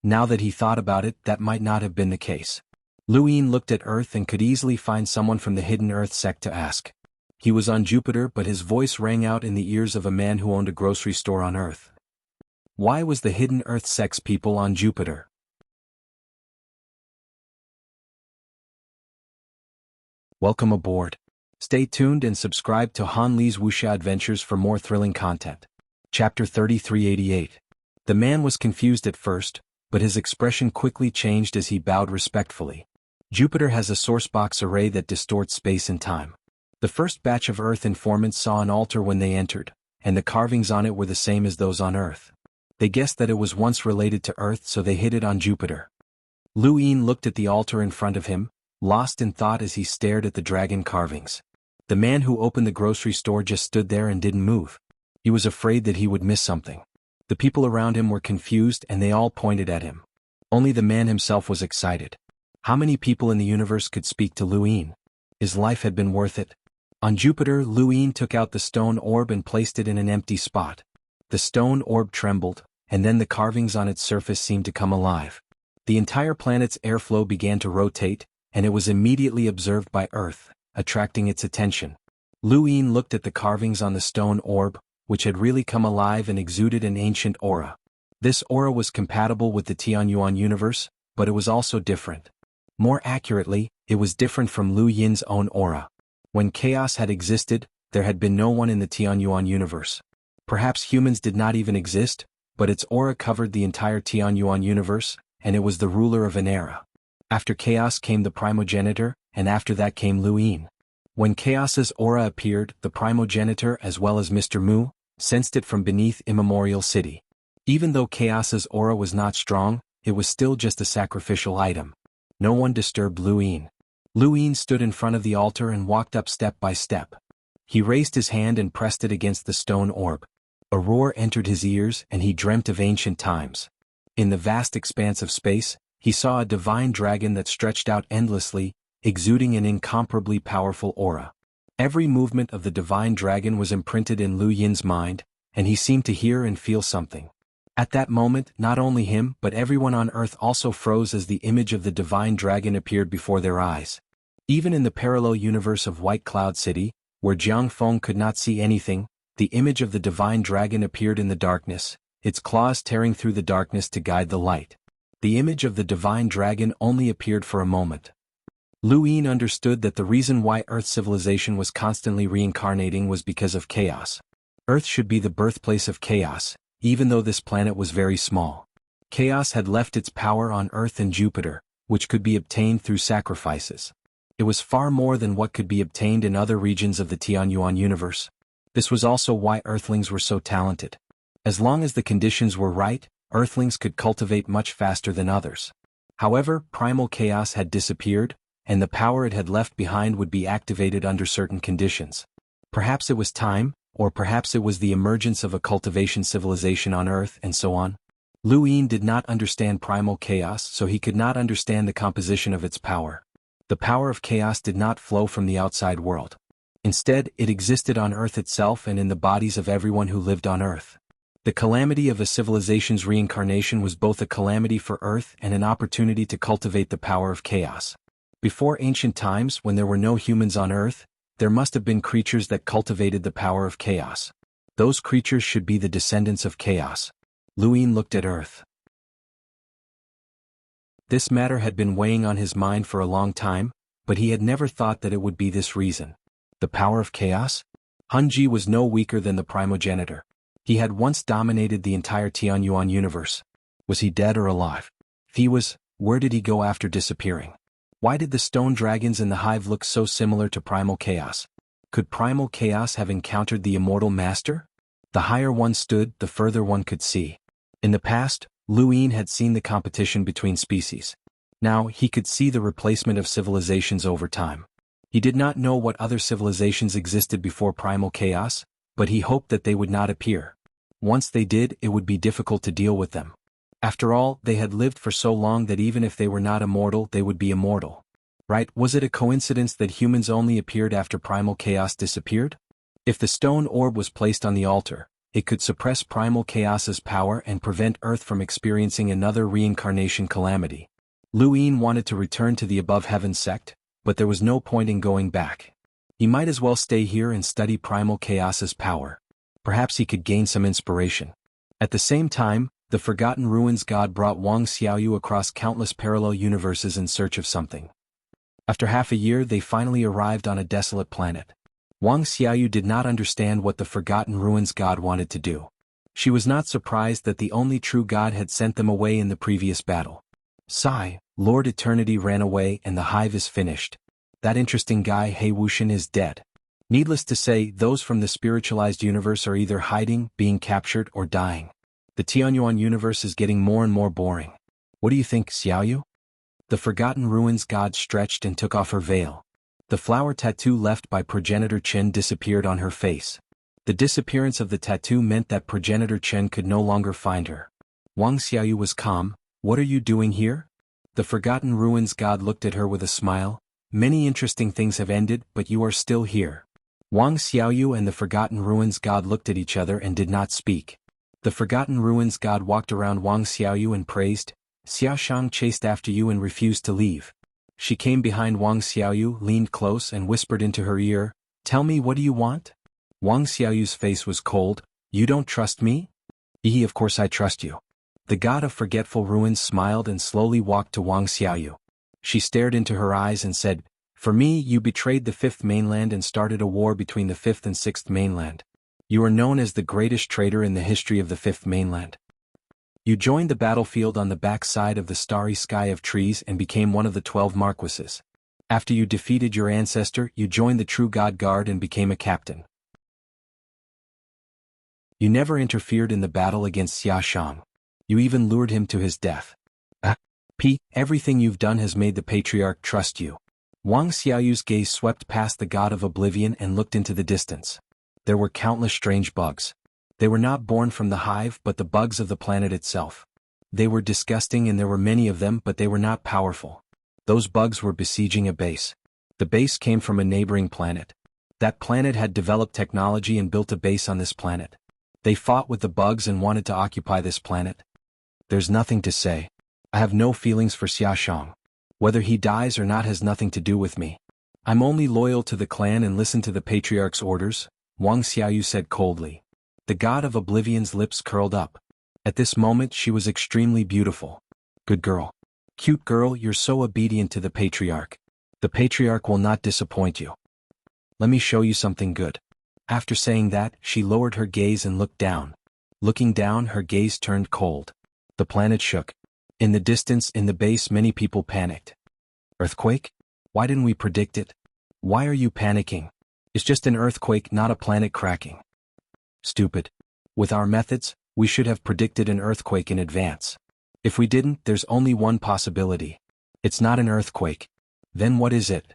Now that he thought about it, that might not have been the case. Lu Yin looked at Earth and could easily find someone from the Hidden Earth sect to ask. He was on Jupiter, but his voice rang out in the ears of a man who owned a grocery store on Earth. Why was the Hidden Earth sect's people on Jupiter? Welcome aboard. Stay tuned and subscribe to Han Li's Wuxia Adventures for more thrilling content. Chapter 3388. The man was confused at first, but his expression quickly changed as he bowed respectfully. Jupiter has a sourcebox array that distorts space and time. The first batch of Earth informants saw an altar when they entered, and the carvings on it were the same as those on Earth. They guessed that it was once related to Earth, so they hid it on Jupiter. Lu Yin looked at the altar in front of him, lost in thought as he stared at the dragon carvings. The man who opened the grocery store just stood there and didn't move. He was afraid that he would miss something. The people around him were confused and they all pointed at him. Only the man himself was excited. How many people in the universe could speak to Lu Yin? His life had been worth it. On Jupiter, Lu Yin took out the stone orb and placed it in an empty spot. The stone orb trembled, and then the carvings on its surface seemed to come alive. The entire planet's airflow began to rotate, and it was immediately observed by Earth, attracting its attention. Lu Yin looked at the carvings on the stone orb, which had really come alive and exuded an ancient aura. This aura was compatible with the Xuanhuan universe, but it was also different. More accurately, it was different from Lu Yin's own aura. When chaos had existed, there had been no one in the Xuanhuan universe. Perhaps humans did not even exist, but its aura covered the entire Xuanhuan universe, and it was the ruler of an era. After chaos came the primogenitor, and after that came Lu Yin. When chaos's aura appeared, the primogenitor as well as Mr. Mu sensed it from beneath Immemorial City. Even though chaos's aura was not strong, it was still just a sacrificial item. No one disturbed Lu Yin. Lu Yin stood in front of the altar and walked up step by step. He raised his hand and pressed it against the stone orb. A roar entered his ears and he dreamt of ancient times. In the vast expanse of space, he saw a divine dragon that stretched out endlessly, exuding an incomparably powerful aura. Every movement of the divine dragon was imprinted in Lu Yin's mind, and he seemed to hear and feel something. At that moment, not only him but everyone on Earth also froze as the image of the divine dragon appeared before their eyes. Even in the parallel universe of White Cloud City, where Jiang Feng could not see anything, the image of the divine dragon appeared in the darkness, its claws tearing through the darkness to guide the light. The image of the divine dragon only appeared for a moment. Lu Yin understood that the reason why Earth's civilization was constantly reincarnating was because of chaos. Earth should be the birthplace of chaos, even though this planet was very small. Chaos had left its power on Earth and Jupiter, which could be obtained through sacrifices. It was far more than what could be obtained in other regions of the Xuanhuan universe. This was also why Earthlings were so talented. As long as the conditions were right, Earthlings could cultivate much faster than others. However, primal chaos had disappeared, and the power it had left behind would be activated under certain conditions. Perhaps it was time, or perhaps it was the emergence of a cultivation civilization on Earth, and so on. Lu Yin did not understand primal chaos, so he could not understand the composition of its power. The power of chaos did not flow from the outside world. Instead, it existed on Earth itself and in the bodies of everyone who lived on Earth. The calamity of a civilization's reincarnation was both a calamity for Earth and an opportunity to cultivate the power of chaos. Before ancient times, when there were no humans on Earth, there must have been creatures that cultivated the power of chaos. Those creatures should be the descendants of chaos. Lu Yin looked at Earth. This matter had been weighing on his mind for a long time, but he had never thought that it would be this reason. The power of chaos? Hunji was no weaker than the primogenitor. He had once dominated the entire Xuanhuan universe. Was he dead or alive? If he was, where did he go after disappearing? Why did the stone dragons in the hive look so similar to primal chaos? Could primal chaos have encountered the immortal master? The higher one stood, the further one could see. In the past, Lu Yin had seen the competition between species. Now he could see the replacement of civilizations over time. He did not know what other civilizations existed before primal chaos, but he hoped that they would not appear. Once they did, it would be difficult to deal with them. After all, they had lived for so long that even if they were not immortal, they would be immortal. Right? Was it a coincidence that humans only appeared after primal chaos disappeared? If the stone orb was placed on the altar, it could suppress primal chaos's power and prevent Earth from experiencing another reincarnation calamity. Lu Yin wanted to return to the above heaven sect, but there was no point in going back. He might as well stay here and study primal chaos's power. Perhaps he could gain some inspiration. At the same time, the Forgotten Ruins god brought Wuxialover across countless parallel universes in search of something. After half a year, they finally arrived on a desolate planet. Wuxialover did not understand what the Forgotten Ruins god wanted to do. She was not surprised that the only true god had sent them away in the previous battle. Sigh, Lord Eternity ran away and the hive is finished. That interesting guy He Wuxian is dead. Needless to say, those from the spiritualized universe are either hiding, being captured, or dying. The Xuanhuan universe is getting more and more boring. What do you think, Xiaoyu? The Forgotten Ruins god stretched and took off her veil. The flower tattoo left by progenitor Chen disappeared on her face. The disappearance of the tattoo meant that progenitor Chen could no longer find her. Wuxialover was calm. What are you doing here? The Forgotten Ruins god looked at her with a smile. Many interesting things have ended, but you are still here. Wuxialover and the Forgotten Ruins god looked at each other and did not speak. The Forgotten Ruins god walked around Wuxialover and praised. Xiaoshang chased after you and refused to leave. She came behind Wuxialover, leaned close and whispered into her ear, "Tell me, what do you want?" Wuxiaoyu's face was cold. "You don't trust me?" Of course I trust you." The god of Forgetful Ruins smiled and slowly walked to Wuxialover. She stared into her eyes and said, "For me, you betrayed the Fifth Mainland and started a war between the Fifth and Sixth Mainland. You are known as the greatest traitor in the history of the Fifth Mainland. You joined the battlefield on the back side of the starry sky of trees and became one of the 12 marquises. After you defeated your ancestor, you joined the True God Guard and became a captain. You never interfered in the battle against Xiaoshang. You even lured him to his death. Everything you've done has made the Patriarch trust you." Wuxiaoyu's gaze swept past the god of oblivion and looked into the distance. There were countless strange bugs. They were not born from the hive but the bugs of the planet itself. They were disgusting and there were many of them, but they were not powerful. Those bugs were besieging a base. The base came from a neighboring planet. That planet had developed technology and built a base on this planet. They fought with the bugs and wanted to occupy this planet. There's nothing to say. I have no feelings for Xiaoshang. Whether he dies or not has nothing to do with me. I'm only loyal to the clan and listen to the Patriarch's orders," Wuxialover said coldly. The god of oblivion's lips curled up. At this moment she was extremely beautiful. "Good girl. Cute girl, you're so obedient to the Patriarch. The Patriarch will not disappoint you. Let me show you something good." After saying that, she lowered her gaze and looked down. Looking down, her gaze turned cold. The planet shook. In the distance, in the base, many people panicked. "Earthquake? Why didn't we predict it? Why are you panicking? It's just an earthquake, not a planet cracking." "Stupid. With our methods, we should have predicted an earthquake in advance. If we didn't, there's only one possibility. It's not an earthquake. Then what is it?"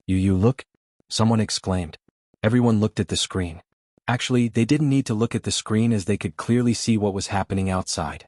You look?" someone exclaimed. Everyone looked at the screen. Actually, they didn't need to look at the screen as they could clearly see what was happening outside.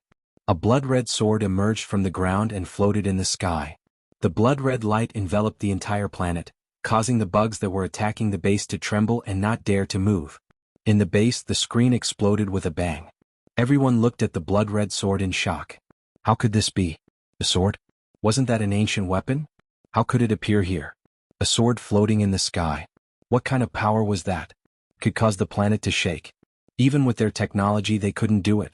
A blood-red sword emerged from the ground and floated in the sky. The blood-red light enveloped the entire planet, causing the bugs that were attacking the base to tremble and not dare to move. In the base, the screen exploded with a bang. Everyone looked at the blood-red sword in shock. How could this be? A sword? Wasn't that an ancient weapon? How could it appear here? A sword floating in the sky. What kind of power was that? Could cause the planet to shake. Even with their technology, they couldn't do it.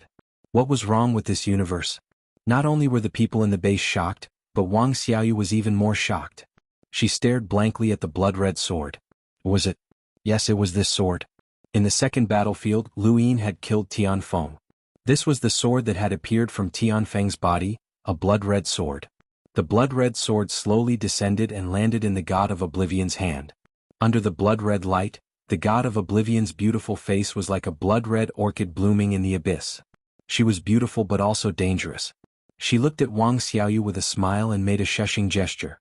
What was wrong with this universe? Not only were the people in the base shocked, but Wang Xiaoyu was even more shocked. She stared blankly at the blood-red sword. Was it? Yes, it was this sword. In the second battlefield, Lu Yin had killed Tianfeng. This was the sword that had appeared from Tianfeng's body, a blood-red sword. The blood-red sword slowly descended and landed in the God of Oblivion's hand. Under the blood-red light, the God of Oblivion's beautiful face was like a blood-red orchid blooming in the abyss. She was beautiful but also dangerous. She looked at Wang Xiaoyu with a smile and made a shushing gesture.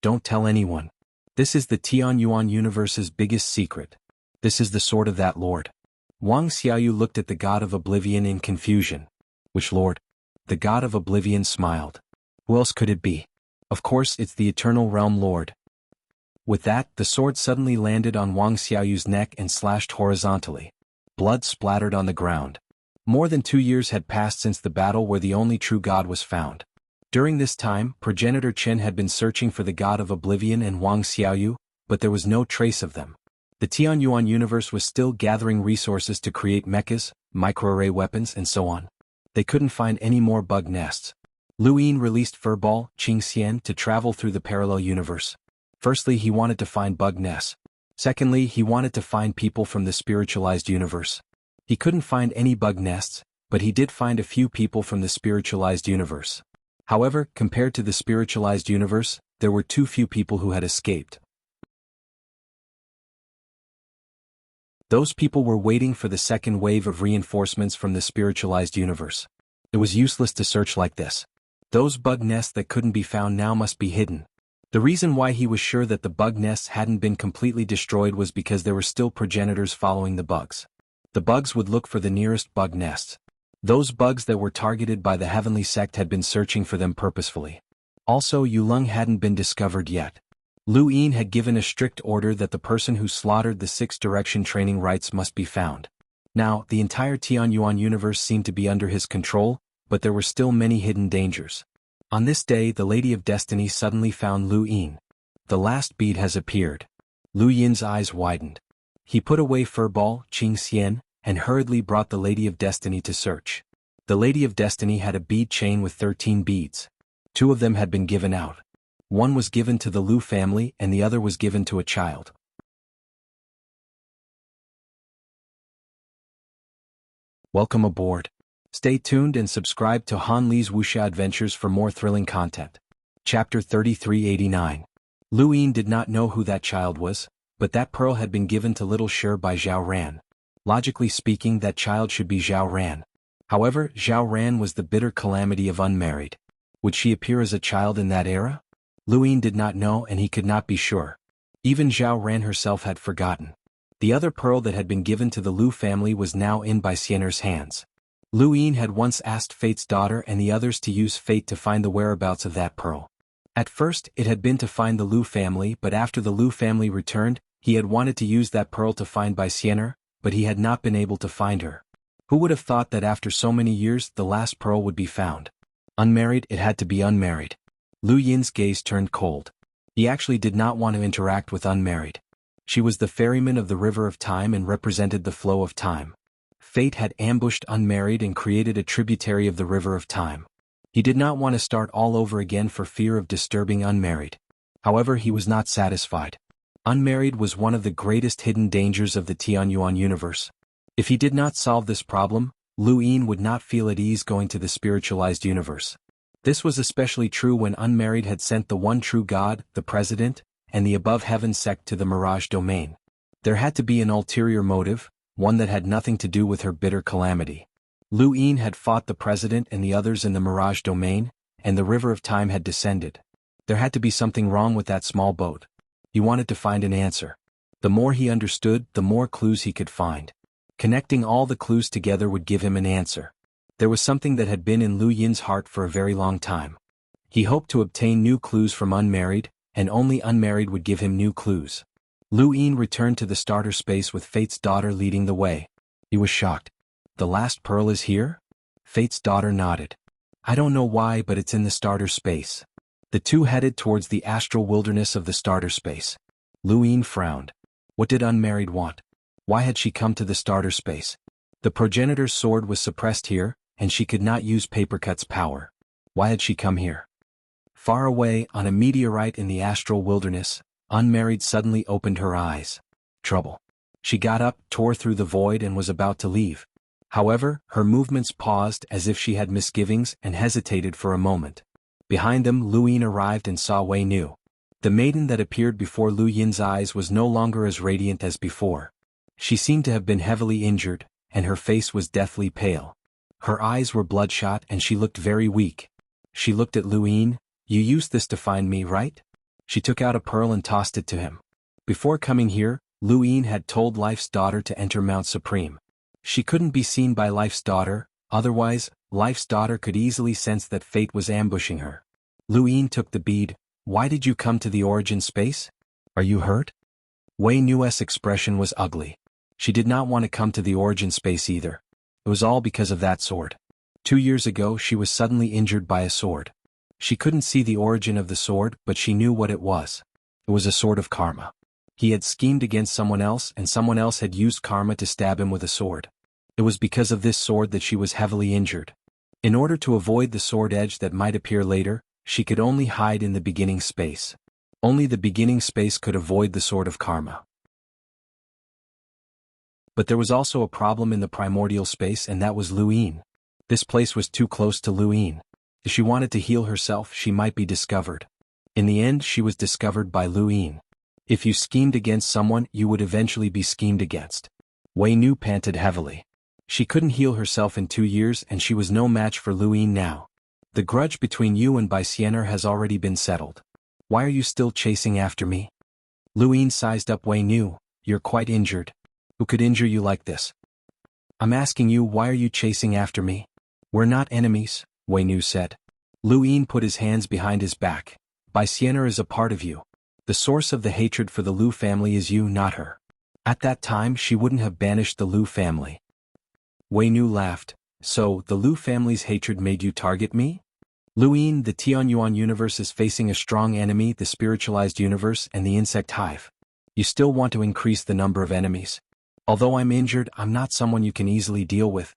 Don't tell anyone. This is the Xuanhuan universe's biggest secret. This is the sword of that lord. Wang Xiaoyu looked at the God of Oblivion in confusion. Which lord? The God of Oblivion smiled. Who else could it be? Of course, it's the Eternal Realm Lord. With that, the sword suddenly landed on Wang Xiaoyu's neck and slashed horizontally. Blood splattered on the ground. More than 2 years had passed since the battle where the only true God was found. During this time, Progenitor Chen had been searching for the God of Oblivion and Wang Xiaoyu, but there was no trace of them. The Tianyuan universe was still gathering resources to create mechas, microarray weapons, and so on. They couldn't find any more bug nests. Lu Yin released Furball, Qingxian, to travel through the parallel universe. Firstly, he wanted to find bug nests. Secondly, he wanted to find people from the spiritualized universe. He couldn't find any bug nests, but he did find a few people from the spiritualized universe. However, compared to the spiritualized universe, there were too few people who had escaped. Those people were waiting for the second wave of reinforcements from the spiritualized universe. It was useless to search like this. Those bug nests that couldn't be found now must be hidden. The reason why he was sure that the bug nests hadn't been completely destroyed was because there were still progenitors following the bugs. The bugs would look for the nearest bug nests. Those bugs that were targeted by the Heavenly Sect had been searching for them purposefully. Also, Yulung hadn't been discovered yet. Lu Yin had given a strict order that the person who slaughtered the 6 direction training rites must be found. Now, the entire Tianyuan universe seemed to be under his control, but there were still many hidden dangers. On this day, the Lady of Destiny suddenly found Lu Yin. The last bead has appeared. Lu Yin's eyes widened. He put away Furball, Qingxian, and hurriedly brought the Lady of Destiny to search. The Lady of Destiny had a bead chain with 13 beads. 2 of them had been given out. One was given to the Lu family and the other was given to a child. Welcome aboard. Stay tuned and subscribe to Han Li's Wuxia Adventures for more thrilling content. Chapter 3389. Lu Yin did not know who that child was, but that pearl had been given to little Shi by Zhao Ran. Logically speaking, that child should be Zhao Ran. However, Zhao Ran was the bitter calamity of unmarried. Would she appear as a child in that era? Lu Yin did not know and he could not be sure. Even Zhao Ran herself had forgotten. The other pearl that had been given to the Lu family was now in by Xianer's hands. Lu Yin had once asked Fate's daughter and the others to use Fate to find the whereabouts of that pearl. At first, it had been to find the Lu family, but after the Lu family returned, he had wanted to use that pearl to find by Xianer, but he had not been able to find her. Who would have thought that after so many years the last pearl would be found? Unmarried, it had to be unmarried. Lu Yin's gaze turned cold. He actually did not want to interact with unmarried. She was the ferryman of the river of time and represented the flow of time. Fate had ambushed unmarried and created a tributary of the river of time. He did not want to start all over again for fear of disturbing unmarried. However, he was not satisfied. Unmarried was one of the greatest hidden dangers of the Tianyuan universe. If he did not solve this problem, Lu Yin would not feel at ease going to the spiritualized universe. This was especially true when unmarried had sent the one true God, the President, and the above heaven sect to the Mirage domain. There had to be an ulterior motive, one that had nothing to do with her bitter calamity. Lu Yin had fought the President and the others in the Mirage domain, and the river of time had descended. There had to be something wrong with that small boat. He wanted to find an answer. The more he understood, the more clues he could find. Connecting all the clues together would give him an answer. There was something that had been in Lu Yin's heart for a very long time. He hoped to obtain new clues from unmarried, and only unmarried would give him new clues. Lu Yin returned to the starter space with Fate's daughter leading the way. He was shocked. The last pearl is here? Fate's daughter nodded. I don't know why, but it's in the starter space. The two headed towards the astral wilderness of the starter space. Lu Yin frowned. What did unmarried want? Why had she come to the starter space? The progenitor's sword was suppressed here, and she could not use Papercut's power. Why had she come here? Far away, on a meteorite in the astral wilderness, unmarried suddenly opened her eyes. Trouble. She got up, tore through the void and was about to leave. However, her movements paused as if she had misgivings and hesitated for a moment. Behind them, Lu Yin arrived and saw Wei Nu. The maiden that appeared before Lu Yin's eyes was no longer as radiant as before. She seemed to have been heavily injured, and her face was deathly pale. Her eyes were bloodshot and she looked very weak. She looked at Lu Yin. You used this to find me, right? She took out a pearl and tossed it to him. Before coming here, Lu Yin had told Life's daughter to enter Mount Supreme. She couldn't be seen by Life's daughter, otherwise, Life's daughter could easily sense that fate was ambushing her. Lu Yin took the bead. Why did you come to the origin space? Are you hurt? Wei Nu's expression was ugly. She did not want to come to the origin space either. It was all because of that sword. 2 years ago she was suddenly injured by a sword. She couldn't see the origin of the sword, but she knew what it was. It was a sword of karma. He had schemed against someone else and someone else had used karma to stab him with a sword. It was because of this sword that she was heavily injured. In order to avoid the sword edge that might appear later, she could only hide in the beginning space. Only the beginning space could avoid the sword of karma. But there was also a problem in the primordial space, and that was Lu Yin. This place was too close to Lu Yin. If she wanted to heal herself, she might be discovered. In the end, she was discovered by Lu Yin. If you schemed against someone, you would eventually be schemed against. Wei Nu panted heavily. She couldn't heal herself in 2 years and she was no match for Lu Yin now. The grudge between you and Baixianer has already been settled. Why are you still chasing after me? Lu Yin sized up Wei Nu. You're quite injured. Who could injure you like this? I'm asking you, why are you chasing after me? We're not enemies, Wei Nu said. Lu Yin put his hands behind his back. Baixianer is a part of you. The source of the hatred for the Lu family is you, not her. At that time she wouldn't have banished the Lu family. Wei Nu laughed. So, the Lu family's hatred made you target me? Lu Yin, the Xuanhuan universe is facing a strong enemy, the spiritualized universe and the insect hive. You still want to increase the number of enemies. Although I'm injured, I'm not someone you can easily deal with.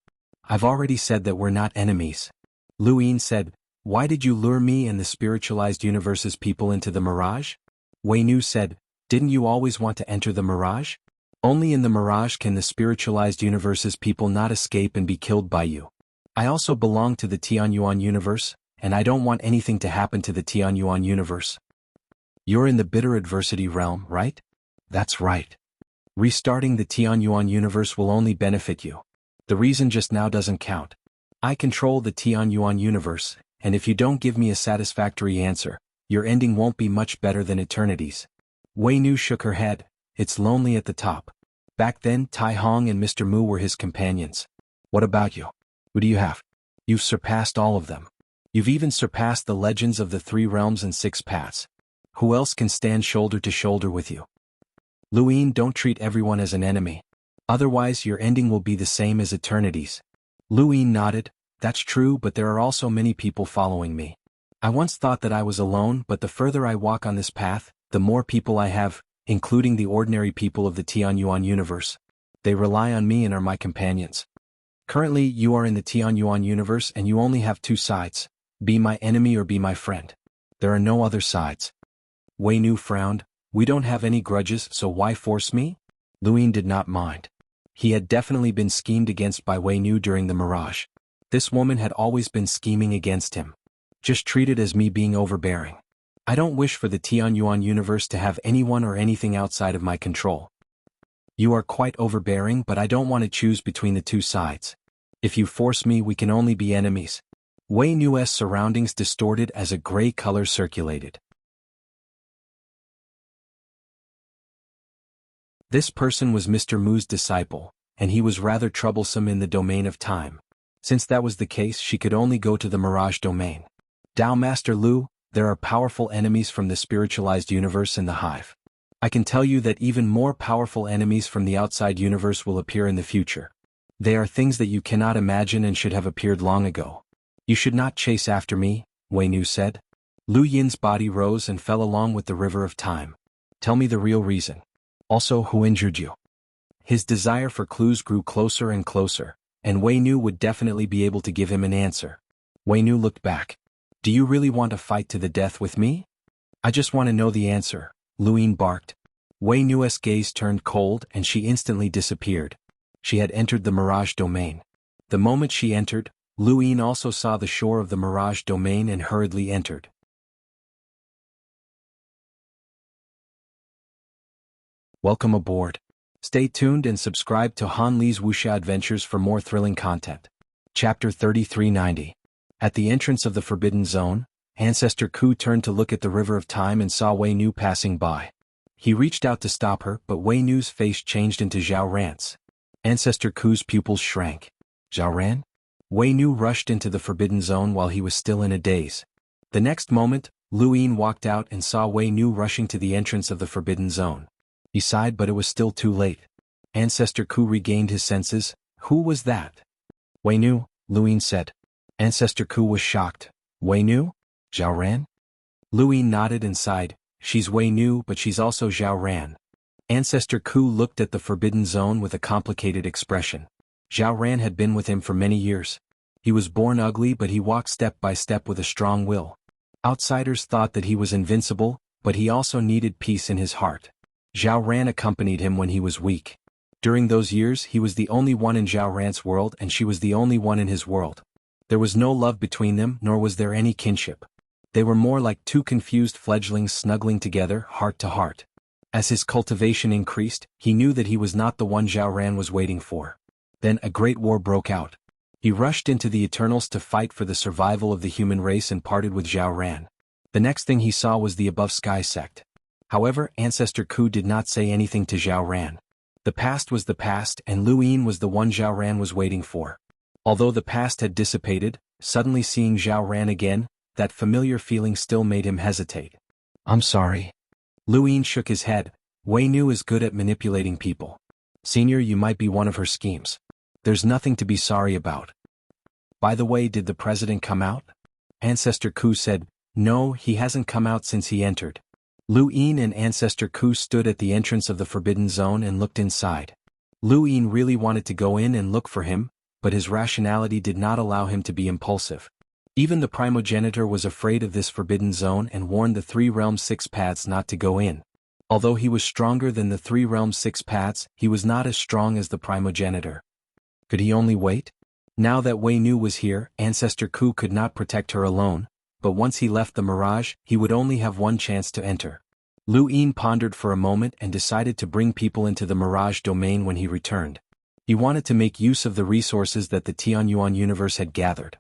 I've already said that we're not enemies. Lu Yin said, why did you lure me and the spiritualized universe's people into the mirage? Wei Nu said, didn't you always want to enter the mirage? Only in the mirage can the spiritualized universe's people not escape and be killed by you. I also belong to the Tianyuan universe, and I don't want anything to happen to the Tianyuan universe. You're in the bitter adversity realm, right? That's right. Restarting the Tianyuan universe will only benefit you. The reason just now doesn't count. I control the Tianyuan universe, and if you don't give me a satisfactory answer, your ending won't be much better than eternity's. Wei Nu shook her head. It's lonely at the top. Back then, Tai Hong and Mr. Mu were his companions. What about you? Who do you have? You've surpassed all of them. You've even surpassed the legends of the 3 realms and 6 paths. Who else can stand shoulder to shoulder with you? Lu Yin, don't treat everyone as an enemy. Otherwise your ending will be the same as eternity's. Lu Yin nodded. That's true, but there are also many people following me. I once thought that I was alone, but the further I walk on this path, the more people I have, including the ordinary people of the Tianyuan universe. They rely on me and are my companions. Currently, you are in the Tianyuan universe and you only have 2 sides. Be my enemy or be my friend. There are no other sides. Wei Nu frowned. We don't have any grudges, so why force me? Lu Yin did not mind. He had definitely been schemed against by Wei Nu during the mirage. This woman had always been scheming against him. Just treat it as me being overbearing. I don't wish for the Tianyuan universe to have anyone or anything outside of my control. You are quite overbearing, but I don't want to choose between the 2 sides. If you force me, we can only be enemies. Wei Nu's surroundings distorted as a gray color circulated. This person was Mr. Mu's disciple, and he was rather troublesome in the domain of time. Since that was the case, she could only go to the Mirage domain. Tao Master Lu, there are powerful enemies from the spiritualized universe in the hive. I can tell you that even more powerful enemies from the outside universe will appear in the future. They are things that you cannot imagine and should have appeared long ago. You should not chase after me, Wei Nu said. Lu Yin's body rose and fell along with the river of time. Tell me the real reason. Also, who injured you? His desire for clues grew closer and closer, and Wei Nu would definitely be able to give him an answer. Wei Nu looked back. Do you really want to fight to the death with me? I just want to know the answer, Lu Yin barked. Wei Nu's gaze turned cold and she instantly disappeared. She had entered the Mirage domain. The moment she entered, Lu Yin also saw the shore of the Mirage domain and hurriedly entered. Welcome aboard. Stay tuned and subscribe to Han Li's Wuxia Adventures for more thrilling content. Chapter 3390. At the entrance of the Forbidden Zone, Ancestor Ku turned to look at the river of time and saw Wei Nu passing by. He reached out to stop her, but Wei Nu's face changed into Zhao Ran's. Ancestor Ku's pupils shrank. Zhao Ran? Wei Nu rushed into the Forbidden Zone while he was still in a daze. The next moment, Lu Yin walked out and saw Wei Nu rushing to the entrance of the Forbidden Zone. He sighed, but it was still too late. Ancestor Ku regained his senses. Who was that? Wei Nu, Lu Yin said. Ancestor Ku was shocked. Wei Nu? Zhao Ran? Lu Yin nodded and sighed. She's Wei Nu, but she's also Zhao Ran. Ancestor Ku looked at the Forbidden Zone with a complicated expression. Zhao Ran had been with him for many years. He was born ugly, but he walked step by step with a strong will. Outsiders thought that he was invincible, but he also needed peace in his heart. Zhao Ran accompanied him when he was weak. During those years, he was the only one in Zhao Ran's world and she was the only one in his world. There was no love between them, nor was there any kinship. They were more like two confused fledglings snuggling together, heart to heart. As his cultivation increased, he knew that he was not the one Zhao Ran was waiting for. Then a great war broke out. He rushed into the Eternals to fight for the survival of the human race and parted with Zhao Ran. The next thing he saw was the Above Sky sect. However, Ancestor Ku did not say anything to Zhao Ran. The past was the past and Lu Yin was the one Zhao Ran was waiting for. Although the past had dissipated, suddenly seeing Zhao Ran again, that familiar feeling still made him hesitate. I'm sorry. Lu Yin shook his head. Wei Nu is good at manipulating people. Senior, you might be one of her schemes. There's nothing to be sorry about. By the way, did the president come out? Ancestor Ku said. No, he hasn't come out since he entered. Lu Yin and Ancestor Ku stood at the entrance of the Forbidden Zone and looked inside. Lu Yin really wanted to go in and look for him, but his rationality did not allow him to be impulsive. Even the primogenitor was afraid of this Forbidden Zone and warned the Three Realms Six Paths not to go in. Although he was stronger than the Three Realms Six Paths, he was not as strong as the primogenitor. Could he only wait? Now that Wei Nu was here, Ancestor Ku could not protect her alone, but once he left the Mirage, he would only have one chance to enter. Lu Yin pondered for a moment and decided to bring people into the Mirage domain when he returned. He wanted to make use of the resources that the Xuanhuan universe had gathered.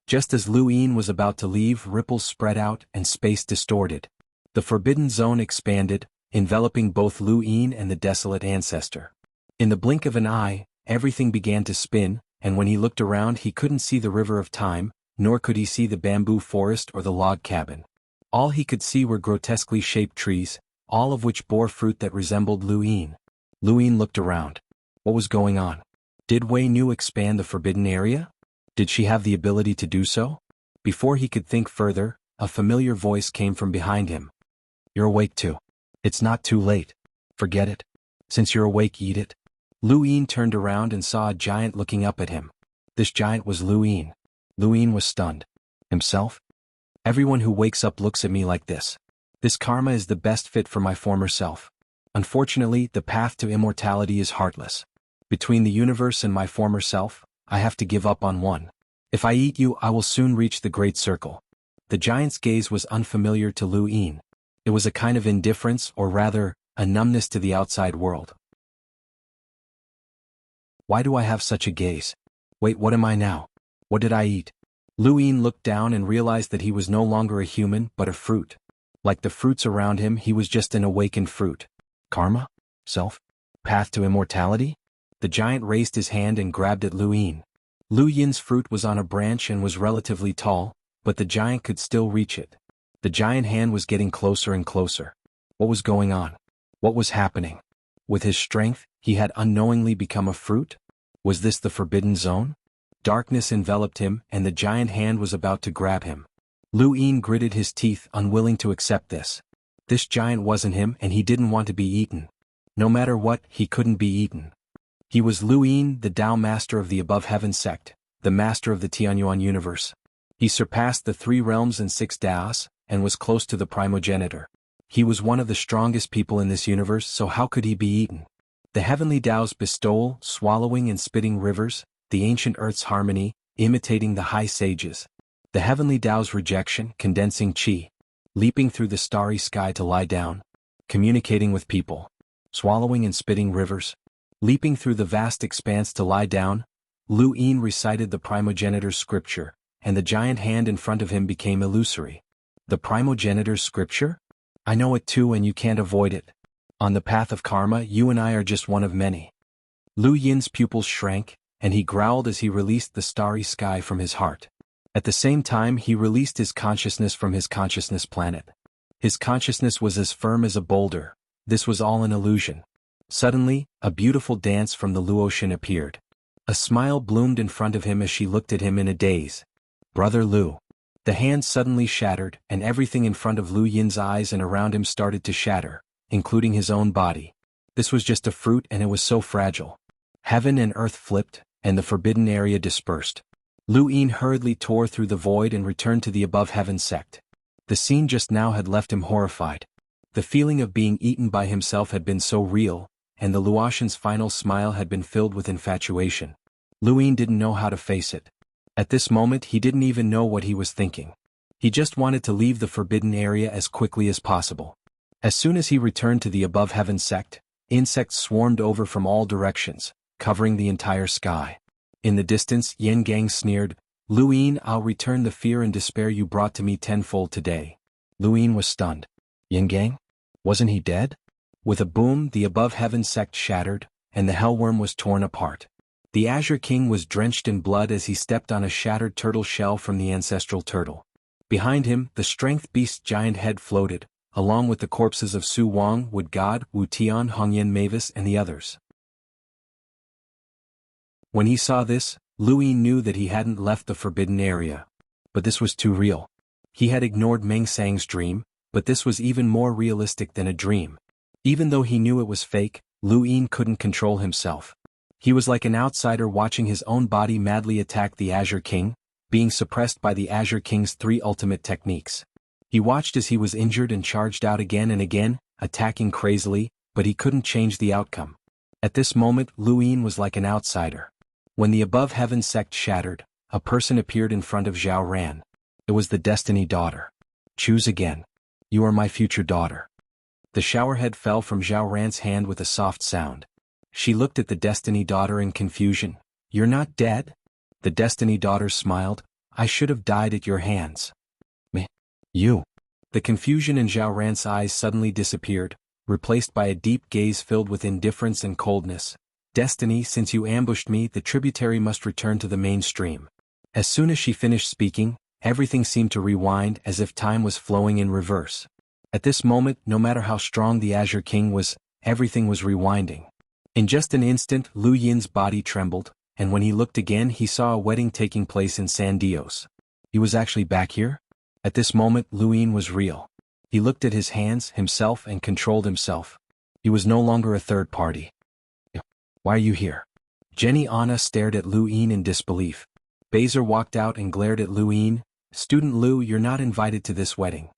Just as Lu Yin was about to leave, ripples spread out and space distorted. The Forbidden Zone expanded, enveloping both Lu Yin and the desolate ancestor. In the blink of an eye, everything began to spin, and when he looked around he couldn't see the river of time, nor could he see the bamboo forest or the log cabin. All he could see were grotesquely shaped trees, all of which bore fruit that resembled Lu Yin. Lu Yin looked around. What was going on? Did Wei Nu expand the forbidden area? Did she have the ability to do so? Before he could think further, a familiar voice came from behind him. You're awake too. It's not too late. Forget it. Since you're awake, eat it. Lu Yin turned around and saw a giant looking up at him. This giant was Lu Yin. Lu Yin was stunned. Himself? Everyone who wakes up looks at me like this. This karma is the best fit for my former self. Unfortunately, the path to immortality is heartless. Between the universe and my former self, I have to give up on one. If I eat you, I will soon reach the Great Circle. The giant's gaze was unfamiliar to Lu Yin. It was a kind of indifference, or rather, a numbness to the outside world. Why do I have such a gaze? Wait, what am I now? What did I eat? Lu Yin looked down and realized that he was no longer a human, but a fruit. Like the fruits around him, he was just an awakened fruit. Karma? Self? Path to immortality? The giant raised his hand and grabbed at Lu Yin. Lu Yin's fruit was on a branch and was relatively tall, but the giant could still reach it. The giant hand was getting closer and closer. What was going on? What was happening? With his strength, he had unknowingly become a fruit? Was this the forbidden zone? Darkness enveloped him, and the giant hand was about to grab him. Lu Yin gritted his teeth, unwilling to accept this. This giant wasn't him, and he didn't want to be eaten. No matter what, he couldn't be eaten. He was Lu Yin, the Tao master of the above heaven sect, the master of the Tianyuan universe. He surpassed the 3 realms and 6 Taos, and was close to the primogenitor. He was one of the strongest people in this universe, so how could he be eaten? The heavenly Tao's bestowal, swallowing and spitting rivers, the ancient earth's harmony, imitating the high sages. The heavenly Tao's rejection, condensing qi, leaping through the starry sky to lie down, communicating with people, swallowing and spitting rivers, leaping through the vast expanse to lie down. Lu Yin recited the primogenitor's scripture, and the giant hand in front of him became illusory. The primogenitor's scripture? I know it too, and you can't avoid it. On the path of karma, you and I are just one of many. Lu Yin's pupils shrank, and he growled as he released the starry sky from his heart. At the same time, he released his consciousness from his consciousness planet. His consciousness was as firm as a boulder. This was all an illusion. Suddenly, a beautiful dance from the Luotian appeared. A smile bloomed in front of him as she looked at him in a daze. Brother Lu. The hand suddenly shattered, and everything in front of Lu Yin's eyes and around him started to shatter, including his own body. This was just a fruit, and it was so fragile. Heaven and earth flipped, and the forbidden area dispersed. Lu Yin hurriedly tore through the void and returned to the above heaven sect. The scene just now had left him horrified. The feeling of being eaten by himself had been so real, and the Luotian's final smile had been filled with infatuation. Lu Yin didn't know how to face it. At this moment, he didn't even know what he was thinking. He just wanted to leave the forbidden area as quickly as possible. As soon as he returned to the above heaven sect, insects swarmed over from all directions, covering the entire sky. In the distance, Yen Gang sneered, Lu Yin, I'll return the fear and despair you brought to me tenfold today. Lu Yin was stunned. Yen Gang? Wasn't he dead? With a boom, the above heaven sect shattered, and the hellworm was torn apart. The Azure King was drenched in blood as he stepped on a shattered turtle shell from the ancestral turtle. Behind him, the strength beast's giant head floated, along with the corpses of Su Wang, Wood God, Wu Tian, Hongyan Mavis, and the others. When he saw this, Lu Yin knew that he hadn't left the forbidden area. But this was too real. He had ignored Meng Sang's dream, but this was even more realistic than a dream. Even though he knew it was fake, Lu Yin couldn't control himself. He was like an outsider watching his own body madly attack the Azure King, being suppressed by the Azure King's 3 ultimate techniques. He watched as he was injured and charged out again and again, attacking crazily, but he couldn't change the outcome. At this moment, Lu Yin was like an outsider. When the above heaven sect shattered, a person appeared in front of Xianhuan. It was the Destiny Daughter. Choose again. You are my future daughter. The showerhead fell from Xianhuan's hand with a soft sound. She looked at the Destiny Daughter in confusion. You're not dead? The Destiny Daughter smiled. I should have died at your hands. Me? You? The confusion in Xianhuan's eyes suddenly disappeared, replaced by a deep gaze filled with indifference and coldness. Destiny, since you ambushed me, the tributary must return to the mainstream. As soon as she finished speaking, everything seemed to rewind as if time was flowing in reverse. At this moment, no matter how strong the Azure King was, everything was rewinding. In just an instant, Lu Yin's body trembled, and when he looked again he saw a wedding taking place in San Dios. He was actually back here? At this moment, Lu Yin was real. He looked at his hands, himself, and controlled himself. He was no longer a third party. Why are you here? Jenny Anna stared at Lu Yin in disbelief. Baser walked out and glared at Lu Yin. Student Lu, you're not invited to this wedding.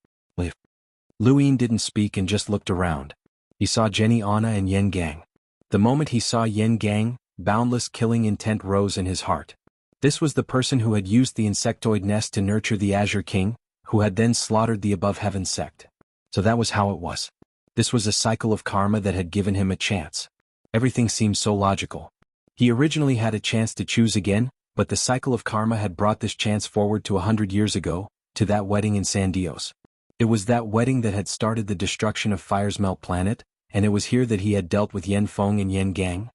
Lu Yin didn't speak and just looked around. He saw Jenny Anna and Yen Gang. The moment he saw Yen Gang, boundless killing intent rose in his heart. This was the person who had used the insectoid nest to nurture the Azure King, who had then slaughtered the above heaven sect. So that was how it was. This was a cycle of karma that had given him a chance. Everything seemed so logical. He originally had a chance to choose again, but the cycle of karma had brought this chance forward to 100 years ago, to that wedding in San Dios. It was that wedding that had started the destruction of Fire's Melt planet, and it was here that he had dealt with Yen Feng and Yen Gang.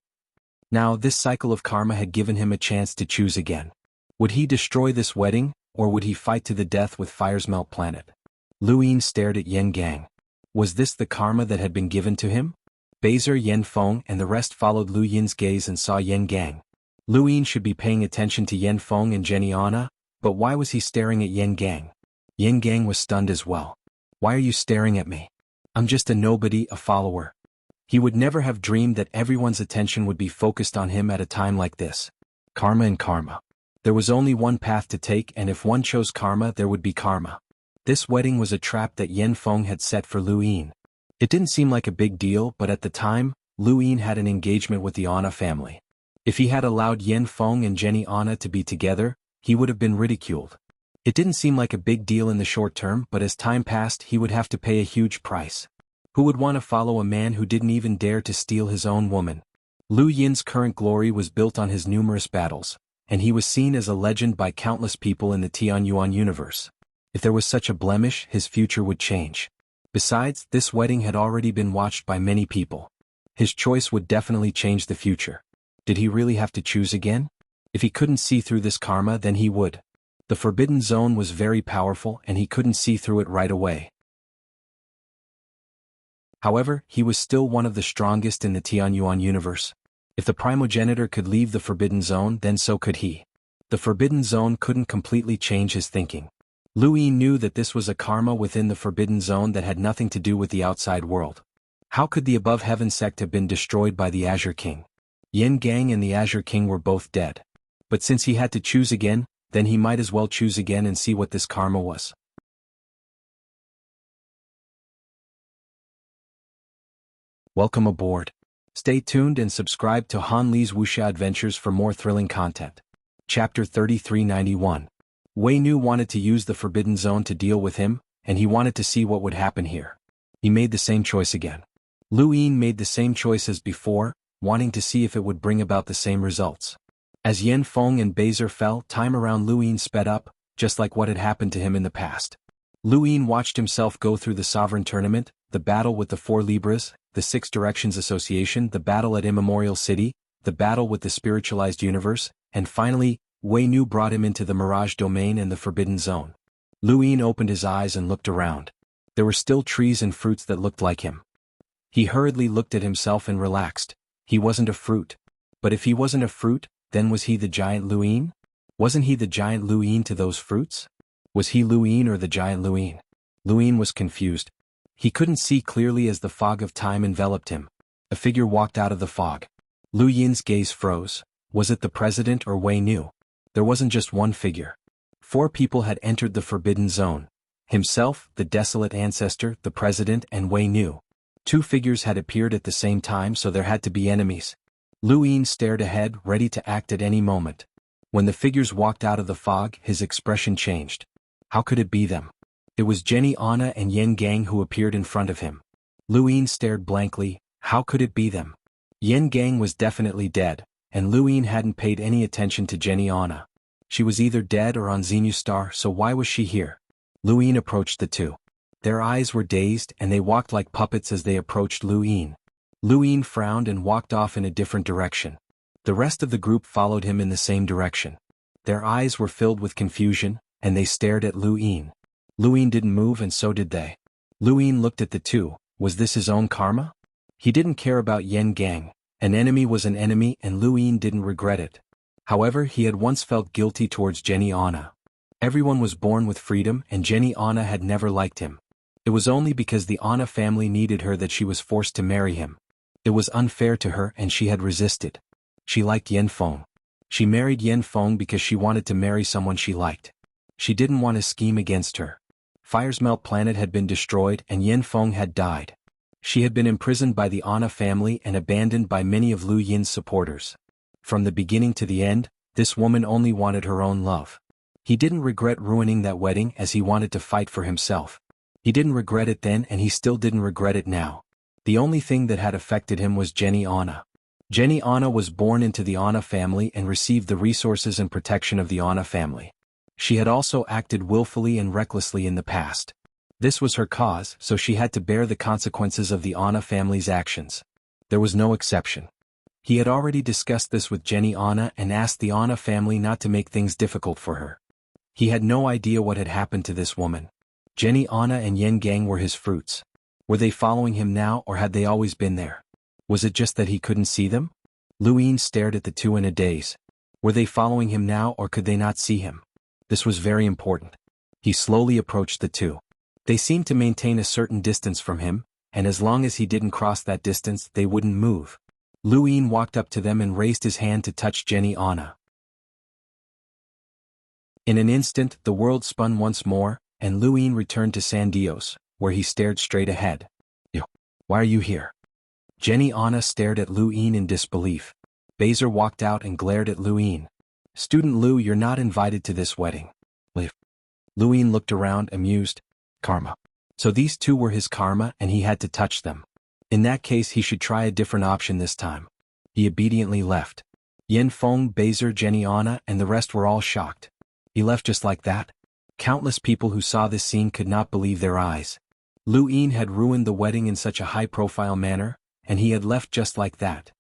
Now this cycle of karma had given him a chance to choose again. Would he destroy this wedding, or would he fight to the death with Fire's Melt Planet? Lu Yin stared at Yen Gang. Was this the karma that had been given to him? Bezer, Yen Feng and the rest followed Lu Yin's gaze and saw Yen Gang. Lu Yin should be paying attention to Yen Feng and Xianxia, but why was he staring at Yen Gang? Yen Gang was stunned as well. Why are you staring at me? I'm just a nobody, a follower. He would never have dreamed that everyone's attention would be focused on him at a time like this. Karma and karma. There was only one path to take, and if one chose karma, there would be karma. This wedding was a trap that Yen Feng had set for Lu Yin. It didn't seem like a big deal, but at the time, Lu Yin had an engagement with the Ana family. If he had allowed Yen Feng and Xianxia to be together, he would have been ridiculed. It didn't seem like a big deal in the short term, but as time passed he would have to pay a huge price. Who would want to follow a man who didn't even dare to steal his own woman? Lu Yin's current glory was built on his numerous battles, and he was seen as a legend by countless people in the Xuanhuan universe. If there was such a blemish, his future would change. Besides, this wedding had already been watched by many people. His choice would definitely change the future. Did he really have to choose again? If he couldn't see through this karma, then he would. The Forbidden Zone was very powerful and he couldn't see through it right away. However, he was still one of the strongest in the Xuanhuan universe. If the primogenitor could leave the Forbidden Zone, then so could he. The Forbidden Zone couldn't completely change his thinking. Lu Yin knew that this was a karma within the Forbidden Zone that had nothing to do with the outside world. How could the Above Heaven sect have been destroyed by the Azure King? Yen Gang and the Azure King were both dead. But since he had to choose again, then he might as well choose again and see what this karma was. Welcome aboard. Stay tuned and subscribe to Han Li's Wuxia Adventures for more thrilling content. Chapter 3391. Wei Nu wanted to use the Forbidden Zone to deal with him, and he wanted to see what would happen here. He made the same choice again. Lu Yin made the same choice as before, wanting to see if it would bring about the same results. As Yen Feng and Bezer fell, time around Lu Yin sped up, just like what had happened to him in the past. Lu Yin watched himself go through the Sovereign Tournament, the battle with the Four Libras, the Six Directions Association, the battle at Immemorial City, the battle with the Spiritualized Universe, and finally, Wei Nu brought him into the Mirage Domain and the Forbidden Zone. Lu Yin opened his eyes and looked around. There were still trees and fruits that looked like him. He hurriedly looked at himself and relaxed. He wasn't a fruit. But if he wasn't a fruit, then was he the giant Lu Yin? Wasn't he the giant Lu Yin to those fruits? Was he Lu Yin or the giant Lu Yin? Lu Yin was confused. He couldn't see clearly as the fog of time enveloped him. A figure walked out of the fog. Lu Yin's gaze froze. Was it the president or Wei Nu? There wasn't just one figure. 4 people had entered the Forbidden Zone. Himself, the desolate ancestor, the president, and Wei Nu. 2 figures had appeared at the same time, so there had to be enemies. Lu Yin stared ahead, ready to act at any moment. When the figures walked out of the fog, his expression changed. How could it be them? It was Xianxia and Yen Gang who appeared in front of him. Lu Yin stared blankly. How could it be them? Yen Gang was definitely dead, and Lu Yin hadn't paid any attention to Xianxia. She was either dead or on Xenu Star, so why was she here? Lu Yin approached the 2. Their eyes were dazed and they walked like puppets as they approached Lu Yin. Lu Yin frowned and walked off in a different direction. The rest of the group followed him in the same direction. Their eyes were filled with confusion, and they stared at Lu Yin. Lu Yin didn't move and so did they. Lu Yin looked at the 2. Was this his own karma? He didn't care about Yen Gang. An enemy was an enemy and Lu Yin didn't regret it. However, he had once felt guilty towards Xianxia. Everyone was born with freedom and Xianxia had never liked him. It was only because the Ana family needed her that she was forced to marry him. It was unfair to her and she had resisted. She liked Yen Feng. She married Yen Feng because she wanted to marry someone she liked. She didn't want to scheme against her. Fire's Melt Planet had been destroyed and Yen Feng had died. She had been imprisoned by the Ana family and abandoned by many of Lu Yin's supporters. From the beginning to the end, this woman only wanted her own love. He didn't regret ruining that wedding as he wanted to fight for himself. He didn't regret it then and he still didn't regret it now. The only thing that had affected him was Xianxia. Xianxia was born into the Ana family and received the resources and protection of the Ana family. She had also acted willfully and recklessly in the past. This was her cause, so she had to bear the consequences of the Ana family's actions. There was no exception. He had already discussed this with Jenny Anna and asked the Anna family not to make things difficult for her. He had no idea what had happened to this woman. Jenny Anna and Yen Gang were his fruits. Were they following him now or had they always been there? Was it just that he couldn't see them? Lu Yin stared at the two in a daze. Were they following him now or could they not see him? This was very important. He slowly approached the two. They seemed to maintain a certain distance from him, and as long as he didn't cross that distance they wouldn't move. Lu Yin walked up to them and raised his hand to touch Jenny Anna. In an instant the world spun once more, and Lu Yin returned to San Dios, where he stared straight ahead. Why are you here? Jenny Anna stared at Lu Yin in disbelief. Baser walked out and glared at Lu Yin. Student Lu, you're not invited to this wedding. Lu Yin looked around, amused. Karma. So these two were his karma and he had to touch them. In that case he should try a different option this time. He obediently left. Yen Feng, Baser, Jenny Anna and the rest were all shocked. He left just like that? Countless people who saw this scene could not believe their eyes. Lu Yin had ruined the wedding in such a high-profile manner, and he had left just like that.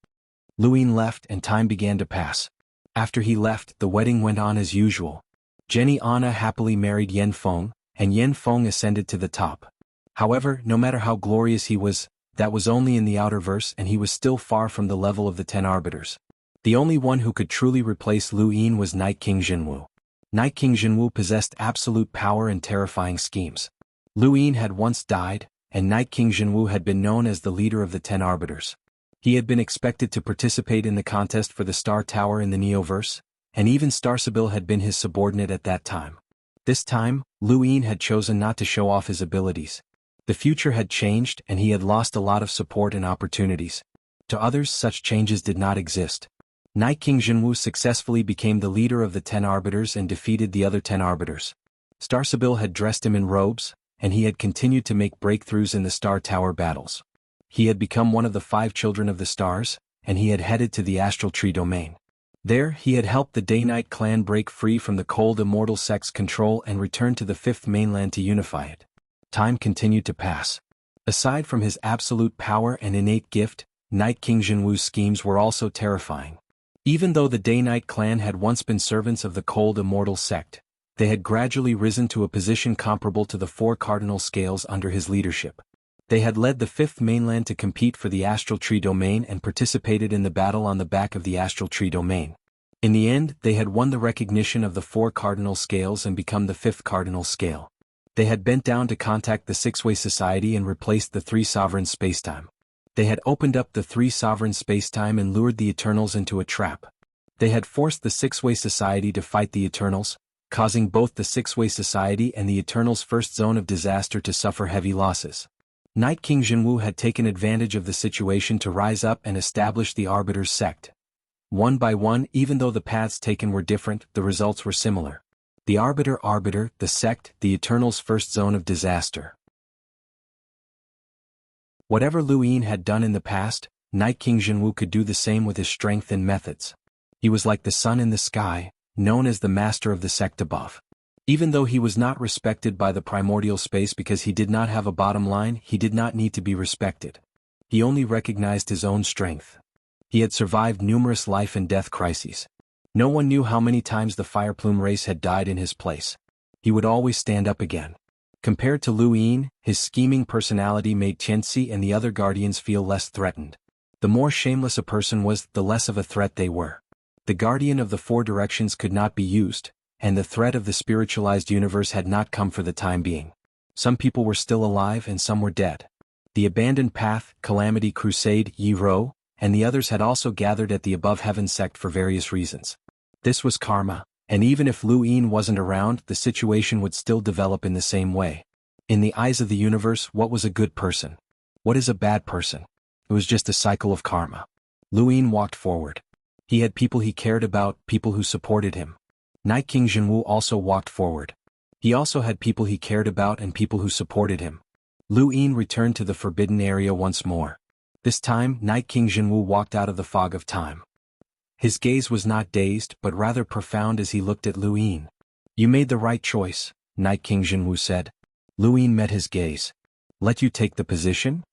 Lu Yin left and time began to pass. After he left, the wedding went on as usual. Jenny Anna happily married Yen Feng, and Yen Feng ascended to the top. However, no matter how glorious he was, that was only in the outer verse and he was still far from the level of the 10 arbiters. The only one who could truly replace Lu Yin was Night King Xianhu. Night King Xianhu possessed absolute power and terrifying schemes. Lu Yin had once died, and Night King Xianhu had been known as the leader of the 10 arbiters. He had been expected to participate in the contest for the Star Tower in the Neoverse, and even Star Sibyl had been his subordinate at that time. This time, Lu Yin had chosen not to show off his abilities. The future had changed and he had lost a lot of support and opportunities. To others such changes did not exist. Night King Xianhu successfully became the leader of the 10 arbiters and defeated the other 10 arbiters. Star Sibyl had dressed him in robes, and he had continued to make breakthroughs in the Star Tower battles. He had become one of the 5 children of the stars, and he had headed to the Astral Tree domain. There, he had helped the Day-Night clan break free from the cold immortal sect's control and return to the 5th mainland to unify it. Time continued to pass. Aside from his absolute power and innate gift, Night King Xianhu's schemes were also terrifying. Even though the Day-Night clan had once been servants of the cold immortal sect, they had gradually risen to a position comparable to the 4 cardinal scales under his leadership. They had led the 5th mainland to compete for the Astral Tree domain and participated in the battle on the back of the Astral Tree domain. In the end, they had won the recognition of the 4 cardinal scales and become the 5th cardinal scale. They had bent down to contact the 6-way society and replaced the 3 sovereign spacetime. They had opened up the 3 sovereign spacetime and lured the Eternals into a trap. They had forced the 6-way society to fight the Eternals, causing both the 6-way society and the Eternals' first zone of disaster to suffer heavy losses. Night King Xianhu had taken advantage of the situation to rise up and establish the Arbiters sect. One by one, even though the paths taken were different, the results were similar. The Arbiter, the sect, the Eternals' first zone of disaster. Whatever Lu Yin had done in the past, Night King Xianhu could do the same with his strength and methods. He was like the sun in the sky, known as the master of the sect above. Even though he was not respected by the primordial space because he did not have a bottom line, he did not need to be respected. He only recognized his own strength. He had survived numerous life and death crises. No one knew how many times the Fireplume race had died in his place. He would always stand up again. Compared to Lu Yin, his scheming personality made Xianxia and the other guardians feel less threatened. The more shameless a person was, the less of a threat they were. The guardian of the 4 directions could not be used, and the threat of the spiritualized universe had not come for the time being. Some people were still alive and some were dead. The Abandoned Path, Calamity Crusade, Yi Ro, and the others had also gathered at the Above Heaven sect for various reasons. This was karma, and even if Lu Yin wasn't around, the situation would still develop in the same way. In the eyes of the universe, what was a good person? What is a bad person? It was just a cycle of karma. Lu Yin walked forward. He had people he cared about, people who supported him. Night King Xianhu also walked forward. He also had people he cared about and people who supported him. Lu Yin returned to the forbidden area once more. This time, Night King Xianhu walked out of the fog of time. His gaze was not dazed but rather profound as he looked at Lu Yin. You made the right choice, Night King Xianhu said. Lu Yin met his gaze. Let you take the position?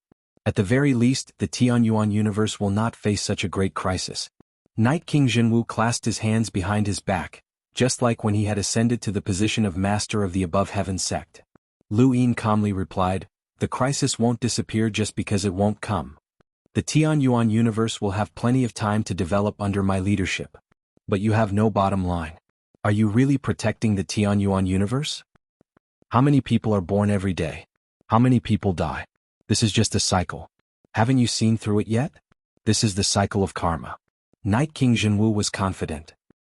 At the very least, the Xuanhuan universe will not face such a great crisis. Night King Jianwu clasped his hands behind his back, just like when he had ascended to the position of master of the above heaven sect. Lu Yin calmly replied, "The crisis won't disappear just because it won't come. The Xuanhuan universe will have plenty of time to develop under my leadership. But you have no bottom line. Are you really protecting the Xuanhuan universe? How many people are born every day? How many people die? This is just a cycle. Haven't you seen through it yet? This is the cycle of karma." Night King Jianwu was confident.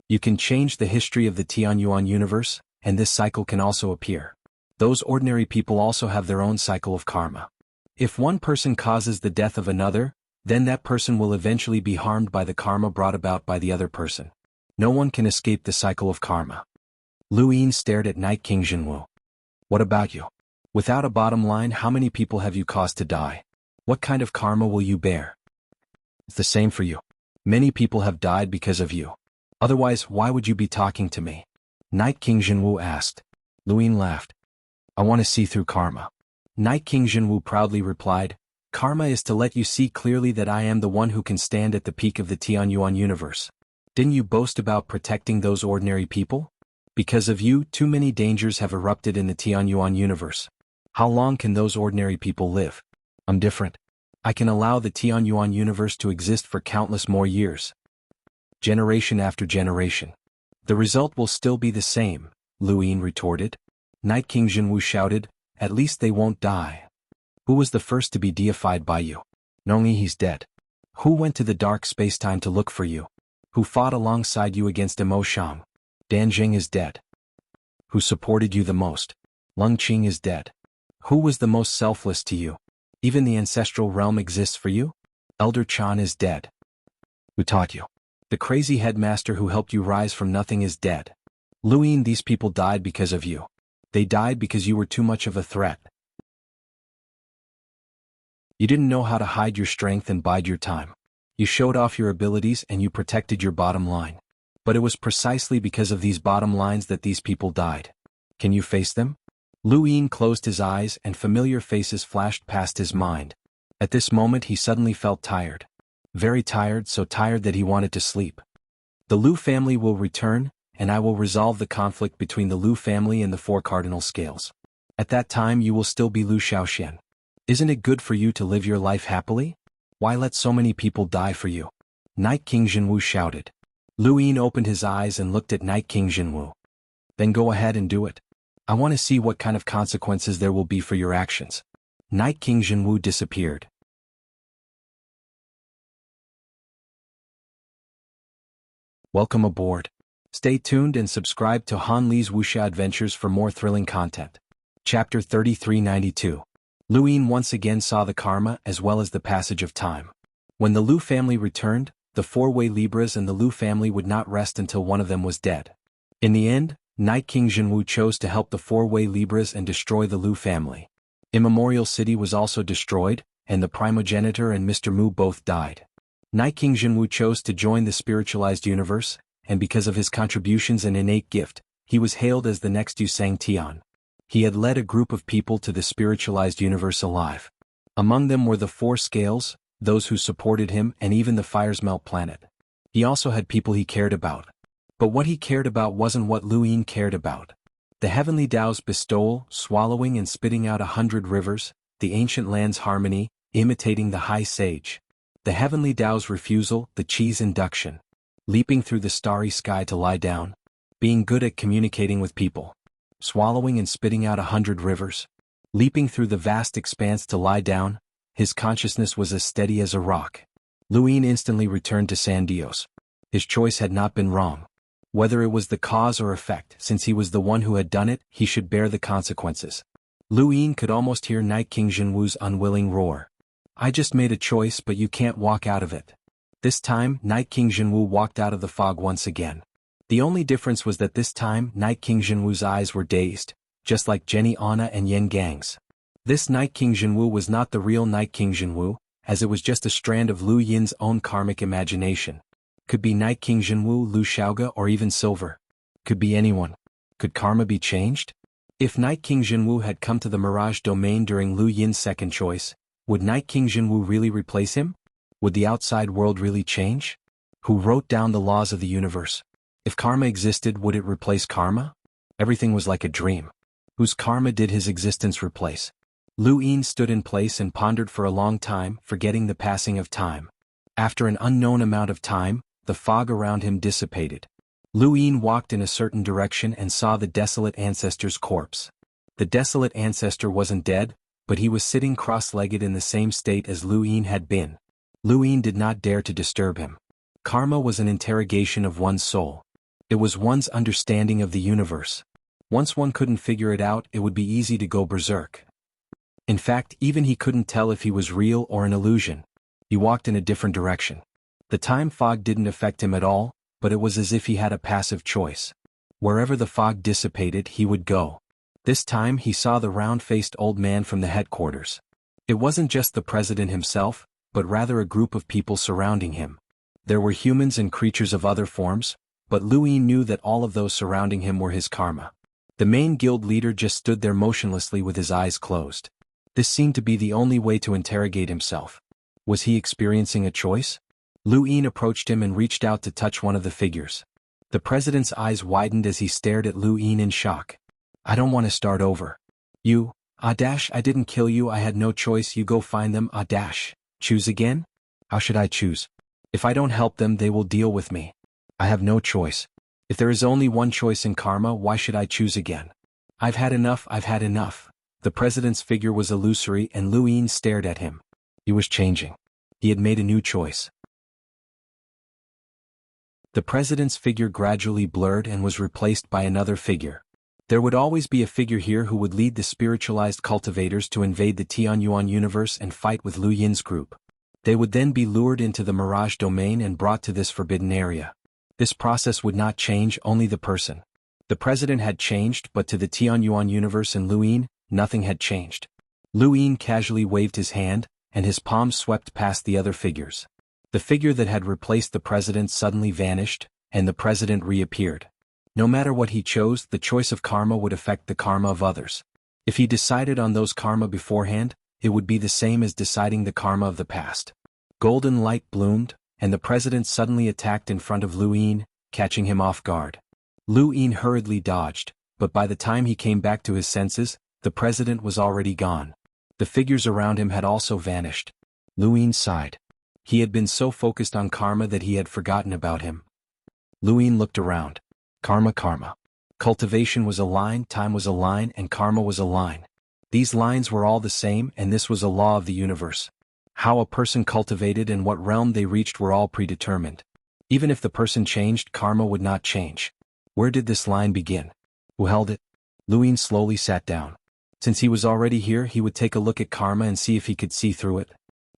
You can change the history of the Xuanhuan universe, and this cycle can also appear. Those ordinary people also have their own cycle of karma. If one person causes the death of another, then that person will eventually be harmed by the karma brought about by the other person. No one can escape the cycle of karma. Lu Yin stared at Night King Jianwu. What about you? Without a bottom line, how many people have you caused to die? What kind of karma will you bear? It's the same for you. Many people have died because of you. Otherwise, why would you be talking to me? Night King Jianwu asked. Lu Yin laughed. I want to see through karma. Night King Jianwu proudly replied, Karma is to let you see clearly that I am the one who can stand at the peak of the Xuanhuan universe. Didn't you boast about protecting those ordinary people? Because of you, too many dangers have erupted in the Xuanhuan universe. How long can those ordinary people live? I'm different. I can allow the Xuanhuan universe to exist for countless more years. Generation after generation. The result will still be the same, Lu Yin retorted. Night King Jianwu shouted, At least they won't die. Who was the first to be deified by you? Nongyi, he's dead. Who went to the dark space-time to look for you? Who fought alongside you against Emo Shang? Danjing is dead. Who supported you the most? Lung Qing is dead. Who was the most selfless to you? Even the ancestral realm exists for you? Elder Chan is dead. Who taught you? The crazy headmaster who helped you rise from nothing is dead. Lu Yin, these people died because of you. They died because you were too much of a threat. You didn't know how to hide your strength and bide your time. You showed off your abilities and you protected your bottom line. But it was precisely because of these bottom lines that these people died. Can you face them? Lu Yin closed his eyes and familiar faces flashed past his mind. At this moment he suddenly felt tired. Very tired, so tired that he wanted to sleep. The Lu family will return, and I will resolve the conflict between the Lu family and the four cardinal scales. At that time you will still be Lu Xiaoxian. Isn't it good for you to live your life happily? Why let so many people die for you? Night King Jianwu shouted. Lu Yin opened his eyes and looked at Night King Jianwu. Then go ahead and do it. I want to see what kind of consequences there will be for your actions. Night King Jianwu disappeared. Welcome aboard. Stay tuned and subscribe to Han Li's Wuxia Adventures for more thrilling content. Chapter 3392. Lu Yin once again saw the karma as well as the passage of time. When the Lu family returned, the four-way Libras and the Lu family would not rest until one of them was dead. In the end, Night King Jianwu chose to help the four-way Libras and destroy the Lu family. Immemorial City was also destroyed, and the primogenitor and Mr. Mu both died. Night King Jianwu chose to join the spiritualized universe, and because of his contributions and innate gift, he was hailed as the next Yusang Tian. He had led a group of people to the spiritualized universe alive. Among them were the four scales, those who supported him, and even the Fire's Melt planet. He also had people he cared about. But what he cared about wasn't what Lu Yin cared about. The heavenly Tao's bestowal, swallowing and spitting out 100 rivers, the ancient land's harmony, imitating the high sage. The heavenly Tao's refusal, the Qi's induction. Leaping through the starry sky to lie down. Being good at communicating with people. Swallowing and spitting out 100 rivers. Leaping through the vast expanse to lie down, his consciousness was as steady as a rock. Lu Yin instantly returned to San Dios. His choice had not been wrong. Whether it was the cause or effect, since he was the one who had done it, he should bear the consequences. Lu Yin could almost hear Night King Jianwu's unwilling roar. I just made a choice, but you can't walk out of it. This time, Night King Jianwu walked out of the fog once again. The only difference was that this time, Night King Jianwu's eyes were dazed, just like Jenny Anna and Yen Gang's. This Night King Jianwu was not the real Night King Jianwu, as it was just a strand of Lu Yin's own karmic imagination. Could be Night King Jianwu, Lu Xiaoga, or even Silver. Could be anyone. Could karma be changed? If Night King Jianwu had come to the Mirage domain during Lu Yin's second choice, Would Night King Jianghu really replace him? Would the outside world really change? Who wrote down the laws of the universe? If karma existed, would it replace karma? Everything was like a dream. Whose karma did his existence replace? Lu Yin stood in place and pondered for a long time, forgetting the passing of time. After an unknown amount of time, the fog around him dissipated. Lu Yin walked in a certain direction and saw the desolate ancestor's corpse. The desolate ancestor wasn't dead, but he was sitting cross-legged in the same state as Lu Yin had been. Lu Yin did not dare to disturb him. Karma was an interrogation of one's soul. It was one's understanding of the universe. Once one couldn't figure it out, it would be easy to go berserk. In fact, even he couldn't tell if he was real or an illusion. He walked in a different direction. The time fog didn't affect him at all, but it was as if he had a passive choice. Wherever the fog dissipated, he would go. This time he saw the round-faced old man from the headquarters. It wasn't just the president himself, but rather a group of people surrounding him. There were humans and creatures of other forms, but Lu Yin knew that all of those surrounding him were his karma. The main guild leader just stood there motionlessly with his eyes closed. This seemed to be the only way to interrogate himself. Was he experiencing a choice? Lu Yin approached him and reached out to touch one of the figures. The president's eyes widened as he stared at Lu Yin in shock. I don't want to start over. You, I didn't kill you, I had no choice, you go find them, choose again? How should I choose? If I don't help them, they will deal with me. I have no choice. If there is only one choice in karma, why should I choose again? I've had enough. The president's figure was illusory and Lu Yin stared at him. He was changing. He had made a new choice. The president's figure gradually blurred and was replaced by another figure. There would always be a figure here who would lead the spiritualized cultivators to invade the Xuanhuan universe and fight with Lu Yin's group. They would then be lured into the Mirage domain and brought to this forbidden area. This process would not change, only the person. The president had changed, but to the Xuanhuan universe and Lu Yin, nothing had changed. Lu Yin casually waved his hand, and his palm swept past the other figures. The figure that had replaced the president suddenly vanished, and the president reappeared. No matter what he chose, the choice of karma would affect the karma of others. If he decided on those karma beforehand, it would be the same as deciding the karma of the past. Golden light bloomed, and the president suddenly attacked in front of Lu Yin, catching him off guard. Lu Yin hurriedly dodged, but by the time he came back to his senses, the president was already gone. The figures around him had also vanished. Lu Yin sighed. He had been so focused on karma that he had forgotten about him. Lu Yin looked around. Karma. Cultivation was a line, time was a line, and karma was a line. These lines were all the same, and this was a law of the universe. How a person cultivated and what realm they reached were all predetermined. Even if the person changed, karma would not change. Where did this line begin? Who held it? Lu Yin slowly sat down. Since he was already here, he would take a look at karma and see if he could see through it.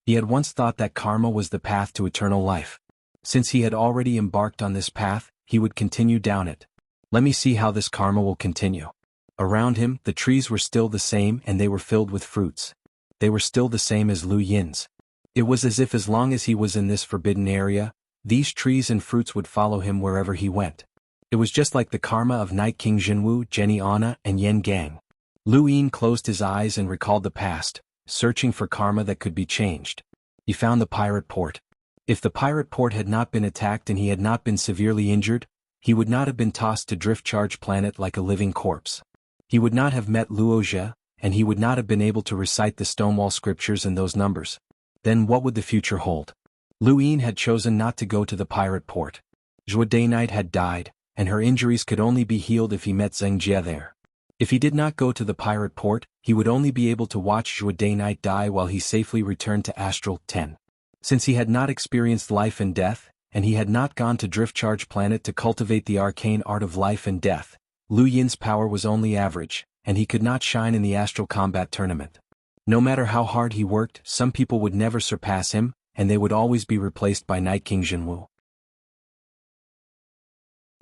He had once thought that karma was the path to eternal life. Since he had already embarked on this path, he would continue down it. Let me see how this karma will continue. Around him, the trees were still the same and they were filled with fruits. They were still the same as Lu Yin's. It was as if as long as he was in this forbidden area, these trees and fruits would follow him wherever he went. It was just like the karma of Night King Jianghu, Jenny Anna, and Yen Gang. Lu Yin closed his eyes and recalled the past, searching for karma that could be changed. He found the pirate port. If the pirate port had not been attacked and he had not been severely injured, he would not have been tossed to Driftcharge Planet like a living corpse. He would not have met Luoxia, and he would not have been able to recite the Stonewall scriptures and those numbers. Then what would the future hold? Lu Yin had chosen not to go to the pirate port. Xuanhuan had died, and her injuries could only be healed if he met xianxia there. If he did not go to the pirate port, he would only be able to watch Xuanhuan die while he safely returned to Astral 10. Since he had not experienced life and death, and he had not gone to Driftcharge Planet to cultivate the arcane art of life and death, Lu Yin's power was only average, and he could not shine in the Astral Combat Tournament. No matter how hard he worked, some people would never surpass him, and they would always be replaced by Night King Jianghu.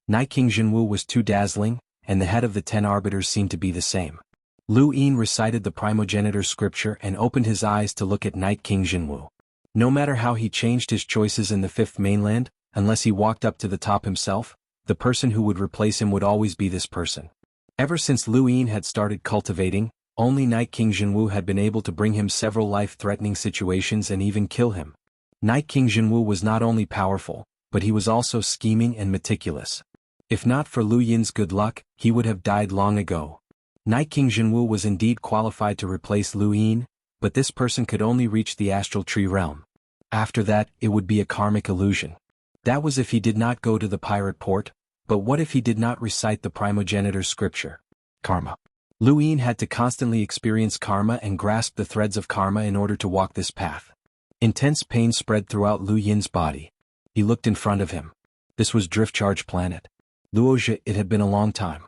Night King Jianghu was too dazzling, and the head of the 10 arbiters seemed to be the same. Lu Yin recited the primogenitor scripture and opened his eyes to look at Night King Jianghu. No matter how he changed his choices in the fifth mainland, unless he walked up to the top himself, the person who would replace him would always be this person. Ever since Lu Yin had started cultivating, Only Night King Xianhu had been able to bring him several life-threatening situations and even kill him. Night King Xianhu was not only powerful, but he was also scheming and meticulous. If not for Lu Yin's good luck, he would have died long ago. Night King Xianhu was indeed qualified to replace Lu Yin, but this person could only reach the astral tree realm. After that, it would be a karmic illusion. That was if he did not go to the pirate port, but what if he did not recite the primogenitor's scripture? Karma. Lu Yin had to constantly experience karma and grasp the threads of karma in order to walk this path. Intense pain spread throughout Lu Yin's body. He looked in front of him. This was Driftcharge Planet. Luoxia. It had been a long time.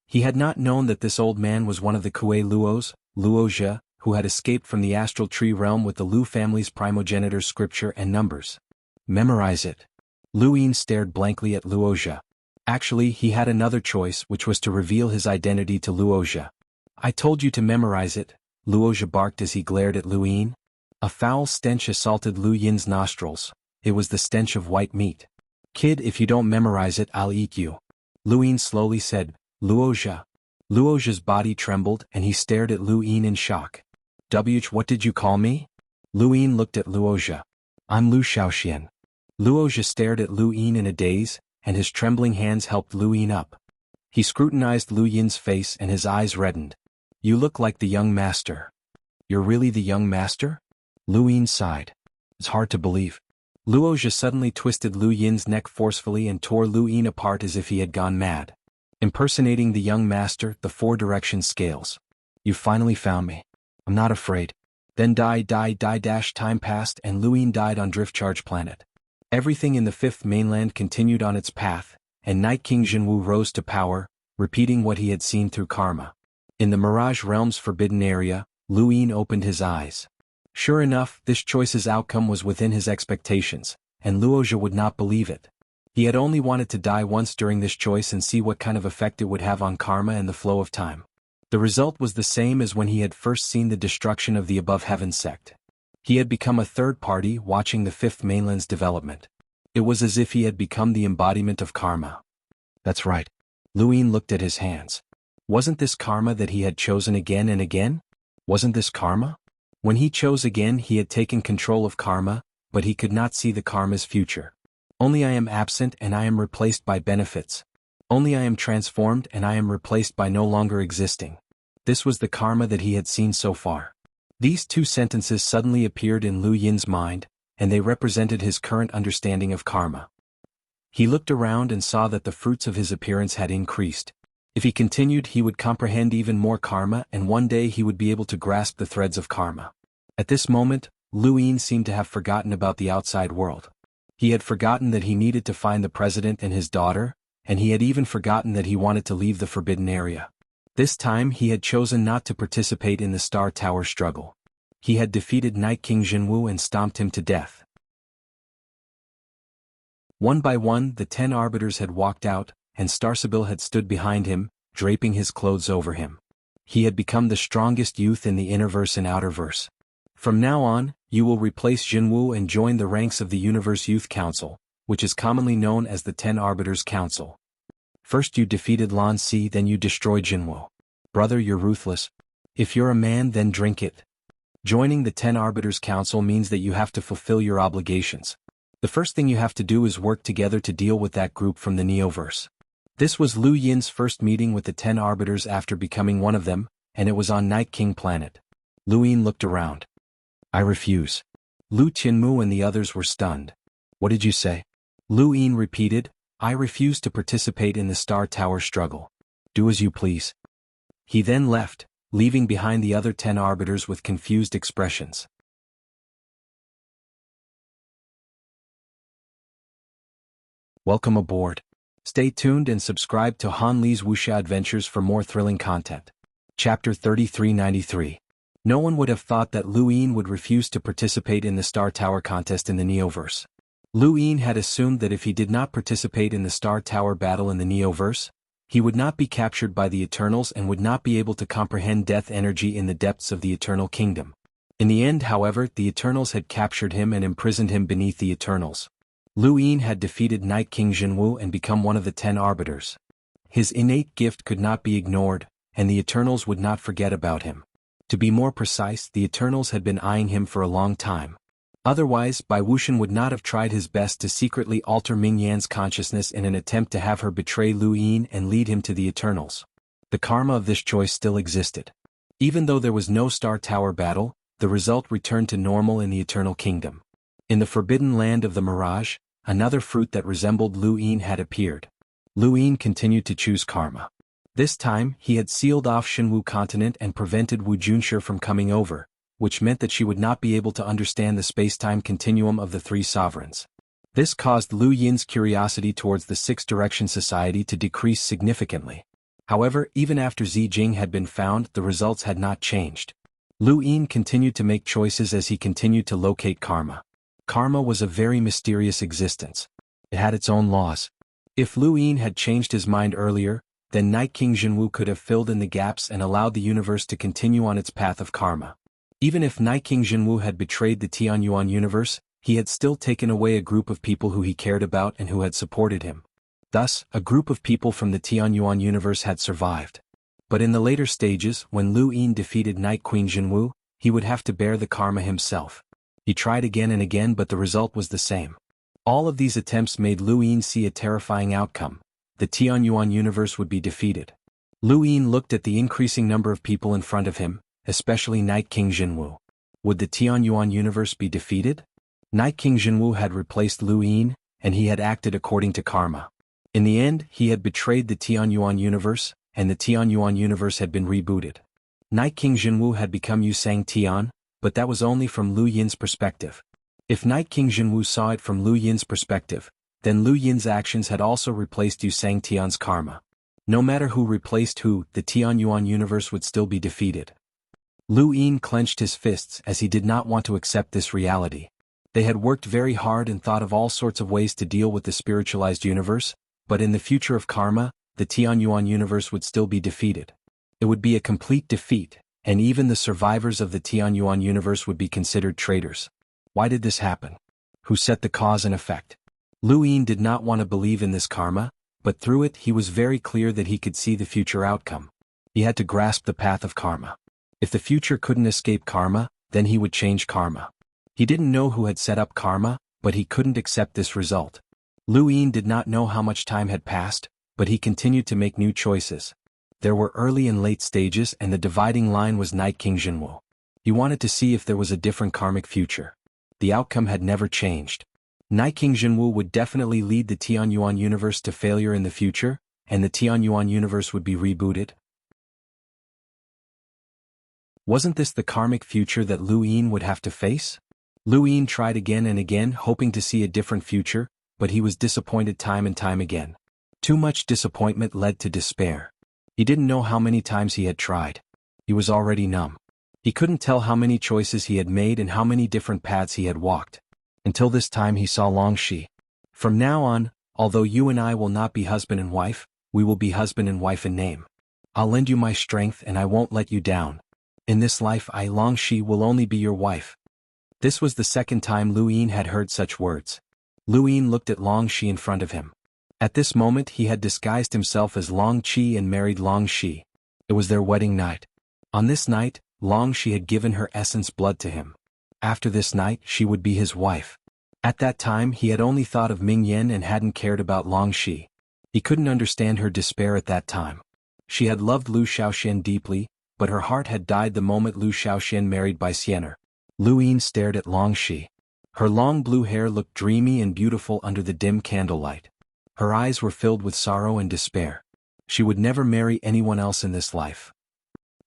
He had not known that this old man was one of the Kuei Luos, Luoxia, who had escaped from the astral tree realm with the Lu family's primogenitor's scripture and numbers. Memorize it. Lu Yin stared blankly at Luoxia. Actually, he had another choice, which was to reveal his identity to Luoxia. I told you to memorize it, Luoxia barked as he glared at Lu Yin. A foul stench assaulted Lu Yin's nostrils. It was the stench of white meat. Kid, if you don't memorize it, I'll eat you. Lu Yin slowly said, Luoxia. Luoxia's body trembled and he stared at Lu Yin in shock. What did you call me? Lu Yin looked at Luoxia. I'm Lu Xiaoxian. Luoxia stared at Lu Yin in a daze, and his trembling hands helped Lu Yin up. He scrutinized Lu Yin's face and his eyes reddened. You look like the young master. You're really the young master? Lu Yin sighed. It's hard to believe. Luoxia suddenly twisted Lu Yin's neck forcefully and tore Lu Yin apart as if he had gone mad. Impersonating the young master, the four-direction scales. You finally found me. I'm not afraid. Then time passed and Lu Yin died on Driftcharge Planet. Everything in the fifth mainland continued on its path, and Night King Xianhu rose to power, repeating what he had seen through karma. In the Mirage Realm's forbidden area, Lu Yin opened his eyes. Sure enough, this choice's outcome was within his expectations, and Luoxia would not believe it. He had only wanted to die once during this choice and see what kind of effect it would have on karma and the flow of time. The result was the same as when he had first seen the destruction of the Above Heaven sect. He had become a third party watching the fifth mainland's development. It was as if he had become the embodiment of karma. That's right. Lu Yin looked at his hands. Wasn't this karma that he had chosen again and again? Wasn't this karma? When he chose again, he had taken control of karma, but he could not see the karma's future. Only I am absent and I am replaced by benefits. Only I am transformed and I am replaced by no longer existing. This was the karma that he had seen so far. These two sentences suddenly appeared in Lu Yin's mind, and they represented his current understanding of karma. He looked around and saw that the fruits of his appearance had increased. If he continued, he would comprehend even more karma, and one day he would be able to grasp the threads of karma. At this moment, Lu Yin seemed to have forgotten about the outside world. He had forgotten that he needed to find the president and his daughter, and he had even forgotten that he wanted to leave the forbidden area. This time he had chosen not to participate in the Star Tower struggle. He had defeated Night King Xianhu and stomped him to death. One by one, the 10 arbiters had walked out, and Starsibyl had stood behind him, draping his clothes over him. He had become the strongest youth in the Innerverse and Outerverse. From now on, you will replace Xianhu and join the ranks of the Universe Youth Council, which is commonly known as the 10 Arbiters Council. First you defeated Lan Si, then you destroyed Xianhu. Brother, you're ruthless. If you're a man, then drink it. Joining the 10 Arbiters Council means that you have to fulfill your obligations. The first thing you have to do is work together to deal with that group from the Neoverse. This was Lu Yin's first meeting with the 10 Arbiters after becoming one of them, and it was on Night King Planet. Lu Yin looked around. I refuse. Lu Tianmu and the others were stunned. What did you say? Lu Yin repeated, I refuse to participate in the Star Tower struggle. Do as you please. He then left, leaving behind the other 10 arbiters with confused expressions. Welcome aboard. Stay tuned and subscribe to Han Li's Wuxia Adventures for more thrilling content. Chapter 3393. No one would have thought that Lu Yin would refuse to participate in the Star Tower contest in the Neoverse. Lu Yin had assumed that if he did not participate in the Star Tower battle in the Neoverse, he would not be captured by the Eternals and would not be able to comprehend death energy in the depths of the Eternal Kingdom. In the end, however, the Eternals had captured him and imprisoned him beneath the Eternals. Lu Yin had defeated Night King Xianhu and become one of the 10 arbiters. His innate gift could not be ignored, and the Eternals would not forget about him. To be more precise, the Eternals had been eyeing him for a long time. Otherwise, Bai Wuxian would not have tried his best to secretly alter Ming Yan's consciousness in an attempt to have her betray Lu Yin and lead him to the Eternals. The karma of this choice still existed. Even though there was no Star Tower battle, the result returned to normal in the Eternal Kingdom. In the forbidden land of the Mirage, another fruit that resembled Lu Yin had appeared. Lu Yin continued to choose karma. This time, he had sealed off Xinwu continent and prevented Wu Junshi from coming over, which meant that she would not be able to understand the space-time continuum of the three sovereigns. This caused Lu Yin's curiosity towards the Six Direction Society to decrease significantly. However, even after Zi Jing had been found, the results had not changed. Lu Yin continued to make choices as he continued to locate karma. Karma was a very mysterious existence. It had its own laws. If Lu Yin had changed his mind earlier, then Night King Xianhu could have filled in the gaps and allowed the universe to continue on its path of karma. Even if Night King Xianhu had betrayed the Tianyuan universe, he had still taken away a group of people who he cared about and who had supported him. Thus, a group of people from the Tianyuan universe had survived. But in the later stages, when Lu Yin defeated Night Queen Xianhu, he would have to bear the karma himself. He tried again and again, but the result was the same. All of these attempts made Lu Yin see a terrifying outcome. The Tianyuan universe would be defeated. Lu Yin looked at the increasing number of people in front of him, especially Night King Xianhu. Would the Tianyuan universe be defeated? Night King Xianhu had replaced Lu Yin, and he had acted according to karma. In the end, he had betrayed the Tianyuan universe, and the Tianyuan universe had been rebooted. Night King Xianhu had become Yusang Tian, but that was only from Lu Yin's perspective. If Night King Xianhu saw it from Lu Yin's perspective, then Lu Yin's actions had also replaced Yusang Tian's karma. No matter who replaced who, the Tianyuan universe would still be defeated. Lu Yin clenched his fists as he did not want to accept this reality. They had worked very hard and thought of all sorts of ways to deal with the spiritualized universe, but in the future of karma, the Tianyuan universe would still be defeated. It would be a complete defeat, and even the survivors of the Tianyuan universe would be considered traitors. Why did this happen? Who set the cause and effect? Lu Yin did not want to believe in this karma, but through it he was very clear that he could see the future outcome. He had to grasp the path of karma. If the future couldn't escape karma, then he would change karma. He didn't know who had set up karma, but he couldn't accept this result. Lu Yin did not know how much time had passed, but he continued to make new choices. There were early and late stages, and the dividing line was Night King Xianhu. He wanted to see if there was a different karmic future. The outcome had never changed. Night King Xianhu would definitely lead the Tianyuan universe to failure in the future, and the Tianyuan universe would be rebooted. Wasn't this the karmic future that Lu Yin would have to face? Lu Yin tried again and again, hoping to see a different future, but he was disappointed time and time again. Too much disappointment led to despair. He didn't know how many times he had tried. He was already numb. He couldn't tell how many choices he had made and how many different paths he had walked. Until this time he saw Longxi. From now on, although you and I will not be husband and wife, we will be husband and wife in name. I'll lend you my strength and I won't let you down. In this life I, Longxi, will only be your wife. This was the second time Lu Yin had heard such words. Lu Yin looked at Longxi in front of him. At this moment he had disguised himself as Longqi and married Longxi. It was their wedding night. On this night, Longxi had given her essence blood to him. After this night she would be his wife. At that time he had only thought of Ming Yan and hadn't cared about Longxi. He couldn't understand her despair at that time. She had loved Lu Xiaoxian deeply, but her heart had died the moment Lu Xiaoxian married Bai Xianer. Lu Yin stared at Longxi. Her long blue hair looked dreamy and beautiful under the dim candlelight. Her eyes were filled with sorrow and despair. She would never marry anyone else in this life.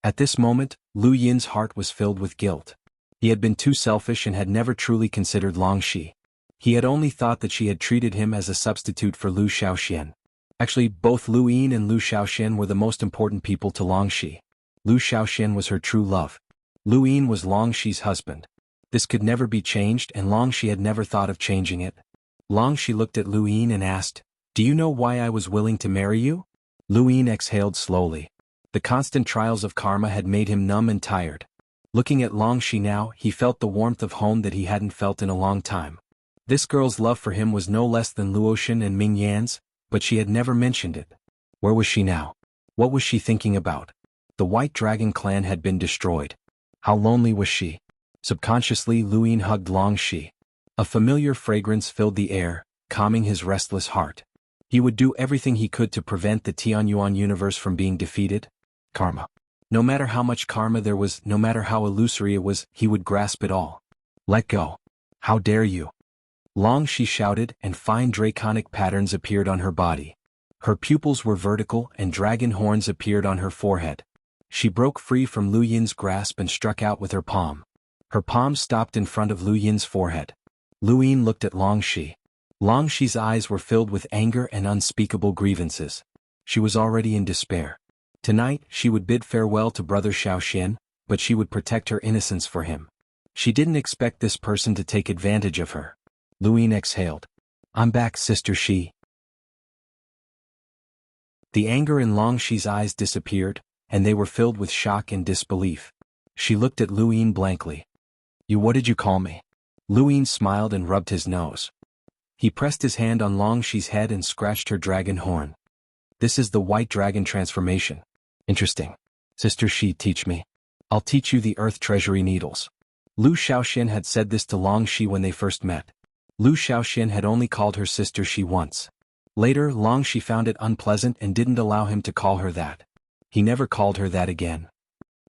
At this moment, Lu Yin's heart was filled with guilt. He had been too selfish and had never truly considered Longxi. He had only thought that she had treated him as a substitute for Lu Xiaoxian. Actually, both Lu Yin and Lu Xiaoxian were the most important people to Longxi. Lu Xiaoxian was her true love. Lu Yin was Longxi's husband. This could never be changed, and Longxi had never thought of changing it. Longxi looked at Lu Yin and asked, "Do you know why I was willing to marry you?" Lu Yin exhaled slowly. The constant trials of karma had made him numb and tired. Looking at Longxi now, he felt the warmth of home that he hadn't felt in a long time. This girl's love for him was no less than Luotian and Ming Yan's, but she had never mentioned it. Where was she now? What was she thinking about? The White Dragon clan had been destroyed. How lonely was she? Subconsciously, Luin hugged Long Shi. A familiar fragrance filled the air, calming his restless heart. He would do everything he could to prevent the Tianyuan universe from being defeated. Karma. No matter how much karma there was, no matter how illusory it was, he would grasp it all. Let go. How dare you? Long Shi shouted, and fine draconic patterns appeared on her body. Her pupils were vertical and dragon horns appeared on her forehead. She broke free from Lu Yin's grasp and struck out with her palm. Her palm stopped in front of Lu Yin's forehead. Lu Yin looked at Long Shi. Long Shi's eyes were filled with anger and unspeakable grievances. She was already in despair. Tonight, she would bid farewell to brother Xiaoxian, but she would protect her innocence for him. She didn't expect this person to take advantage of her. Lu Yin exhaled. I'm back, Sister Shi. The anger in Long Shi's eyes disappeared, and they were filled with shock and disbelief. She looked at Lu Yin blankly. What did you call me? Lu Yin smiled and rubbed his nose. He pressed his hand on Long Shi's head and scratched her dragon horn. This is the white dragon transformation. Interesting. Sister Shi, teach me. I'll teach you the earth treasury needles. Lu Xiaoxian had said this to Long Shi when they first met. Lu Xiaoxian had only called her Sister Shi once. Later, Long Shi found it unpleasant and didn't allow him to call her that. He never called her that again.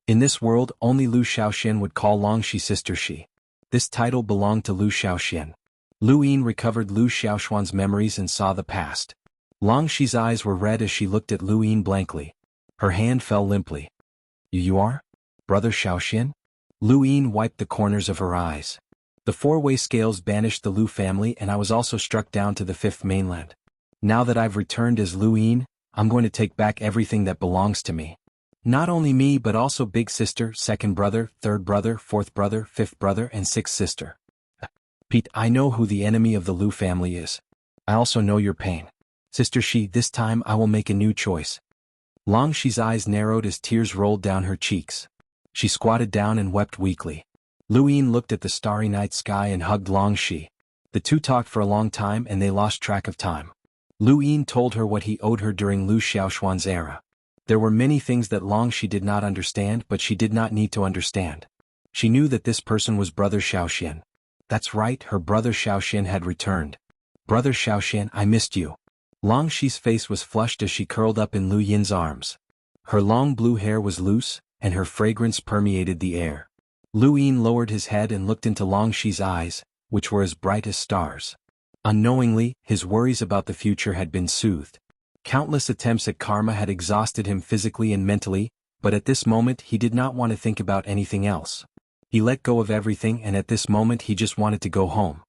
In this world, only Lu Xiaoxian would call Long Shi Sister Shi. This title belonged to Lu Xiaoxian. Lu Yin recovered Lu Xiaoxuan's memories and saw the past. Long Shi's eyes were red as she looked at Lu Yin blankly. Her hand fell limply. You are? Brother Xiaoxian? Lu Yin wiped the corners of her eyes. The four-way scales banished the Lu family and I was also struck down to the fifth mainland. Now that I've returned as Lu Yin, I'm going to take back everything that belongs to me. Not only me but also big sister, second brother, third brother, fourth brother, fifth brother and sixth sister. Pete, I know who the enemy of the Lu family is. I also know your pain. Sister Shi, this time I will make a new choice. Long Shi's eyes narrowed as tears rolled down her cheeks. She squatted down and wept weakly. Lu Yin looked at the starry night sky and hugged Long Shi. The two talked for a long time and they lost track of time. Lu Yin told her what he owed her during Lu Xiaoxuan's era. There were many things that Long Shi did not understand, but she did not need to understand. She knew that this person was Brother Xiaoxian. That's right, her brother Xiaoxian had returned. Brother Xiaoxian, I missed you. Long Shi's face was flushed as she curled up in Lu Yin's arms. Her long blue hair was loose, and her fragrance permeated the air. Lu Yin lowered his head and looked into Long Shi's eyes, which were as bright as stars. Unknowingly, his worries about the future had been soothed. Countless attempts at karma had exhausted him physically and mentally, but at this moment he did not want to think about anything else. He let go of everything and at this moment he just wanted to go home.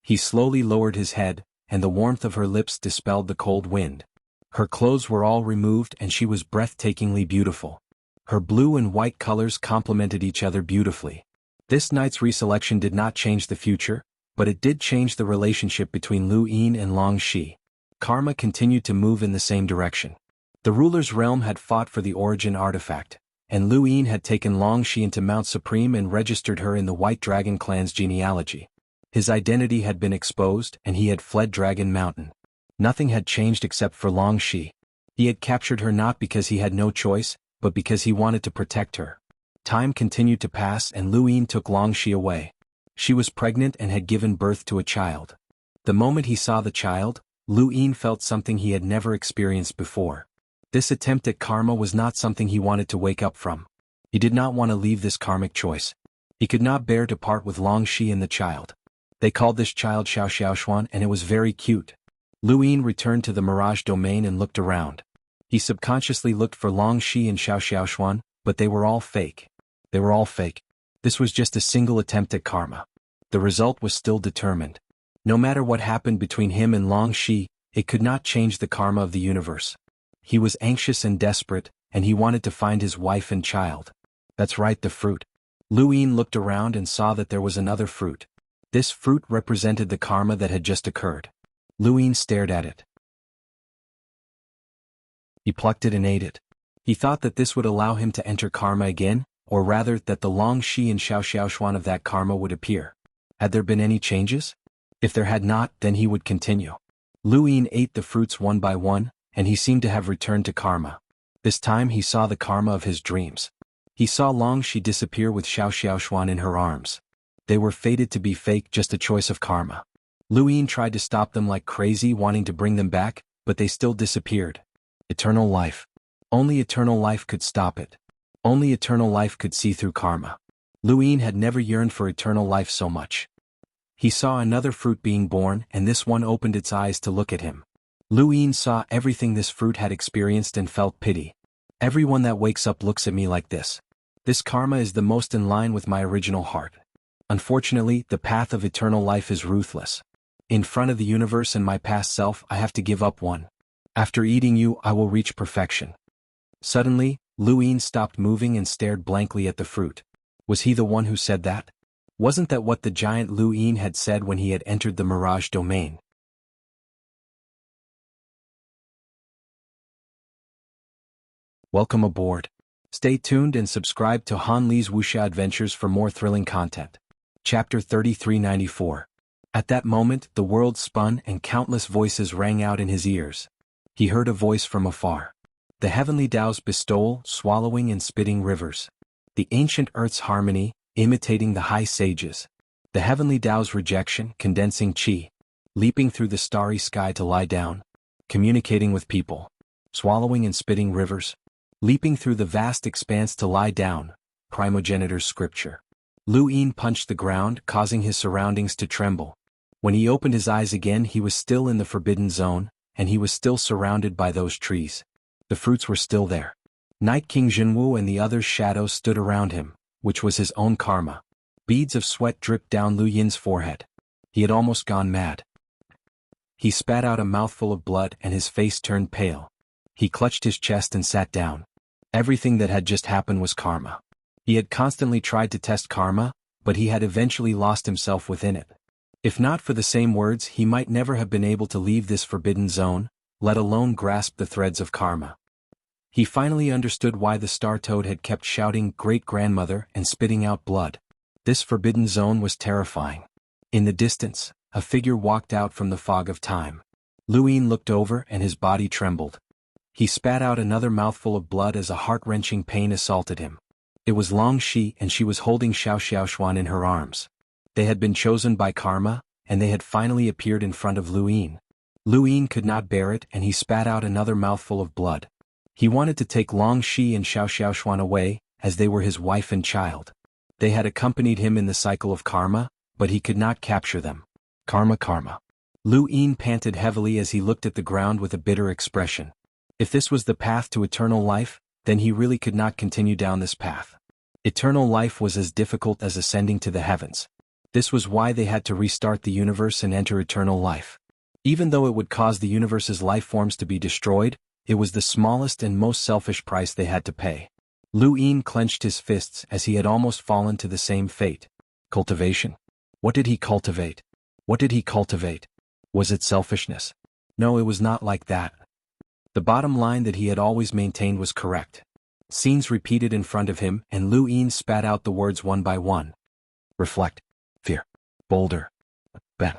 He slowly lowered his head, and the warmth of her lips dispelled the cold wind. Her clothes were all removed and she was breathtakingly beautiful. Her blue and white colors complemented each other beautifully. This night's reselection did not change the future, but it did change the relationship between Lu Yin and Long Shi. Karma continued to move in the same direction. The ruler's realm had fought for the origin artifact, and Lu Yin had taken Long Shi into Mount Supreme and registered her in the White Dragon clan's genealogy. His identity had been exposed and he had fled Dragon Mountain. Nothing had changed except for Long Shi. He had captured her not because he had no choice, but because he wanted to protect her. Time continued to pass and Lu Yin took Long Shi away. She was pregnant and had given birth to a child. The moment he saw the child, Lu Yin felt something he had never experienced before. This attempt at karma was not something he wanted to wake up from. He did not want to leave this karmic choice. He could not bear to part with Long Shi and the child. They called this child Xiaoxiaoxuan and it was very cute. Lu Yin returned to the Mirage domain and looked around. He subconsciously looked for Long Shi and Xiaoxiaoxuan, but they were all fake. They were all fake. This was just a single attempt at karma. The result was still determined. No matter what happened between him and Long Shi, it could not change the karma of the universe. He was anxious and desperate, and he wanted to find his wife and child. That's right, the fruit. Lu Yin looked around and saw that there was another fruit. This fruit represented the karma that had just occurred. Lu Yin stared at it. He plucked it and ate it. He thought that this would allow him to enter karma again, or rather that the Long Shi and Xiaoxiaoxuan of that karma would appear. Had there been any changes? If there had not, then he would continue. Lu Yin ate the fruits one by one, and he seemed to have returned to karma. This time he saw the karma of his dreams. He saw Longxi disappear with xuanhuan in her arms. They were fated to be fake, just a choice of karma. Lu Yin tried to stop them like crazy, wanting to bring them back, but they still disappeared. Eternal life. Only eternal life could stop it. Only eternal life could see through karma. Lu Yin had never yearned for eternal life so much. He saw another fruit being born, and this one opened its eyes to look at him. Lu Yin saw everything this fruit had experienced and felt pity. Everyone that wakes up looks at me like this. This karma is the most in line with my original heart. Unfortunately, the path of eternal life is ruthless. In front of the universe and my past self, I have to give up one. After eating you, I will reach perfection. Suddenly, Lu Yin stopped moving and stared blankly at the fruit. Was he the one who said that? Wasn't that what the giant Lu Yin had said when he had entered the mirage domain? Welcome aboard. Stay tuned and subscribe to Han Li's Wuxia Adventures for more thrilling content. Chapter 3394. At that moment, the world spun and countless voices rang out in his ears. He heard a voice from afar. The heavenly Tao's bestowal, swallowing and spitting rivers. The ancient earth's harmony, imitating the high sages. The heavenly Tao's rejection, condensing qi. Leaping through the starry sky to lie down. Communicating with people. Swallowing and spitting rivers. Leaping through the vast expanse to lie down. Primogenitor's scripture. Lu Yin punched the ground, causing his surroundings to tremble. When he opened his eyes again, he was still in the forbidden zone, and he was still surrounded by those trees. The fruits were still there. Night King Jianghu and the others' shadows stood around him, which was his own karma. Beads of sweat dripped down Lu Yin's forehead. He had almost gone mad. He spat out a mouthful of blood and his face turned pale. He clutched his chest and sat down. Everything that had just happened was karma. He had constantly tried to test karma, but he had eventually lost himself within it. If not for the same words, he might never have been able to leave this forbidden zone, let alone grasp the threads of karma. He finally understood why the star toad had kept shouting great-grandmother and spitting out blood. This forbidden zone was terrifying. In the distance, a figure walked out from the fog of time. Lu Yin looked over and his body trembled. He spat out another mouthful of blood as a heart-wrenching pain assaulted him. It was Longxi, and she was holding xuanhuan in her arms. They had been chosen by karma, and they had finally appeared in front of Lu Yin. Lu Yin could not bear it, and he spat out another mouthful of blood. He wanted to take Longxi and xuanhuan away, as they were his wife and child. They had accompanied him in the cycle of karma, but he could not capture them. Karma, karma. Lu Yin panted heavily as he looked at the ground with a bitter expression. If this was the path to eternal life, then he really could not continue down this path. Eternal life was as difficult as ascending to the heavens. This was why they had to restart the universe and enter eternal life. Even though it would cause the universe's life forms to be destroyed, it was the smallest and most selfish price they had to pay. Lu Yin clenched his fists as he had almost fallen to the same fate. Cultivation? What did he cultivate? What did he cultivate? Was it selfishness? No, it was not like that. The bottom line that he had always maintained was correct. Scenes repeated in front of him, and Lu Yin spat out the words one by one. Reflect. Fear. Boulder. Ben.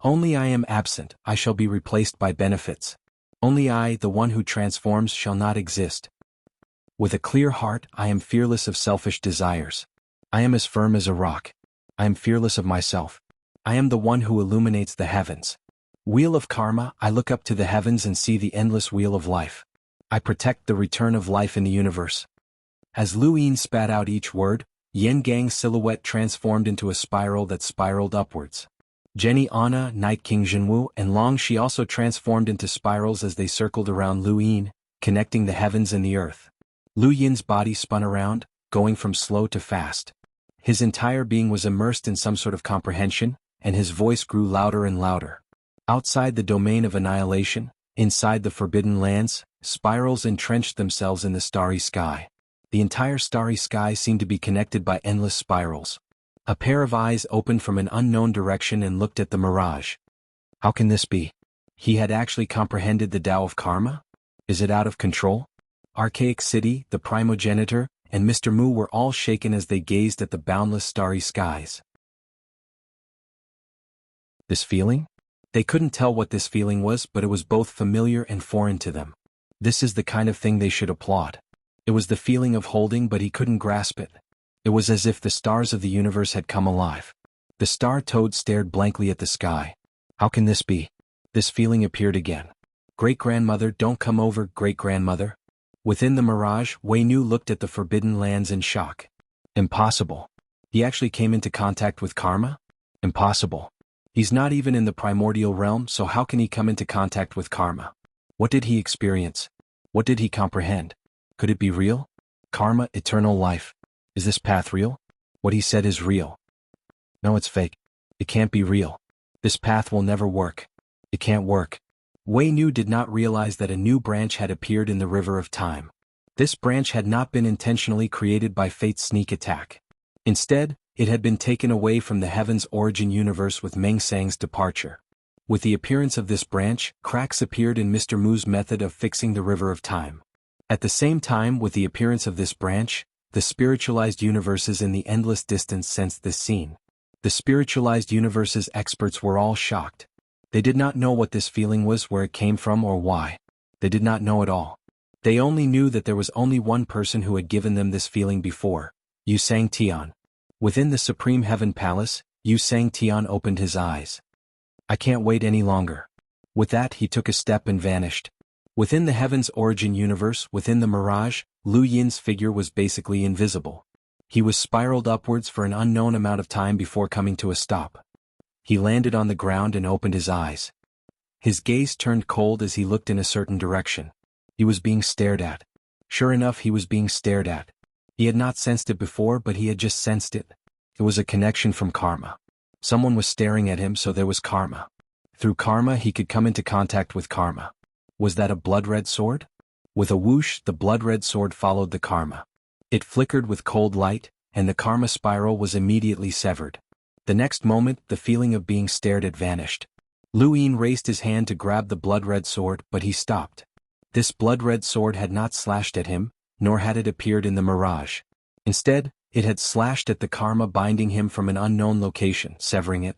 Only I am absent, I shall be replaced by benefits. Only I, the one who transforms, shall not exist. With a clear heart, I am fearless of selfish desires. I am as firm as a rock. I am fearless of myself. I am the one who illuminates the heavens. Wheel of karma, I look up to the heavens and see the endless wheel of life. I protect the return of life in the universe. As Lu Yin spat out each word, Yen Gang's silhouette transformed into a spiral that spiraled upwards. Jenny Anna, Night King Jianghu, and Longxi also transformed into spirals as they circled around Lu Yin, connecting the heavens and the earth. Lu Yin's body spun around, going from slow to fast. His entire being was immersed in some sort of comprehension, and his voice grew louder and louder. Outside the domain of annihilation, inside the forbidden lands, spirals entrenched themselves in the starry sky. The entire starry sky seemed to be connected by endless spirals. A pair of eyes opened from an unknown direction and looked at the mirage. How can this be? He had actually comprehended the Tao of Karma? Is it out of control? Archaic City, the primogenitor, and Mr. Mu were all shaken as they gazed at the boundless starry skies. This feeling? They couldn't tell what this feeling was, but it was both familiar and foreign to them. This is the kind of thing they should applaud. It was the feeling of holding, but he couldn't grasp it. It was as if the stars of the universe had come alive. The star toad stared blankly at the sky. How can this be? This feeling appeared again. Great-grandmother, don't come over, great-grandmother. Within the mirage, Wei Nu looked at the forbidden lands in shock. Impossible. He actually came into contact with karma? Impossible. He's not even in the primordial realm, so how can he come into contact with karma? What did he experience? What did he comprehend? Could it be real? Karma, eternal life. Is this path real? What he said is real. No, it's fake. It can't be real. This path will never work. It can't work. Wei Nu did not realize that a new branch had appeared in the river of time. This branch had not been intentionally created by fate's sneak attack. Instead, it had been taken away from the heaven's origin universe with Meng Sang's departure. With the appearance of this branch, cracks appeared in Mr. Mu's method of fixing the river of time. At the same time, with the appearance of this branch, the spiritualized universes in the endless distance sensed this scene. The spiritualized universes experts were all shocked. They did not know what this feeling was, where it came from, or why. They did not know at all. They only knew that there was only one person who had given them this feeling before, Xianxia. Within the Supreme Heaven Palace, Xianxia opened his eyes. I can't wait any longer. With that, he took a step and vanished. Within the heaven's origin universe, within the mirage, Lu Yin's figure was basically invisible. He was spiraled upwards for an unknown amount of time before coming to a stop. He landed on the ground and opened his eyes. His gaze turned cold as he looked in a certain direction. He was being stared at. Sure enough, he was being stared at. He had not sensed it before, but he had just sensed it. It was a connection from karma. Someone was staring at him, so there was karma. Through karma, he could come into contact with karma. Was that a blood-red sword? With a whoosh, the blood-red sword followed the karma. It flickered with cold light, and the karma spiral was immediately severed. The next moment, the feeling of being stared at vanished. Lu Yin raised his hand to grab the blood-red sword, but he stopped. This blood-red sword had not slashed at him, nor had it appeared in the mirage. Instead, it had slashed at the karma binding him from an unknown location, severing it.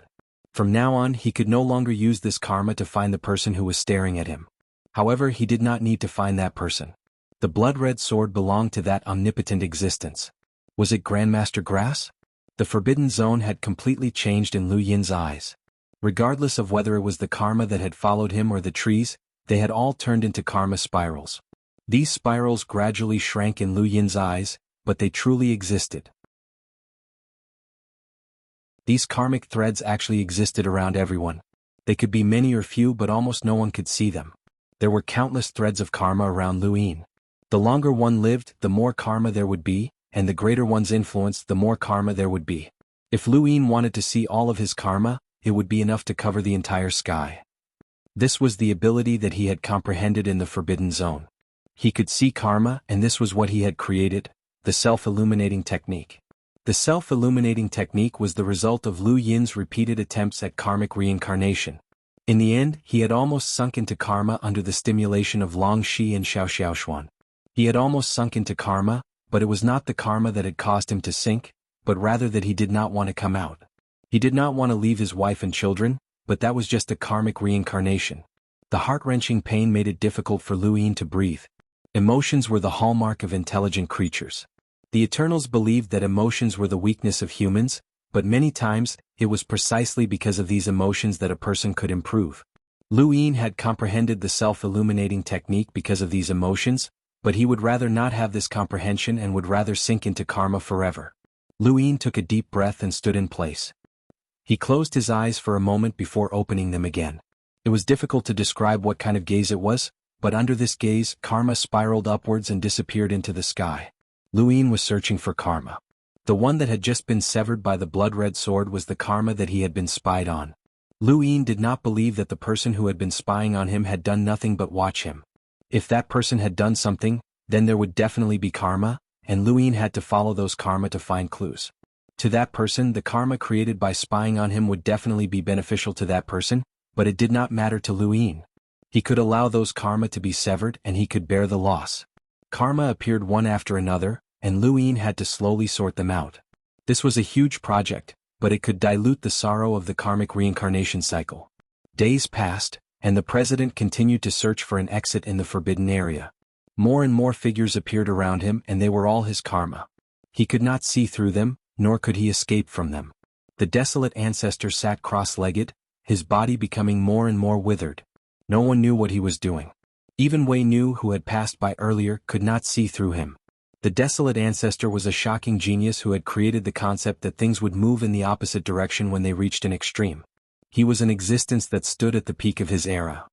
From now on, he could no longer use this karma to find the person who was staring at him. However, he did not need to find that person. The blood-red sword belonged to that omnipotent existence. Was it Grandmaster Grass? The forbidden zone had completely changed in Lu Yin's eyes. Regardless of whether it was the karma that had followed him or the trees, they had all turned into karma spirals. These spirals gradually shrank in Lu Yin's eyes, but they truly existed. These karmic threads actually existed around everyone. They could be many or few, but almost no one could see them. There were countless threads of karma around Lu Yin. The longer one lived, the more karma there would be, and the greater one's influence, the more karma there would be. If Lu Yin wanted to see all of his karma, it would be enough to cover the entire sky. This was the ability that he had comprehended in the Forbidden Zone. He could see karma, and this was what he had created, the self-illuminating technique. The self-illuminating technique was the result of Lu Yin's repeated attempts at karmic reincarnation. In the end, he had almost sunk into karma under the stimulation of Long Shi and xuanhuan. He had almost sunk into karma, but it was not the karma that had caused him to sink, but rather that he did not want to come out. He did not want to leave his wife and children, but that was just a karmic reincarnation. The heart-wrenching pain made it difficult for Lu Yin to breathe. Emotions were the hallmark of intelligent creatures. The Eternals believed that emotions were the weakness of humans, but many times, it was precisely because of these emotions that a person could improve. Lu Yin had comprehended the self-illuminating technique because of these emotions, but he would rather not have this comprehension and would rather sink into karma forever. Lu Yin took a deep breath and stood in place. He closed his eyes for a moment before opening them again. It was difficult to describe what kind of gaze it was, but under this gaze, karma spiraled upwards and disappeared into the sky. Lu Yin was searching for karma. The one that had just been severed by the blood-red sword was the karma that he had been spied on. Lu Yin did not believe that the person who had been spying on him had done nothing but watch him. If that person had done something, then there would definitely be karma, and Lu Yin had to follow those karma to find clues. To that person, the karma created by spying on him would definitely be beneficial to that person, but it did not matter to Lu Yin. He could allow those karma to be severed and he could bear the loss. Karma appeared one after another, and Lu Yin had to slowly sort them out. This was a huge project, but it could dilute the sorrow of the karmic reincarnation cycle. Days passed, and the president continued to search for an exit in the forbidden area. More and more figures appeared around him, and they were all his karma. He could not see through them, nor could he escape from them. The desolate ancestor sat cross-legged, his body becoming more and more withered. No one knew what he was doing. Even Wei Nu, who had passed by earlier, could not see through him. The desolate ancestor was a shocking genius who had created the concept that things would move in the opposite direction when they reached an extreme. He was an existence that stood at the peak of his era.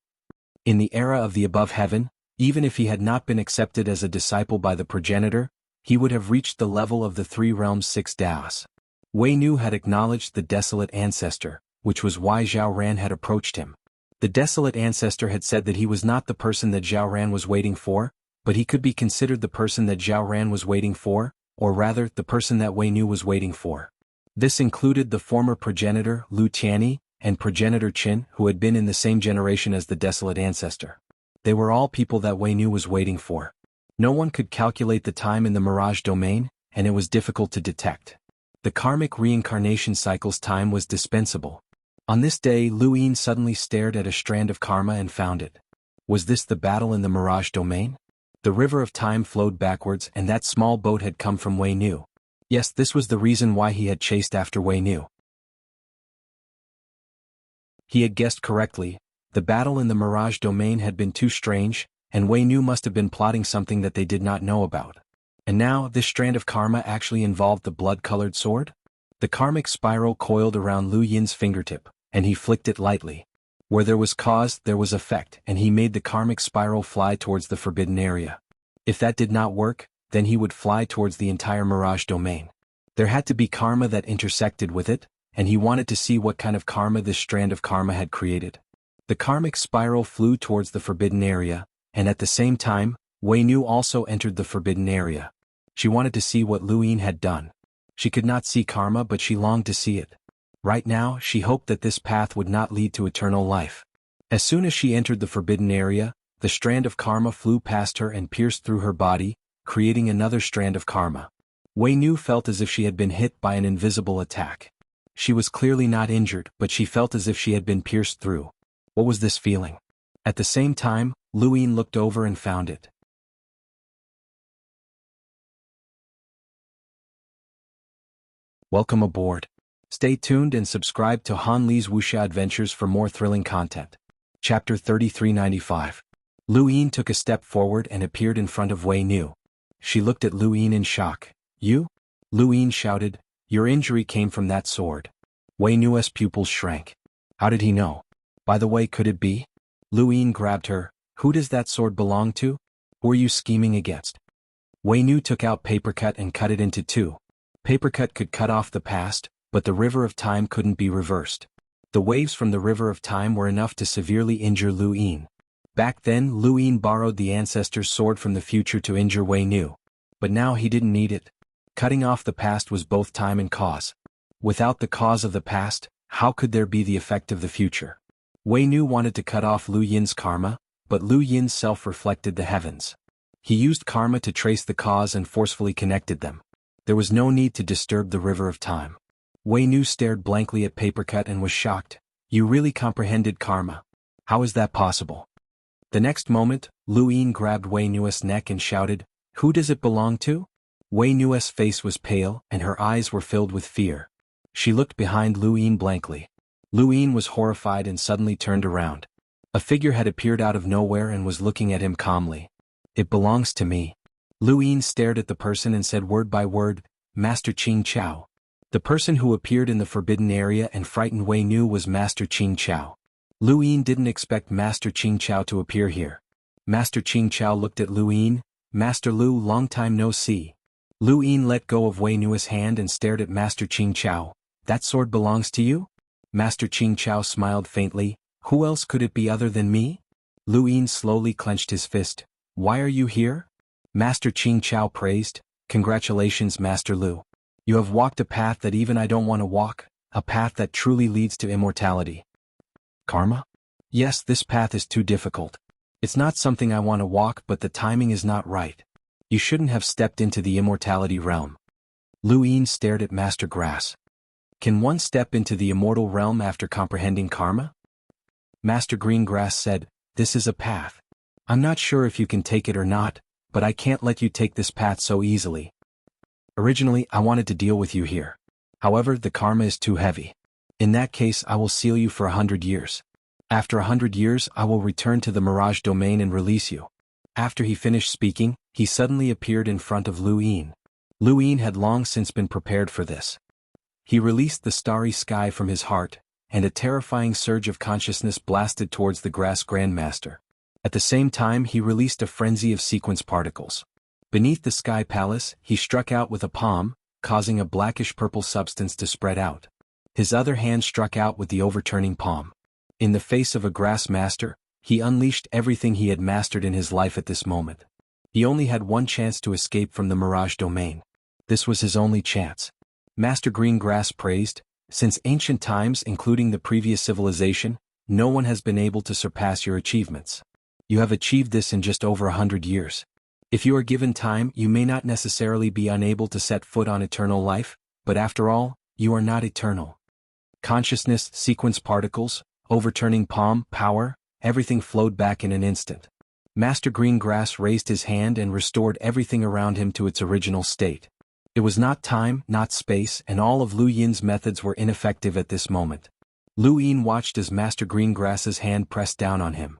In the era of the above heaven, even if he had not been accepted as a disciple by the progenitor, he would have reached the level of the three realms' 6 Daos. Wei Nu had acknowledged the desolate ancestor, which was why Zhao Ran had approached him. The desolate ancestor had said that he was not the person that Zhao Ran was waiting for, but he could be considered the person that Zhao Ran was waiting for, or rather, the person that Wei Nu was waiting for. This included the former progenitor Lu Tianyi and progenitor Qin, who had been in the same generation as the desolate ancestor. They were all people that Wei Nu was waiting for. No one could calculate the time in the mirage domain, and it was difficult to detect. The karmic reincarnation cycle's time was dispensable. On this day, Lu Yin suddenly stared at a strand of karma and found it. Was this the battle in the mirage domain? The river of time flowed backwards, and that small boat had come from Wei Nu. Yes, this was the reason why he had chased after Wei Nu. He had guessed correctly. The battle in the mirage domain had been too strange, and Wei Nu must have been plotting something that they did not know about. And now, this strand of karma actually involved the blood-colored sword? The karmic spiral coiled around Lu Yin's fingertip, and he flicked it lightly. Where there was cause, there was effect, and he made the karmic spiral fly towards the forbidden area. If that did not work, then he would fly towards the entire mirage domain. There had to be karma that intersected with it, and he wanted to see what kind of karma this strand of karma had created. The karmic spiral flew towards the forbidden area, and at the same time, Wei Nu also entered the forbidden area. She wanted to see what Lu Yin had done. She could not see karma, but she longed to see it. Right now, she hoped that this path would not lead to eternal life. As soon as she entered the forbidden area, the strand of karma flew past her and pierced through her body, creating another strand of karma. Wei Nu felt as if she had been hit by an invisible attack. She was clearly not injured, but she felt as if she had been pierced through. What was this feeling? At the same time, Lu Yin looked over and found it. Welcome aboard. Stay tuned and subscribe to Han Li's Wuxia Adventures for more thrilling content. Chapter 3395. Lu Yin took a step forward and appeared in front of Wei Nu. She looked at Lu Yin in shock. You? Lu Yin shouted, your injury came from that sword. Wei Nu's pupils shrank. How did he know? By the way, could it be? Lu Yin grabbed her. Who does that sword belong to? Who are you scheming against? Wei Nu took out paper cut and cut it into 2. Paper cut could cut off the past, but the river of time couldn't be reversed. The waves from the river of time were enough to severely injure Lu Yin. Back then, Lu Yin borrowed the ancestor's sword from the future to injure Wei Nu. But now he didn't need it. Cutting off the past was both time and cause. Without the cause of the past, how could there be the effect of the future? Wei Nu wanted to cut off Lu Yin's karma, but Lu Yin's self reflected the heavens. He used karma to trace the cause and forcefully connected them. There was no need to disturb the river of time. Wei Nu stared blankly at Papercut and was shocked. You really comprehended karma. How is that possible? The next moment, Lu Yin grabbed Wei Nu's neck and shouted, who does it belong to? Wei Nu's face was pale and her eyes were filled with fear. She looked behind Lu Yin blankly. Lu Yin was horrified and suddenly turned around. A figure had appeared out of nowhere and was looking at him calmly. It belongs to me. Lu Yin stared at the person and said word by word, Master Qing Chao. The person who appeared in the forbidden area and frightened Wei Nu was Master Qing Chao. Lu Yin didn't expect Master Qing Chao to appear here. Master Qing Chao looked at Lu Yin. Master Lu, long time no see. Lu Yin let go of Wei Nu's hand and stared at Master Qing Chao. That sword belongs to you? Master Qing Chao smiled faintly. Who else could it be other than me? Lu Yin slowly clenched his fist. Why are you here? Master Qing Chao praised. Congratulations, Master Lu. You have walked a path that even I don't want to walk, a path that truly leads to immortality. Karma? Yes, this path is too difficult. It's not something I want to walk, but the timing is not right. You shouldn't have stepped into the immortality realm. Lu Yin stared at Master Grass. Can one step into the immortal realm after comprehending karma? Master Green Grass said, this is a path. I'm not sure if you can take it or not, but I can't let you take this path so easily. Originally, I wanted to deal with you here. However, the karma is too heavy. In that case, I will seal you for 100 years. After 100 years, I will return to the Mirage Domain and release you." After he finished speaking, he suddenly appeared in front of Lu Yin. Lu Yin had long since been prepared for this. He released the starry sky from his heart, and a terrifying surge of consciousness blasted towards the Grass Grandmaster. At the same time, he released a frenzy of sequence particles. Beneath the Sky Palace, he struck out with a palm, causing a blackish-purple substance to spread out. His other hand struck out with the overturning palm. In the face of a Grass Master, he unleashed everything he had mastered in his life at this moment. He only had one chance to escape from the Mirage Domain. This was his only chance. Master Greengrass praised, "Since ancient times, including the previous civilization, no one has been able to surpass your achievements. You have achieved this in just over 100 years. If you are given time, you may not necessarily be unable to set foot on eternal life, but after all, you are not eternal." Consciousness, sequence particles, overturning palm, power, everything flowed back in an instant. Master Greengrass raised his hand and restored everything around him to its original state. It was not time, not space, and all of Lu Yin's methods were ineffective at this moment. Lu Yin watched as Master Greengrass's hand pressed down on him.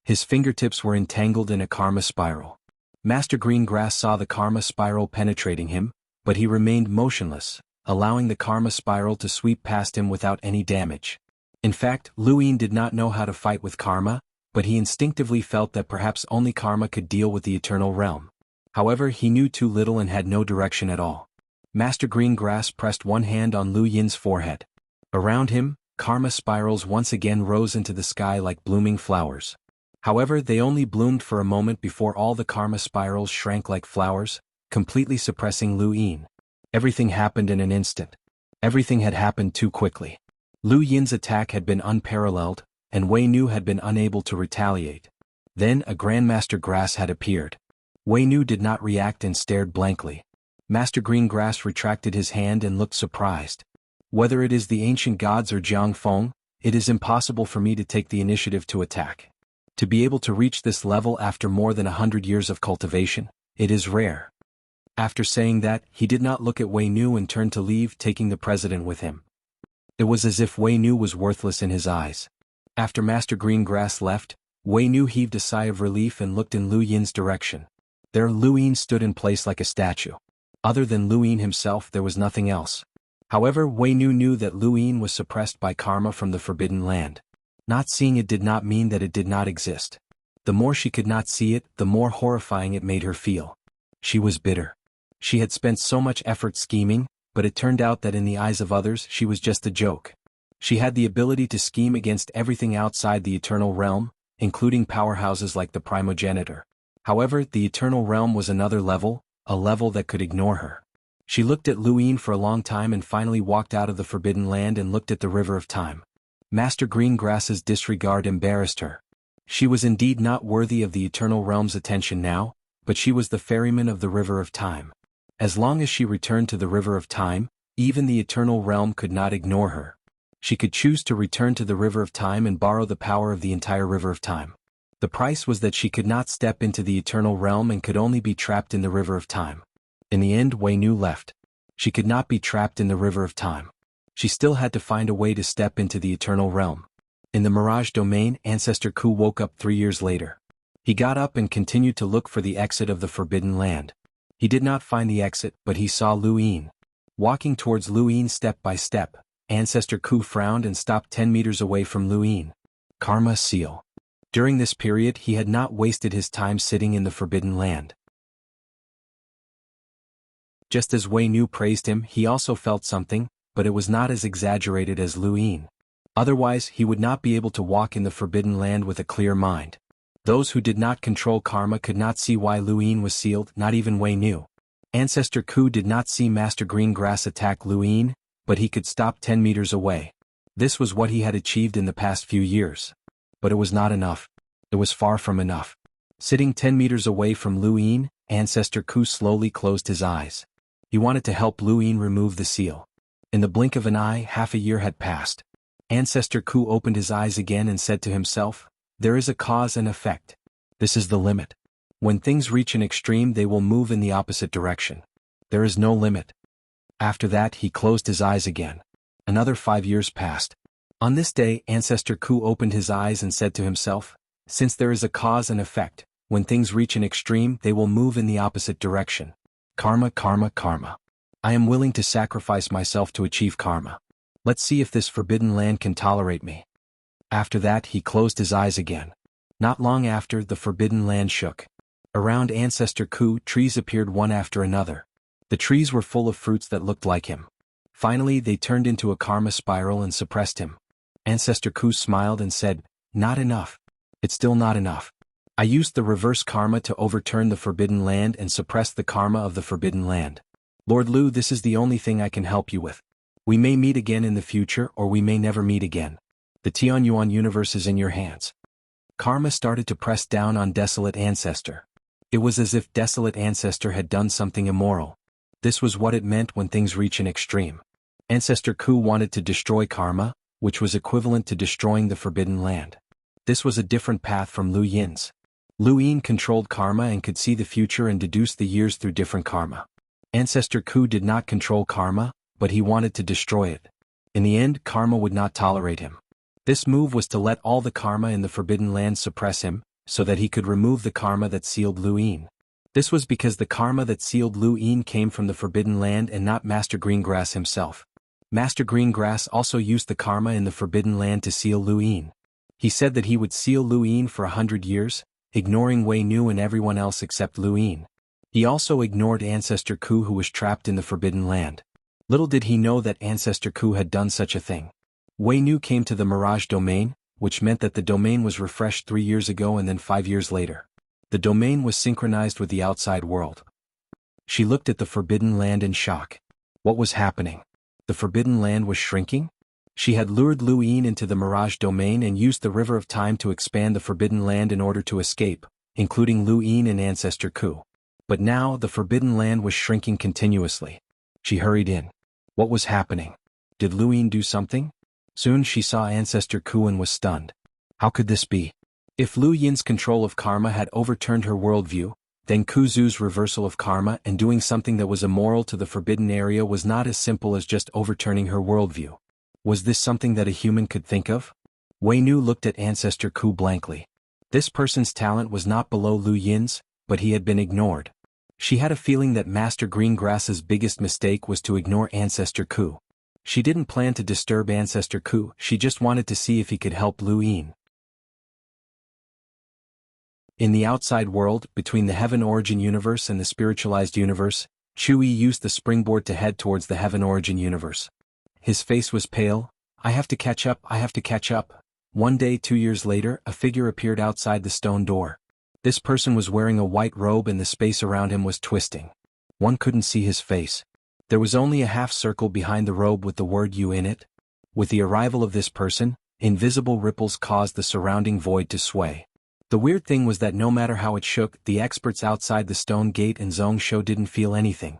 His fingertips were entangled in a karma spiral. Master Greengrass saw the karma spiral penetrating him, but he remained motionless, allowing the karma spiral to sweep past him without any damage. In fact, Lu Yin did not know how to fight with karma, but he instinctively felt that perhaps only karma could deal with the eternal realm. However, he knew too little and had no direction at all. Master Greengrass pressed one hand on Lu Yin's forehead. Around him, karma spirals once again rose into the sky like blooming flowers. However, they only bloomed for a moment before all the karma spirals shrank like flowers, completely suppressing Lu Yin. Everything happened in an instant. Everything had happened too quickly. Lu Yin's attack had been unparalleled, and Wei Nu had been unable to retaliate. Then a Grandmaster Grass had appeared. Wei Nu did not react and stared blankly. Master Greengrass retracted his hand and looked surprised. "Whether it is the ancient gods or Jianghu, it is impossible for me to take the initiative to attack. To be able to reach this level after more than 100 years of cultivation, it is rare." After saying that, he did not look at Wei Nu and turned to leave, taking the president with him. It was as if Wei Nu was worthless in his eyes. After Master Greengrass left, Wei Nu heaved a sigh of relief and looked in Lu Yin's direction. There Lu Yin stood in place like a statue. Other than Lu Yin himself, there was nothing else. However, Wei Nu knew that Lu Yin was suppressed by karma from the Forbidden Land. Not seeing it did not mean that it did not exist. The more she could not see it, the more horrifying it made her feel. She was bitter. She had spent so much effort scheming, but it turned out that in the eyes of others she was just a joke. She had the ability to scheme against everything outside the eternal realm, including powerhouses like the primogenitor. However, the eternal realm was another level, a level that could ignore her. She looked at Lu Yin for a long time and finally walked out of the Forbidden Land and looked at the River of Time. Master Greengrass's disregard embarrassed her. She was indeed not worthy of the eternal realm's attention now, but she was the ferryman of the River of Time. As long as she returned to the River of Time, even the eternal realm could not ignore her. She could choose to return to the River of Time and borrow the power of the entire River of Time. The price was that she could not step into the eternal realm and could only be trapped in the River of Time. In the end, Wei Nu left. She could not be trapped in the River of Time. She still had to find a way to step into the eternal realm. In the Mirage Domain, Ancestor Ku woke up 3 years later. He got up and continued to look for the exit of the Forbidden Land. He did not find the exit, but he saw Lu Yin. Walking towards Lu Yin step by step, Ancestor Ku frowned and stopped 10 meters away from Lu Yin. Karma Seal. During this period he had not wasted his time sitting in the Forbidden Land. Just as Wei Nu praised him, he also felt something, but it was not as exaggerated as Lu Yin. Otherwise he would not be able to walk in the Forbidden Land with a clear mind. Those who did not control karma could not see why Lu Yin was sealed, not even Wei Nu. Ancestor Ku did not see Master Greengrass attack Lu Yin, but he could stop 10 meters away. This was what he had achieved in the past few years. But it was not enough. It was far from enough. Sitting 10 meters away from Lu Yin, Ancestor Ku slowly closed his eyes. He wanted to help Lu Yin remove the seal. In the blink of an eye, half a year had passed. Ancestor Ku opened his eyes again and said to himself, "There is a cause and effect. This is the limit. When things reach an extreme, they will move in the opposite direction. There is no limit. After that, he closed his eyes again. Another 5 years passed. On this day, Ancestor Ku opened his eyes and said to himself, "Since there is a cause and effect, when things reach an extreme, they will move in the opposite direction. Karma, karma, karma. I am willing to sacrifice myself to achieve karma. Let's see if this forbidden land can tolerate me." After that, he closed his eyes again. Not long after, the forbidden land shook. Around Ancestor Ku, trees appeared one after another. The trees were full of fruits that looked like him. Finally, they turned into a karma spiral and suppressed him. Ancestor Ku smiled and said, "Not enough. It's still not enough. I used the reverse karma to overturn the forbidden land and suppress the karma of the forbidden land. Lord Lu, this is the only thing I can help you with. We may meet again in the future, or we may never meet again. The Xuanhuan universe is in your hands." Karma started to press down on Desolate Ancestor. It was as if Desolate Ancestor had done something immoral. This was what it meant when things reach an extreme. Ancestor Ku wanted to destroy karma, which was equivalent to destroying the forbidden land. This was a different path from Lu Yin's. Lu Yin controlled karma and could see the future and deduce the years through different karma. Ancestor Ku did not control karma, but he wanted to destroy it. In the end, karma would not tolerate him. This move was to let all the karma in the forbidden land suppress him, so that he could remove the karma that sealed Lu Yin. This was because the karma that sealed Lu Yin came from the forbidden land and not Master Greengrass himself. Master Greengrass also used the karma in the forbidden land to seal Lu Yin. He said that he would seal Lu Yin for 100 years, ignoring Wei Nu and everyone else except Lu Yin. He also ignored Ancestor Ku, who was trapped in the forbidden land. Little did he know that Ancestor Ku had done such a thing. Wei Nu came to the Mirage domain, which meant that the domain was refreshed 3 years ago and then 5 years later. The domain was synchronized with the outside world. She looked at the forbidden land in shock. What was happening? The forbidden land was shrinking? She had lured Lu Yin into the Mirage domain and used the River of Time to expand the forbidden land in order to escape, including Lu Yin and Ancestor Ku. But now, the forbidden land was shrinking continuously. She hurried in. What was happening? Did Lu Yin do something? Soon she saw Ancestor Ku and was stunned. How could this be? If Lu Yin's control of karma had overturned her worldview, then Kuzu's reversal of karma and doing something that was immoral to the forbidden area was not as simple as just overturning her worldview. Was this something that a human could think of? Wei Nu looked at Ancestor Ku blankly. This person's talent was not below Lu Yin's, but he had been ignored. She had a feeling that Master Greengrass's biggest mistake was to ignore Ancestor Ku. She didn't plan to disturb Ancestor Ku, she just wanted to see if he could help Lu Yin. In the outside world, between the Heaven Origin universe and the spiritualized universe, Chui used the springboard to head towards the Heaven Origin universe. His face was pale. I have to catch up, I have to catch up. One day 2 years later, a figure appeared outside the stone door. This person was wearing a white robe and the space around him was twisting. One couldn't see his face. There was only a half circle behind the robe with the word "you" in it. With the arrival of this person, invisible ripples caused the surrounding void to sway. The weird thing was that no matter how it shook, the experts outside the stone gate and Zhongshou didn't feel anything.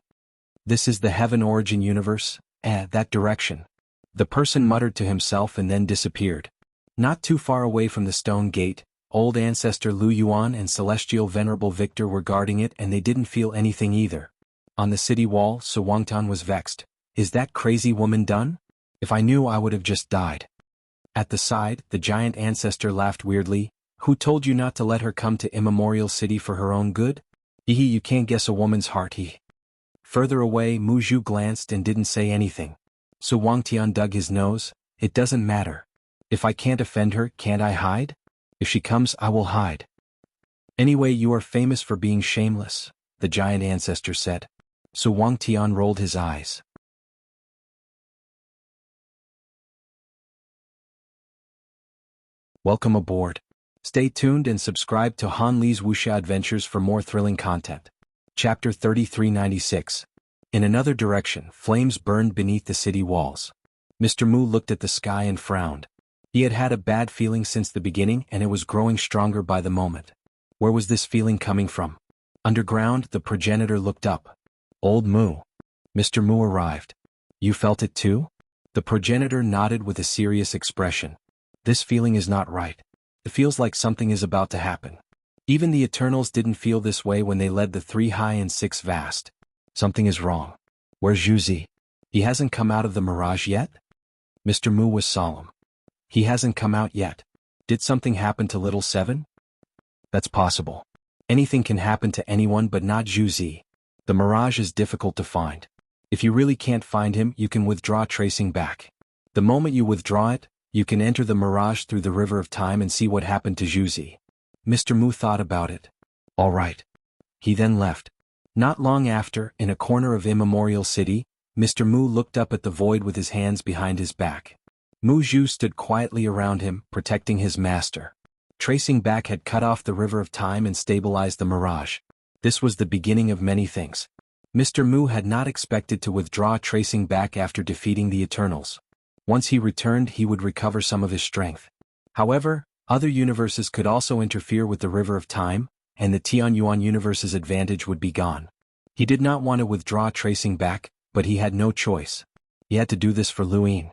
This is the Heaven Origin universe? That direction. The person muttered to himself and then disappeared. Not too far away from the stone gate, old ancestor Lu Yuan and celestial venerable Victor were guarding it and they didn't feel anything either. On the city wall, Su Wangtan was vexed. Is that crazy woman done? If I knew, I would have just died. At the side, the giant ancestor laughed weirdly. Who told you not to let her come to Immemorial City for her own good? You can't guess a woman's heart, Further away, Mu Zhu glanced and didn't say anything. Su Wangtian dug his nose. It doesn't matter. If I can't offend her, can't I hide? If she comes, I will hide. Anyway, you are famous for being shameless, the giant ancestor said. Su Wangtian rolled his eyes. Welcome aboard. Stay tuned and subscribe to Han Li's Wuxia Adventures for more thrilling content. Chapter 3396. In another direction, flames burned beneath the city walls. Mr. Mu looked at the sky and frowned. He had had a bad feeling since the beginning and it was growing stronger by the moment. Where was this feeling coming from? Underground, the progenitor looked up. Old Mu. Mr. Mu arrived. You felt it too? The progenitor nodded with a serious expression. This feeling is not right. It feels like something is about to happen. Even the Eternals didn't feel this way when they led the 3 high and 6 vast. Something is wrong. Where's Zhu? He hasn't come out of the mirage yet? Mr. Mu was solemn. He hasn't come out yet. Did something happen to Little Seven? That's possible. Anything can happen to anyone but not Zhu. The mirage is difficult to find. If you really can't find him, you can withdraw tracing back. The moment you withdraw it, you can enter the mirage through the river of time and see what happened to Zhu. Mr. Mu thought about it. All right. He then left. Not long after, in a corner of Immemorial City, Mr. Mu looked up at the void with his hands behind his back. Mu Zhu stood quietly around him, protecting his master. Tracing back had cut off the river of time and stabilized the mirage. This was the beginning of many things. Mr. Mu had not expected to withdraw tracing back after defeating the Eternals. Once he returned, he would recover some of his strength. However, other universes could also interfere with the river of time, and the Xuanhuan universe's advantage would be gone. He did not want to withdraw tracing back, but he had no choice. He had to do this for Luin.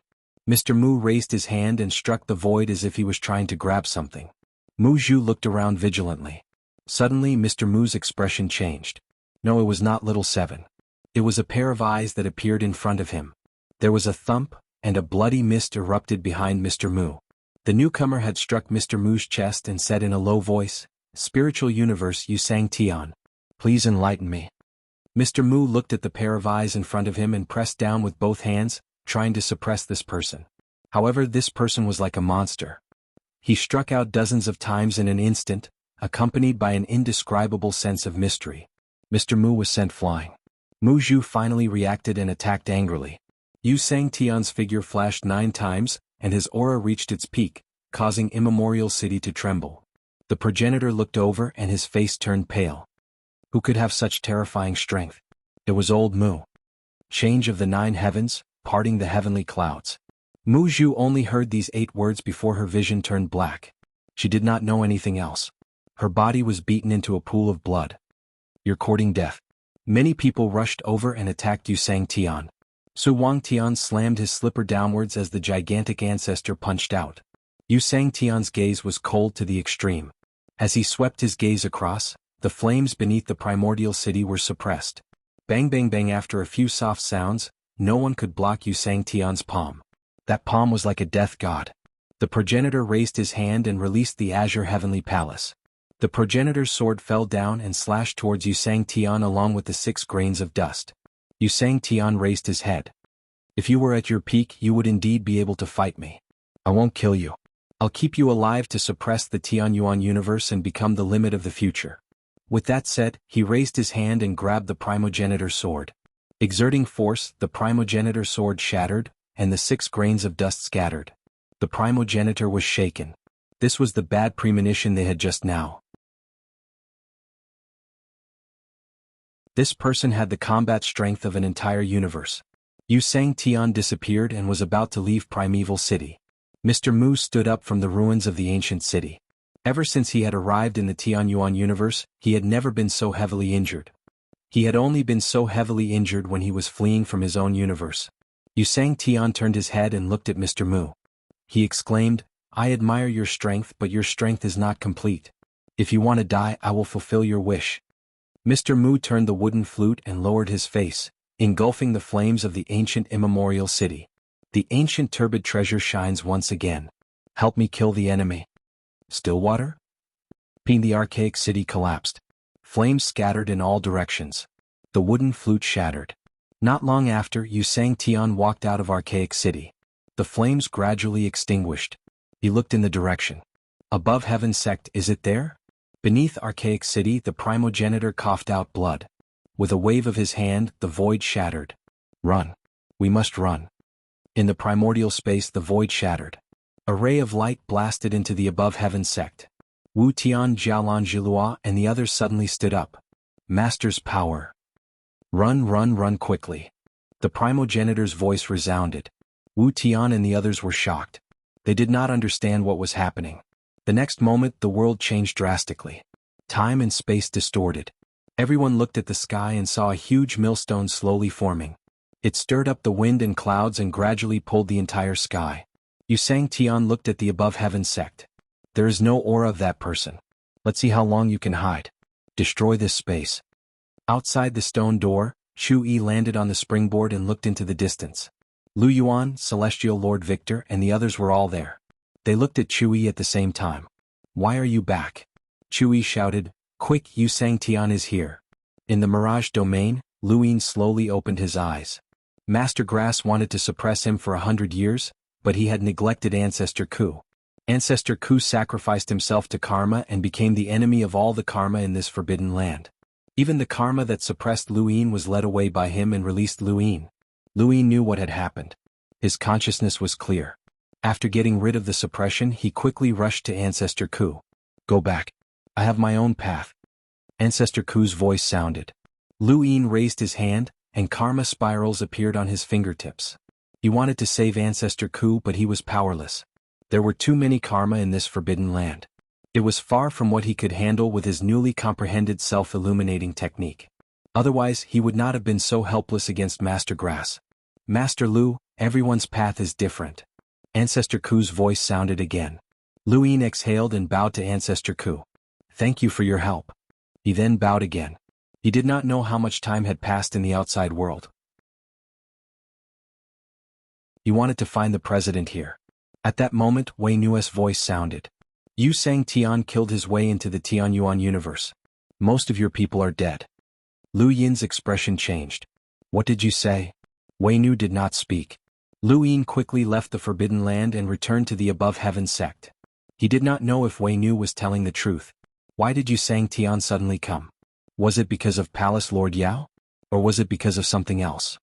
Mr. Mu raised his hand and struck the void as if he was trying to grab something. Mu Zhu looked around vigilantly. Suddenly Mr. Mu's expression changed. No, it was not Little Seven. It was a pair of eyes that appeared in front of him. There was a thump, and a bloody mist erupted behind Mr. Mu. The newcomer had struck Mr. Mu's chest and said in a low voice, "Spiritual universe xianxia, please enlighten me." Mr. Mu looked at the pair of eyes in front of him and pressed down with both hands, trying to suppress this person. However, this person was like a monster. He struck out dozens of times in an instant, accompanied by an indescribable sense of mystery. Mr. Mu was sent flying. Mu Zhu finally reacted and attacked angrily. Yu Sangtian's figure flashed 9 times, and his aura reached its peak, causing Immemorial City to tremble. The progenitor looked over and his face turned pale. Who could have such terrifying strength? It was old Mu. Change of the 9 heavens, parting the heavenly clouds. Mu Zhu only heard these 8 words before her vision turned black. She did not know anything else. Her body was beaten into a pool of blood. You're courting death. Many people rushed over and attacked Yu Sangtian. Su Wangtian slammed his slipper downwards as the gigantic ancestor punched out. Yu Sangtian's gaze was cold to the extreme. As he swept his gaze across, the flames beneath the primordial city were suppressed. Bang bang bang. After a few soft sounds, no one could block Yu Sangtian's palm. That palm was like a death god. The progenitor raised his hand and released the azure heavenly palace. The progenitor's sword fell down and slashed towards Yu Sangtian along with the 6 grains of dust. Yu Sangtian raised his head. If you were at your peak, you would indeed be able to fight me. I won't kill you. I'll keep you alive to suppress the Xuanhuan universe and become the limit of the future. With that said, he raised his hand and grabbed the primogenitor's sword. Exerting force, the primogenitor's sword shattered, and the 6 grains of dust scattered. The primogenitor was shaken. This was the bad premonition they had just now. This person had the combat strength of an entire universe. Yu Sangtian disappeared and was about to leave Primeval City. Mr. Mu stood up from the ruins of the ancient city. Ever since he had arrived in the Xuanhuan universe, he had never been so heavily injured. He had only been so heavily injured when he was fleeing from his own universe. Yu Sangtian turned his head and looked at Mr. Mu. He exclaimed, "I admire your strength, but your strength is not complete. If you want to die, I will fulfill your wish." Mr. Mu turned the wooden flute and lowered his face, engulfing the flames of the ancient immemorial city. The ancient turbid treasure shines once again. Help me kill the enemy. Stillwater? The archaic city collapsed. Flames scattered in all directions. The wooden flute shattered. Not long after, Yu Sangtian walked out of archaic city. The flames gradually extinguished. He looked in the direction. Above heaven's sect, is it there? Beneath archaic city, the primogenitor coughed out blood. With a wave of his hand, the void shattered. Run. We must run. In the primordial space, the void shattered. A ray of light blasted into the above heaven sect. Wu Tian, Jialan Jilua, and the others suddenly stood up. Master's power. Run, run, run quickly. The primogenitor's voice resounded. Wu Tian and the others were shocked. They did not understand what was happening. The next moment, the world changed drastically. Time and space distorted. Everyone looked at the sky and saw a huge millstone slowly forming. It stirred up the wind and clouds and gradually pulled the entire sky. Yu Sangtian looked at the above heaven sect. There is no aura of that person. Let's see how long you can hide. Destroy this space. Outside the stone door, Chu Yi landed on the springboard and looked into the distance. Lu Yuan, Celestial Lord Victor, and the others were all there. They looked at Chu Yi at the same time. Why are you back? Chu Yi shouted, Quick, Yu Tian is here. In the Mirage domain, Lu Yin slowly opened his eyes. Master Grass wanted to suppress him for 100 years, but he had neglected Ancestor Ku. Ancestor Ku sacrificed himself to karma and became the enemy of all the karma in this forbidden land. Even the karma that suppressed Lu Yin was led away by him and released Lu Yin. Lu Yin knew what had happened. His consciousness was clear. After getting rid of the suppression, he quickly rushed to Ancestor Ku. Go back. I have my own path. Ancestor Ku's voice sounded. Lu Yin raised his hand, and karma spirals appeared on his fingertips. He wanted to save Ancestor Ku, but he was powerless. There were too many karma in this forbidden land. It was far from what he could handle with his newly comprehended self-illuminating technique. Otherwise, he would not have been so helpless against Master Grass. Master Lu, everyone's path is different. Ancestor Ku's voice sounded again. Lu Yin exhaled and bowed to Ancestor Ku. Thank you for your help. He then bowed again. He did not know how much time had passed in the outside world. He wanted to find the president here. At that moment, Wei Nu's voice sounded. Yu Tian killed his way into the Xuanhuan universe. Most of your people are dead. Lu Yin's expression changed. What did you say? Wei Nu did not speak. Lu Yin quickly left the Forbidden Land and returned to the Above Heaven sect. He did not know if Wei Nu was telling the truth. Why did Yu Tian suddenly come? Was it because of Palace Lord Yao? Or was it because of something else?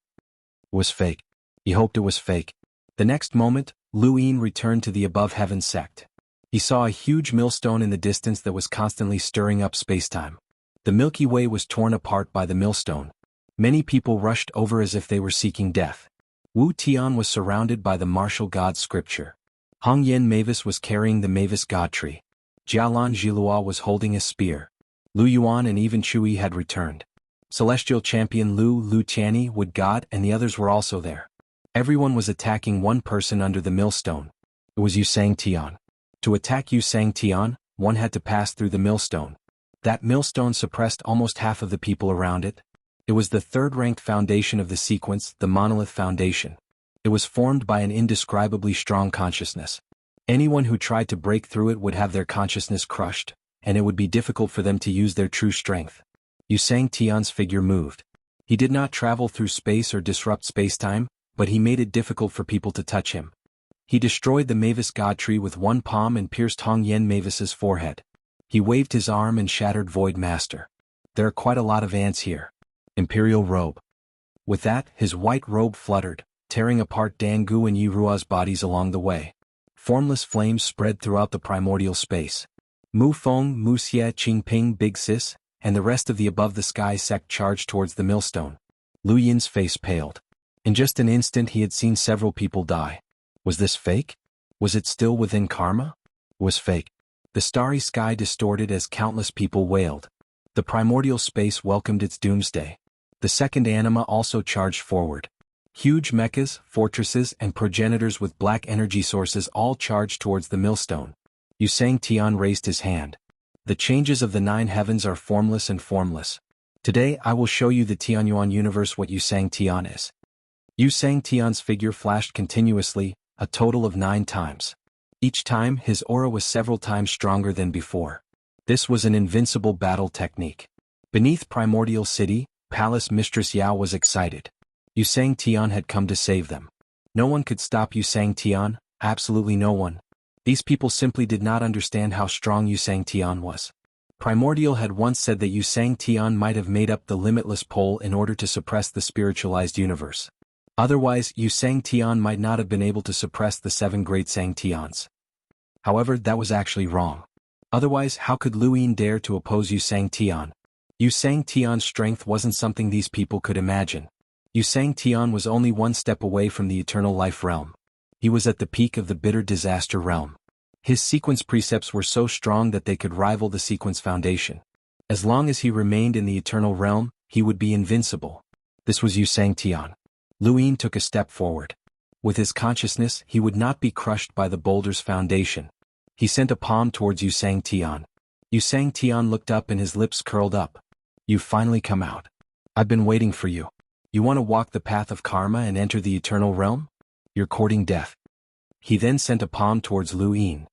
It was fake. He hoped it was fake. The next moment, Lu Yin returned to the Above Heaven sect. He saw a huge millstone in the distance that was constantly stirring up spacetime. The Milky Way was torn apart by the millstone. Many people rushed over as if they were seeking death. Wu Tian was surrounded by the martial god scripture. Hong Yen Mavis was carrying the Mavis god tree. Jialan Jilua was holding a spear. Lu Yuan and even Chu Yi had returned. Celestial champion Lu Tianyi, Wood God, and the others were also there. Everyone was attacking one person under the millstone. It was Yu Tian. To attack Yu Tian, one had to pass through the millstone. That millstone suppressed almost half of the people around it. It was the third-ranked foundation of the sequence, the Monolith Foundation. It was formed by an indescribably strong consciousness. Anyone who tried to break through it would have their consciousness crushed, and it would be difficult for them to use their true strength. Yu Tian's figure moved. He did not travel through space or disrupt spacetime, but he made it difficult for people to touch him. He destroyed the Mavis god tree with one palm and pierced Hong Yen Mavis's forehead. He waved his arm and shattered Void Master. There are quite a lot of ants here. Imperial robe. With that, his white robe fluttered, tearing apart Dangu and Yirua's bodies along the way. Formless flames spread throughout the primordial space. Mu Feng, Mu Xie, Qingping, Big Sis, and the rest of the Above the Sky sect charged towards the millstone. Lu Yin's face paled. In just an instant he had seen several people die. Was this fake? Was it still within karma? It was fake. The starry sky distorted as countless people wailed. The primordial space welcomed its doomsday. The second anima also charged forward. Huge mechas, fortresses, and progenitors with black energy sources all charged towards the millstone. Yu Tian raised his hand. The changes of the 9 heavens are formless and formless. Today I will show you the Tianyuan universe what Yu Tian is. Yu Tian's figure flashed continuously, a total of 9 times. Each time, his aura was several times stronger than before. This was an invincible battle technique. Beneath Primordial City, Palace Mistress Yao was excited. Yu Tian had come to save them. No one could stop Yu Tian, absolutely no one. These people simply did not understand how strong Yu Tian was. Primordial had once said that Yu Tian might have made up the limitless pole in order to suppress the spiritualized universe. Otherwise, Yu Tian might not have been able to suppress the 7 great Tians. However, that was actually wrong. Otherwise, how could Lu Yin dare to oppose Yu Tian? Yu Tian's strength wasn't something these people could imagine. Yu Tian was only one step away from the eternal life realm. He was at the peak of the bitter disaster realm. His sequence precepts were so strong that they could rival the sequence foundation. As long as he remained in the eternal realm, he would be invincible. This was Yu Tian. Lu Yin took a step forward. With his consciousness, he would not be crushed by the boulder's foundation. He sent a palm towards Yu Tian. Xianxian looked up and his lips curled up. You've finally come out. I've been waiting for you. You want to walk the path of karma and enter the eternal realm? You're courting death. He then sent a palm towards Lu Yin.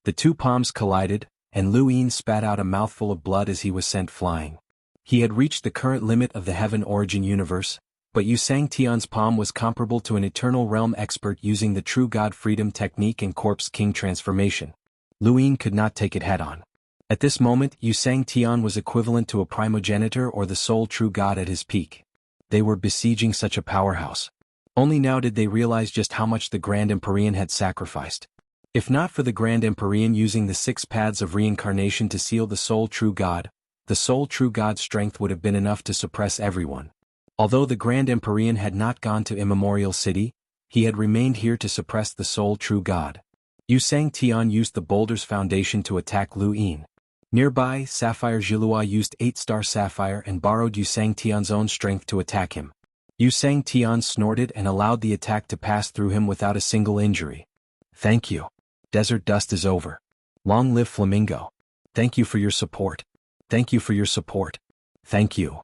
The two palms collided, and Lu Yin spat out a mouthful of blood as he was sent flying. He had reached the current limit of the Heaven Origin universe, but Xianxian's palm was comparable to an eternal realm expert using the True God Freedom technique and Corpse King transformation. Lu Yin could not take it head-on. At this moment, Xianxian was equivalent to a primogenitor or the sole true god at his peak. They were besieging such a powerhouse. Only now did they realize just how much the Grand Empyrean had sacrificed. If not for the Grand Empyrean using the 6 paths of reincarnation to seal the sole true god, the sole true god's strength would have been enough to suppress everyone. Although the Grand Empyrean had not gone to Immemorial City, he had remained here to suppress the sole true god. Xianxian used the boulder's foundation to attack Lu Yin. Nearby, Sapphire Zhilua used 8-star Sapphire and borrowed Xianxian's own strength to attack him. Xianxian snorted and allowed the attack to pass through him without a single injury. Thank you. Desert dust is over. Long live Flamingo. Thank you for your support. Thank you for your support. Thank you.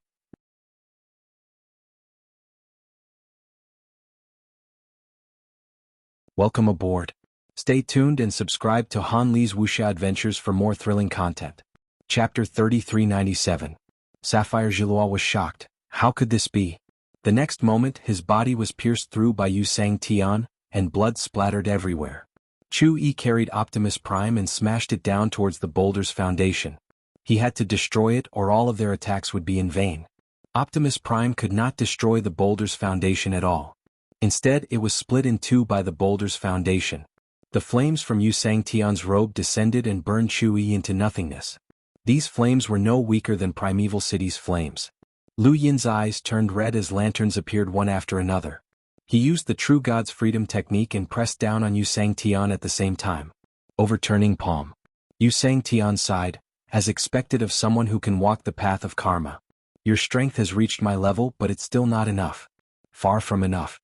Welcome aboard. Stay tuned and subscribe to Han Li's Wuxia Adventures for more thrilling content. Chapter 3397. Sapphire Zhilua was shocked. How could this be? The next moment, his body was pierced through by Xianxian, and blood splattered everywhere. Chu Yi carried Optimus Prime and smashed it down towards the boulder's foundation. He had to destroy it or all of their attacks would be in vain. Optimus Prime could not destroy the boulder's foundation at all. Instead, it was split in two by the boulder's foundation. The flames from Xianxian's robe descended and burned Chu Yi into nothingness. These flames were no weaker than Primeval City's flames. Lu Yin's eyes turned red as lanterns appeared one after another. He used the True God's Freedom technique and pressed down on Xianxian at the same time. Overturning palm. Xianxian sighed, as expected of someone who can walk the path of karma. Your strength has reached my level, but it's still not enough. Far from enough.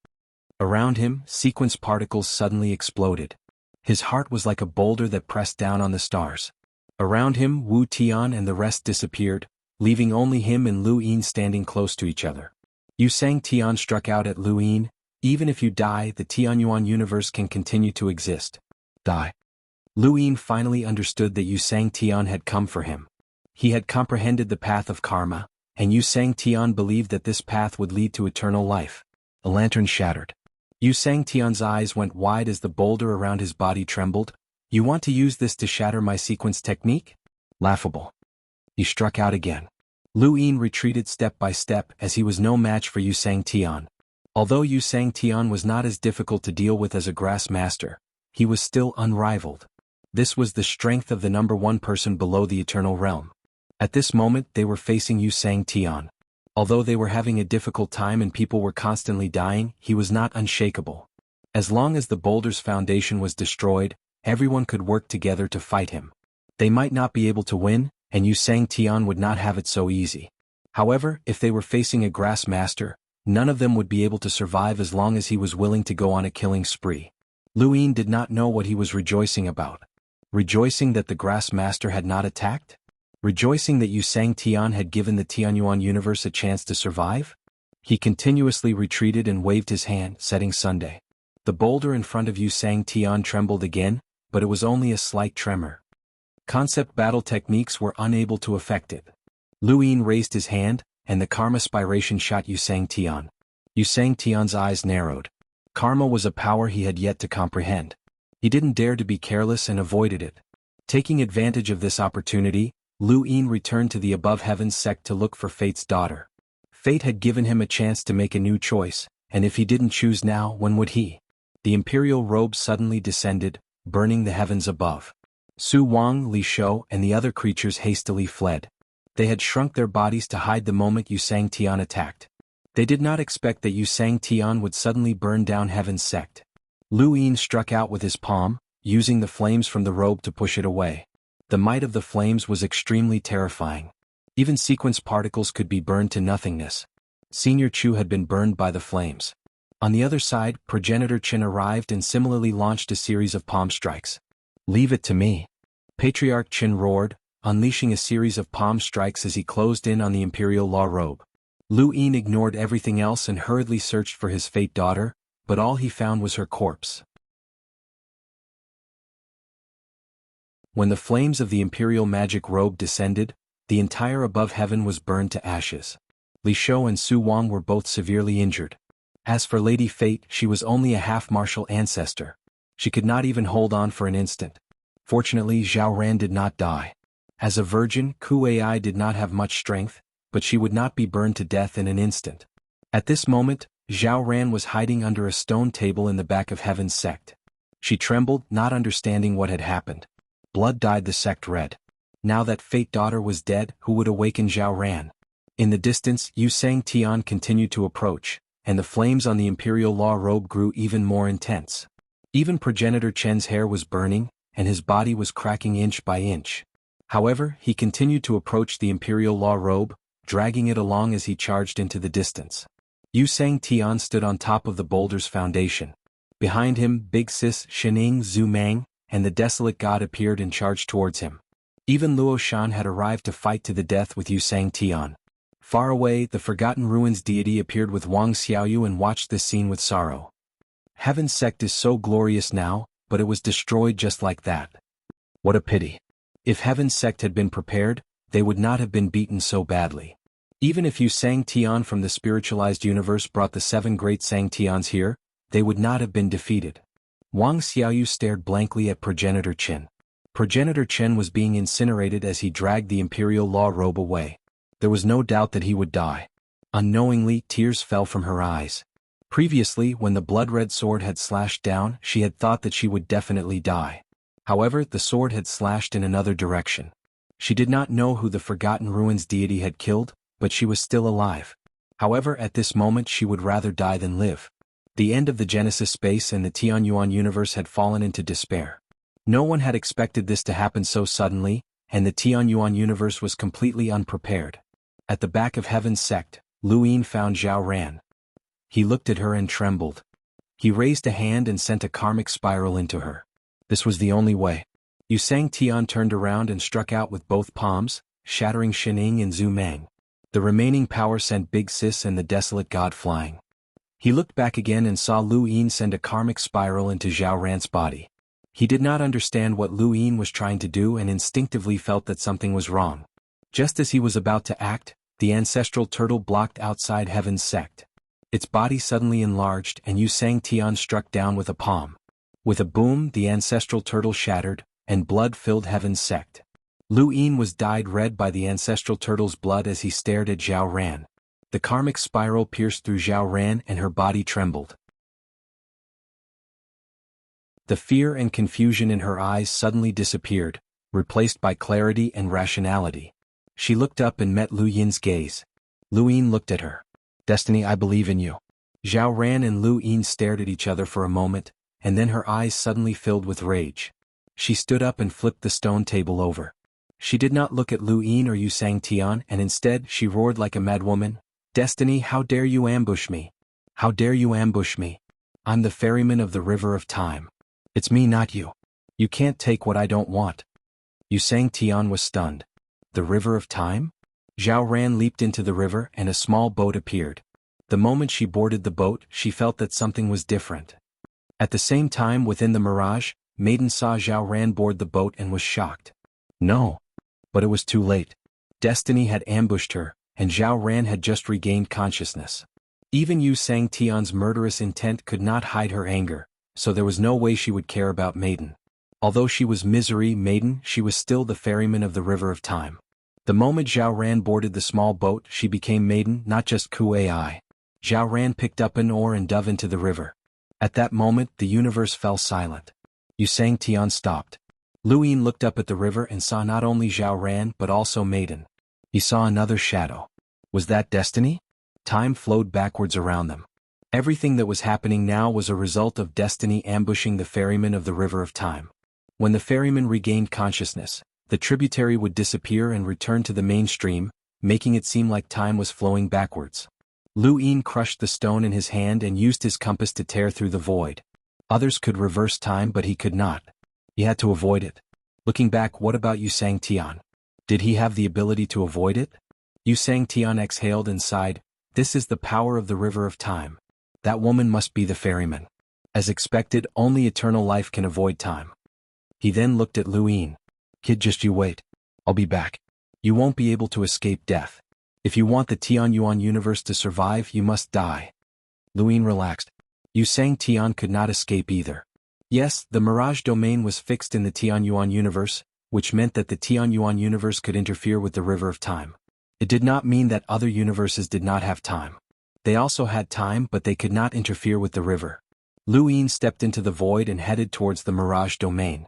Around him, sequence particles suddenly exploded. His heart was like a boulder that pressed down on the stars. Around him, Wu Tian and the rest disappeared, leaving only him and Lu Yin standing close to each other. Xianxian struck out at Lu Yin. Even if you die, the Xuanhuan universe can continue to exist. Die. Lu Yin finally understood that Xianxian had come for him. He had comprehended the path of karma, and Xianxian believed that this path would lead to eternal life. A lantern shattered. Xianxian's eyes went wide as the boulder around his body trembled. You want to use this to shatter my sequence technique? Laughable. He struck out again. Lu Yin retreated step by step as he was no match for Xianxian. Although Xianxian was not as difficult to deal with as a grass master, he was still unrivaled. This was the strength of the number one person below the eternal realm. At this moment they were facing Xianxian. Although they were having a difficult time and people were constantly dying, he was not unshakable. As long as the boulder's foundation was destroyed, everyone could work together to fight him. They might not be able to win, and Xianxian would not have it so easy. However, if they were facing a grass master, none of them would be able to survive as long as he was willing to go on a killing spree. Lu Yin did not know what he was rejoicing about. Rejoicing that the grass master had not attacked? Rejoicing that Xianxian had given the Tianyuan universe a chance to survive? He continuously retreated and waved his hand, setting Sunday. The boulder in front of Xianxian trembled again, but it was only a slight tremor. Concept battle techniques were unable to affect it. Lu Yin raised his hand, and the karma spiration shot Xianxian. Xianxian's eyes narrowed. Karma was a power he had yet to comprehend. He didn't dare to be careless and avoided it. Taking advantage of this opportunity, Lu Yin returned to the above heavens sect to look for Fate's daughter. Fate had given him a chance to make a new choice, and if he didn't choose now, when would he? The imperial robe suddenly descended, burning the heavens above. Su Wang, Li Shou, and the other creatures hastily fled. They had shrunk their bodies to hide the moment Xianxian attacked. They did not expect that Xianxian would suddenly burn down heaven's sect. Lu Yin struck out with his palm, using the flames from the robe to push it away. The might of the flames was extremely terrifying. Even sequence particles could be burned to nothingness. Senior Chu had been burned by the flames. On the other side, Progenitor Chen arrived and similarly launched a series of palm strikes. Leave it to me. Patriarch Qin roared, unleashing a series of palm strikes as he closed in on the imperial law robe. Lu Yin ignored everything else and hurriedly searched for his fate daughter, but all he found was her corpse. When the flames of the imperial magic robe descended, the entire above heaven was burned to ashes. Li Shou and Su Wang were both severely injured. As for Lady Fate, she was only a half-martial ancestor. She could not even hold on for an instant. Fortunately, Zhao Ran did not die. As a virgin, Ku Ai did not have much strength, but she would not be burned to death in an instant. At this moment, Zhao Ran was hiding under a stone table in the back of Heaven's sect. She trembled, not understanding what had happened. Blood dyed the sect red. Now that Fate daughter was dead, who would awaken Zhao Ran? In the distance, Yu Sang Tian continued to approach, and the flames on the imperial law robe grew even more intense. Even progenitor Chen's hair was burning, and his body was cracking inch by inch. However, he continued to approach the imperial law robe, dragging it along as he charged into the distance. Yu Sang Tian stood on top of the boulder's foundation. Behind him, Big Sis, Shining, Zhu Mang, and the desolate god appeared and charged towards him. Even Luo Shan had arrived to fight to the death with Yu Sang Tian. Far away, the Forgotten Ruins deity appeared with Wang Xiaoyu and watched this scene with sorrow. Heaven's sect is so glorious now, but it was destroyed just like that. What a pity. If Heaven's sect had been prepared, they would not have been beaten so badly. Even if Yu Sang Tian from the spiritualized universe brought the 7 great Sang Tians here, they would not have been defeated. Wang Xiaoyu stared blankly at Progenitor Qin. Progenitor Chen was being incinerated as he dragged the imperial law robe away. There was no doubt that he would die. Unknowingly, tears fell from her eyes. Previously, when the blood-red sword had slashed down, she had thought that she would definitely die. However, the sword had slashed in another direction. She did not know who the Forgotten Ruins deity had killed, but she was still alive. However, at this moment she would rather die than live. The end of the Genesis space and the Tianyuan universe had fallen into despair. No one had expected this to happen so suddenly, and the Tianyuan universe was completely unprepared. At the back of Heaven's sect, Lu Yin found Zhao Ran. He looked at her and trembled. He raised a hand and sent a karmic spiral into her. This was the only way. Yu Sang Tian turned around and struck out with both palms, shattering Shining and Zhu Mang. The remaining power sent Big Sis and the desolate god flying. He looked back again and saw Lu Yin send a karmic spiral into Zhao Ran's body. He did not understand what Lu Yin was trying to do and instinctively felt that something was wrong. Just as he was about to act, the ancestral turtle blocked outside Heaven's sect. Its body suddenly enlarged and Yu Sang Tian struck down with a palm. With a boom, the ancestral turtle shattered, and blood filled Heaven's sect. Lu Yin was dyed red by the ancestral turtle's blood as he stared at Zhao Ran. The karmic spiral pierced through Zhao Ran and her body trembled. The fear and confusion in her eyes suddenly disappeared, replaced by clarity and rationality. She looked up and met Lu Yin's gaze. Lu Yin looked at her. "Destiny, I believe in you." Zhao Ran and Lu Yin stared at each other for a moment, and then her eyes suddenly filled with rage. She stood up and flipped the stone table over. She did not look at Lu Yin or Yu Sang Tian and instead she roared like a madwoman, "Destiny, how dare you ambush me? How dare you ambush me? I'm the ferryman of the river of time. It's me, not you. You can't take what I don't want." Yu Sang Tian was stunned. The river of time? Zhao Ran leaped into the river and a small boat appeared. The moment she boarded the boat, she felt that something was different. At the same time, within the mirage, Maiden saw Zhao Ran board the boat and was shocked. No. But it was too late. Destiny had ambushed her, and Zhao Ran had just regained consciousness. Even Yu Sang Tian's murderous intent could not hide her anger, so there was no way she would care about Maiden. Although she was Misery Maiden, she was still the ferryman of the river of time. The moment Zhao Ran boarded the small boat, she became Maiden, not just Ku Ai. Zhao Ran picked up an oar and dove into the river. At that moment, the universe fell silent. Yu Sang Tian stopped. Lu Yin looked up at the river and saw not only Zhao Ran but also Maiden. He saw another shadow. Was that destiny? Time flowed backwards around them. Everything that was happening now was a result of destiny ambushing the ferryman of the river of time. When the ferryman regained consciousness, the tributary would disappear and return to the mainstream, making it seem like time was flowing backwards. Lu Yin crushed the stone in his hand and used his compass to tear through the void. Others could reverse time, but he could not. He had to avoid it. Looking back, what about Xianxia? Did he have the ability to avoid it? Xianxia exhaled and sighed. This is the power of the river of time. That woman must be the ferryman. As expected, only eternal life can avoid time. He then looked at Luin. Kid, just you wait. I'll be back. You won't be able to escape death. If you want the Xuanhuan universe to survive, you must die. Luin relaxed. Xianxia could not escape either. Yes, the Mirage domain was fixed in the Xuanhuan universe, which meant that the Xuanhuan universe could interfere with the river of time. It did not mean that other universes did not have time. They also had time, but they could not interfere with the river. Luin stepped into the void and headed towards the Mirage domain.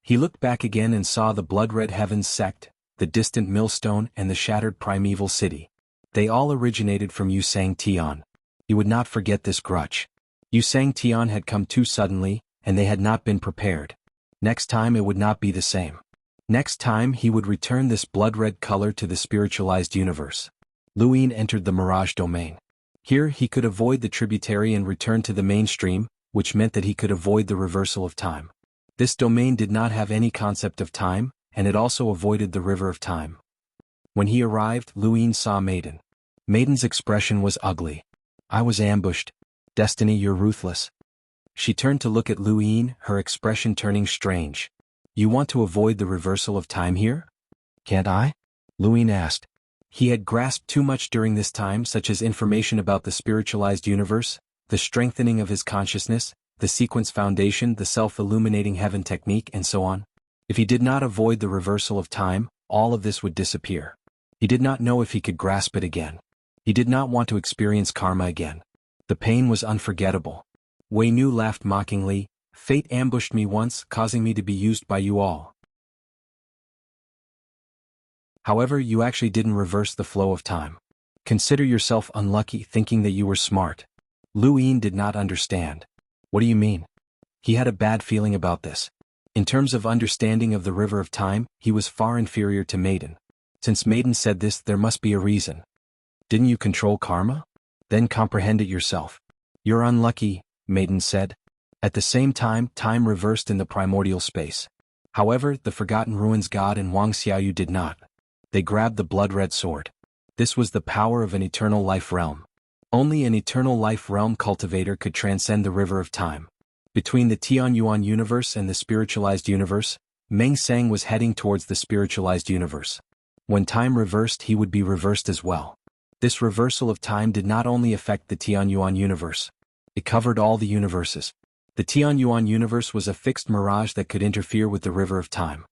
He looked back again and saw the blood-red heavens sect, the distant millstone and the shattered primeval city. They all originated from Xianxia. He would not forget this grudge. Xianxia had come too suddenly, and they had not been prepared. Next time it would not be the same. Next time he would return this blood-red color to the spiritualized universe. Luin entered the Mirage domain. Here he could avoid the tributary and return to the mainstream, which meant that he could avoid the reversal of time. This domain did not have any concept of time, and it also avoided the river of time. When he arrived, Luin saw Maiden. Maiden's expression was ugly. I was ambushed. Destiny, you're ruthless. She turned to look at Luin, her expression turning strange. You want to avoid the reversal of time here? Can't I? Luin asked. He had grasped too much during this time, such as information about the spiritualized universe, the strengthening of his consciousness, the sequence foundation, the self-illuminating heaven technique, and so on. If he did not avoid the reversal of time, all of this would disappear. He did not know if he could grasp it again. He did not want to experience karma again. The pain was unforgettable. Wei Nu laughed mockingly. Fate ambushed me once, causing me to be used by you all. However, you actually didn't reverse the flow of time. Consider yourself unlucky thinking that you were smart. Luin did not understand. What do you mean? He had a bad feeling about this. In terms of understanding of the river of time, he was far inferior to Maiden. Since Maiden said this, there must be a reason. Didn't you control karma? Then comprehend it yourself. You're unlucky, Maiden said. At the same time, time reversed in the primordial space. However, the Forgotten Ruins God and Wuxialover did not. They grabbed the blood-red sword. This was the power of an eternal life realm. Only an eternal life realm cultivator could transcend the river of time. Between the Xuanhuan universe and the spiritualized universe, Meng Sang was heading towards the spiritualized universe. When time reversed, he would be reversed as well. This reversal of time did not only affect the Xuanhuan universe. It covered all the universes. The Xuanhuan universe was a fixed mirage that could interfere with the river of time.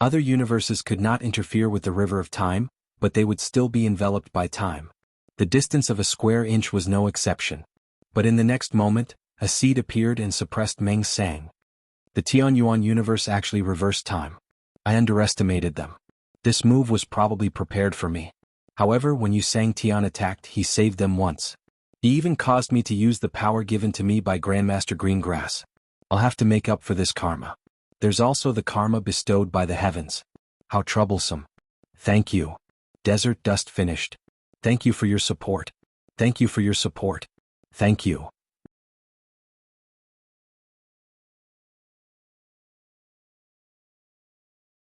Other universes could not interfere with the river of time, but they would still be enveloped by time. The distance of a square inch was no exception. But in the next moment, a seed appeared and suppressed Meng Sang. The Xuanhuan universe actually reversed time. I underestimated them. This move was probably prepared for me. However, when Xianxia attacked, he saved them once. He even caused me to use the power given to me by Grandmaster Greengrass. I'll have to make up for this karma. There's also the karma bestowed by the heavens. How troublesome. Thank you. Desert Dust finished. Thank you for your support. Thank you for your support. Thank you.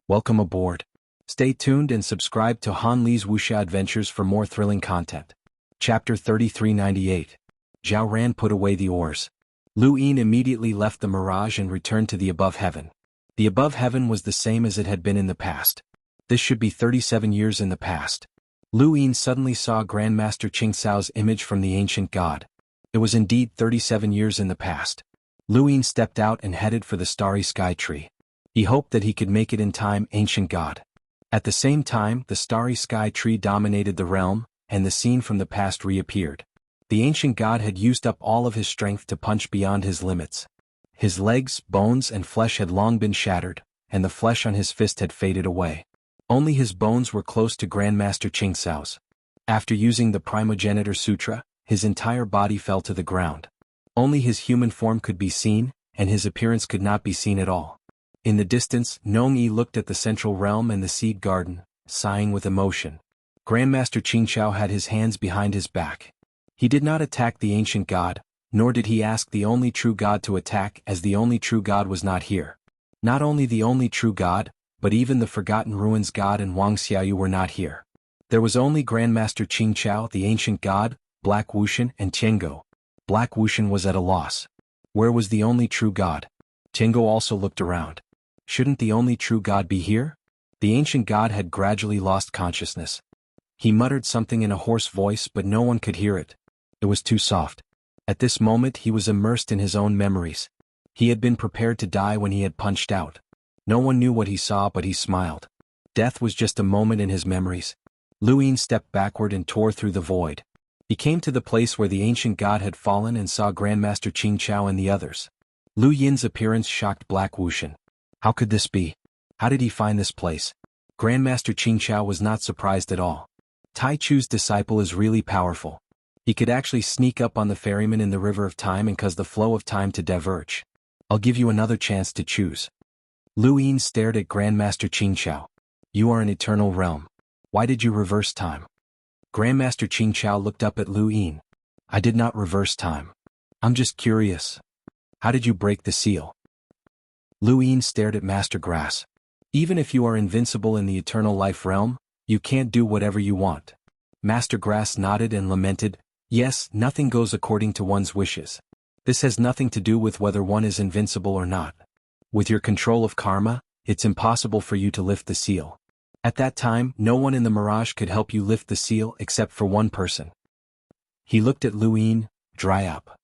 Welcome aboard. Stay tuned and subscribe to Han Li's Wuxia Adventures for more thrilling content. Chapter 3398. Zhao Ran put away the oars. Luin immediately left the mirage and returned to the above heaven. The above heaven was the same as it had been in the past. This should be 37 years in the past. Luin suddenly saw Grandmaster Qingcao's image from the ancient god. It was indeed 37 years in the past. Luin stepped out and headed for the starry sky tree. He hoped that he could make it in time, ancient god. At the same time, the starry sky tree dominated the realm, and the scene from the past reappeared. The ancient god had used up all of his strength to punch beyond his limits. His legs, bones and flesh had long been shattered, and the flesh on his fist had faded away. Only his bones were close to Grandmaster Qingcao's. After using the Primogenitor Sutra, his entire body fell to the ground. Only his human form could be seen, and his appearance could not be seen at all. In the distance, Nong-Yi looked at the central realm and the seed garden, sighing with emotion. Grandmaster Qingcao had his hands behind his back. He did not attack the ancient god, nor did he ask the only true god to attack, as the only true god was not here. Not only the only true god, but even the Forgotten Ruins god and Wuxialover were not here. There was only Grandmaster Qingqiao, the ancient god, Black Wuxian, and Tiango. Black Wuxian was at a loss. Where was the only true god? Tiango also looked around. Shouldn't the only true god be here? The ancient god had gradually lost consciousness. He muttered something in a hoarse voice, but no one could hear it. It was too soft. At this moment he was immersed in his own memories. He had been prepared to die when he had punched out. No one knew what he saw, but he smiled. Death was just a moment in his memories. Lu Yin stepped backward and tore through the void. He came to the place where the ancient god had fallen and saw Grandmaster Qingqiao and the others. Lu Yin's appearance shocked Black Wuxian. How could this be? How did he find this place? Grandmaster Qingqiao was not surprised at all. Tai Chu's disciple is really powerful. He could actually sneak up on the ferryman in the river of time and cause the flow of time to diverge. I'll give you another chance to choose. Lu Yin stared at Grandmaster Qingqiao. You are an eternal realm. Why did you reverse time? Grandmaster Qingqiao looked up at Lu Yin. I did not reverse time. I'm just curious. How did you break the seal? Lu Yin stared at Master Grass. Even if you are invincible in the eternal life realm, you can't do whatever you want. Master Grass nodded and lamented, yes, nothing goes according to one's wishes. This has nothing to do with whether one is invincible or not. With your control of karma, it's impossible for you to lift the seal. At that time, no one in the mirage could help you lift the seal except for one person. He looked at Lu Yin, dry up.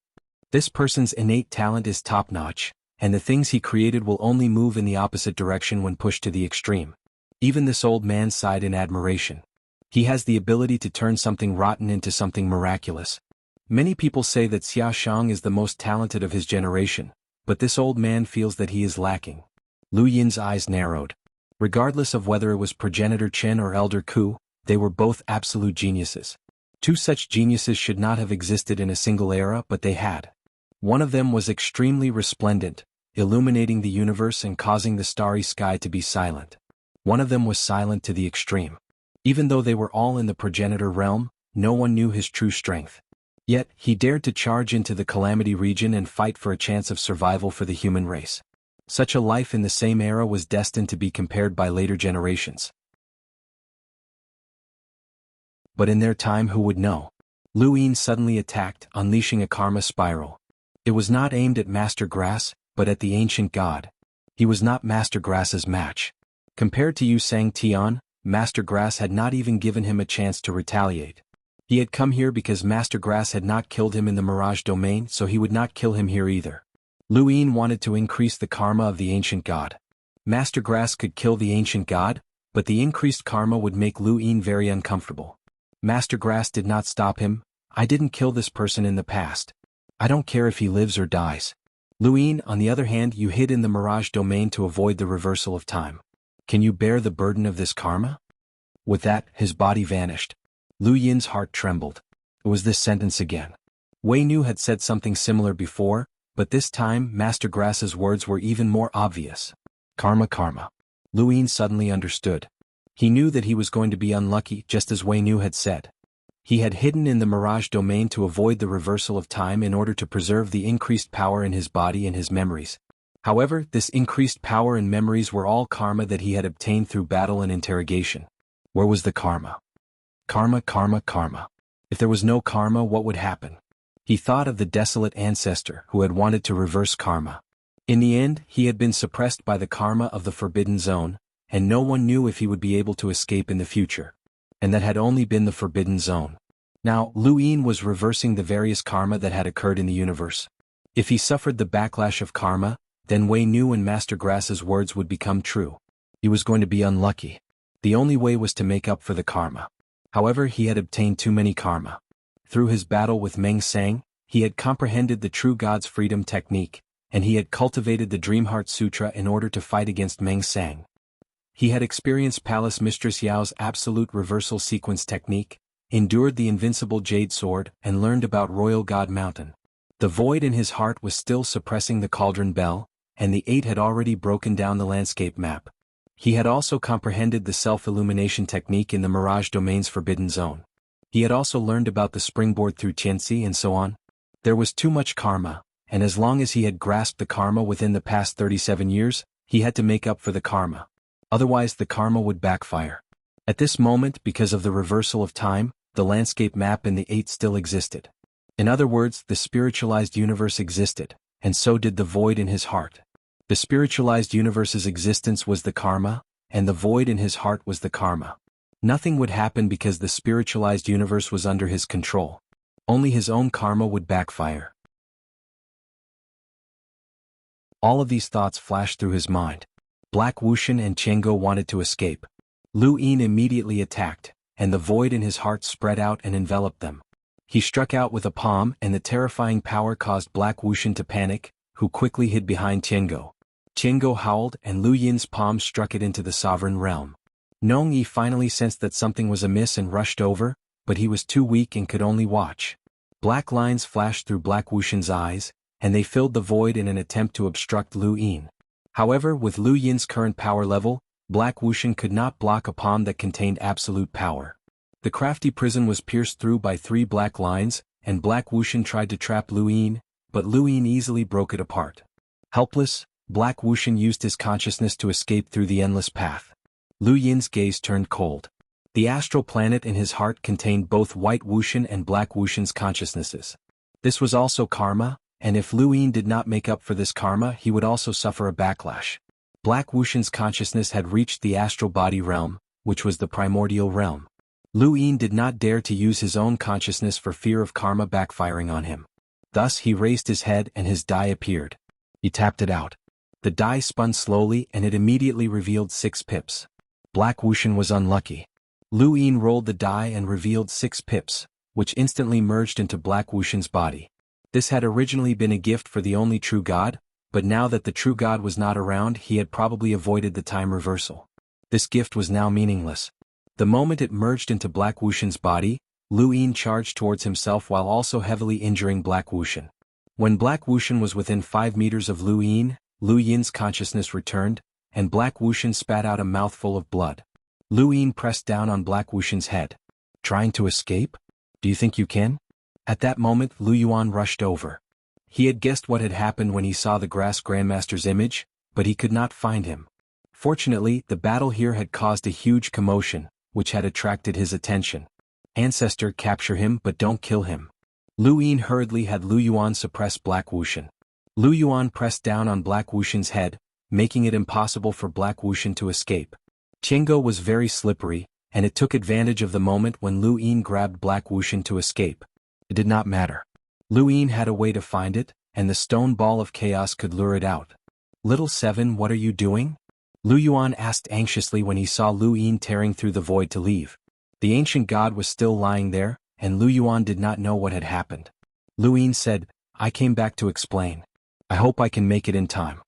This person's innate talent is top-notch, and the things he created will only move in the opposite direction when pushed to the extreme. Even this old man sighed in admiration. He has the ability to turn something rotten into something miraculous. Many people say that Xia Shang is the most talented of his generation, but this old man feels that he is lacking. Lu Yin's eyes narrowed. Regardless of whether it was progenitor Chen or elder Ku, they were both absolute geniuses. Two such geniuses should not have existed in a single era, but they had. One of them was extremely resplendent, illuminating the universe and causing the starry sky to be silent. One of them was silent to the extreme. Even though they were all in the progenitor realm, no one knew his true strength. Yet, he dared to charge into the Calamity region and fight for a chance of survival for the human race. Such a life in the same era was destined to be compared by later generations. But in their time, who would know? Lu Yin suddenly attacked, unleashing a karma spiral. It was not aimed at Master Grass, but at the ancient god. He was not Master Grass's match. Compared to Yu Sang Tian, Master Grass had not even given him a chance to retaliate. He had come here because Master Grass had not killed him in the Mirage domain, so he would not kill him here either. Lu Yin wanted to increase the karma of the ancient god. Master Grass could kill the ancient god, but the increased karma would make Lu Yin very uncomfortable. Master Grass did not stop him. I didn't kill this person in the past. I don't care if he lives or dies. Lu Yin, on the other hand, you hid in the Mirage domain to avoid the reversal of time. Can you bear the burden of this karma? With that, his body vanished. Lu Yin's heart trembled. It was this sentence again. Wei Nu had said something similar before, but this time Master Grass's words were even more obvious. Karma, karma. Lu Yin suddenly understood. He knew that he was going to be unlucky, just as Wei Nu had said. He had hidden in the Mirage domain to avoid the reversal of time in order to preserve the increased power in his body and his memories. However, this increased power and memories were all karma that he had obtained through battle and interrogation. Where was the karma? Karma, karma, karma. If there was no karma, what would happen? He thought of the desolate ancestor who had wanted to reverse karma. In the end, he had been suppressed by the karma of the Forbidden Zone, and no one knew if he would be able to escape in the future. And that had only been the Forbidden Zone. Now, Lu Yin was reversing the various karma that had occurred in the universe. If he suffered the backlash of karma, then Wei Nu and Master Grass's words would become true. He was going to be unlucky. The only way was to make up for the karma. However, he had obtained too many karma. Through his battle with Meng Sang, he had comprehended the true God's freedom technique, and he had cultivated the Dreamheart Sutra in order to fight against Meng Sang. He had experienced Palace Mistress Yao's absolute reversal sequence technique, endured the invincible Jade Sword, and learned about Royal God Mountain. The void in his heart was still suppressing the Cauldron Bell, and the Eight had already broken down the landscape map. He had also comprehended the self-illumination technique in the Mirage Domain's Forbidden Zone. He had also learned about the springboard through Qianxia and so on. There was too much karma, and as long as he had grasped the karma within the past 37 years, He had to make up for the karma. Otherwise the karma would backfire. At this moment, because of the reversal of time, the landscape map in the 8 still existed. In other words, the spiritualized universe existed, and so did the void in his heart. The spiritualized universe's existence was the karma, and the void in his heart was the karma. Nothing would happen because the spiritualized universe was under his control. Only his own karma would backfire. All of these thoughts flashed through his mind. Black Wuxian and Qiangu wanted to escape. Lu Yin immediately attacked, and the void in his heart spread out and enveloped them. He struck out with a palm, and the terrifying power caused Black Wuxian to panic, who quickly hid behind Qiangu. Qiangu howled, and Lu Yin's palm struck it into the sovereign realm. Nong Yi finally sensed that something was amiss and rushed over, but he was too weak and could only watch. Black lines flashed through Black Wuxian's eyes, and they filled the void in an attempt to obstruct Lu Yin. However, with Lu Yin's current power level, Black Wuxian could not block a palm that contained absolute power. The crafty prison was pierced through by 3 black lines, and Black Wuxian tried to trap Lu Yin, but Lu Yin easily broke it apart. Helpless, Black Wuxian used his consciousness to escape through the endless path. Lu Yin's gaze turned cold. The astral planet in his heart contained both White Wuxian and Black Wuxian's consciousnesses. This was also karma, and if Lu Yin did not make up for this karma, he would also suffer a backlash. Black Wuxian's consciousness had reached the astral body realm, which was the primordial realm. Lu Yin did not dare to use his own consciousness for fear of karma backfiring on him. Thus he raised his head and his die appeared. He tapped it out. The die spun slowly and it immediately revealed 6 pips. Black Wuxian was unlucky. Lu Yin rolled the die and revealed 6 pips, which instantly merged into Black Wuxian's body. This had originally been a gift for the only true God, but now that the true God was not around, he had probably avoided the time reversal. This gift was now meaningless. The moment it merged into Black Wuxian's body, Lu Yin charged towards himself while also heavily injuring Black Wuxian. When Black Wuxian was within 5 meters of Lu Yin's consciousness returned, and Black Wuxian spat out a mouthful of blood. Lu Yin pressed down on Black Wuxian's head. Trying to escape? Do you think you can? At that moment Lu Yuan rushed over. He had guessed what had happened when he saw the Grass Grandmaster's image, but he could not find him. Fortunately, the battle here had caused a huge commotion, which had attracted his attention. Ancestor, capture him but don't kill him. Lu Yin hurriedly had Lu Yuan suppress Black Wuxian. Lu Yuan pressed down on Black Wuxian's head, making it impossible for Black Wuxian to escape. Qiangu was very slippery, and it took advantage of the moment when Lu Yin grabbed Black Wuxian to escape. It did not matter. Lu Yin had a way to find it, and the stone ball of chaos could lure it out. Little Seven, what are you doing? Lu Yuan asked anxiously when he saw Lu Yin tearing through the void to leave. The ancient god was still lying there, and Lu Yuan did not know what had happened. Lu Yin said, I came back to explain. I hope I can make it in time.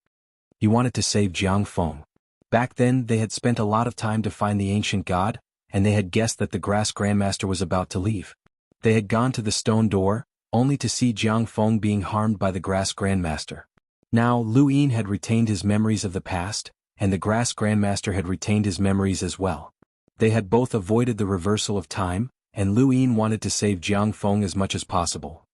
He wanted to save Jianghu. Back then they had spent a lot of time to find the ancient god, and they had guessed that the Grass Grandmaster was about to leave. They had gone to the stone door, only to see Jianghu being harmed by the Grass Grandmaster. Now Lu Yin had retained his memories of the past, and the Grass Grandmaster had retained his memories as well. They had both avoided the reversal of time, and Lu Yin wanted to save Jianghu as much as possible.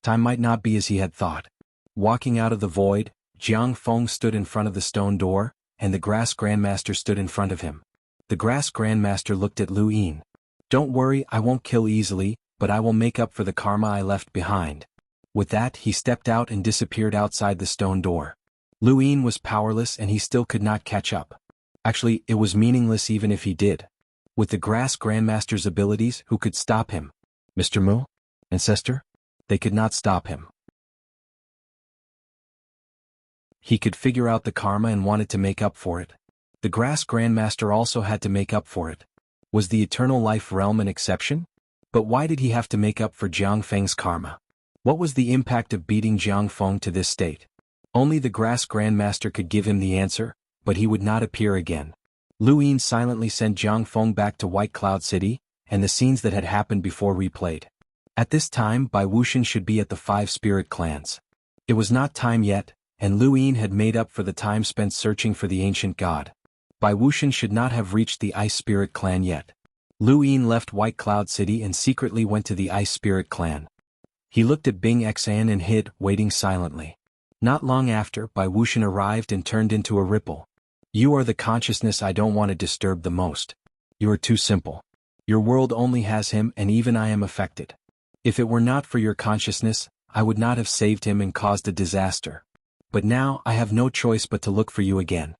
Time might not be as he had thought. Walking out of the void, Jianghu stood in front of the stone door, and the Grass Grandmaster stood in front of him. The Grass Grandmaster looked at Lu Yin. Don't worry, I won't kill easily, but I will make up for the karma I left behind. With that, he stepped out and disappeared outside the stone door. Lu Yin was powerless and he still could not catch up. Actually, it was meaningless even if he did. With the Grass Grandmaster's abilities, who could stop him? Mr. Mu? Ancestor? They could not stop him. He could figure out the karma and wanted to make up for it. The Grass Grandmaster also had to make up for it. Was the Eternal Life Realm an exception? But why did he have to make up for Jiangfeng's karma? What was the impact of beating Jiangfeng to this state? Only the Grass Grandmaster could give him the answer, but he would not appear again. Lu Yin silently sent Jiangfeng back to White Cloud City, and the scenes that had happened before replayed. At this time, Bai Wuxian should be at the 5 spirit clans. It was not time yet, and Lu Yin had made up for the time spent searching for the ancient god. Bai Wuxian should not have reached the Ice Spirit clan yet. Lu Yin left White Cloud City and secretly went to the Ice Spirit clan. He looked at Bing Xan and hid, waiting silently. Not long after, Bai Wuxian arrived and turned into a ripple. You are the consciousness I don't want to disturb the most. You are too simple. Your world only has him, and even I am affected. If it were not for your consciousness, I would not have saved him and caused a disaster. But now I have no choice but to look for you again."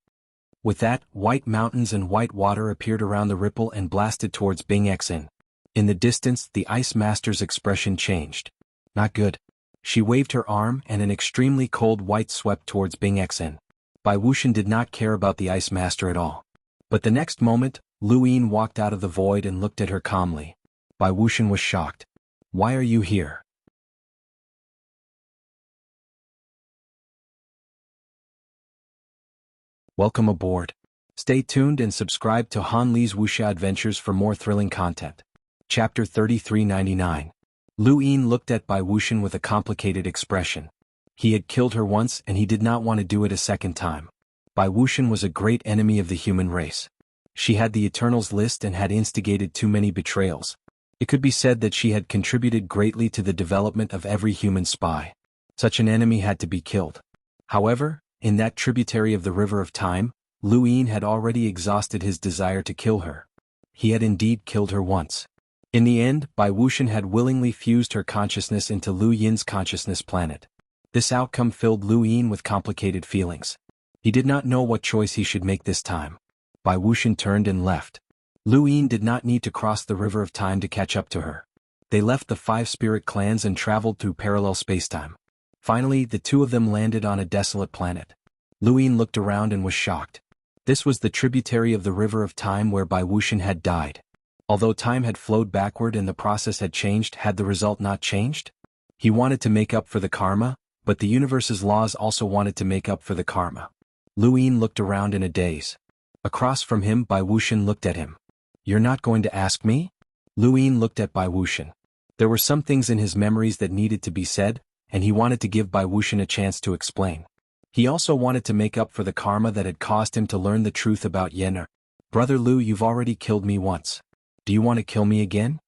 With that, white mountains and white water appeared around the ripple and blasted towards Bing Xin. In the distance, the Ice Master's expression changed. "Not good." She waved her arm and an extremely cold white swept towards Bing Xin. Bai Wuxian did not care about the Ice Master at all. But the next moment, Lu Yin walked out of the void and looked at her calmly. Bai Wuxian was shocked. "Why are you here?" Welcome aboard. Stay tuned and subscribe to Han Li's Wuxia Adventures for more thrilling content. Chapter 3399. Lu Yin looked at Bai Wuxian with a complicated expression. He had killed her once and he did not want to do it a second time. Bai Wuxian was a great enemy of the human race. She had the Eternals list and had instigated too many betrayals. It could be said that she had contributed greatly to the development of every human spy. Such an enemy had to be killed. However, in that tributary of the River of Time, Lu Yin had already exhausted his desire to kill her. He had indeed killed her once. In the end, Bai Wuxian had willingly fused her consciousness into Lu Yin's consciousness planet. This outcome filled Lu Yin with complicated feelings. He did not know what choice he should make this time. Bai Wuxian turned and left. Lu Yin did not need to cross the River of Time to catch up to her. They left the 5 spirit clans and traveled through parallel spacetime. Finally, the two of them landed on a desolate planet. Lu Yin looked around and was shocked. This was the tributary of the River of Time where Bai Wuxian had died. Although time had flowed backward and the process had changed, had the result not changed? He wanted to make up for the karma, but the universe's laws also wanted to make up for the karma. Lu Yin looked around in a daze. Across from him, Bai Wuxian looked at him. "You're not going to ask me?" Lu Yin looked at Bai Wuxian. There were some things in his memories that needed to be said, and he wanted to give Bai Wuxian a chance to explain. He also wanted to make up for the karma that had caused him to learn the truth about Yen. "Brother Lu, you've already killed me once. Do you want to kill me again?"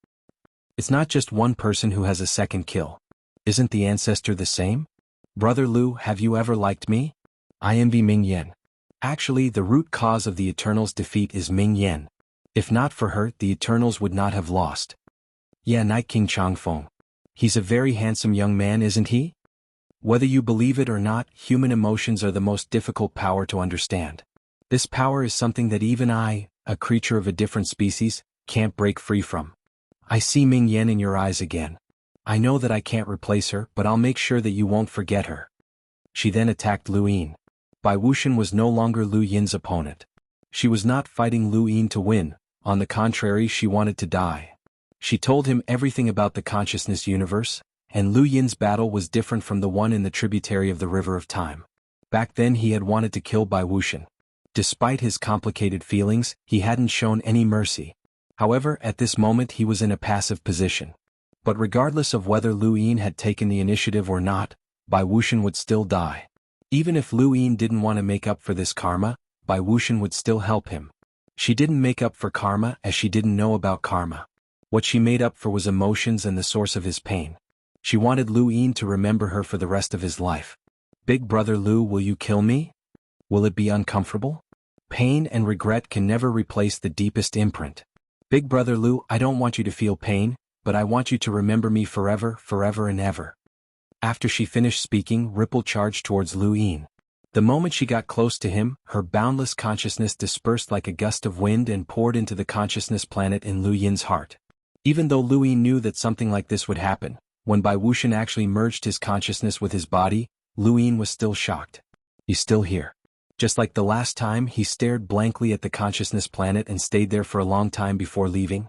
"It's not just one person who has a second kill. Isn't the ancestor the same?" "Brother Lu, have you ever liked me?" "I envy Ming Yen. Actually, the root cause of the Eternals' defeat is Ming Yen. If not for her, the Eternals would not have lost." "Yeah, Night King Changfeng. He's a very handsome young man, isn't he?" Whether you believe it or not, human emotions are the most difficult power to understand. This power is something that even I, a creature of a different species, can't break free from. "I see Ming Yen in your eyes again. I know that I can't replace her, but I'll make sure that you won't forget her." She then attacked Lu Yin. Bai Wuxian was no longer Lu Yin's opponent. She was not fighting Lu Yin to win, on the contrary, she wanted to die. She told him everything about the consciousness universe, and Lu Yin's battle was different from the one in the tributary of the River of Time. Back then he had wanted to kill Bai Wuxian. Despite his complicated feelings, he hadn't shown any mercy. However, at this moment he was in a passive position. But regardless of whether Lu Yin had taken the initiative or not, Bai Wuxian would still die. Even if Lu Yin didn't want to make up for this karma, Bai Wuxian would still help him. She didn't make up for karma as she didn't know about karma. What she made up for was emotions and the source of his pain. She wanted Lu Yin to remember her for the rest of his life. "Big brother Lu, will you kill me? Will it be uncomfortable?" Pain and regret can never replace the deepest imprint. "Big brother Lu, I don't want you to feel pain, but I want you to remember me forever, forever and ever." After she finished speaking, Ripple charged towards Lu Yin. The moment she got close to him, her boundless consciousness dispersed like a gust of wind and poured into the consciousness planet in Lu Yin's heart. Even though Lu Yin knew that something like this would happen, when Bai Wuxian actually merged his consciousness with his body, Lu Yin was still shocked. "He's still here." Just like the last time, he stared blankly at the consciousness planet and stayed there for a long time before leaving.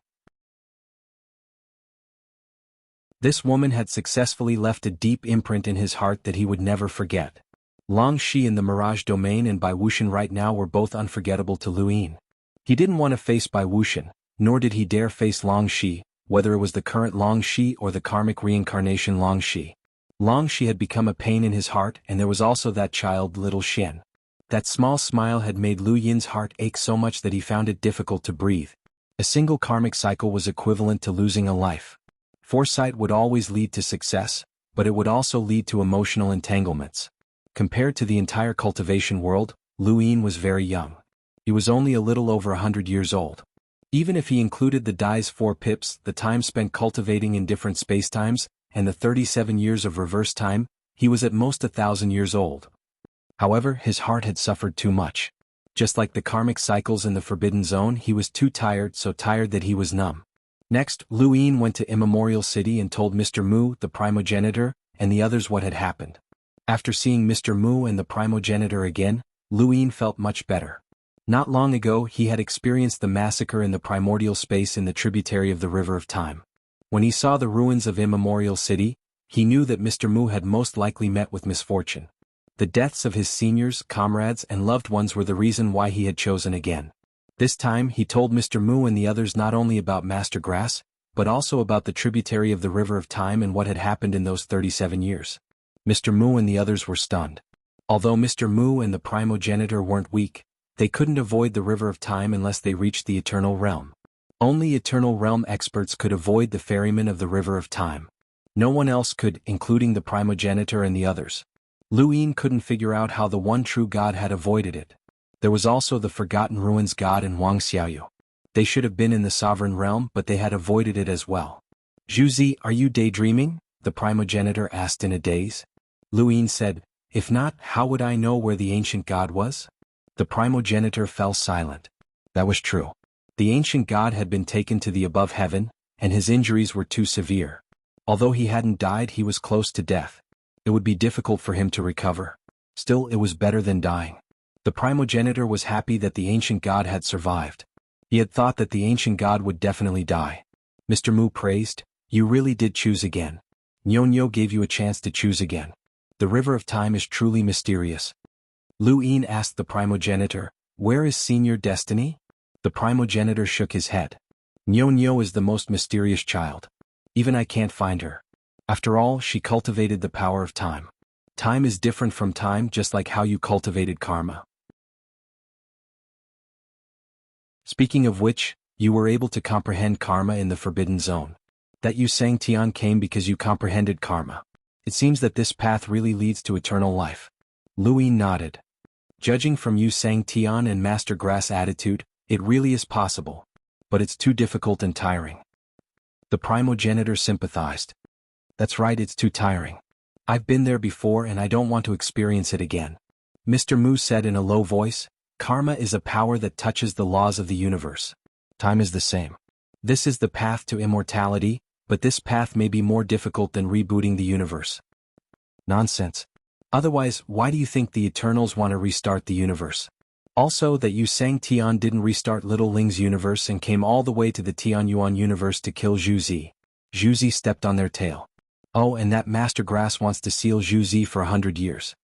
This woman had successfully left a deep imprint in his heart that he would never forget. Long Shi in the Mirage Domain and Bai Wuxian right now were both unforgettable to Lu Yin. He didn't want to face Bai Wuxian, nor did he dare face Long Shi, whether it was the current Long Shi or the karmic reincarnation Long Shi. Long Shi had become a pain in his heart, and there was also that child Little Xian. That small smile had made Lu Yin's heart ache so much that he found it difficult to breathe. A single karmic cycle was equivalent to losing a life. Foresight would always lead to success, but it would also lead to emotional entanglements. Compared to the entire cultivation world, Lu Yin was very young. He was only a little over 100 years old. Even if he included the Dai's 4 pips, the time spent cultivating in different spacetimes, and the 37 years of reverse time, he was at most 1,000 years old. However, his heart had suffered too much. Just like the karmic cycles in the Forbidden Zone, he was too tired, so tired that he was numb. Next, Lu Yin went to Immemorial City and told Mr. Mu, the primogenitor, and the others what had happened. After seeing Mr. Mu and the primogenitor again, Lu Yin felt much better. Not long ago he had experienced the massacre in the primordial space in the tributary of the River of Time. When he saw the ruins of Immemorial City, he knew that Mr. Mu had most likely met with misfortune. The deaths of his seniors, comrades, and loved ones were the reason why he had chosen again. This time he told Mr. Mu and the others not only about Master Grass, but also about the tributary of the River of Time and what had happened in those 37 years. Mr. Mu and the others were stunned. Although Mr. Mu and the primogenitor weren't weak, they couldn't avoid the River of Time unless they reached the Eternal Realm. Only Eternal Realm experts could avoid the ferryman of the River of Time. No one else could, including the primogenitor and the others. Lu Yin couldn't figure out how the one true God had avoided it. There was also the Forgotten Ruins God and Wuxialover. They should have been in the Sovereign Realm, but they had avoided it as well. Zhuzi, are you daydreaming? The primogenitor asked in a daze. Lu Yin said, if not, how would I know where the ancient God was? The primogenitor fell silent. That was true. The ancient God had been taken to the above heaven, and his injuries were too severe. Although he hadn't died, he was close to death. It would be difficult for him to recover. Still, it was better than dying. The primogenitor was happy that the ancient God had survived. He had thought that the ancient God would definitely die. Mr. Mu praised, you really did choose again. Nyo gave you a chance to choose again. The River of Time is truly mysterious. Lu Yin asked the primogenitor, where is Senior Destiny? The primogenitor shook his head. Nyo is the most mysterious child. Even I can't find her. After all, she cultivated the power of time. Time is different from time, just like how you cultivated karma. Speaking of which, you were able to comprehend karma in the Forbidden Zone. That xianxia came because you comprehended karma. It seems that this path really leads to eternal life. Lu Yin nodded. Judging from xianxia and Master Grass' attitude, it really is possible. But it's too difficult and tiring. The primogenitor sympathized. That's right, it's too tiring. I've been there before and I don't want to experience it again. Mr. Mu said in a low voice, karma is a power that touches the laws of the universe. Time is the same. This is the path to immortality, but this path may be more difficult than rebooting the universe. Nonsense. Otherwise, why do you think the Eternals want to restart the universe? Also, that xianxia didn't restart Little Ling's universe and came all the way to the Xuanhuan universe to kill Zhuzi. Zhuzi stepped on their tail. Oh, and that Master Grass wants to seal Zhuzi for 100 years.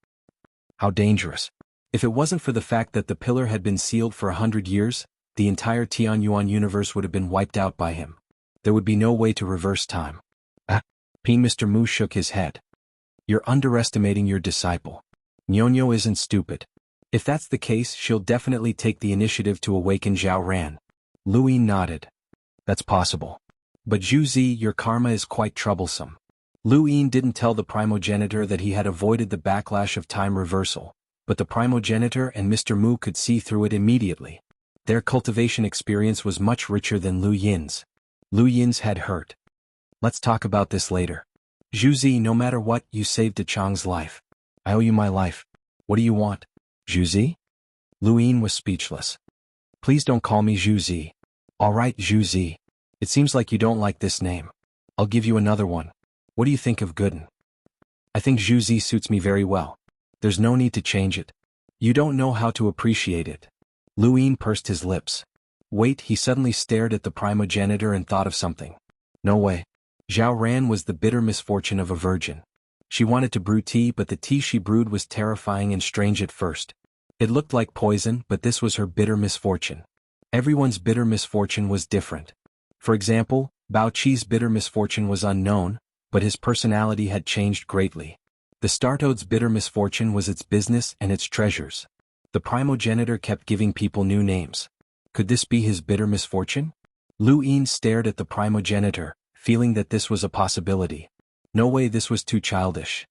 How dangerous. If it wasn't for the fact that the pillar had been sealed for 100 years, the entire Xuanhuan universe would have been wiped out by him. There would be no way to reverse time. Mr. Mu shook his head. You're underestimating your disciple. Nyo isn't stupid. If that's the case, she'll definitely take the initiative to awaken Xiaoran. Lu Yin nodded. That's possible. But Zhuzi, your karma is quite troublesome. Lu Yin didn't tell the primogenitor that he had avoided the backlash of time reversal, but the primogenitor and Mr. Mu could see through it immediately. Their cultivation experience was much richer than Lu Yin's. Lu Yin's head hurt. Let's talk about this later. Zhuzi, no matter what, you saved Chang's life. I owe you my life. What do you want? Zhuzi? Lu Yin was speechless. Please don't call me Zhuzi. All right, Zhuzi. It seems like you don't like this name. I'll give you another one. What do you think of Gooden? I think Zhuzi suits me very well. There's no need to change it. You don't know how to appreciate it. Lu Yin pursed his lips. Wait, he suddenly stared at the primogenitor and thought of something. No way. Xiaoran was the bitter misfortune of a virgin. She wanted to brew tea, but the tea she brewed was terrifying and strange at first. It looked like poison, but this was her bitter misfortune. Everyone's bitter misfortune was different. For example, Bao Qi's bitter misfortune was unknown, but his personality had changed greatly. The Startoad's bitter misfortune was its business and its treasures. The primogenitor kept giving people new names. Could this be his bitter misfortune? Lu Yin stared at the primogenitor, feeling that this was a possibility. No way, this was too childish.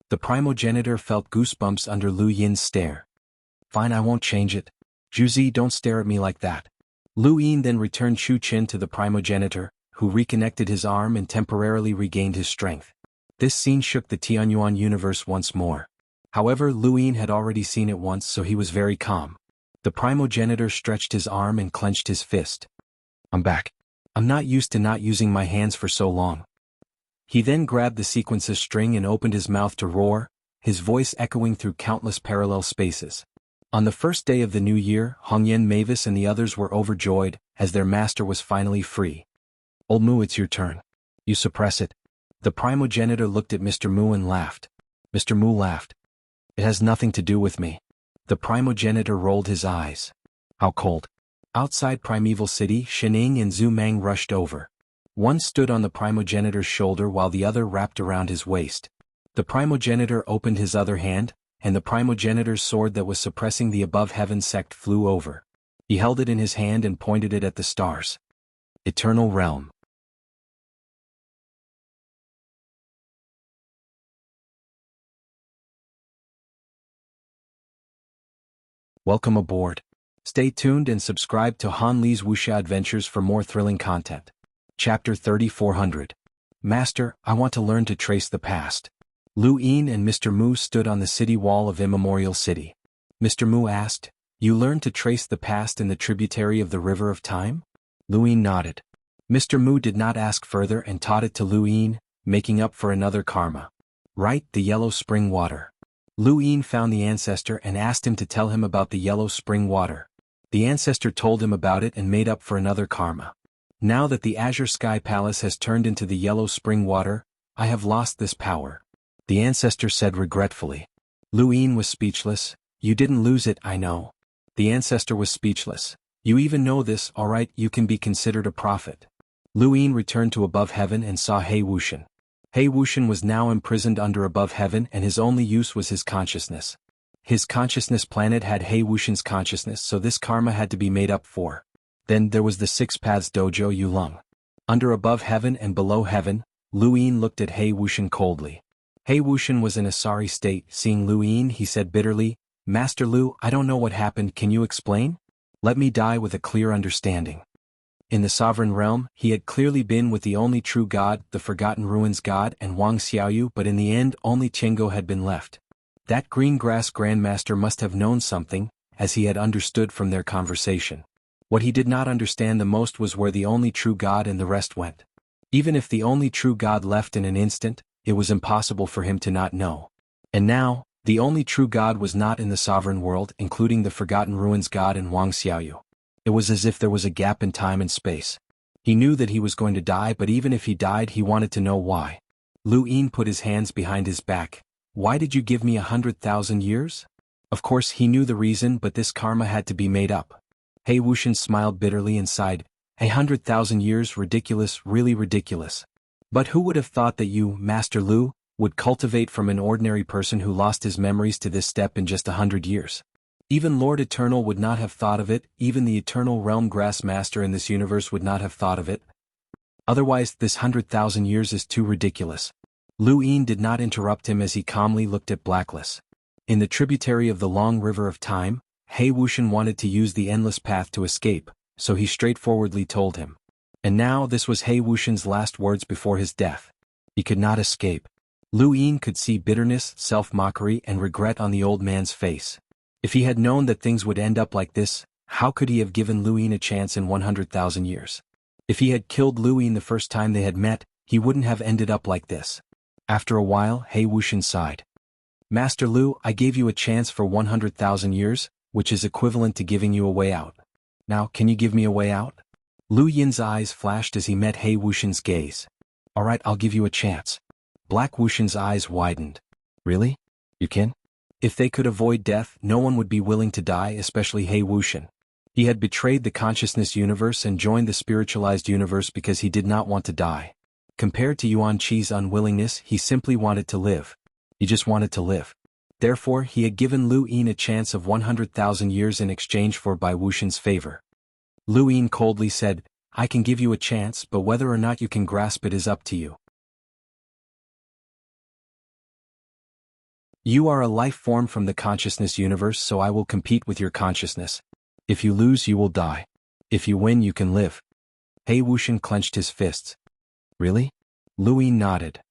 The primogenitor felt goosebumps under Lu Yin's stare. Fine, I won't change it. Juzi, don't stare at me like that. Lu Yin then returned Chu Qin to the primogenitor, who reconnected his arm and temporarily regained his strength. This scene shook the Xuanhuan universe once more. However, Lu Yin had already seen it once, so he was very calm. The primogenitor stretched his arm and clenched his fist. I'm back. I'm not used to not using my hands for so long. He then grabbed the sequence's string and opened his mouth to roar, his voice echoing through countless parallel spaces. On the first day of the new year, Hongyan, Mavis and the others were overjoyed, as their master was finally free. Old Mu, it's your turn. You suppress it. The primogenitor looked at Mr. Mu and laughed. Mr. Mu laughed. It has nothing to do with me. The primogenitor rolled his eyes. How cold. Outside Primeval City, Shining and Zhu Mang rushed over. One stood on the primogenitor's shoulder while the other wrapped around his waist. The primogenitor opened his other hand, and the primogenitor's sword that was suppressing the above heaven sect flew over. He held it in his hand and pointed it at the stars. Eternal Realm. Welcome aboard. Stay tuned and subscribe to Han Li's Wuxia Adventures for more thrilling content. Chapter 3400. Master, I want to learn to trace the past. Lu Yin and Mr. Mu stood on the city wall of Immemorial City. Mr. Mu asked, You learned to trace the past in the tributary of the River of Time? Lu Yin nodded. Mr. Mu did not ask further and taught it to Lu Yin, making up for another karma. Right, the yellow spring water. Lu Yin found the ancestor and asked him to tell him about the yellow spring water. The ancestor told him about it and made up for another karma. Now that the Azure Sky Palace has turned into the yellow spring water, I have lost this power. The ancestor said regretfully. Lu Yin was speechless. You didn't lose it, I know. The ancestor was speechless. You even know this, alright, you can be considered a prophet. Lu Yin returned to above heaven and saw He Wuxian. He Wuxian was now imprisoned under above heaven and his only use was his consciousness. His consciousness planet had He Wuxian's consciousness, so this karma had to be made up for. Then there was the Six Paths Dojo Yulong. Under above heaven and below heaven, Lu Yin looked at He Wuxian coldly. He Wuxian was in a sorry state. Seeing Lu Yin, he said bitterly, Master Lu, I don't know what happened, can you explain? Let me die with a clear understanding. In the sovereign realm, he had clearly been with the only true god, the Forgotten Ruins god and Wang Xiaoyu, but in the end only Tiango had been left. That green grass grandmaster must have known something, as he had understood from their conversation. What he did not understand the most was where the only true god and the rest went. Even if the only true god left in an instant, it was impossible for him to not know. And now, the only true god was not in the sovereign world, including the Forgotten Ruins god and Wang Xiaoyu. It was as if there was a gap in time and space. He knew that he was going to die, but even if he died, he wanted to know why. Lu Yin put his hands behind his back. Why did you give me 100,000 years? Of course he knew the reason, but this karma had to be made up. He Wuxian smiled bitterly and sighed. 100,000 years, ridiculous, really ridiculous. But who would have thought that you, Master Lu, would cultivate from an ordinary person who lost his memories to this step in just 100 years? Even Lord Eternal would not have thought of it, even the Eternal Realm Grass Master in this universe would not have thought of it. Otherwise, this 100,000 years is too ridiculous. Lu Yin did not interrupt him as he calmly looked at Blackless. In the tributary of the long river of time, He Wuxian wanted to use the endless path to escape, so he straightforwardly told him. And now this was He Wuxian's last words before his death. He could not escape. Lu Yin could see bitterness, self-mockery and regret on the old man's face. If he had known that things would end up like this, how could he have given Lu Yin a chance in 100,000 years? If he had killed Lu Yin the first time they had met, he wouldn't have ended up like this. After a while, He Wuxian sighed. Master Lu, I gave you a chance for 100,000 years, which is equivalent to giving you a way out. Now, can you give me a way out? Lu Yin's eyes flashed as he met He Wuxian's gaze. Alright, I'll give you a chance. Black Wuxian's eyes widened. Really? You can? If they could avoid death, no one would be willing to die, especially He Wuxian. He had betrayed the consciousness universe and joined the spiritualized universe because he did not want to die. Compared to Yuan Qi's unwillingness, he simply wanted to live. He just wanted to live. Therefore, he had given Lu Yin a chance of 100,000 years in exchange for Bai Wuxian's favor. Lu Yin coldly said, I can give you a chance, but whether or not you can grasp it is up to you. You are a life form from the consciousness universe, so I will compete with your consciousness. If you lose, you will die. If you win, you can live. He Wuxian clenched his fists. Really? Lu Yin nodded.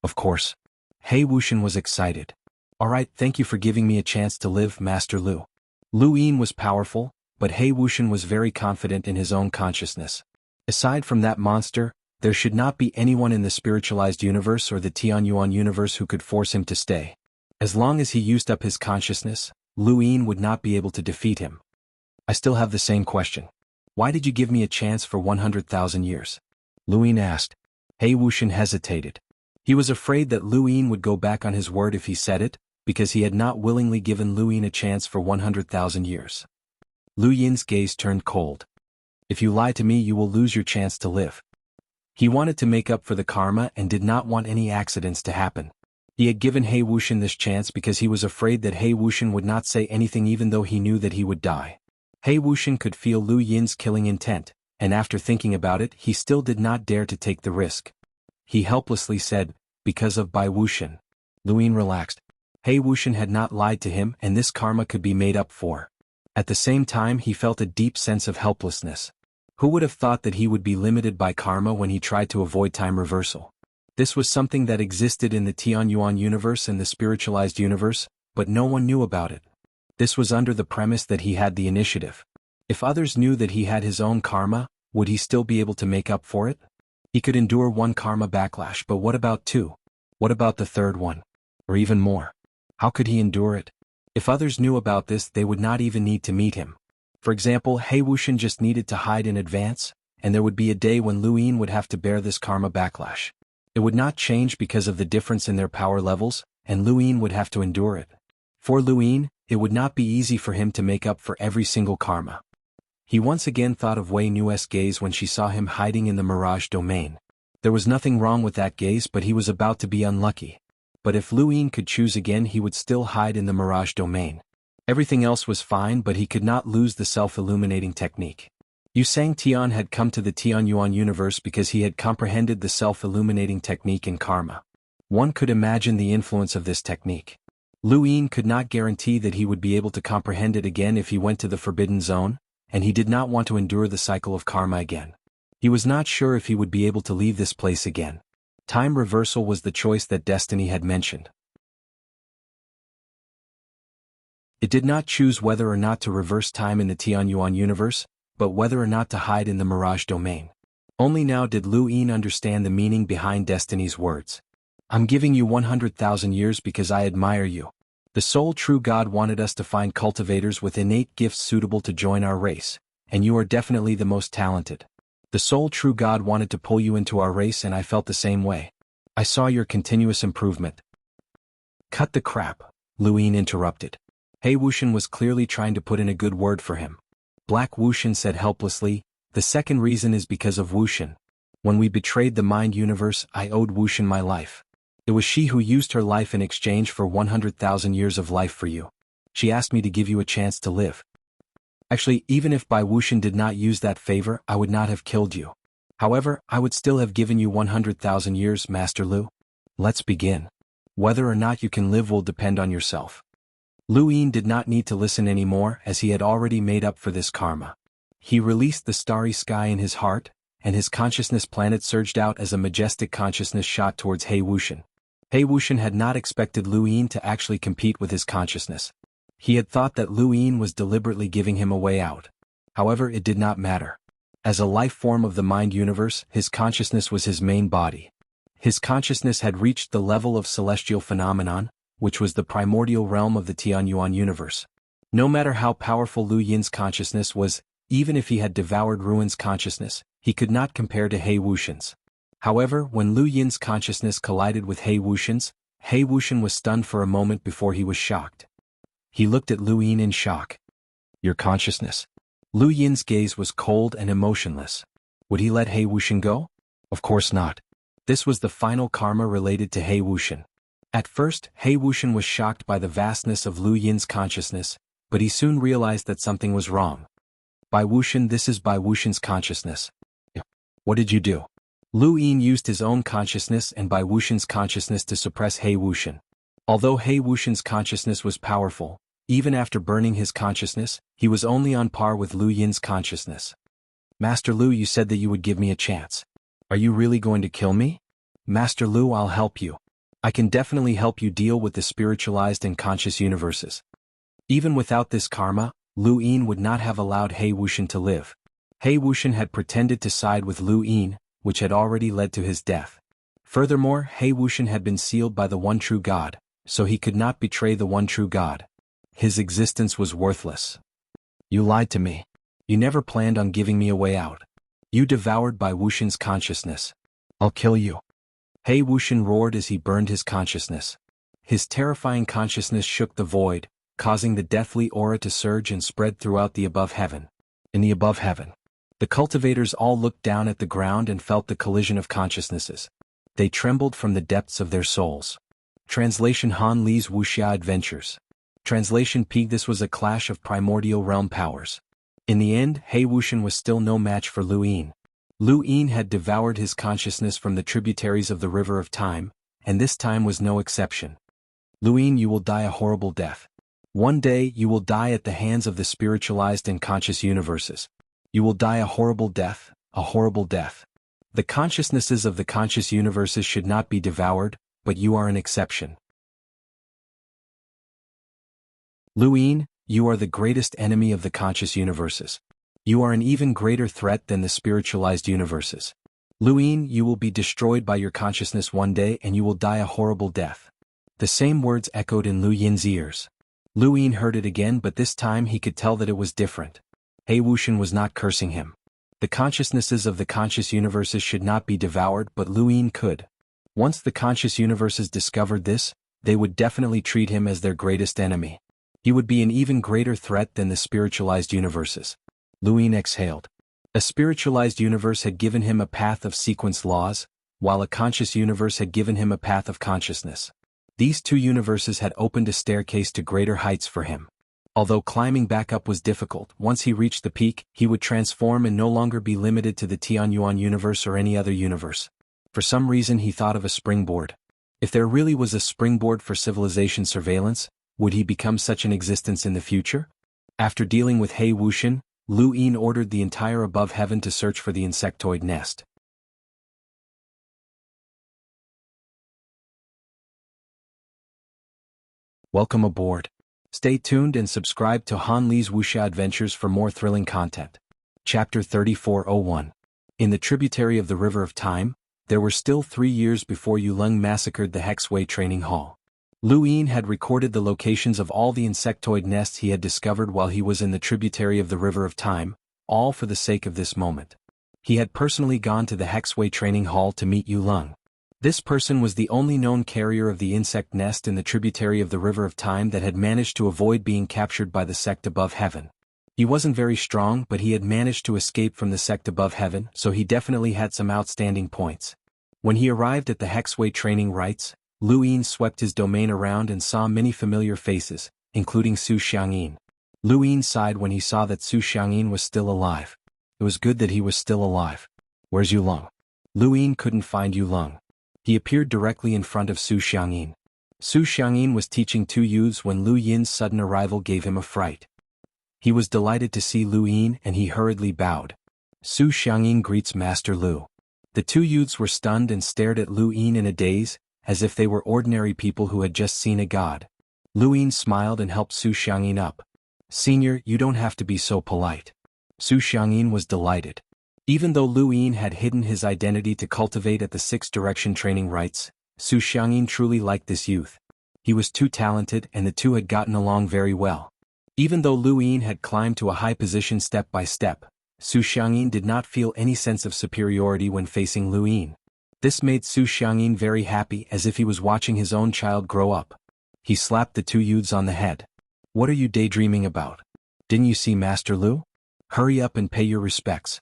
Of course. He Wuxian was excited. Alright, thank you for giving me a chance to live, Master Lu. Lu Yin was powerful, but He Wuxian was very confident in his own consciousness. Aside from that monster, there should not be anyone in the spiritualized universe or the Tianyuan universe who could force him to stay. As long as he used up his consciousness, Lu Yin would not be able to defeat him. I still have the same question. Why did you give me a chance for 100,000 years? Lu Yin asked. He Wuxian hesitated. He was afraid that Lu Yin would go back on his word if he said it, because he had not willingly given Lu Yin a chance for 100,000 years. Lu Yin's gaze turned cold. If you lie to me, you will lose your chance to live. He wanted to make up for the karma and did not want any accidents to happen. He had given He Wuxian this chance because he was afraid that He Wuxian would not say anything even though he knew that he would die. He Wuxian could feel Lu Yin's killing intent, and after thinking about it, he still did not dare to take the risk. He helplessly said, because of Bai Wuxian. Lu Yin relaxed. He Wuxian had not lied to him and this karma could be made up for. At the same time, he felt a deep sense of helplessness. Who would have thought that he would be limited by karma when he tried to avoid time reversal? This was something that existed in the Tianyuan universe and the spiritualized universe, but no one knew about it. This was under the premise that he had the initiative. If others knew that he had his own karma, would he still be able to make up for it? He could endure one karma backlash, but what about two? What about the third one? Or even more? How could he endure it? If others knew about this, they would not even need to meet him. For example, He Wuxian just needed to hide in advance, and there would be a day when Lu Yin would have to bear this karma backlash. It would not change because of the difference in their power levels, and Lu Yin would have to endure it. For Lu Yin, it would not be easy for him to make up for every single karma. He once again thought of Wei Nu's gaze when she saw him hiding in the Mirage domain. There was nothing wrong with that gaze, but he was about to be unlucky. But if Lu Yin could choose again, he would still hide in the Mirage domain. Everything else was fine, but he could not lose the self-illuminating technique. Yu Sang Tian had come to the Tianyuan universe because he had comprehended the self-illuminating technique in karma. One could imagine the influence of this technique. Lu Yin could not guarantee that he would be able to comprehend it again if he went to the Forbidden Zone, and he did not want to endure the cycle of karma again. He was not sure if he would be able to leave this place again. Time reversal was the choice that destiny had mentioned. It did not choose whether or not to reverse time in the Tianyuan universe, but whether or not to hide in the Mirage domain. Only now did Lu Yin understand the meaning behind destiny's words. I'm giving you 100,000 years because I admire you. The sole true God wanted us to find cultivators with innate gifts suitable to join our race, and you are definitely the most talented. The sole true God wanted to pull you into our race, and I felt the same way. I saw your continuous improvement. Cut the crap, Lu Yin interrupted. He Wuxian was clearly trying to put in a good word for him. Black Wuxian said helplessly, the second reason is because of Wuxian. When we betrayed the mind universe, I owed Wuxian my life. It was she who used her life in exchange for 100,000 years of life for you. She asked me to give you a chance to live. Actually, even if Bai Wuxian did not use that favor, I would not have killed you. However, I would still have given you 100,000 years, Master Lu. Let's begin. Whether or not you can live will depend on yourself. Lu Yin did not need to listen anymore, as he had already made up for this karma. He released the starry sky in his heart, and his consciousness planet surged out as a majestic consciousness shot towards He Wuxian. He Wuxian had not expected Lu Yin to actually compete with his consciousness. He had thought that Lu Yin was deliberately giving him a way out. However, it did not matter. As a life form of the mind universe, his consciousness was his main body. His consciousness had reached the level of celestial phenomenon, which was the primordial realm of the Tianyuan universe. No matter how powerful Lu Yin's consciousness was, even if he had devoured Ruin's consciousness, he could not compare to He Wuxian's. However, when Lu Yin's consciousness collided with He Wuxian's, He Wuxian was stunned for a moment before he was shocked. He looked at Lu Yin in shock. Your consciousness? Lu Yin's gaze was cold and emotionless. Would he let He Wuxian go? Of course not. This was the final karma related to He Wuxian. At first, He Wuxian was shocked by the vastness of Lu Yin's consciousness, but he soon realized that something was wrong. Bai Wuxian, this is Bai Wuxian's consciousness. What did you do? Lu Yin used his own consciousness and Bai Wuxian's consciousness to suppress He Wuxian. Although He Wuxian's consciousness was powerful, Even after burning his consciousness, he was only on par with Lu Yin's consciousness. Master Lu, you said that you would give me a chance. Are you really going to kill me? Master Lu, I'll help you. I can definitely help you deal with the spiritualized and conscious universes. Even without this karma, Lu Yin would not have allowed He Wuxian to live. He Wuxian had pretended to side with Lu Yin, which had already led to his death. Furthermore, He Wuxian had been sealed by the one true God, so he could not betray the one true God. His existence was worthless. You lied to me. You never planned on giving me a way out. You devoured by Wuxian's consciousness. I'll kill you. He Wuxian roared as he burned his consciousness. His terrifying consciousness shook the void, causing the deathly aura to surge and spread throughout the above heaven. In the above heaven, the cultivators all looked down at the ground and felt the collision of consciousnesses. They trembled from the depths of their souls. Translation: Han Li's Wuxia Adventures. Translation: Pig. This was a clash of primordial realm powers. In the end, He Wuxian was still no match for Lu Yin. Lu Yin had devoured his consciousness from the tributaries of the river of time, and this time was no exception. Lu Yin, you will die a horrible death. One day you will die at the hands of the spiritualized and conscious universes. You will die a horrible death, a horrible death. The consciousnesses of the conscious universes should not be devoured, but you are an exception. Lu Yin, you are the greatest enemy of the conscious universes. You are an even greater threat than the spiritualized universes. Lu Yin, you will be destroyed by your consciousness one day and you will die a horrible death. The same words echoed in Lu Yin's ears. Lu Yin heard it again, but this time he could tell that it was different. He Wuxian was not cursing him. The consciousnesses of the conscious universes should not be devoured, but Lu Yin could. Once the conscious universes discovered this, they would definitely treat him as their greatest enemy. He would be an even greater threat than the spiritualized universes. Lu Yin exhaled. A spiritualized universe had given him a path of sequence laws, while a conscious universe had given him a path of consciousness. These two universes had opened a staircase to greater heights for him. Although climbing back up was difficult, once he reached the peak, he would transform and no longer be limited to the Xuanhuan universe or any other universe. For some reason he thought of a springboard. If there really was a springboard for civilization surveillance, would he become such an existence in the future? After dealing with He Wuxian, Lu Yin ordered the entire above heaven to search for the insectoid nest. Welcome aboard. Stay tuned and subscribe to Han Li's Wuxia Adventures for more thrilling content. Chapter 3401. In the tributary of the River of Time, there were still 3 years before Yulong massacred the Hexway Training Hall. Lu Yin had recorded the locations of all the insectoid nests he had discovered while he was in the tributary of the River of Time, all for the sake of this moment. He had personally gone to the Hexway Training Hall to meet Yulong. This person was the only known carrier of the insect nest in the tributary of the River of Time that had managed to avoid being captured by the sect above heaven. He wasn't very strong, but he had managed to escape from the sect above heaven, so he definitely had some outstanding points. When he arrived at the Hexway Training Rites, Lu Yin swept his domain around and saw many familiar faces, including Su Xiangyin. Lu Yin sighed when he saw that Su Xiangyin was still alive. It was good that he was still alive. Where's Yulong? Lu Yin couldn't find Yulong. He appeared directly in front of Su Xiangyin. Su Xiangyin was teaching 2 youths when Lu Yin's sudden arrival gave him a fright. He was delighted to see Lu Yin and he hurriedly bowed. Su Xiangyin greets Master Lu. The 2 youths were stunned and stared at Lu Yin in a daze, as if they were ordinary people who had just seen a god. Lu Yin smiled and helped Su Xiangyin up. Senior, you don't have to be so polite. Su Xiangyin was delighted. Even though Lu Yin had hidden his identity to cultivate at the 6 direction training rites, Su Xiangyin truly liked this youth. He was too talented and the two had gotten along very well. Even though Lu Yin had climbed to a high position step by step, Su Xiangyin did not feel any sense of superiority when facing Lu Yin. This made Su Xiangyin very happy, as if he was watching his own child grow up. He slapped the 2 youths on the head. What are you daydreaming about? Didn't you see Master Lu? Hurry up and pay your respects.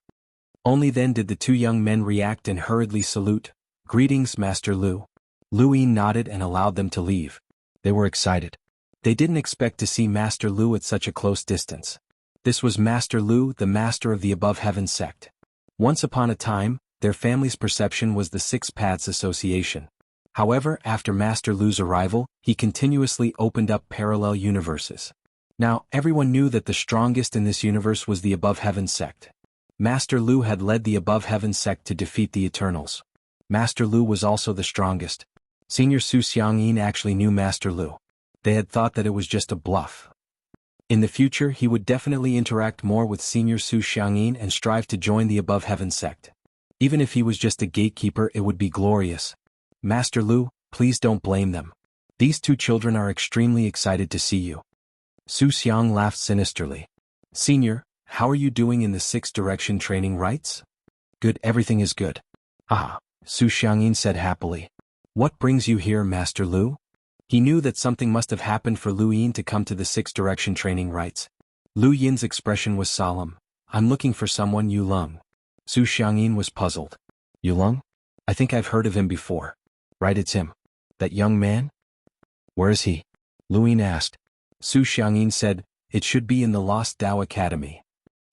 Only then did the 2 young men react and hurriedly salute. Greetings, Master Lu. Lu Yin nodded and allowed them to leave. They were excited. They didn't expect to see Master Lu at such a close distance. This was Master Lu, the master of the Above Heaven sect. Once upon a time, their family's perception was the 6 Paths Association. However, after Master Lu's arrival, he continuously opened up parallel universes. Now, everyone knew that the strongest in this universe was the Above Heaven sect. Master Lu had led the Above Heaven sect to defeat the Eternals. Master Lu was also the strongest. Senior Su Xiangyin actually knew Master Lu. They had thought that it was just a bluff. In the future he would definitely interact more with Senior Su Xiangyin and strive to join the Above Heaven sect. Even if he was just a gatekeeper, it would be glorious. Master Lu, please don't blame them. These two children are extremely excited to see you. Su Xiang laughed sinisterly. Senior, how are you doing in the 6 direction training rites? Good, everything is good. Ah, Su Xiangyin said happily. What brings you here, Master Lu? He knew that something must have happened for Lu Yin to come to the 6 direction training rites. Lu Yin's expression was solemn. I'm looking for someone, Yu Lung. Su Xiangyin was puzzled. Yu Lung? I think I've heard of him before. Right, it's him. That young man? Where is he? Lu Yin asked. Su Xiangyin said, it should be in the Lost Dao Academy.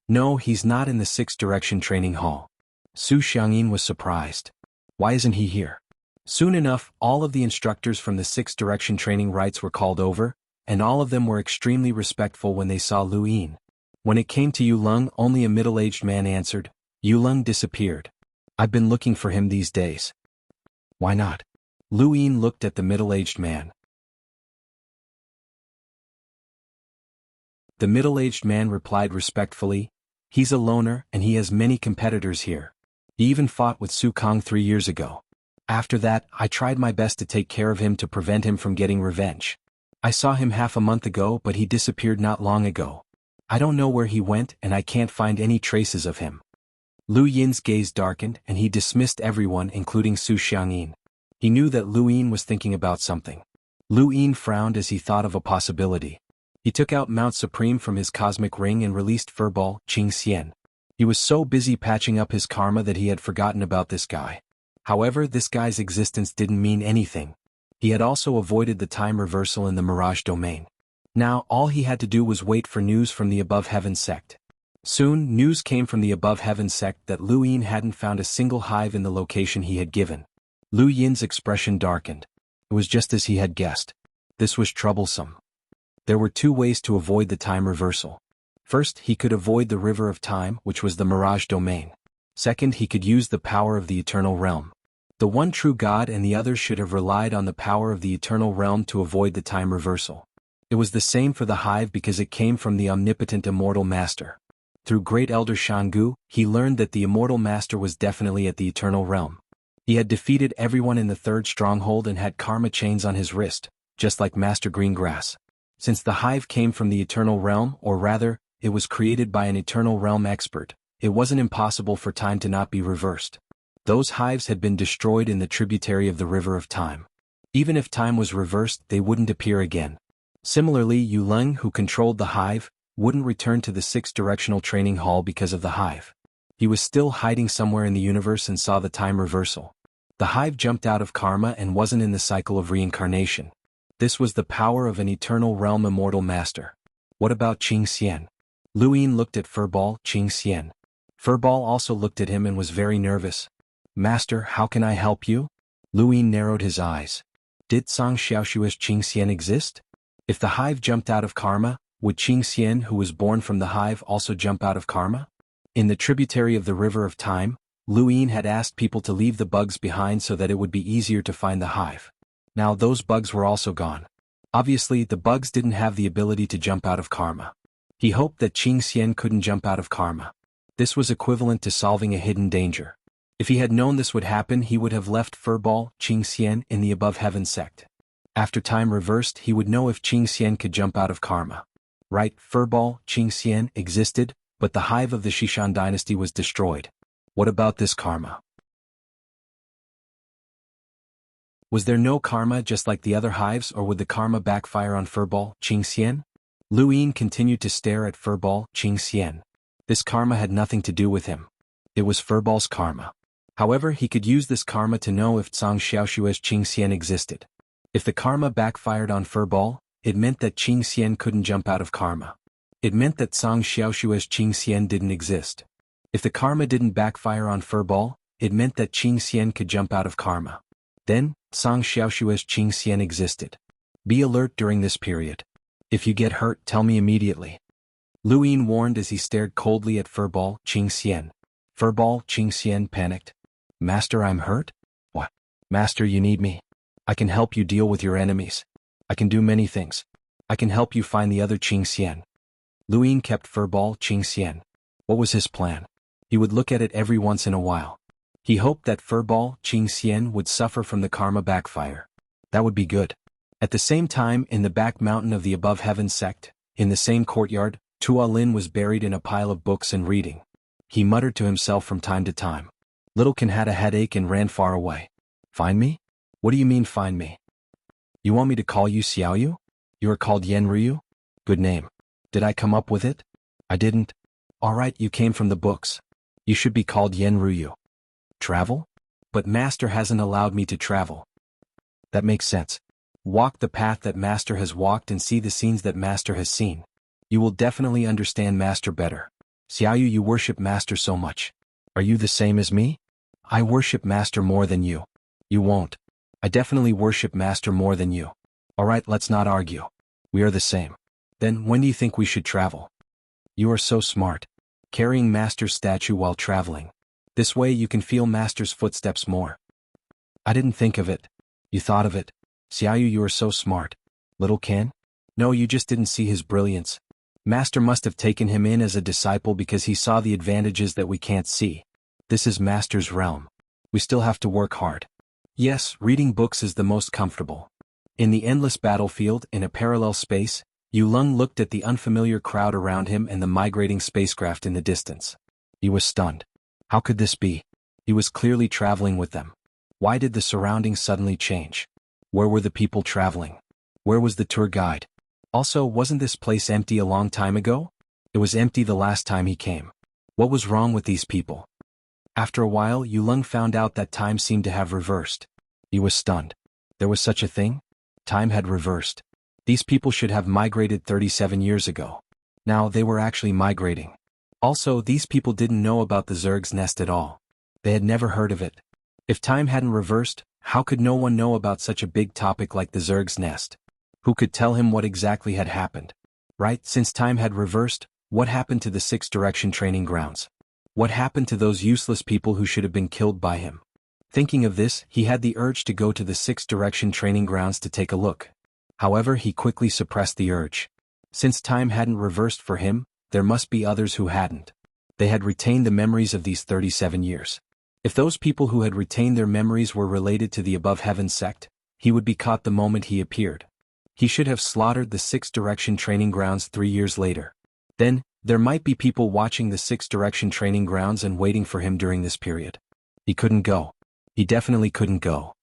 No, he's not in the 6 direction training hall. Su Xiangyin was surprised. Why isn't he here? Soon enough, all of the instructors from the 6 direction training rites were called over, and all of them were extremely respectful when they saw Lu Yin. When it came to Yu Lung, only a middle-aged man answered. Yu Lung disappeared. I've been looking for him these days. Why not? Lu Yin looked at the middle-aged man. The middle-aged man replied respectfully, he's a loner and he has many competitors here. He even fought with Su Kong 3 years ago. After that, I tried my best to take care of him to prevent him from getting revenge. I saw him half a month ago, but he disappeared not long ago. I don't know where he went and I can't find any traces of him. Lu Yin's gaze darkened and he dismissed everyone, including Su Xiangyin. He knew that Lu Yin was thinking about something. Lu Yin frowned as he thought of a possibility. He took out Mount Supreme from his cosmic ring and released Furball, Qingxian. He was so busy patching up his karma that he had forgotten about this guy. However, this guy's existence didn't mean anything. He had also avoided the time reversal in the Mirage domain. Now, all he had to do was wait for news from the Above Heaven sect. Soon, news came from the Above Heaven sect that Lu Yin hadn't found a single hive in the location he had given. Lu Yin's expression darkened. It was just as he had guessed. This was troublesome. There were 2 ways to avoid the time reversal. First, he could avoid the River of Time, which was the Mirage domain. Second, he could use the power of the Eternal Realm. The one true God and the others should have relied on the power of the Eternal Realm to avoid the time reversal. It was the same for the hive because it came from the omnipotent Immortal Master. Through Great Elder Xianghu, he learned that the Immortal Master was definitely at the Eternal Realm. He had defeated everyone in the 3rd stronghold and had karma chains on his wrist, just like Master Greengrass. Since the hive came from the Eternal Realm, or rather, it was created by an Eternal Realm expert, it wasn't impossible for time to not be reversed. Those hives had been destroyed in the tributary of the River of Time. Even if time was reversed, they wouldn't appear again. Similarly, Yu Lung, who controlled the hive, wouldn't return to the 6 directional training hall because of the hive. He was still hiding somewhere in the universe and saw the time reversal. The hive jumped out of karma and wasn't in the cycle of reincarnation. This was the power of an Eternal Realm Immortal Master. What about Qingxian? Lu Yin looked at Furball, Qingxian. Furball also looked at him and was very nervous. Master, how can I help you? Lu Yin narrowed his eyes. Did Song Xiaoshui's Qingxian exist? If the hive jumped out of karma, would Qingxian, who was born from the hive, also jump out of karma? In the tributary of the River of Time, Lu Yin had asked people to leave the bugs behind so that it would be easier to find the hive. Now those bugs were also gone. Obviously, the bugs didn't have the ability to jump out of karma. He hoped that Qingxian couldn't jump out of karma. This was equivalent to solving a hidden danger. If he had known this would happen, he would have left Furball, Qingxian, in the Above Heaven sect. After time reversed, he would know if Qingxian could jump out of karma. Right, Furball, Qingxian, existed, but the hive of the Xishan dynasty was destroyed. What about this karma? Was there no karma just like the other hives, or would the karma backfire on Furball, Qingxian? Lu Yin continued to stare at Furball, Qingxian. This karma had nothing to do with him. It was Furball's karma. However, he could use this karma to know if Song Xiaoshui's Qingxian existed. If the karma backfired on Furball, it meant that Qingxian couldn't jump out of karma. It meant that Song Xiaoshui's Qingxian didn't exist. If the karma didn't backfire on Furball, it meant that Qingxian could jump out of karma. Then, Song Xiaoshui's Qingxian existed. Be alert during this period. If you get hurt, tell me immediately. Lu Yin warned as he stared coldly at Furball Qingxian. Furball Qingxian panicked. Master, I'm hurt? What? Master, you need me. I can help you deal with your enemies. I can do many things. I can help you find the other Qingxian. Lu Yin kept Furball Qingxian. What was his plan? He would look at it every once in a while. He hoped that Furball Qingxian would suffer from the karma backfire. That would be good. At the same time, in the back mountain of the Above Heaven sect, in the same courtyard, Tua Lin was buried in a pile of books and reading. He muttered to himself from time to time. Littlekin had a headache and ran far away. Find me? What do you mean find me? You want me to call you Xiaoyu? You are called Yenryu? Good name. Did I come up with it? I didn't. Alright, you came from the books. You should be called Yenryu. Travel? But Master hasn't allowed me to travel. That makes sense. Walk the path that Master has walked and see the scenes that Master has seen. You will definitely understand Master better. Xiaoyu, you worship Master so much. Are you the same as me? I worship Master more than you. You won't. I definitely worship Master more than you. Alright, let's not argue. We are the same. Then, when do you think we should travel? You are so smart. Carrying Master's statue while traveling. This way you can feel Master's footsteps more. I didn't think of it. You thought of it. Xiaoyu, you are so smart. Little Ken? No, you just didn't see his brilliance. Master must have taken him in as a disciple because he saw the advantages that we can't see. This is Master's realm. We still have to work hard. Yes, reading books is the most comfortable. In the endless battlefield, in a parallel space, Yulong looked at the unfamiliar crowd around him and the migrating spacecraft in the distance. He was stunned. How could this be? He was clearly traveling with them. Why did the surroundings suddenly change? Where were the people traveling? Where was the tour guide? Also, wasn't this place empty a long time ago? It was empty the last time he came. What was wrong with these people? After a while, Yulong found out that time seemed to have reversed. He was stunned. There was such a thing? Time had reversed. These people should have migrated 37 years ago. Now they were actually migrating. Also, these people didn't know about the Zerg's nest at all. They had never heard of it. If time hadn't reversed, how could no one know about such a big topic like the Zerg's nest? Who could tell him what exactly had happened? Right, since time had reversed, what happened to the Sixth Direction training grounds? What happened to those useless people who should have been killed by him? Thinking of this, he had the urge to go to the Sixth Direction training grounds to take a look. However, he quickly suppressed the urge. Since time hadn't reversed for him, there must be others who hadn't. They had retained the memories of these 37 years. If those people who had retained their memories were related to the Above Heaven sect, he would be caught the moment he appeared. He should have slaughtered the Sixth Direction training grounds 3 years later. Then, there might be people watching the Sixth Direction training grounds and waiting for him during this period. He couldn't go. He definitely couldn't go.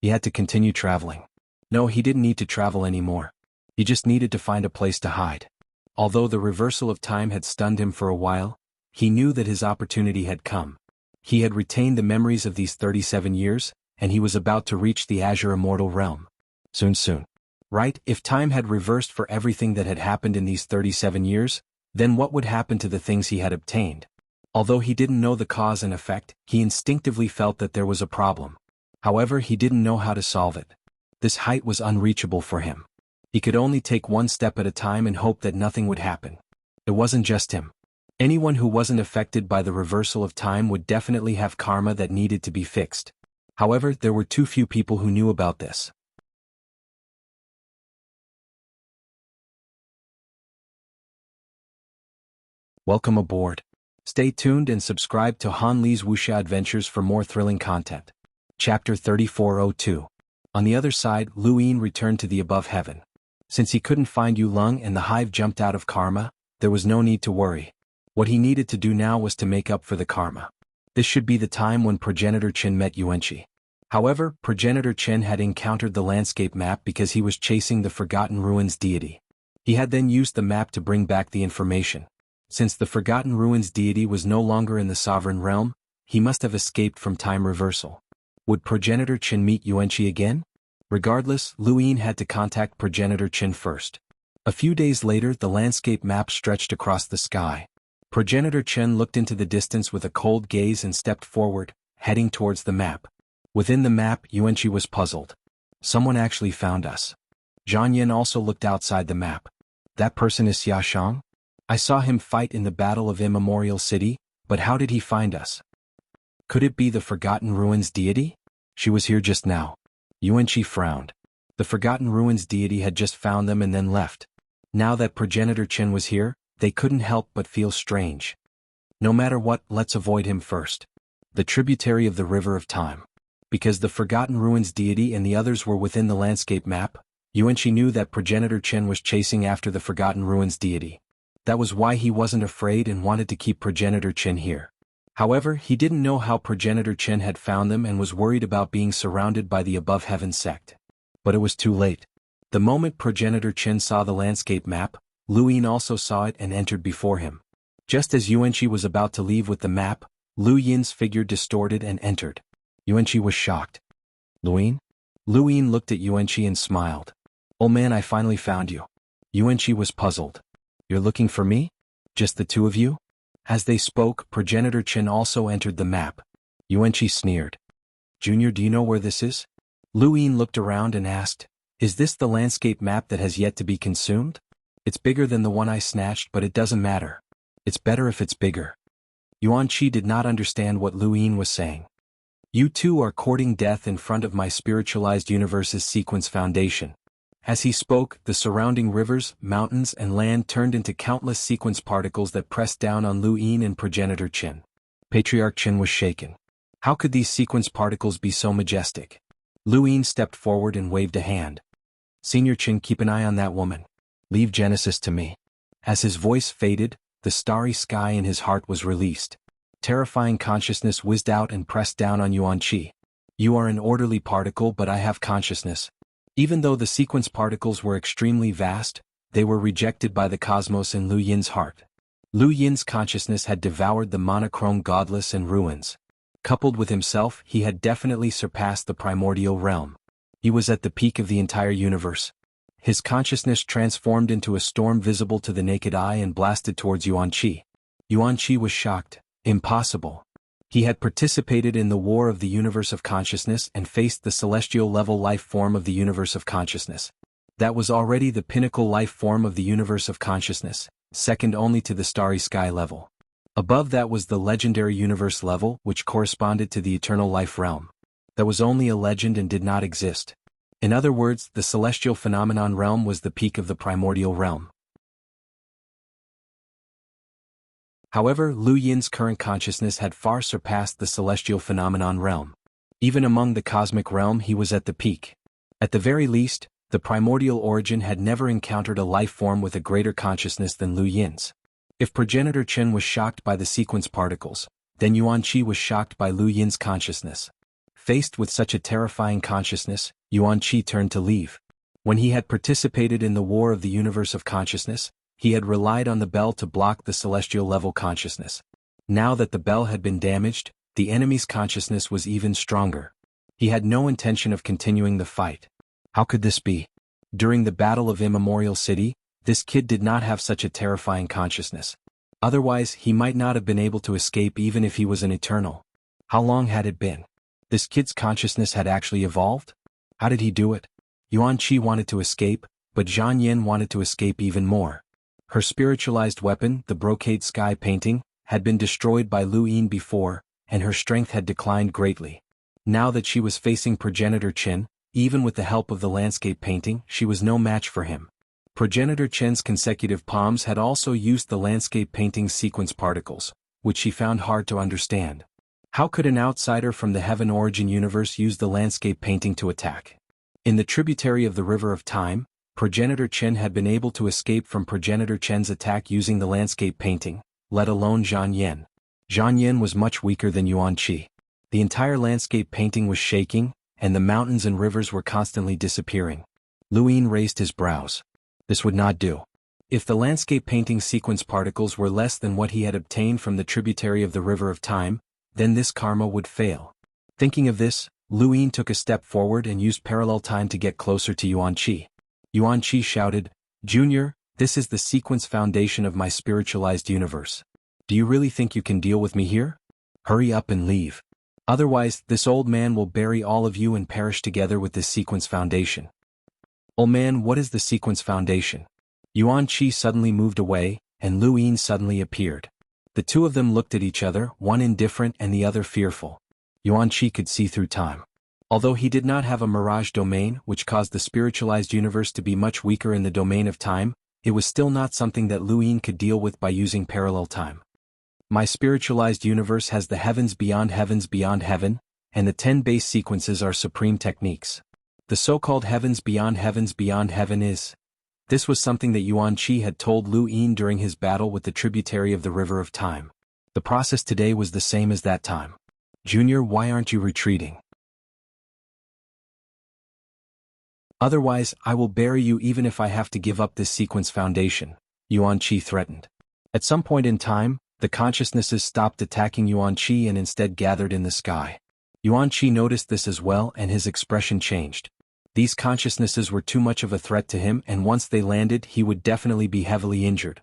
He had to continue traveling. No, he didn't need to travel anymore. He just needed to find a place to hide. Although the reversal of time had stunned him for a while, he knew that his opportunity had come. He had retained the memories of these 37 years, and he was about to reach the Azure Immortal Realm. Soon. Right, if time had reversed for everything that had happened in these 37 years, then what would happen to the things he had obtained? Although he didn't know the cause and effect, he instinctively felt that there was a problem. However, he didn't know how to solve it. This height was unreachable for him. He could only take one step at a time and hope that nothing would happen. It wasn't just him. Anyone who wasn't affected by the reversal of time would definitely have karma that needed to be fixed. However, there were too few people who knew about this. Welcome aboard. Stay tuned and subscribe to Han Li's Wuxia Adventures for more thrilling content. Chapter 3402. On the other side, Lu Yin returned to the Above Heaven. Since he couldn't find Yulong and the hive jumped out of karma, there was no need to worry. What he needed to do now was to make up for the karma. This should be the time when Progenitor Chen met Yuanqi. However, Progenitor Chen had encountered the landscape map because he was chasing the Forgotten Ruins deity. He had then used the map to bring back the information. Since the Forgotten Ruins deity was no longer in the sovereign realm, he must have escaped from time reversal. Would Progenitor Chen meet Yuanqi again? Regardless, Lu Yin had to contact Progenitor Chen first. A few days later, the landscape map stretched across the sky. Progenitor Chen looked into the distance with a cold gaze and stepped forward, heading towards the map. Within the map, Yuanqi was puzzled. Someone actually found us. Xuanhuan also looked outside the map. That person is Xiaxiang? I saw him fight in the Battle of Immemorial City, but how did he find us? Could it be the Forgotten Ruins deity? She was here just now. Yuanqi frowned. The Forgotten Ruins deity had just found them and then left. Now that Progenitor Chen was here, they couldn't help but feel strange. No matter what, let's avoid him first. The tributary of the River of Time. Because the Forgotten Ruins deity and the others were within the landscape map, Yuanqi knew that Progenitor Chen was chasing after the Forgotten Ruins deity. That was why he wasn't afraid and wanted to keep Progenitor Chen here. However, he didn't know how Progenitor Chen had found them and was worried about being surrounded by the Above Heaven sect. But it was too late. The moment Progenitor Chen saw the landscape map, Lu Yin also saw it and entered before him. Just as Yuanqi was about to leave with the map, Lu Yin's figure distorted and entered. Yuanqi was shocked. Lu Yin? Lu Yin looked at Yuanqi and smiled. "Old man, I finally found you." Yuanqi was puzzled. "You're looking for me? Just the two of you?" As they spoke, Progenitor Chen also entered the map. Yuanqi sneered. "Junior, do you know where this is?" Lu Yin looked around and asked, "Is this the landscape map that has yet to be consumed? It's bigger than the one I snatched, but it doesn't matter. It's better if it's bigger." Yuanqi did not understand what Lu Yin was saying. "You two are courting death in front of my spiritualized universe's sequence foundation." As he spoke, the surrounding rivers, mountains, and land turned into countless sequence particles that pressed down on Lu Yin and Progenitor Chen. Patriarch Chen was shaken. How could these sequence particles be so majestic? Lu Yin stepped forward and waved a hand. "Senior Chen, keep an eye on that woman. Leave Genesis to me." As his voice faded, the starry sky in his heart was released. Terrifying consciousness whizzed out and pressed down on Yuanqi. "You are an orderly particle, but I have consciousness." Even though the sequence particles were extremely vast, they were rejected by the cosmos in Lu Yin's heart. Lu Yin's consciousness had devoured the monochrome godless and ruins. Coupled with himself, he had definitely surpassed the primordial realm. He was at the peak of the entire universe. His consciousness transformed into a storm visible to the naked eye and blasted towards Yuanqi. Yuanqi was shocked. Impossible. He had participated in the war of the universe of consciousness and faced the celestial-level life form of the universe of consciousness. That was already the pinnacle life form of the universe of consciousness, second only to the starry sky level. Above that was the legendary universe level, which corresponded to the eternal life realm. That was only a legend and did not exist. In other words, the celestial phenomenon realm was the peak of the primordial realm. However, Lu Yin's current consciousness had far surpassed the celestial phenomenon realm. Even among the cosmic realm he was at the peak. At the very least, the primordial origin had never encountered a life form with a greater consciousness than Lu Yin's. If Progenitor Chen was shocked by the sequence particles, then Yuanqi was shocked by Lu Yin's consciousness. Faced with such a terrifying consciousness, Yuanqi turned to leave. When he had participated in the war of the universe of consciousness, he had relied on the bell to block the celestial-level consciousness. Now that the bell had been damaged, the enemy's consciousness was even stronger. He had no intention of continuing the fight. How could this be? During the Battle of Immemorial City, this kid did not have such a terrifying consciousness. Otherwise, he might not have been able to escape even if he was an eternal. How long had it been? This kid's consciousness had actually evolved? How did he do it? Yuanqi wanted to escape, but Xuanhuan wanted to escape even more. Her spiritualized weapon, the brocade sky painting, had been destroyed by Lu Yin before, and her strength had declined greatly. Now that she was facing Progenitor Chen, even with the help of the landscape painting, she was no match for him. Progenitor Chen's consecutive palms had also used the landscape painting's sequence particles, which she found hard to understand. How could an outsider from the Heaven Origin universe use the landscape painting to attack? In the tributary of the River of Time, Progenitor Chen had been able to escape from Progenitor Chen's attack using the landscape painting, let alone Xuanhuan. Xuanhuan was much weaker than Yuanqi. The entire landscape painting was shaking, and the mountains and rivers were constantly disappearing. Lu Yin raised his brows. This would not do. If the landscape painting sequence particles were less than what he had obtained from the tributary of the River of Time, then this karma would fail. Thinking of this, Lu Yin took a step forward and used parallel time to get closer to Yuanqi. Yuanqi shouted, "Junior, this is the sequence foundation of my spiritualized universe. Do you really think you can deal with me here? Hurry up and leave. Otherwise, this old man will bury all of you and perish together with this sequence foundation. Old man, what is the sequence foundation? Yuan Qi suddenly moved away, and Lu Yin suddenly appeared. The two of them looked at each other, one indifferent and the other fearful. Yuan Qi could see through time. Although he did not have a mirage domain which caused the spiritualized universe to be much weaker in the domain of time, it was still not something that Lu Yin could deal with by using parallel time. My spiritualized universe has the heavens beyond heaven, and the 10 base sequences are supreme techniques. The so-called heavens beyond heaven is. This was something that Yuan Qi had told Lu Yin during his battle with the tributary of the river of time. The process today was the same as that time. Junior, why aren't you retreating? Otherwise, I will bury you even if I have to give up this sequence foundation, Yuan Qi threatened. At some point in time, the consciousnesses stopped attacking Yuan Qi and instead gathered in the sky. Yuan Qi noticed this as well and his expression changed. These consciousnesses were too much of a threat to him, and once they landed he would definitely be heavily injured.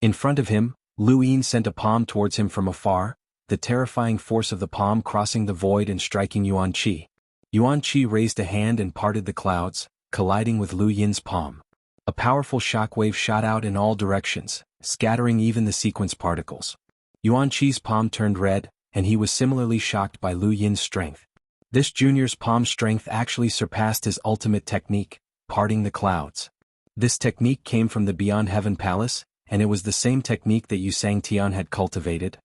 In front of him, Lu Yin sent a palm towards him from afar, the terrifying force of the palm crossing the void and striking Yuan Qi. Yuan Qi raised a hand and parted the clouds, colliding with Lu Yin's palm. A powerful shockwave shot out in all directions, scattering even the sequence particles. Yuan Qi's palm turned red, and he was similarly shocked by Lu Yin's strength. This junior's palm strength actually surpassed his ultimate technique, parting the clouds. This technique came from the Beyond Heaven Palace, and it was the same technique that Yu Sangtian had cultivated.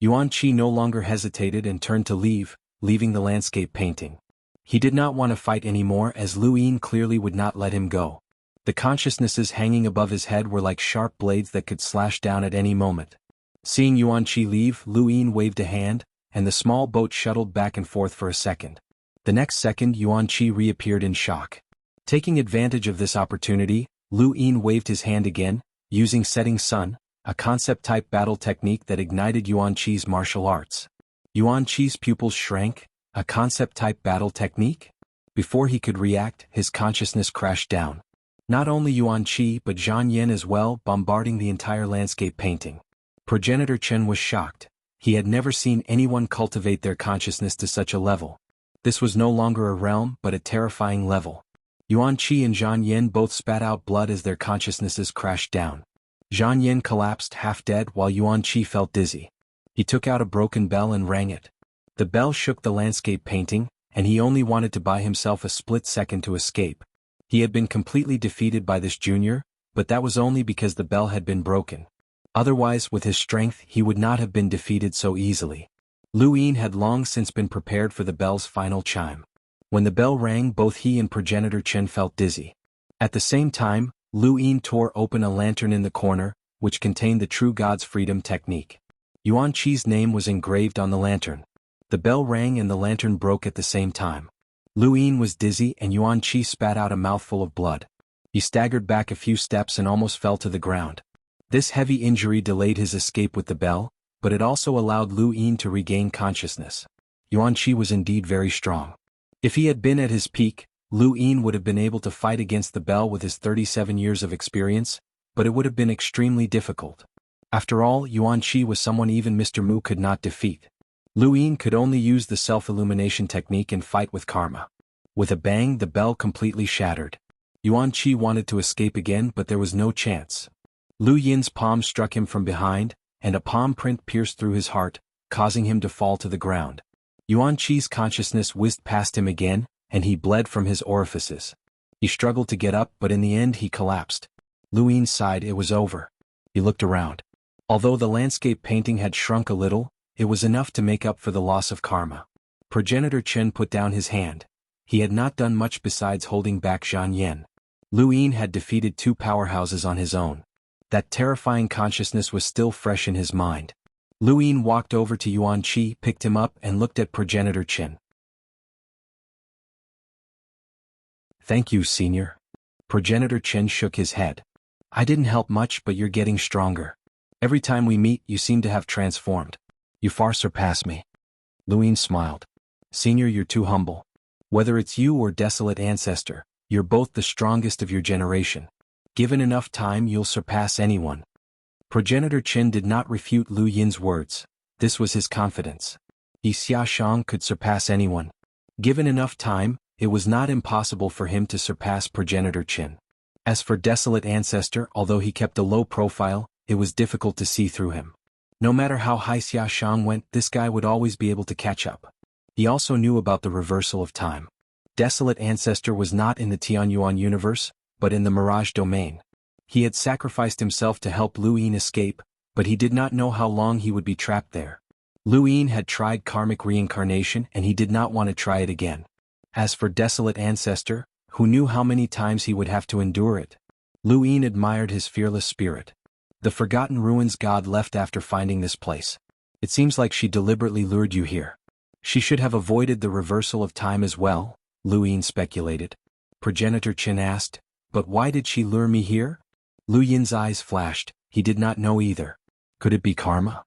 Yuan Qi no longer hesitated and turned to leaving the landscape painting. He did not want to fight anymore, as Lu Yin clearly would not let him go. The consciousnesses hanging above his head were like sharp blades that could slash down at any moment. Seeing Yuan Qi leave, Lu Yin waved a hand, and the small boat shuttled back and forth for a second. The next second Yuan Qi reappeared in shock. Taking advantage of this opportunity, Lu Yin waved his hand again, using Setting Sun, a concept-type battle technique that ignited Yuan Qi's martial arts. Yuan Qi's pupils shrank, a concept-type battle technique? Before he could react, his consciousness crashed down. Not only Yuan Qi but Xuanhuan as well, bombarding the entire landscape painting. Progenitor Chen was shocked. He had never seen anyone cultivate their consciousness to such a level. This was no longer a realm but a terrifying level. Yuan Qi and Xuanhuan both spat out blood as their consciousnesses crashed down. Xuanhuan collapsed half dead while Yuan Qi felt dizzy. He took out a broken bell and rang it. The bell shook the landscape painting, and he only wanted to buy himself a split second to escape. He had been completely defeated by this junior, but that was only because the bell had been broken. Otherwise, with his strength, he would not have been defeated so easily. Lu Yin had long since been prepared for the bell's final chime. When the bell rang, both he and Progenitor Chen felt dizzy. At the same time, Lu Yin tore open a lantern in the corner, which contained the True God's Freedom technique. Yuan Qi's name was engraved on the lantern. The bell rang and the lantern broke at the same time. Lu Yin was dizzy and Yuan Qi spat out a mouthful of blood. He staggered back a few steps and almost fell to the ground. This heavy injury delayed his escape with the bell, but it also allowed Lu Yin to regain consciousness. Yuan Qi was indeed very strong. If he had been at his peak, Lu Yin would have been able to fight against the bell with his 37 years of experience, but it would have been extremely difficult. After all, Yuan Qi was someone even Mr. Mu could not defeat. Lu Yin could only use the self-illumination technique and fight with karma. With a bang, the bell completely shattered. Yuan Qi wanted to escape again, but there was no chance. Lu Yin's palm struck him from behind, and a palm print pierced through his heart, causing him to fall to the ground. Yuan Qi's consciousness whizzed past him again, and he bled from his orifices. He struggled to get up, but in the end he collapsed. Lu Yin sighed. It was over. He looked around. Although the landscape painting had shrunk a little, it was enough to make up for the loss of karma. Progenitor Chen put down his hand. He had not done much besides holding back Xuanhuan. Lu Yin had defeated two powerhouses on his own. That terrifying consciousness was still fresh in his mind. Lu Yin walked over to Yuan Qi, picked him up and looked at Progenitor Chen. Thank you, senior. Progenitor Chen shook his head. I didn't help much, but you're getting stronger. Every time we meet, you seem to have transformed. You far surpass me. Lu Yin smiled. Senior, you're too humble. Whether it's you or Desolate Ancestor, you're both the strongest of your generation. Given enough time, you'll surpass anyone. Progenitor Chen did not refute Lu Yin's words. This was his confidence. Xiaoxiang could surpass anyone. Given enough time, it was not impossible for him to surpass progenitor Qin. As for desolate ancestor, although he kept a low profile, it was difficult to see through him. No matter how high Xiaoxiang went, this guy would always be able to catch up. He also knew about the reversal of time. Desolate ancestor was not in the Tianyuan universe, but in the Mirage domain. He had sacrificed himself to help Lu Yin escape, but he did not know how long he would be trapped there. Lu Yin had tried karmic reincarnation and he did not want to try it again. As for desolate ancestor, who knew how many times he would have to endure it? Lu Yin admired his fearless spirit. The forgotten ruins god left after finding this place. It seems like she deliberately lured you here. She should have avoided the reversal of time as well, Lu Yin speculated. Progenitor Qin asked, but why did she lure me here? Lu Yin's eyes flashed, he did not know either. Could it be karma?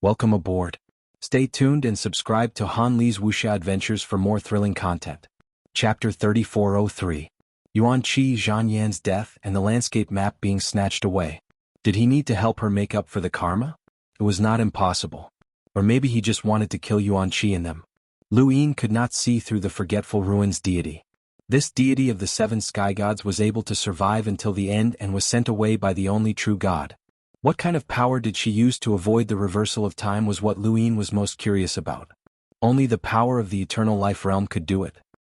Welcome aboard. Stay tuned and subscribe to Han Li's wuxia adventures for more thrilling content. Chapter 3403. Yuan Qi Zhanyan's death and the landscape map being snatched away. Did he need to help her make up for the karma? It was not impossible. Or maybe he just wanted to kill Yuan Qi and them. Lu Yin could not see through the forgetful ruins deity. This deity of the seven sky gods was able to survive until the end and was sent away by the only true god. What kind of power did she use to avoid the reversal of time was what Lu Yin was most curious about. Only the power of the eternal life realm could do it.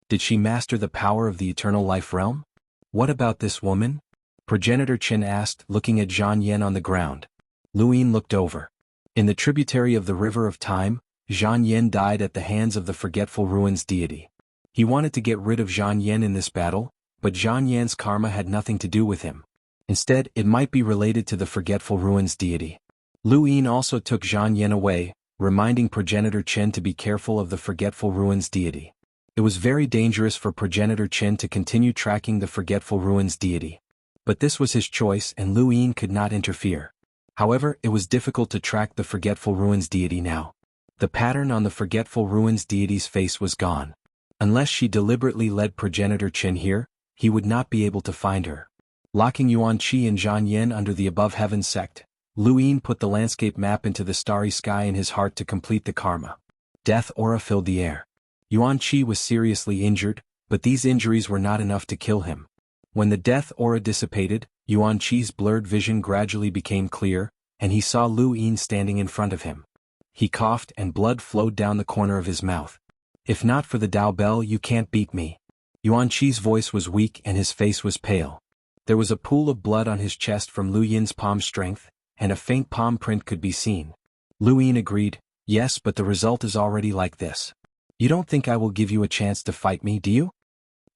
Did she master the power of the eternal life realm? What about this woman? Progenitor Qin asked, looking at Zhan Yan on the ground. Lu Yin looked over. In the tributary of the river of time, Zhan Yan died at the hands of the forgetful ruins deity. He wanted to get rid of Zhan Yan in this battle, but Zhan Yan's karma had nothing to do with him. Instead, it might be related to the forgetful ruins deity. Lu Yin also took Zhan Yan away, reminding Progenitor Qin to be careful of the forgetful ruins deity. It was very dangerous for Progenitor Qin to continue tracking the forgetful ruins deity. But this was his choice and Lu Yin could not interfere. However, it was difficult to track the forgetful ruins deity now. The pattern on the forgetful ruins deity's face was gone. Unless she deliberately led Progenitor Qin here, he would not be able to find her. Locking Yuan Qi and Zhan Yan under the above heaven sect, Lu Yin put the landscape map into the starry sky in his heart to complete the karma. Death aura filled the air. Yuan Qi was seriously injured, but these injuries were not enough to kill him. When the death aura dissipated, Yuan Qi's blurred vision gradually became clear, and he saw Lu Yin standing in front of him. He coughed and blood flowed down the corner of his mouth. If not for the Dao Bell, you can't beat me. Yuan Qi's voice was weak and his face was pale. There was a pool of blood on his chest from Lu Yin's palm strength, and a faint palm print could be seen. Lu Yin agreed, yes, but the result is already like this. You don't think I will give you a chance to fight me, do you?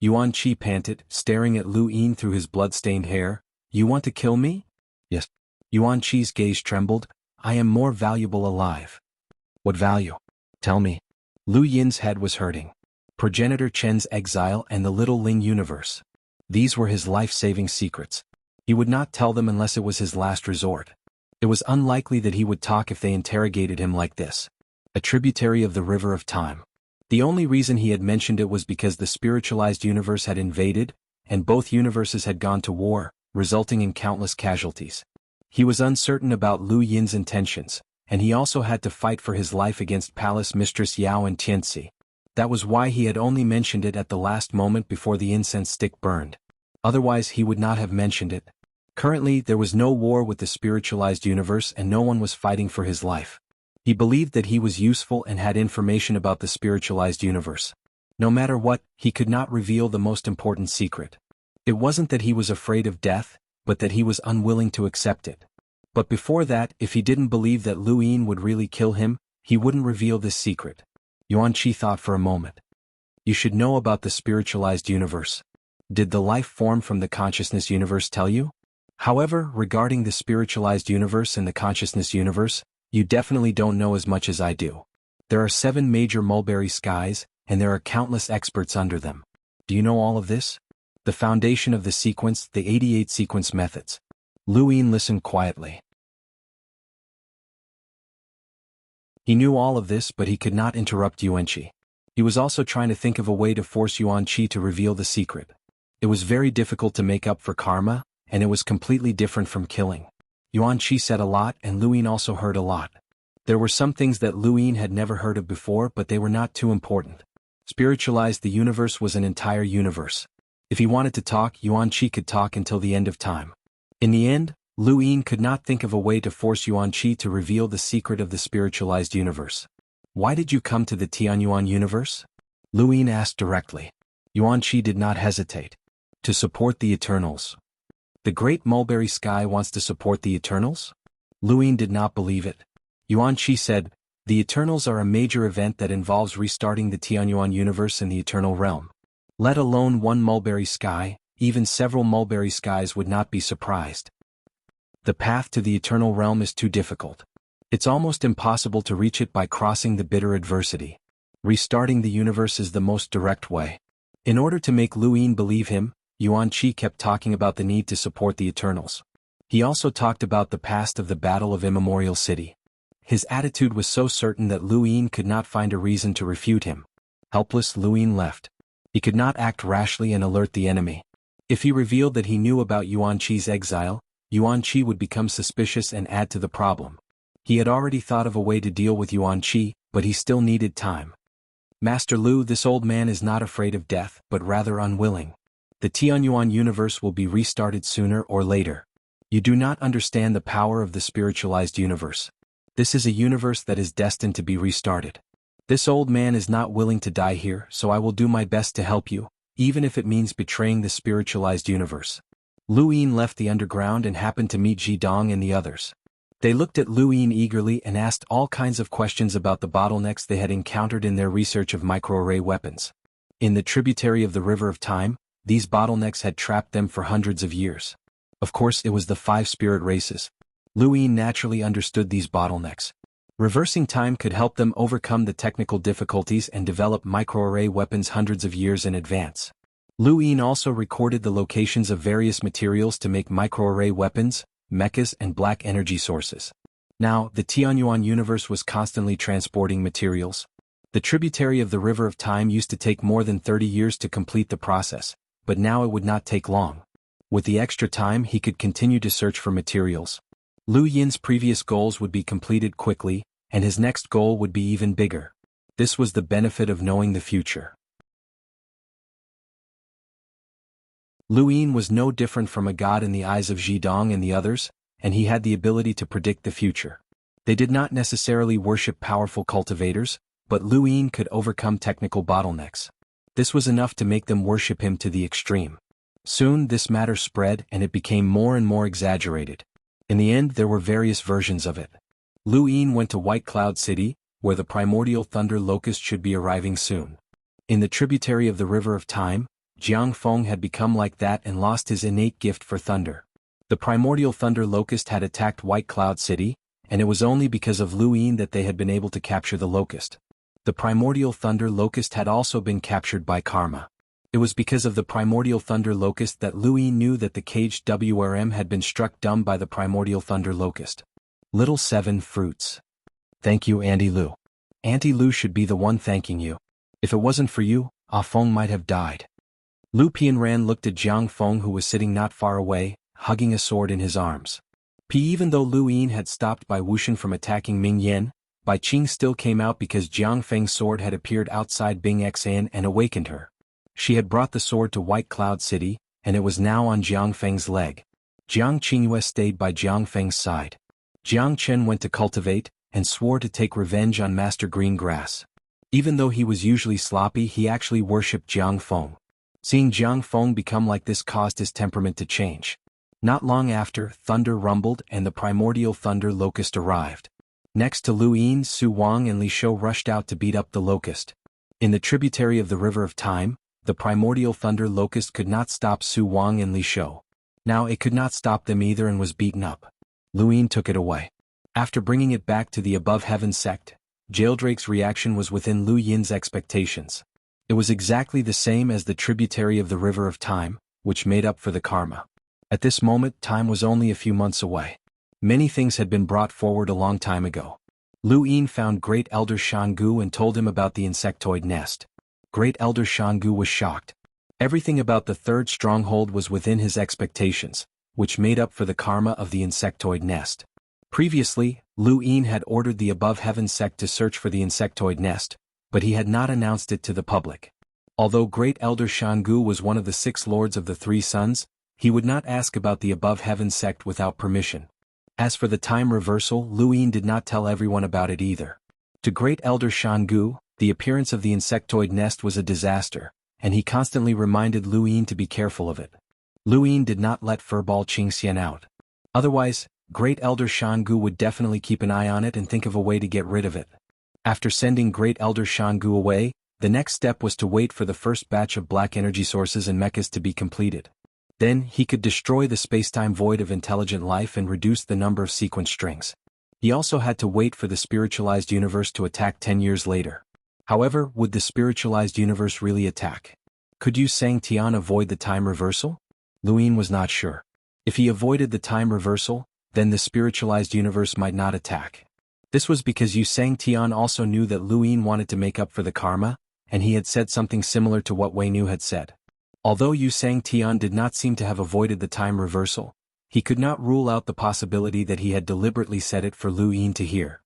Yuan Qi panted, staring at Lu Yin through his blood-stained hair. You want to kill me? Yes. Yuan Qi's gaze trembled. I am more valuable alive. What value? Tell me. Lu Yin's head was hurting. Progenitor Qin's exile and the Little Ling universe. These were his life-saving secrets. He would not tell them unless it was his last resort. It was unlikely that he would talk if they interrogated him like this. A tributary of the river of time. The only reason he had mentioned it was because the spiritualized universe had invaded, and both universes had gone to war, resulting in countless casualties. He was uncertain about Lu Yin's intentions, and he also had to fight for his life against Palace Mistress Yao and Tianxi. That was why he had only mentioned it at the last moment before the incense stick burned. Otherwise he would not have mentioned it. Currently there was no war with the spiritualized universe and no one was fighting for his life. He believed that he was useful and had information about the spiritualized universe. No matter what, he could not reveal the most important secret. It wasn't that he was afraid of death, but that he was unwilling to accept it. But before that, if he didn't believe that Lu Yin would really kill him, he wouldn't reveal this secret. Yuan Qi thought for a moment. You should know about the spiritualized universe. Did the life form from the consciousness universe tell you? However, regarding the spiritualized universe and the consciousness universe, you definitely don't know as much as I do. There are 7 major mulberry skies, and there are countless experts under them. Do you know all of this? The foundation of the sequence, the 88 sequence methods. Lu Yin listened quietly. He knew all of this, but he could not interrupt Yuan Qi. He was also trying to think of a way to force Yuan Qi to reveal the secret. It was very difficult to make up for karma, and it was completely different from killing. Xuanqi said a lot and Luyin also heard a lot. There were some things that Luyin had never heard of before, but they were not too important. Spiritualized the universe was an entire universe. If he wanted to talk, Xuanqi could talk until the end of time. In the end, Luyin could not think of a way to force Xuanqi to reveal the secret of the spiritualized universe. "Why did you come to the Tianyuan universe?" Luyin asked directly. Xuanqi did not hesitate. "To support the Eternals." "The great mulberry sky wants to support the Eternals?" Luyin did not believe it. Xuanqi said, "The Eternals are a major event that involves restarting the Tianyuan universe in the Eternal Realm. Let alone one mulberry sky, even several mulberry skies would not be surprised. The path to the Eternal Realm is too difficult. It's almost impossible to reach it by crossing the bitter adversity. Restarting the universe is the most direct way." In order to make Luyin believe him, Xuanqi kept talking about the need to support the Eternals. He also talked about the past of the Battle of Immemorial City. His attitude was so certain that Luyin could not find a reason to refute him. Helpless, Luyin left. He could not act rashly and alert the enemy. If he revealed that he knew about Xuanqi's exile, Xuanqi would become suspicious and add to the problem. He had already thought of a way to deal with Xuanqi, but he still needed time. "Master Lu, this old man is not afraid of death, but rather unwilling. The Tianyuan universe will be restarted sooner or later. You do not understand the power of the spiritualized universe. This is a universe that is destined to be restarted. This old man is not willing to die here, so I will do my best to help you, even if it means betraying the spiritualized universe." Luyin left the underground and happened to meet Zhidong and the others. They looked at Luyin eagerly and asked all kinds of questions about the bottlenecks they had encountered in their research of microarray weapons. In the tributary of the River of Time, these bottlenecks had trapped them for hundreds of years. Of course, it was the 5 spirit races. Luyin naturally understood these bottlenecks. Reversing time could help them overcome the technical difficulties and develop microarray weapons hundreds of years in advance. Luyin also recorded the locations of various materials to make microarray weapons, mechas and black energy sources. Now, the Tianyuan universe was constantly transporting materials. The tributary of the River of Time used to take more than 30 years to complete the process, but now it would not take long. With the extra time, he could continue to search for materials. Luyin's previous goals would be completed quickly, and his next goal would be even bigger. This was the benefit of knowing the future. Luyin was no different from a god in the eyes of Zhidong and the others, and he had the ability to predict the future. They did not necessarily worship powerful cultivators, but Luyin could overcome technical bottlenecks. This was enough to make them worship him to the extreme. Soon this matter spread and it became more and more exaggerated. In the end, there were various versions of it. Luyin went to White Cloud City, where the primordial thunder locust should be arriving soon. In the tributary of the River of Time, Jianghu had become like that and lost his innate gift for thunder. The primordial thunder locust had attacked White Cloud City, and it was only because of Luyin that they had been able to capture the locust. The primordial thunder locust had also been captured by karma. It was because of the primordial thunder locust that Luyin knew that the caged WRM had been struck dumb by the primordial thunder locust. Little 7 fruits. Thank you, Auntie Lu. Auntie Lu should be the one thanking you. If it wasn't for you, Ah Feng might have died. Lu Pianran looked at Jiang Feng, who was sitting not far away, hugging a sword in his arms. Even though Luyin had stopped Bai Wuxian from attacking Ming Yen, Bai Qing still came out because Jiang Feng's sword had appeared outside Bing Xan and awakened her. She had brought the sword to White Cloud City, and it was now on Jiang Feng's leg. Jiang Qingyue stayed by Jiang Feng's side. Jiang Chen went to cultivate, and swore to take revenge on Master Green Grass. Even though he was usually sloppy, he actually worshipped Jiang Feng. Seeing Jiang Feng become like this caused his temperament to change. Not long after, thunder rumbled and the primordial thunder locust arrived. Next to Luyin, Su Wang and Li Shou rushed out to beat up the locust. In the tributary of the River of Time, the primordial thunder locust could not stop Su Wang and Li Shou. Now it could not stop them either and was beaten up. Luyin took it away. After bringing it back to the Above Heaven sect, Jaildrake's reaction was within Lu Yin's expectations. It was exactly the same as the tributary of the River of Time, which made up for the karma. At this moment, time was only a few months away. Many things had been brought forward a long time ago. Lu Yin found Great Elder Xianghu and told him about the insectoid nest. Great Elder Xianghu was shocked. Everything about the third stronghold was within his expectations, which made up for the karma of the insectoid nest. Previously, Lu Yin had ordered the Above Heaven sect to search for the insectoid nest, but he had not announced it to the public. Although Great Elder Xianxia was one of the 6 lords of the 3 suns, he would not ask about the Above Heaven sect without permission. As for the time reversal, Lu Yin did not tell everyone about it either. To Great Elder Xianxia, the appearance of the insectoid nest was a disaster, and he constantly reminded Lu Yin to be careful of it. Lu Yin did not let furball xianxia out. Otherwise, Great Elder Xianxia would definitely keep an eye on it and think of a way to get rid of it. After sending Great Elder Xianxia away, the next step was to wait for the first batch of black energy sources and mechas to be completed. Then, he could destroy the spacetime void of intelligent life and reduce the number of sequence strings. He also had to wait for the spiritualized universe to attack 10 years later. However, would the spiritualized universe really attack? Could Yu Sang-Tian avoid the time reversal? Lu Yin was not sure. If he avoided the time reversal, then the spiritualized universe might not attack. This was because Yu Sang-Tian also knew that Lu Yin wanted to make up for the karma, and he had said something similar to what Wei Nu had said. Although Yu Sang-Tian did not seem to have avoided the time reversal, he could not rule out the possibility that he had deliberately said it for Lu Yin to hear.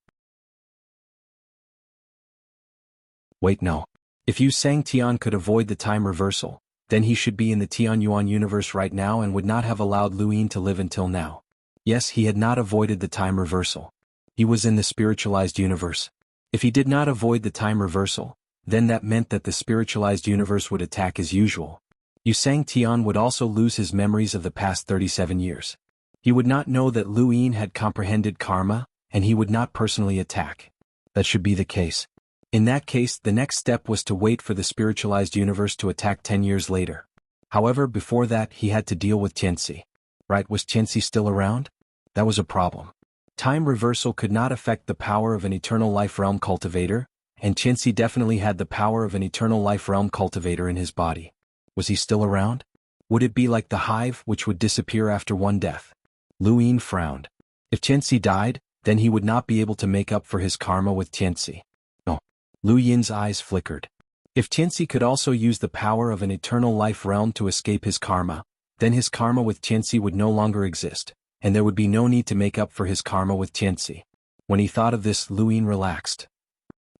Wait, no. If Yu Sang-Tian could avoid the time reversal, then he should be in the Tianyuan universe right now and would not have allowed Lu Yin to live until now. Yes, he had not avoided the time reversal. He was in the spiritualized universe. If he did not avoid the time reversal, then that meant that the spiritualized universe would attack as usual. Yu Sang-Tian would also lose his memories of the past 37 years. He would not know that Lu Yin had comprehended karma, and he would not personally attack. That should be the case. In that case, the next step was to wait for the spiritualized universe to attack 10 years later. However, before that, he had to deal with Qianxi. Right, was Qianxi still around? That was a problem. Time reversal could not affect the power of an eternal life realm cultivator, and Qianxi definitely had the power of an eternal life realm cultivator in his body. Was he still around? Would it be like the hive, which would disappear after one death? Lu Yin frowned. If Qianxi died, then he would not be able to make up for his karma with Qianxi. No. Lu Yin's eyes flickered. If Qianxi could also use the power of an eternal life realm to escape his karma, then his karma with Qianxi would no longer exist, and there would be no need to make up for his karma with Qianxi. When he thought of this, Lu Yin relaxed.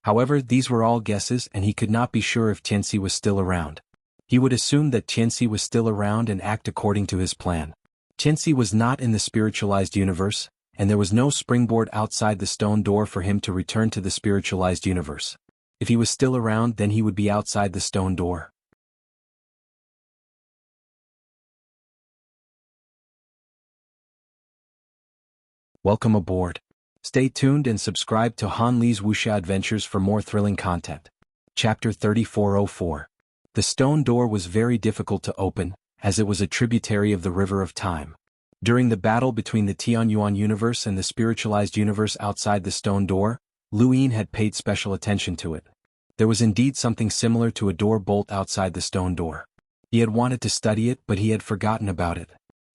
However, these were all guesses and he could not be sure if Qianxi was still around. He would assume that Qianxi was still around and act according to his plan. Qianxi was not in the spiritualized universe, and there was no springboard outside the stone door for him to return to the spiritualized universe. If he was still around, then he would be outside the stone door. Welcome aboard. Stay tuned and subscribe to Han Li's Wuxia Adventures for more thrilling content. Chapter 3404. The stone door was very difficult to open, as it was a tributary of the River of Time. During the battle between the Tianyuan universe and the spiritualized universe outside the stone door, Lu Yin had paid special attention to it. There was indeed something similar to a door bolt outside the stone door. He had wanted to study it, but he had forgotten about it.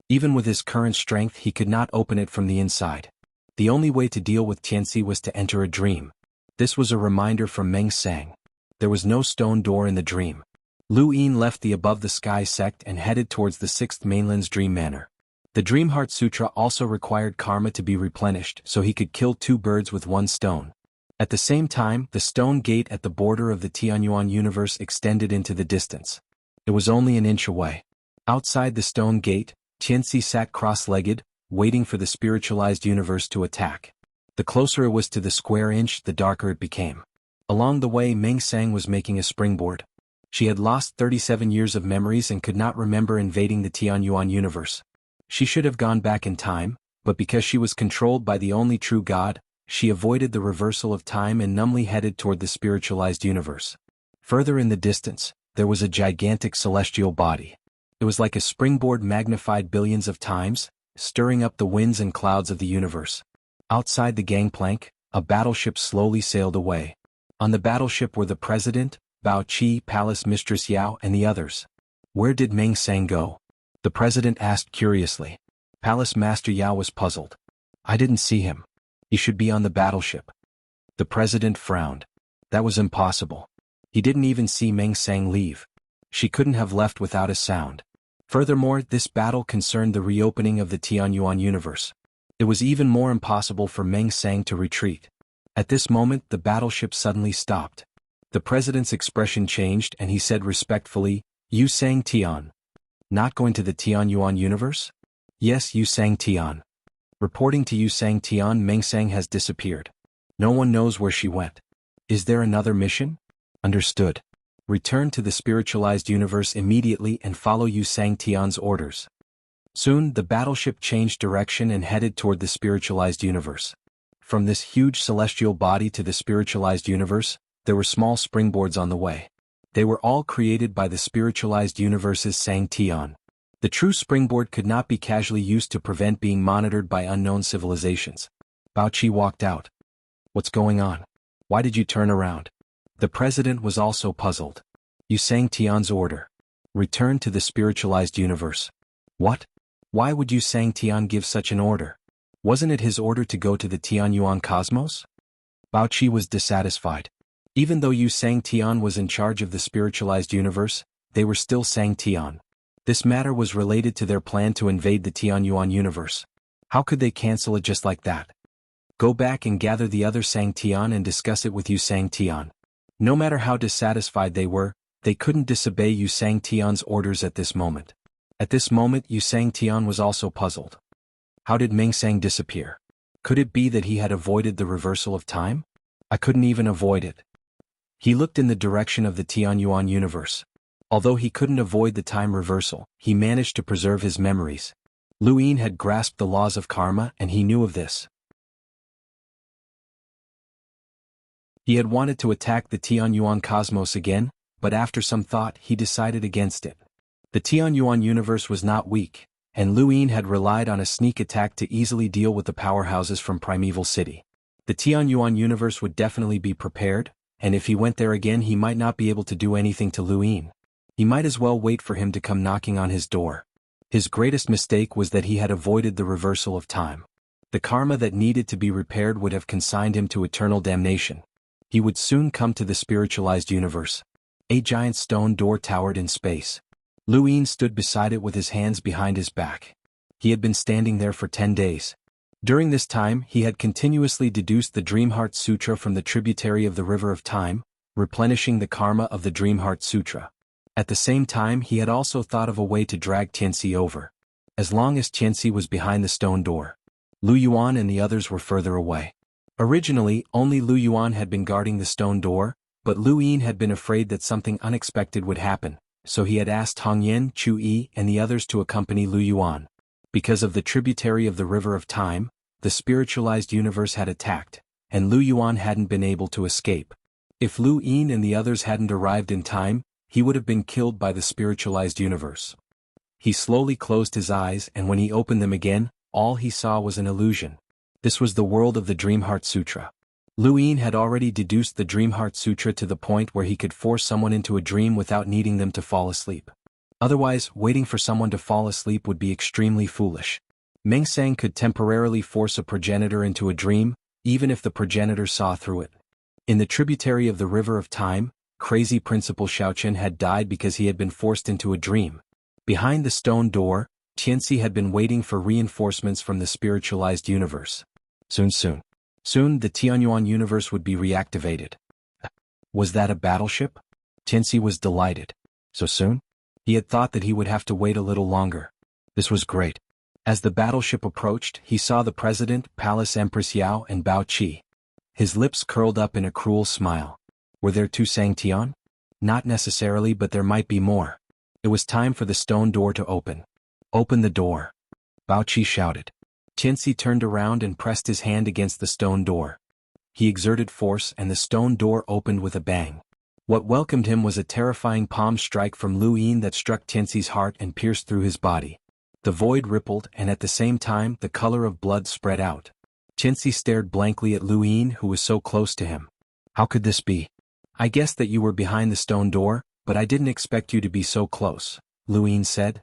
Even with his current strength, he could not open it from the inside. The only way to deal with Qianxi was to enter a dream. This was a reminder from Meng Sang. There was no stone door in the dream. Lu Yin left the Above the Sky sect and headed towards the 6th mainland's Dream Manor. The Dream Heart Sutra also required karma to be replenished, so he could kill 2 birds with 1 stone. At the same time, the stone gate at the border of the Tianyuan universe extended into the distance. It was only an inch away. Outside the stone gate, Qianxi sat cross-legged, waiting for the spiritualized universe to attack. The closer it was to the square inch, the darker it became. Along the way, Meng Sang was making a springboard. She had lost 37 years of memories and could not remember invading the Tianyuan universe. She should have gone back in time, but because she was controlled by the only true God, she avoided the reversal of time and numbly headed toward the spiritualized universe. Further in the distance, there was a gigantic celestial body. It was like a springboard magnified billions of times, stirring up the winds and clouds of the universe. Outside the gangplank, a battleship slowly sailed away. On the battleship were the President, Bao Qi, Palace Mistress Yao, and the others. Where did Meng Sang go? The President asked curiously. Palace Master Yao was puzzled. I didn't see him. He should be on the battleship. The President frowned. That was impossible. He didn't even see Meng Sang leave. She couldn't have left without a sound. Furthermore, this battle concerned the reopening of the Xuanhuan universe. It was even more impossible for Meng Sang to retreat. At this moment, the battleship suddenly stopped. The president's expression changed and he said respectfully, "You sang Tian. Not going to the Xuanhuan universe?" "Yes, you sang Tian. Reporting to you sang Tian, Meng Sang has disappeared. No one knows where she went. Is there another mission?" "Understood. Return to the spiritualized universe immediately and follow Yu Sang Tian's orders." Soon, the battleship changed direction and headed toward the spiritualized universe. From this huge celestial body to the spiritualized universe, there were small springboards on the way. They were all created by the spiritualized universe's Sang Tian. The true springboard could not be casually used to prevent being monitored by unknown civilizations. Bao Qi walked out. "What's going on? Why did you turn around?" The president was also puzzled. "You sang Tian's order. Return to the spiritualized universe." "What? Why would you sang Tian give such an order? Wasn't it his order to go to the Tianyuan cosmos?" Bao Qi was dissatisfied. Even though Yu Sang Tian was in charge of the spiritualized universe, they were still Sang Tian. This matter was related to their plan to invade the Tianyuan universe. How could they cancel it just like that? "Go back and gather the other Sang Tian and discuss it with Yu Sang Tian." No matter how dissatisfied they were, they couldn't disobey Yu Sang Tian's orders at this moment. At this moment, Yu Sang Tian was also puzzled. How did Meng Sang disappear? Could it be that he had avoided the reversal of time? "I couldn't even avoid it." He looked in the direction of the Tianyuan universe. Although he couldn't avoid the time reversal, he managed to preserve his memories. Lu Yin had grasped the laws of karma and he knew of this. He had wanted to attack the Tianyuan cosmos again, but after some thought he decided against it. The Tianyuan universe was not weak, and Lu Yin had relied on a sneak attack to easily deal with the powerhouses from Primeval City. The Tianyuan universe would definitely be prepared, and if he went there again he might not be able to do anything to Lu Yin. He might as well wait for him to come knocking on his door. His greatest mistake was that he had avoided the reversal of time. The karma that needed to be repaired would have consigned him to eternal damnation. He would soon come to the spiritualized universe. A giant stone door towered in space. Lu Yin stood beside it with his hands behind his back. He had been standing there for 10 days. During this time, he had continuously deduced the Dreamheart Sutra from the tributary of the River of Time, replenishing the karma of the Dreamheart Sutra. At the same time, he had also thought of a way to drag Xianxia over. As long as Xianxia was behind the stone door, Lu Yuan and the others were further away. Originally, only Lu Yuan had been guarding the stone door, but Lu Yin had been afraid that something unexpected would happen, so he had asked Hong Yin, Chu Yi, and the others to accompany Lu Yuan. Because of the tributary of the River of Time, the spiritualized universe had attacked, and Lu Yuan hadn't been able to escape. If Lu Yin and the others hadn't arrived in time, he would have been killed by the spiritualized universe. He slowly closed his eyes and when he opened them again, all he saw was an illusion. This was the world of the Dreamheart Sutra. Lu Yin had already deduced the Dreamheart Sutra to the point where he could force someone into a dream without needing them to fall asleep. Otherwise, waiting for someone to fall asleep would be extremely foolish. Meng Sang could temporarily force a progenitor into a dream, even if the progenitor saw through it. In the tributary of the River of Time, crazy Principal Xiaoqian had died because he had been forced into a dream. Behind the stone door, Xianxia had been waiting for reinforcements from the spiritualized universe. Soon the Tianyuan universe would be reactivated. Was that a battleship? Xianxia was delighted. So soon? He had thought that he would have to wait a little longer. This was great. As the battleship approached, he saw the president, Palace Empress Yao and Bao Qi. His lips curled up in a cruel smile. Were there two Sang Tian? Not necessarily, but there might be more. It was time for the stone door to open. Open the door. Bao Qi shouted. Xianxia turned around and pressed his hand against the stone door. He exerted force and the stone door opened with a bang. What welcomed him was a terrifying palm strike from Lu Yin that struck Xianxia's heart and pierced through his body. The void rippled and at the same time the color of blood spread out. Xianxia stared blankly at Lu Yin who was so close to him. How could this be? I guessed that you were behind the stone door, but I didn't expect you to be so close, Lu Yin said.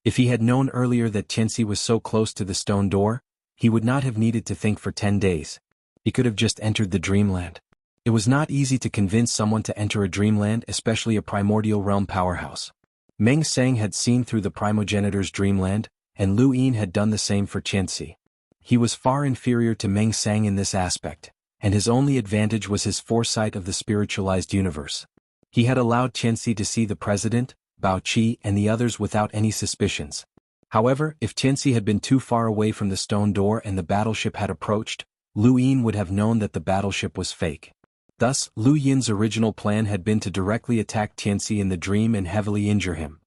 If he had known earlier that Xianxia was so close to the stone door, he would not have needed to think for 10 days. He could have just entered the dreamland. It was not easy to convince someone to enter a dreamland, especially a primordial realm powerhouse. Meng Sang had seen through the primogenitor's dreamland, and Lu Yin had done the same for Qianxi. He was far inferior to Meng Sang in this aspect, and his only advantage was his foresight of the spiritualized universe. He had allowed Qianxi to see the president, Bao Qi and the others without any suspicions. However, if Qianxi had been too far away from the stone door and the battleship had approached, Lu Yin would have known that the battleship was fake. Thus, Lu Yin's original plan had been to directly attack Qianxi in the dream and heavily injure him.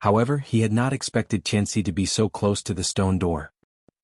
However, he had not expected Qianxi to be so close to the stone door.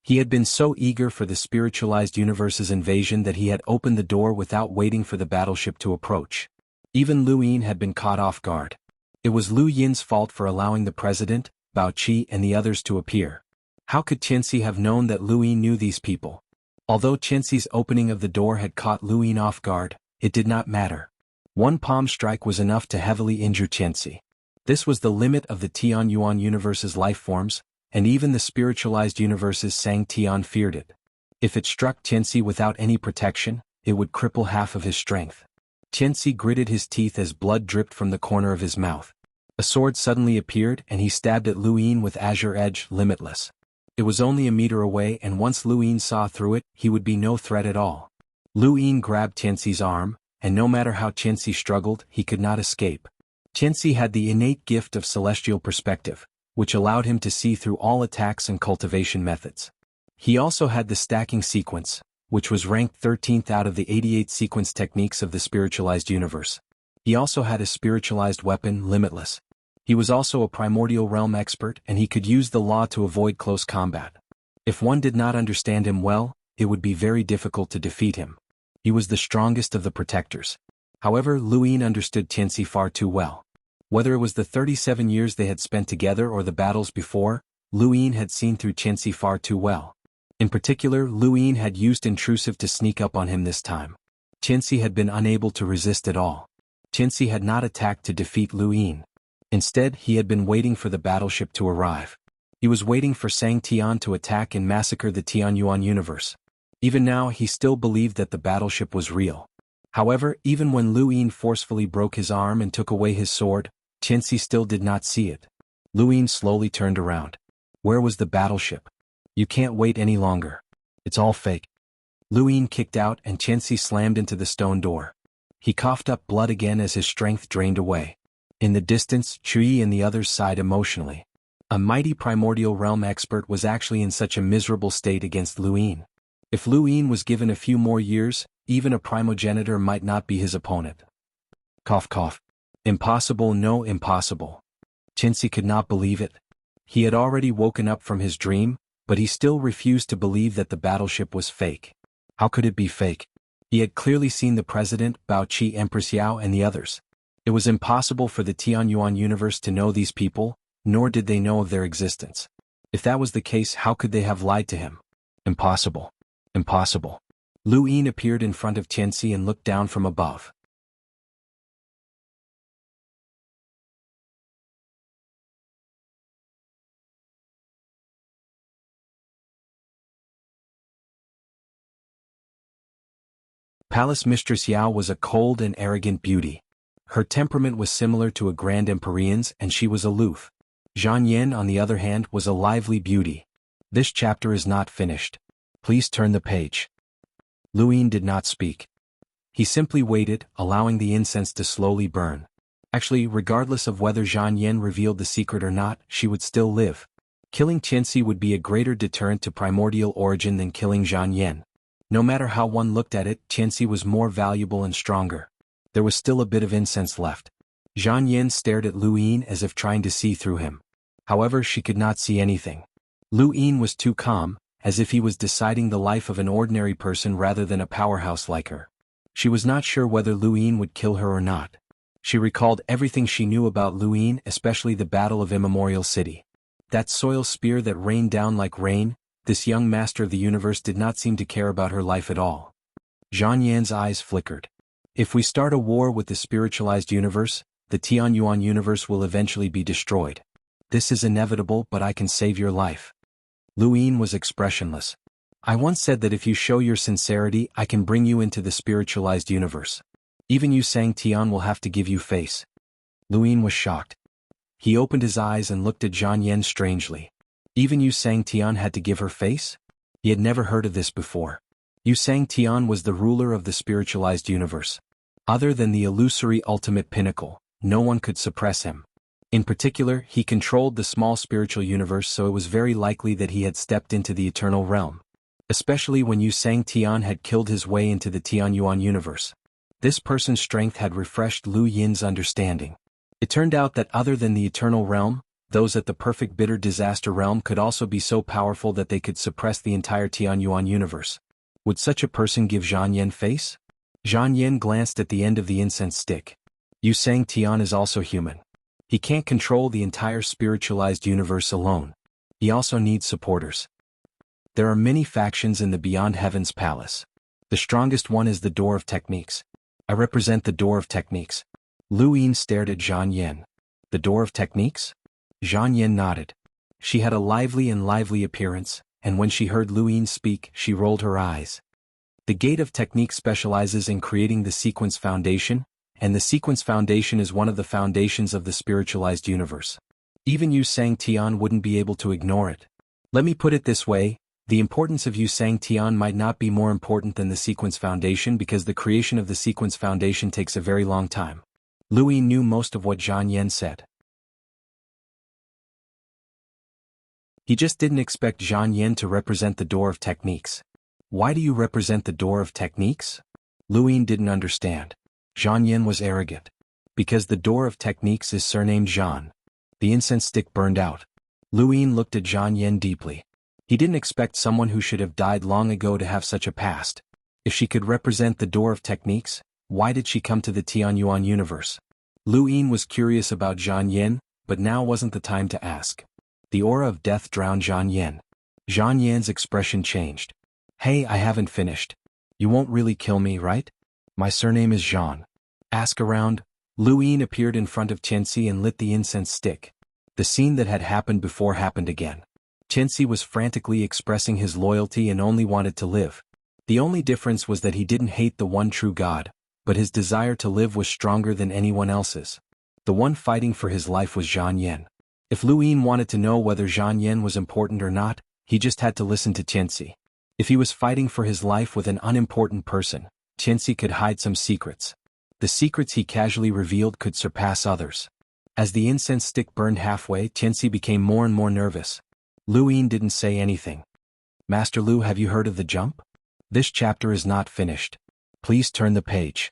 He had been so eager for the spiritualized universe's invasion that he had opened the door without waiting for the battleship to approach. Even Lu Yin had been caught off guard. It was Lu Yin's fault for allowing the president, Bao Qi and the others to appear. How could Qianxi have known that Lu Yin knew these people? Although Qianxi's opening of the door had caught Lu Yin off guard, it did not matter. One palm strike was enough to heavily injure Qianxi. This was the limit of the Xuanhuan universe's life forms, and even the spiritualized universe's Sang Tian feared it. If it struck Qianxi without any protection, it would cripple half of his strength. Qianxi gritted his teeth as blood dripped from the corner of his mouth. A sword suddenly appeared and he stabbed at Lu Yin with azure edge, limitless. It was only a meter away, and once Lu Yin saw through it, he would be no threat at all. Lu Yin grabbed Qianxi's arm, and no matter how Qianxi struggled, he could not escape. Qianxi had the innate gift of celestial perspective, which allowed him to see through all attacks and cultivation methods. He also had the stacking sequence, which was ranked 13th out of the 88 sequence techniques of the spiritualized universe. He also had a spiritualized weapon, limitless. He was also a primordial realm expert, and he could use the law to avoid close combat. If one did not understand him well, it would be very difficult to defeat him. He was the strongest of the protectors. However, Lu Yin understood Qianxi far too well. Whether it was the 37 years they had spent together or the battles before, Lu Yin had seen through Qianxi far too well. In particular, Lu Yin had used intrusive to sneak up on him this time. Qianxi had been unable to resist at all. Qianxi had not attacked to defeat Lu Yin. Instead, he had been waiting for the battleship to arrive. He was waiting for Sang Tian to attack and massacre the Xuanhuan universe. Even now, he still believed that the battleship was real. However, even when Lu Yin forcefully broke his arm and took away his sword, Qianxi still did not see it. Lu Yin slowly turned around. Where was the battleship? You can't wait any longer. It's all fake. Lu Yin kicked out and Qianxi slammed into the stone door. He coughed up blood again as his strength drained away. In the distance, Chui and the others sighed emotionally. A mighty primordial realm expert was actually in such a miserable state against Lu Yin. If Lu Yin was given a few more years, even a primogenitor might not be his opponent. Cough cough. Impossible, no impossible. Qianxi could not believe it. He had already woken up from his dream, but he still refused to believe that the battleship was fake. How could it be fake? He had clearly seen the president, Bao Qi, Empress Yao and the others. It was impossible for the Xuanhuan universe to know these people, nor did they know of their existence. If that was the case, how could they have lied to him? Impossible. Impossible. Lu Yin appeared in front of Qianxi and looked down from above. Palace Mistress Yao was a cold and arrogant beauty. Her temperament was similar to a Grand Emperor's and she was aloof. Xuanhuan, on the other hand, was a lively beauty. This chapter is not finished. Please turn the page. Lu Yin did not speak. He simply waited, allowing the incense to slowly burn. Actually, regardless of whether Xuanhuan revealed the secret or not, she would still live. Killing Qianxi would be a greater deterrent to primordial origin than killing Xuanhuan. No matter how one looked at it, Qianxi was more valuable and stronger. There was still a bit of incense left. Xuanhuan stared at Lu Yin as if trying to see through him. However, she could not see anything. Lu Yin was too calm, as if he was deciding the life of an ordinary person rather than a powerhouse like her. She was not sure whether Lu Yin would kill her or not. She recalled everything she knew about Lu Yin, especially the Battle of Immemorial City. That soil spear that rained down like rain, this young master of the universe did not seem to care about her life at all. Xuanhuan's eyes flickered. If we start a war with the spiritualized universe, the Xuanhuan universe will eventually be destroyed. This is inevitable, but I can save your life. Lu Yin was expressionless. I once said that if you show your sincerity, I can bring you into the spiritualized universe. Even you Xianxia will have to give you face. Luyin was shocked. He opened his eyes and looked at Xuanhuan strangely. Even you Xianxia had to give her face? He had never heard of this before. Yu Xianxia was the ruler of the spiritualized universe. Other than the illusory ultimate pinnacle, no one could suppress him. In particular, he controlled the small spiritual universe, so it was very likely that he had stepped into the eternal realm. Especially when Yu Xianxia had killed his way into the Tianyuan universe. This person's strength had refreshed Lu Yin's understanding. It turned out that other than the eternal realm, those at the perfect bitter disaster realm could also be so powerful that they could suppress the entire Tianyuan universe. Would such a person give Xuanhuan face? Xuanhuan glanced at the end of the incense stick. Yu Xianxia is also human. He can't control the entire spiritualized universe alone. He also needs supporters. There are many factions in the Beyond Heavens Palace. The strongest one is the Door of Techniques. I represent the Door of Techniques. Lu Yin stared at Xuanhuan. The Door of Techniques? Xuanhuan nodded. She had a lively appearance, and when she heard Lu Yin speak, she rolled her eyes. The Gate of Technique specializes in creating the Sequence Foundation, and the Sequence Foundation is one of the foundations of the spiritualized universe. Even Yu Xianxia wouldn't be able to ignore it. Let me put it this way, the importance of Yu Xianxia might not be more important than the Sequence Foundation because the creation of the Sequence Foundation takes a very long time. Lu Yin knew most of what Xuanhuan said. He just didn't expect Xuanhuan to represent the Door of Techniques. Why do you represent the Door of Techniques? Lu Yin didn't understand. Xuanhuan was arrogant. Because the Door of Techniques is surnamed Zhan. The incense stick burned out. Lu Yin looked at Xuanhuan deeply. He didn't expect someone who should have died long ago to have such a past. If she could represent the Door of Techniques, why did she come to the Tianyuan universe? Lu Yin was curious about Xuanhuan, but now wasn't the time to ask. The aura of death drowned Xuanhuan. Xuanhuan's expression changed. Hey, I haven't finished. You won't really kill me, right? My surname is Zhan. Ask around. Lu Yin appeared in front of Qianxi and lit the incense stick. The scene that had happened before happened again. Qianxi was frantically expressing his loyalty and only wanted to live. The only difference was that he didn't hate the one true God, but his desire to live was stronger than anyone else's. The one fighting for his life was Xuanhuan. If Lu Yin wanted to know whether Xuanhuan was important or not, he just had to listen to Qianxi. If he was fighting for his life with an unimportant person, Qianxi could hide some secrets. The secrets he casually revealed could surpass others. As the incense stick burned halfway, Qianxi became more and more nervous. Lu Yin didn't say anything. Master Lu, have you heard of the jump? This chapter is not finished. Please turn the page.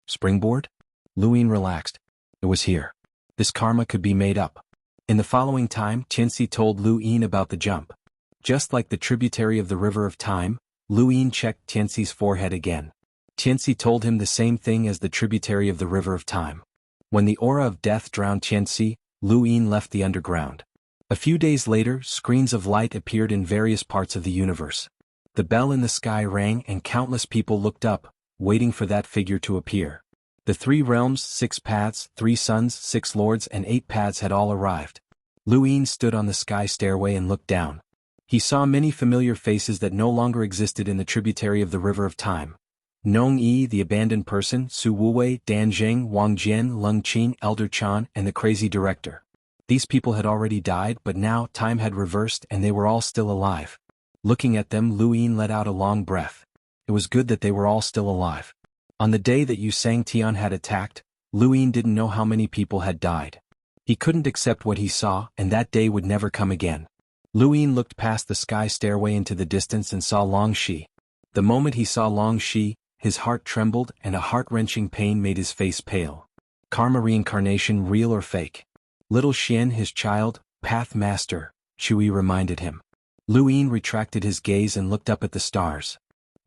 Springboard? Lu Yin relaxed. It was here. This karma could be made up. In the following time, Qianxi told Lu Yin about the jump. Just like the tributary of the river of time, Lu Yin checked Qianxi's forehead again. Qianxi told him the same thing as the tributary of the river of time. When the aura of death drowned Qianxi, Lu Yin left the underground. A few days later, screens of light appeared in various parts of the universe. The bell in the sky rang and countless people looked up, waiting for that figure to appear. The 3 realms, 6 paths, 3 suns, 6 lords and 8 paths had all arrived. Lu Yin stood on the sky stairway and looked down. He saw many familiar faces that no longer existed in the tributary of the river of time. Nong Yi, the abandoned person, Su Wuwei, Dan Zheng, Wang Jian, Leng Qin, Elder Chan, and the crazy director. These people had already died, but now time had reversed and they were all still alive. Looking at them, Lu Yin let out a long breath. It was good that they were all still alive. On the day that Yu Xianxia had attacked, Lu Yin didn't know how many people had died. He couldn't accept what he saw, and that day would never come again. Lu Yin looked past the sky stairway into the distance and saw Long Shi. The moment he saw Long Shi, his heart trembled and a heart-wrenching pain made his face pale. Karma reincarnation, real or fake? Little Xian, his child, Path Master, Chui reminded him. Lu Yin retracted his gaze and looked up at the stars.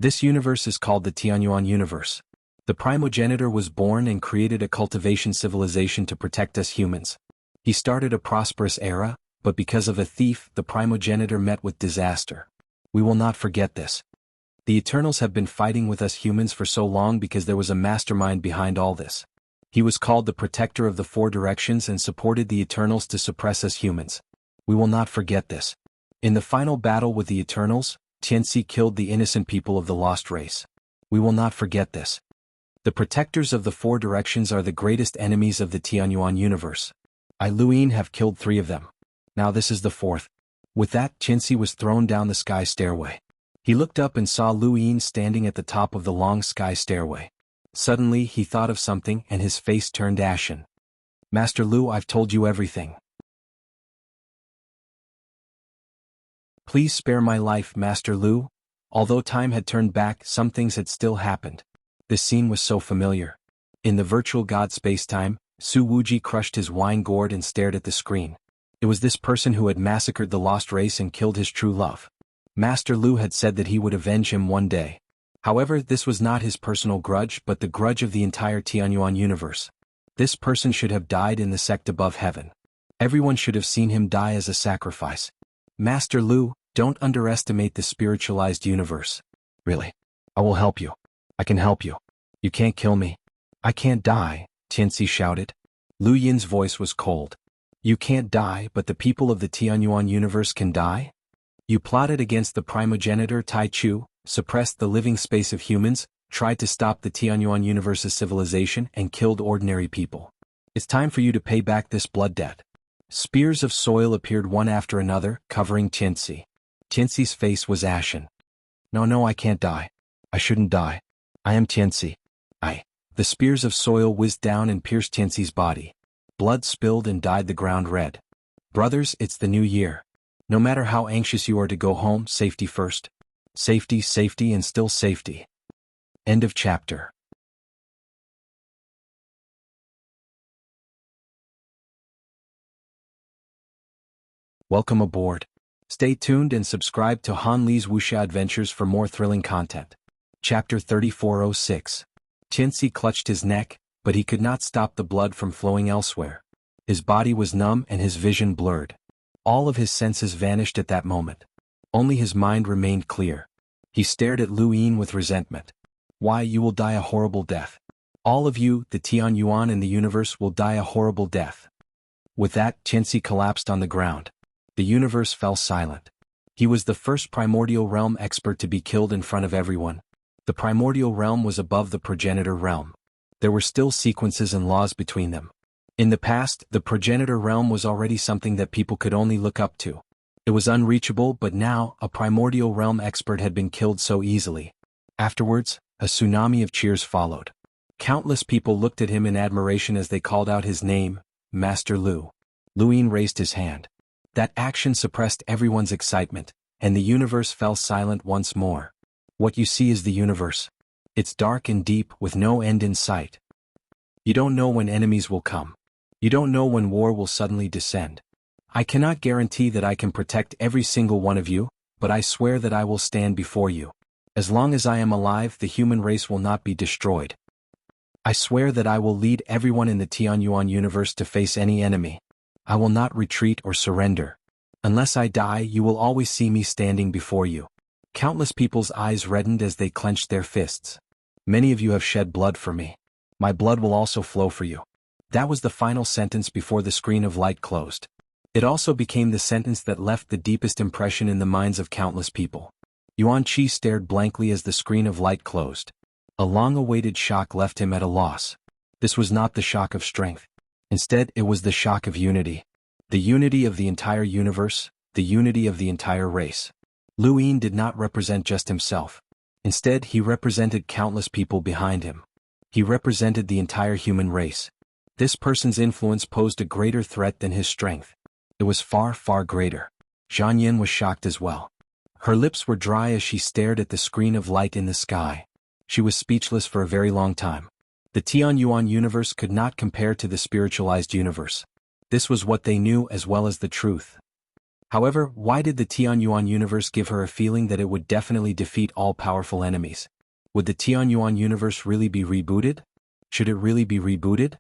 This universe is called the Tianyuan universe. The primogenitor was born and created a cultivation civilization to protect us humans. He started a prosperous era, but because of a thief, the primogenitor met with disaster. We will not forget this. The Eternals have been fighting with us humans for so long because there was a mastermind behind all this. He was called the Protector of the 4 Directions and supported the Eternals to suppress us humans. We will not forget this. In the final battle with the Eternals, Xianxia killed the innocent people of the lost race. We will not forget this. The protectors of the four directions are the greatest enemies of the Xuanhuan universe. I Luyin have killed 3 of them. Now this is the 4th. With that, Xianxia was thrown down the sky stairway. He looked up and saw Luyin standing at the top of the long sky stairway. Suddenly he thought of something and his face turned ashen. Master Lu, I've told you everything. Please spare my life, Master Lu. Although time had turned back, some things had still happened. This scene was so familiar. In the virtual god space-time, Su Wuji crushed his wine gourd and stared at the screen. It was this person who had massacred the lost race and killed his true love. Master Lu had said that he would avenge him one day. However, this was not his personal grudge but the grudge of the entire Xuanhuan universe. This person should have died in the sect above heaven. Everyone should have seen him die as a sacrifice. Master Lu, don't underestimate the spiritualized universe. Really. I will help you. I can help you. You can't kill me. I can't die, Xianxia shouted. Lu Yin's voice was cold. You can't die, but the people of the Xuanhuan universe can die? You plotted against the primogenitor Tai Chu, suppressed the living space of humans, tried to stop the Xuanhuan universe's civilization and killed ordinary people. It's time for you to pay back this blood debt. Spears of soil appeared one after another, covering Xianxia. Xianxia's face was ashen. No, I can't die. I shouldn't die. I am Xianxia. The spears of soil whizzed down and pierced Xianxia's body. Blood spilled and dyed the ground red. Brothers, it's the new year. No matter how anxious you are to go home, safety first. Safety, and still safety. End of chapter. Welcome aboard. Stay tuned and subscribe to Han Li's Wuxia Adventures for more thrilling content. Chapter 3406. Xianxia clutched his neck, but he could not stop the blood from flowing elsewhere. His body was numb and his vision blurred. All of his senses vanished at that moment. Only his mind remained clear. He stared at Lu Yin with resentment. Why, you will die a horrible death. All of you, the Xuanhuan and the universe, will die a horrible death. With that, Xianxia collapsed on the ground. The universe fell silent. He was the first primordial realm expert to be killed in front of everyone. The primordial realm was above the progenitor realm. There were still sequences and laws between them. In the past, the progenitor realm was already something that people could only look up to. It was unreachable, but now, a primordial realm expert had been killed so easily. Afterwards, a tsunami of cheers followed. Countless people looked at him in admiration as they called out his name, Master Lu. Lu Yin raised his hand. That action suppressed everyone's excitement, and the universe fell silent once more. What you see is the universe. It's dark and deep with no end in sight. You don't know when enemies will come. You don't know when war will suddenly descend. I cannot guarantee that I can protect every single one of you, but I swear that I will stand before you. As long as I am alive, the human race will not be destroyed. I swear that I will lead everyone in the Xuanhuan universe to face any enemy. I will not retreat or surrender. Unless I die, you will always see me standing before you. Countless people's eyes reddened as they clenched their fists. Many of you have shed blood for me. My blood will also flow for you. That was the final sentence before the screen of light closed. It also became the sentence that left the deepest impression in the minds of countless people. Yuan Qi stared blankly as the screen of light closed. A long-awaited shock left him at a loss. This was not the shock of strength. Instead, it was the shock of unity. The unity of the entire universe, the unity of the entire race. Lu Yin did not represent just himself. Instead, he represented countless people behind him. He represented the entire human race. This person's influence posed a greater threat than his strength. It was far, far greater. Xuanhuan was shocked as well. Her lips were dry as she stared at the screen of light in the sky. She was speechless for a very long time. The Xuanhuan universe could not compare to the spiritualized universe. This was what they knew as well as the truth. However, why did the Xuanhuan universe give her a feeling that it would definitely defeat all powerful enemies? Would the Xuanhuan universe really be rebooted? Should it really be rebooted?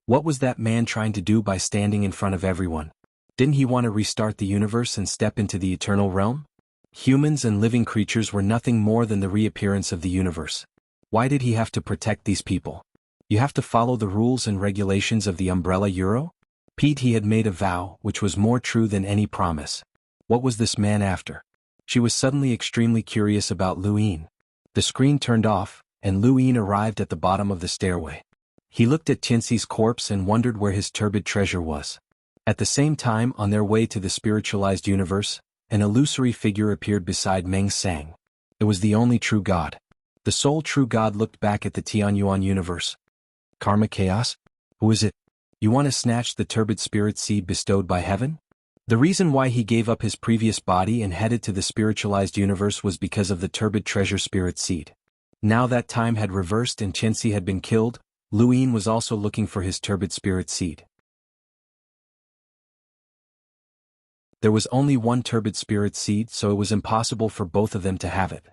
What was that man trying to do by standing in front of everyone? Didn't he want to restart the universe and step into the eternal realm? Humans and living creatures were nothing more than the reappearance of the universe. Why did he have to protect these people? You have to follow the rules and regulations of the Umbrella Euro? He had made a vow, which was more true than any promise. What was this man after? She was suddenly extremely curious about Lu Yin. The screen turned off, and Lu Yin arrived at the bottom of the stairway. He looked at Tianxi's corpse and wondered where his turbid treasure was. At the same time, on their way to the spiritualized universe, an illusory figure appeared beside Meng Sang. It was the only true God. The sole true God looked back at the Xianhuan universe. Karma chaos? Who is it? You want to snatch the turbid spirit seed bestowed by heaven? The reason why he gave up his previous body and headed to the spiritualized universe was because of the turbid treasure spirit seed. Now that time had reversed and Xianxia had been killed, Lu Yin was also looking for his turbid spirit seed. There was only one turbid spirit seed, so it was impossible for both of them to have it.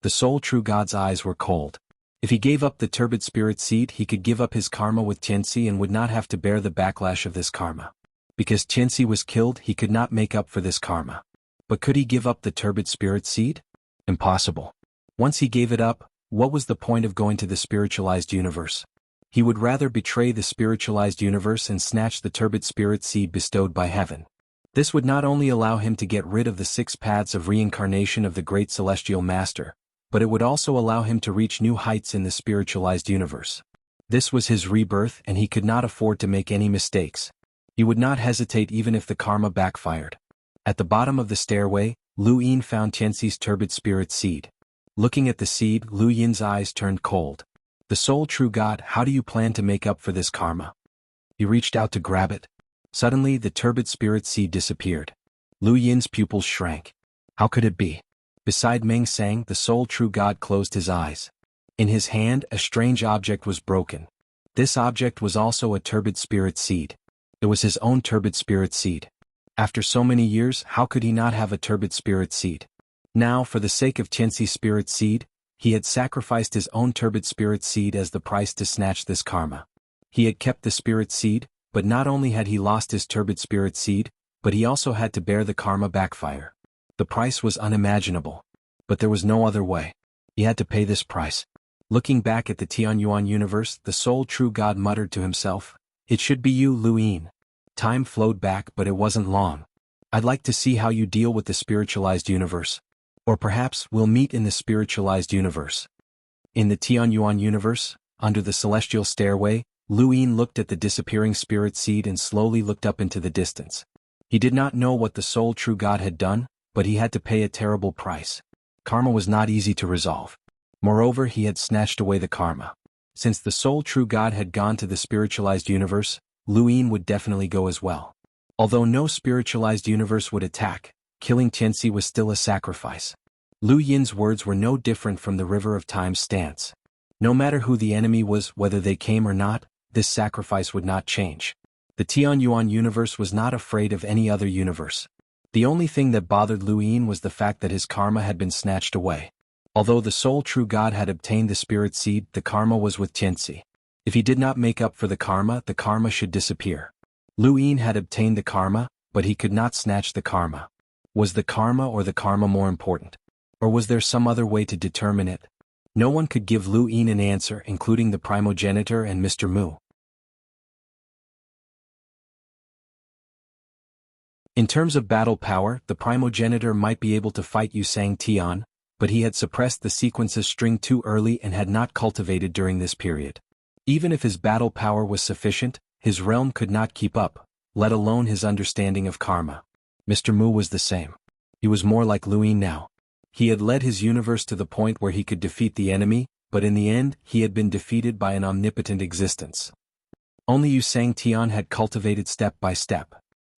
The sole true God's eyes were cold. If he gave up the turbid spirit seed, he could give up his karma with Xianxia and would not have to bear the backlash of this karma. Because Xianxia was killed, he could not make up for this karma. But could he give up the turbid spirit seed? Impossible. Once he gave it up, what was the point of going to the spiritualized universe? He would rather betray the spiritualized universe and snatch the turbid spirit seed bestowed by heaven. This would not only allow him to get rid of the 6 paths of reincarnation of the great celestial master, but it would also allow him to reach new heights in the spiritualized universe. This was his rebirth and he could not afford to make any mistakes. He would not hesitate even if the karma backfired. At the bottom of the stairway, Lu Yin found Xianxi's turbid spirit seed. Looking at the seed, Lu Yin's eyes turned cold. The sole true God, how do you plan to make up for this karma? He reached out to grab it. Suddenly, the turbid spirit seed disappeared. Lu Yin's pupils shrank. How could it be? Beside Meng Sang, the sole true God closed his eyes. In his hand, a strange object was broken. This object was also a turbid spirit seed. It was his own turbid spirit seed. After so many years, how could he not have a turbid spirit seed? Now, for the sake of Xianxi's spirit seed, he had sacrificed his own turbid spirit seed as the price to snatch this karma. He had kept the spirit seed, but not only had he lost his turbid spirit seed, but he also had to bear the karma backfire. The price was unimaginable. But there was no other way. He had to pay this price. Looking back at the Xianhuan universe, the sole true God muttered to himself, "It should be you, Lu Yin." Time flowed back, but it wasn't long. I'd like to see how you deal with the spiritualized universe. Or perhaps we'll meet in the spiritualized universe. In the Xianhuan universe, under the celestial stairway, Lu Yin looked at the disappearing spirit seed and slowly looked up into the distance. He did not know what the sole true God had done, but he had to pay a terrible price. Karma was not easy to resolve. Moreover, he had snatched away the karma. Since the sole true God had gone to the spiritualized universe, Lu Yin would definitely go as well. Although no spiritualized universe would attack, killing Xianxia was still a sacrifice. Lu Yin's words were no different from the river of time's stance. No matter who the enemy was, whether they came or not, this sacrifice would not change. The Xianhuan universe was not afraid of any other universe. The only thing that bothered Lu Yin was the fact that his karma had been snatched away. Although the sole true God had obtained the spirit seed, the karma was with Xianxia. If he did not make up for the karma should disappear. Lu Yin had obtained the karma, but he could not snatch the karma. Was the karma or the karma more important? Or was there some other way to determine it? No one could give Lu Yin an answer, including the primogenitor and Mr. Mu. In terms of battle power, the primogenitor might be able to fight Yusang Tian, but he had suppressed the sequence's string too early and had not cultivated during this period. Even if his battle power was sufficient, his realm could not keep up, let alone his understanding of karma. Mr. Mu was the same. He was more like Lu Yin now. He had led his universe to the point where he could defeat the enemy, but in the end, he had been defeated by an omnipotent existence. Only Yusang Tian had cultivated step by step.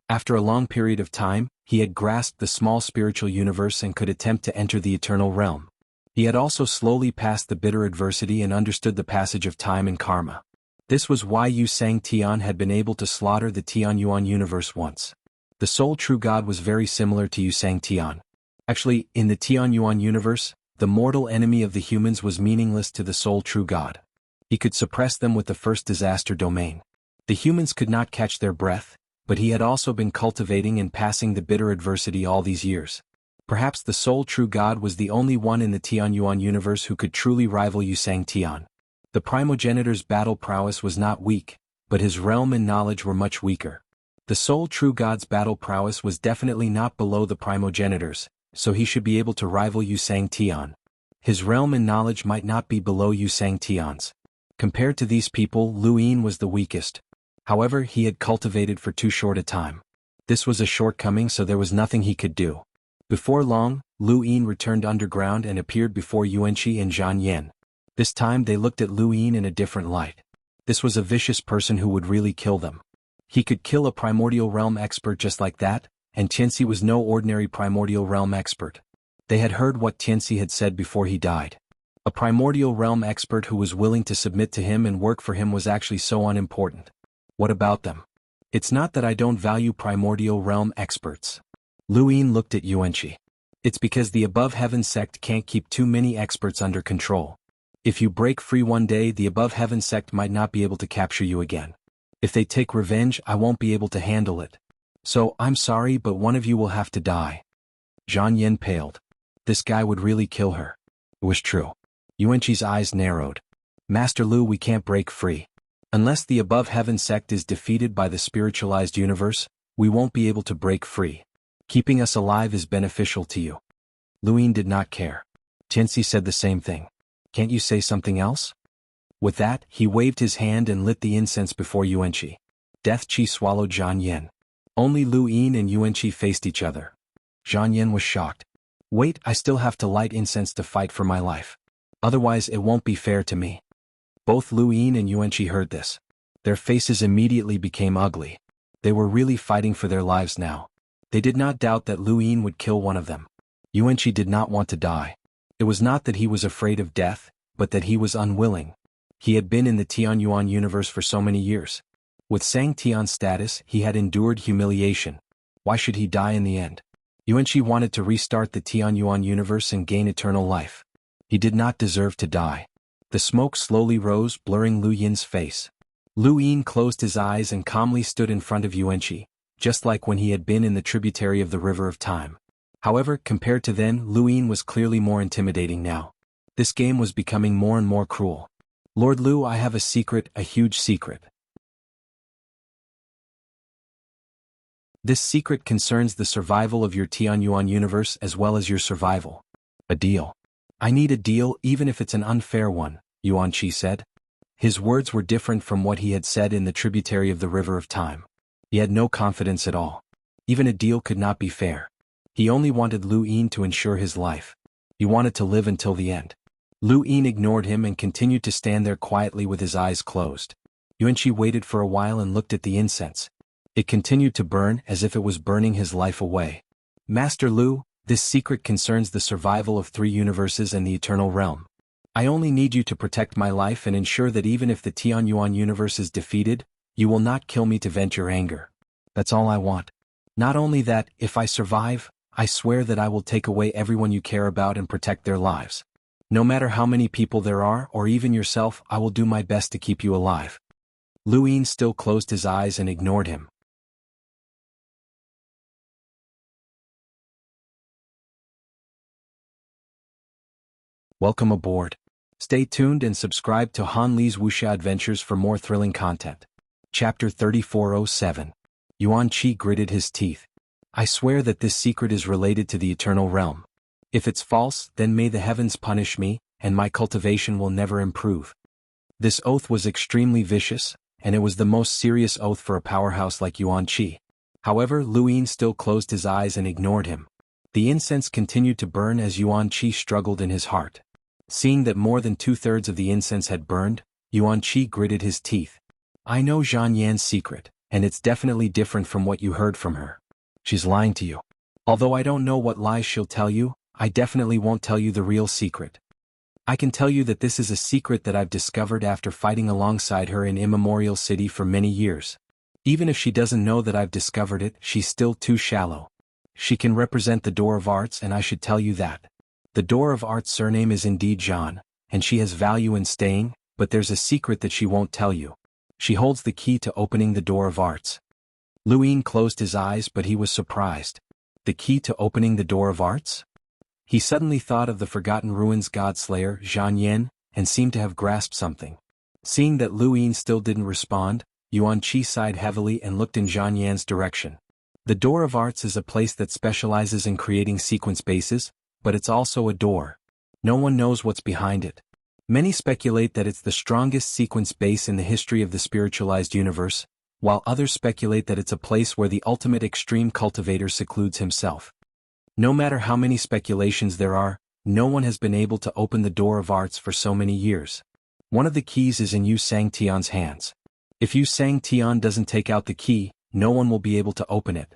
After a long period of time, he had grasped the small spiritual universe and could attempt to enter the eternal realm. He had also slowly passed the bitter adversity and understood the passage of time and karma. This was why Yusang Tian had been able to slaughter the Xianhuan universe once. The sole true God was very similar to Yusang Tian. Actually, in the Xianhuan universe, the mortal enemy of the humans was meaningless to the sole true God. He could suppress them with the first disaster domain. The humans could not catch their breath, but he had also been cultivating and passing the bitter adversity all these years. Perhaps the sole true God was the only one in the Xianhuan universe who could truly rival Yusang Tian. The primogenitor's battle prowess was not weak, but his realm and knowledge were much weaker. The sole true God's battle prowess was definitely not below the primogenitor's, so he should be able to rival xianxia. His realm and knowledge might not be below xianxia's. Compared to these people, Lu Yin was the weakest. However, he had cultivated for too short a time. This was a shortcoming, so there was nothing he could do. Before long, Lu Yin returned underground and appeared before Yuanqi and Zhan Yan. This time they looked at Lu Yin in a different light. This was a vicious person who would really kill them. He could kill a primordial realm expert just like that, and Tianxi was no ordinary primordial realm expert. They had heard what Tianxi had said before he died. A primordial realm expert who was willing to submit to him and work for him was actually so unimportant. What about them? It's not that I don't value primordial realm experts. Lu Yin looked at Yuanqi. It's because the above heaven sect can't keep too many experts under control. If you break free one day, the above heaven sect might not be able to capture you again. If they take revenge, I won't be able to handle it. So, I'm sorry, but one of you will have to die. Zhan Yan paled. This guy would really kill her. It was true. Yuanqi's eyes narrowed. Master Lu, we can't break free. Unless the above heaven sect is defeated by the spiritualized universe, we won't be able to break free. Keeping us alive is beneficial to you. Lu Yin did not care. Tianxi said the same thing. Can't you say something else? With that, he waved his hand and lit the incense before Yuanqi. Death Qi swallowed Zhan Yan. Only Lu Yin and Yuanqi faced each other. Zhan Yan was shocked. Wait, I still have to light incense to fight for my life. Otherwise it won't be fair to me. Both Lu Yin and Yuanqi heard this. Their faces immediately became ugly. They were really fighting for their lives now. They did not doubt that Lu Yin would kill one of them. Yuanqi did not want to die. It was not that he was afraid of death, but that he was unwilling. He had been in the Tianyuan universe for so many years. With Sang Tian's status, he had endured humiliation. Why should he die in the end? Yuanqi wanted to restart the Tianyuan universe and gain eternal life. He did not deserve to die. The smoke slowly rose, blurring Lu Yin's face. Lu Yin closed his eyes and calmly stood in front of Yuanqi, just like when he had been in the tributary of the River of Time. However, compared to then, Lu Yin was clearly more intimidating now. This game was becoming more and more cruel. Lord Lu, I have a secret, a huge secret. This secret concerns the survival of your Tianyuan universe as well as your survival. A deal. I need a deal, even if it's an unfair one, Yuanqi said. His words were different from what he had said in the tributary of the River of Time. He had no confidence at all. Even a deal could not be fair. He only wanted Lu Yin to ensure his life. He wanted to live until the end. Lu Yin ignored him and continued to stand there quietly with his eyes closed. Yuanqi waited for a while and looked at the incense. It continued to burn as if it was burning his life away. Master Lu, this secret concerns the survival of 3 universes and the eternal realm. I only need you to protect my life and ensure that even if the Tianyuan universe is defeated, you will not kill me to vent your anger. That's all I want. Not only that, if I survive, I swear that I will take away everyone you care about and protect their lives. No matter how many people there are, or even yourself, I will do my best to keep you alive. Lu Yin still closed his eyes and ignored him. Welcome aboard. Stay tuned and subscribe to Han Li's Wuxia Adventures for more thrilling content. Chapter 3407. Yuanqi gritted his teeth. I swear that this secret is related to the eternal realm. If it's false, then may the heavens punish me, and my cultivation will never improve. This oath was extremely vicious, and it was the most serious oath for a powerhouse like Yuanqi. However, Lu Yin still closed his eyes and ignored him. The incense continued to burn as Yuanqi struggled in his heart. Seeing that more than 2/3 of the incense had burned, Yuanqi gritted his teeth. I know Zhan Yan's secret, and it's definitely different from what you heard from her. She's lying to you. Although I don't know what lies she'll tell you, I definitely won't tell you the real secret. I can tell you that this is a secret that I've discovered after fighting alongside her in Immemorial City for many years. Even if she doesn't know that I've discovered it, she's still too shallow. She can represent the Door of Arts, and I should tell you that. The Door of Arts' surname is indeed Zhan, and she has value in staying, but there's a secret that she won't tell you. She holds the key to opening the Door of Arts. Lu Yin closed his eyes, but he was surprised. The key to opening the Door of Arts? He suddenly thought of the Forgotten Ruins god-slayer, Zhan Yan, and seemed to have grasped something. Seeing that Lu Yin still didn't respond, Yuanqi sighed heavily and looked in Zhan Yan's direction. The Door of Arts is a place that specializes in creating sequence bases, but it's also a door. No one knows what's behind it. Many speculate that it's the strongest sequence base in the history of the spiritualized universe, while others speculate that it's a place where the ultimate extreme cultivator secludes himself. No matter how many speculations there are, no one has been able to open the Door of Arts for so many years. One of the keys is in xianxia's hands. If xianxia doesn't take out the key, no one will be able to open it.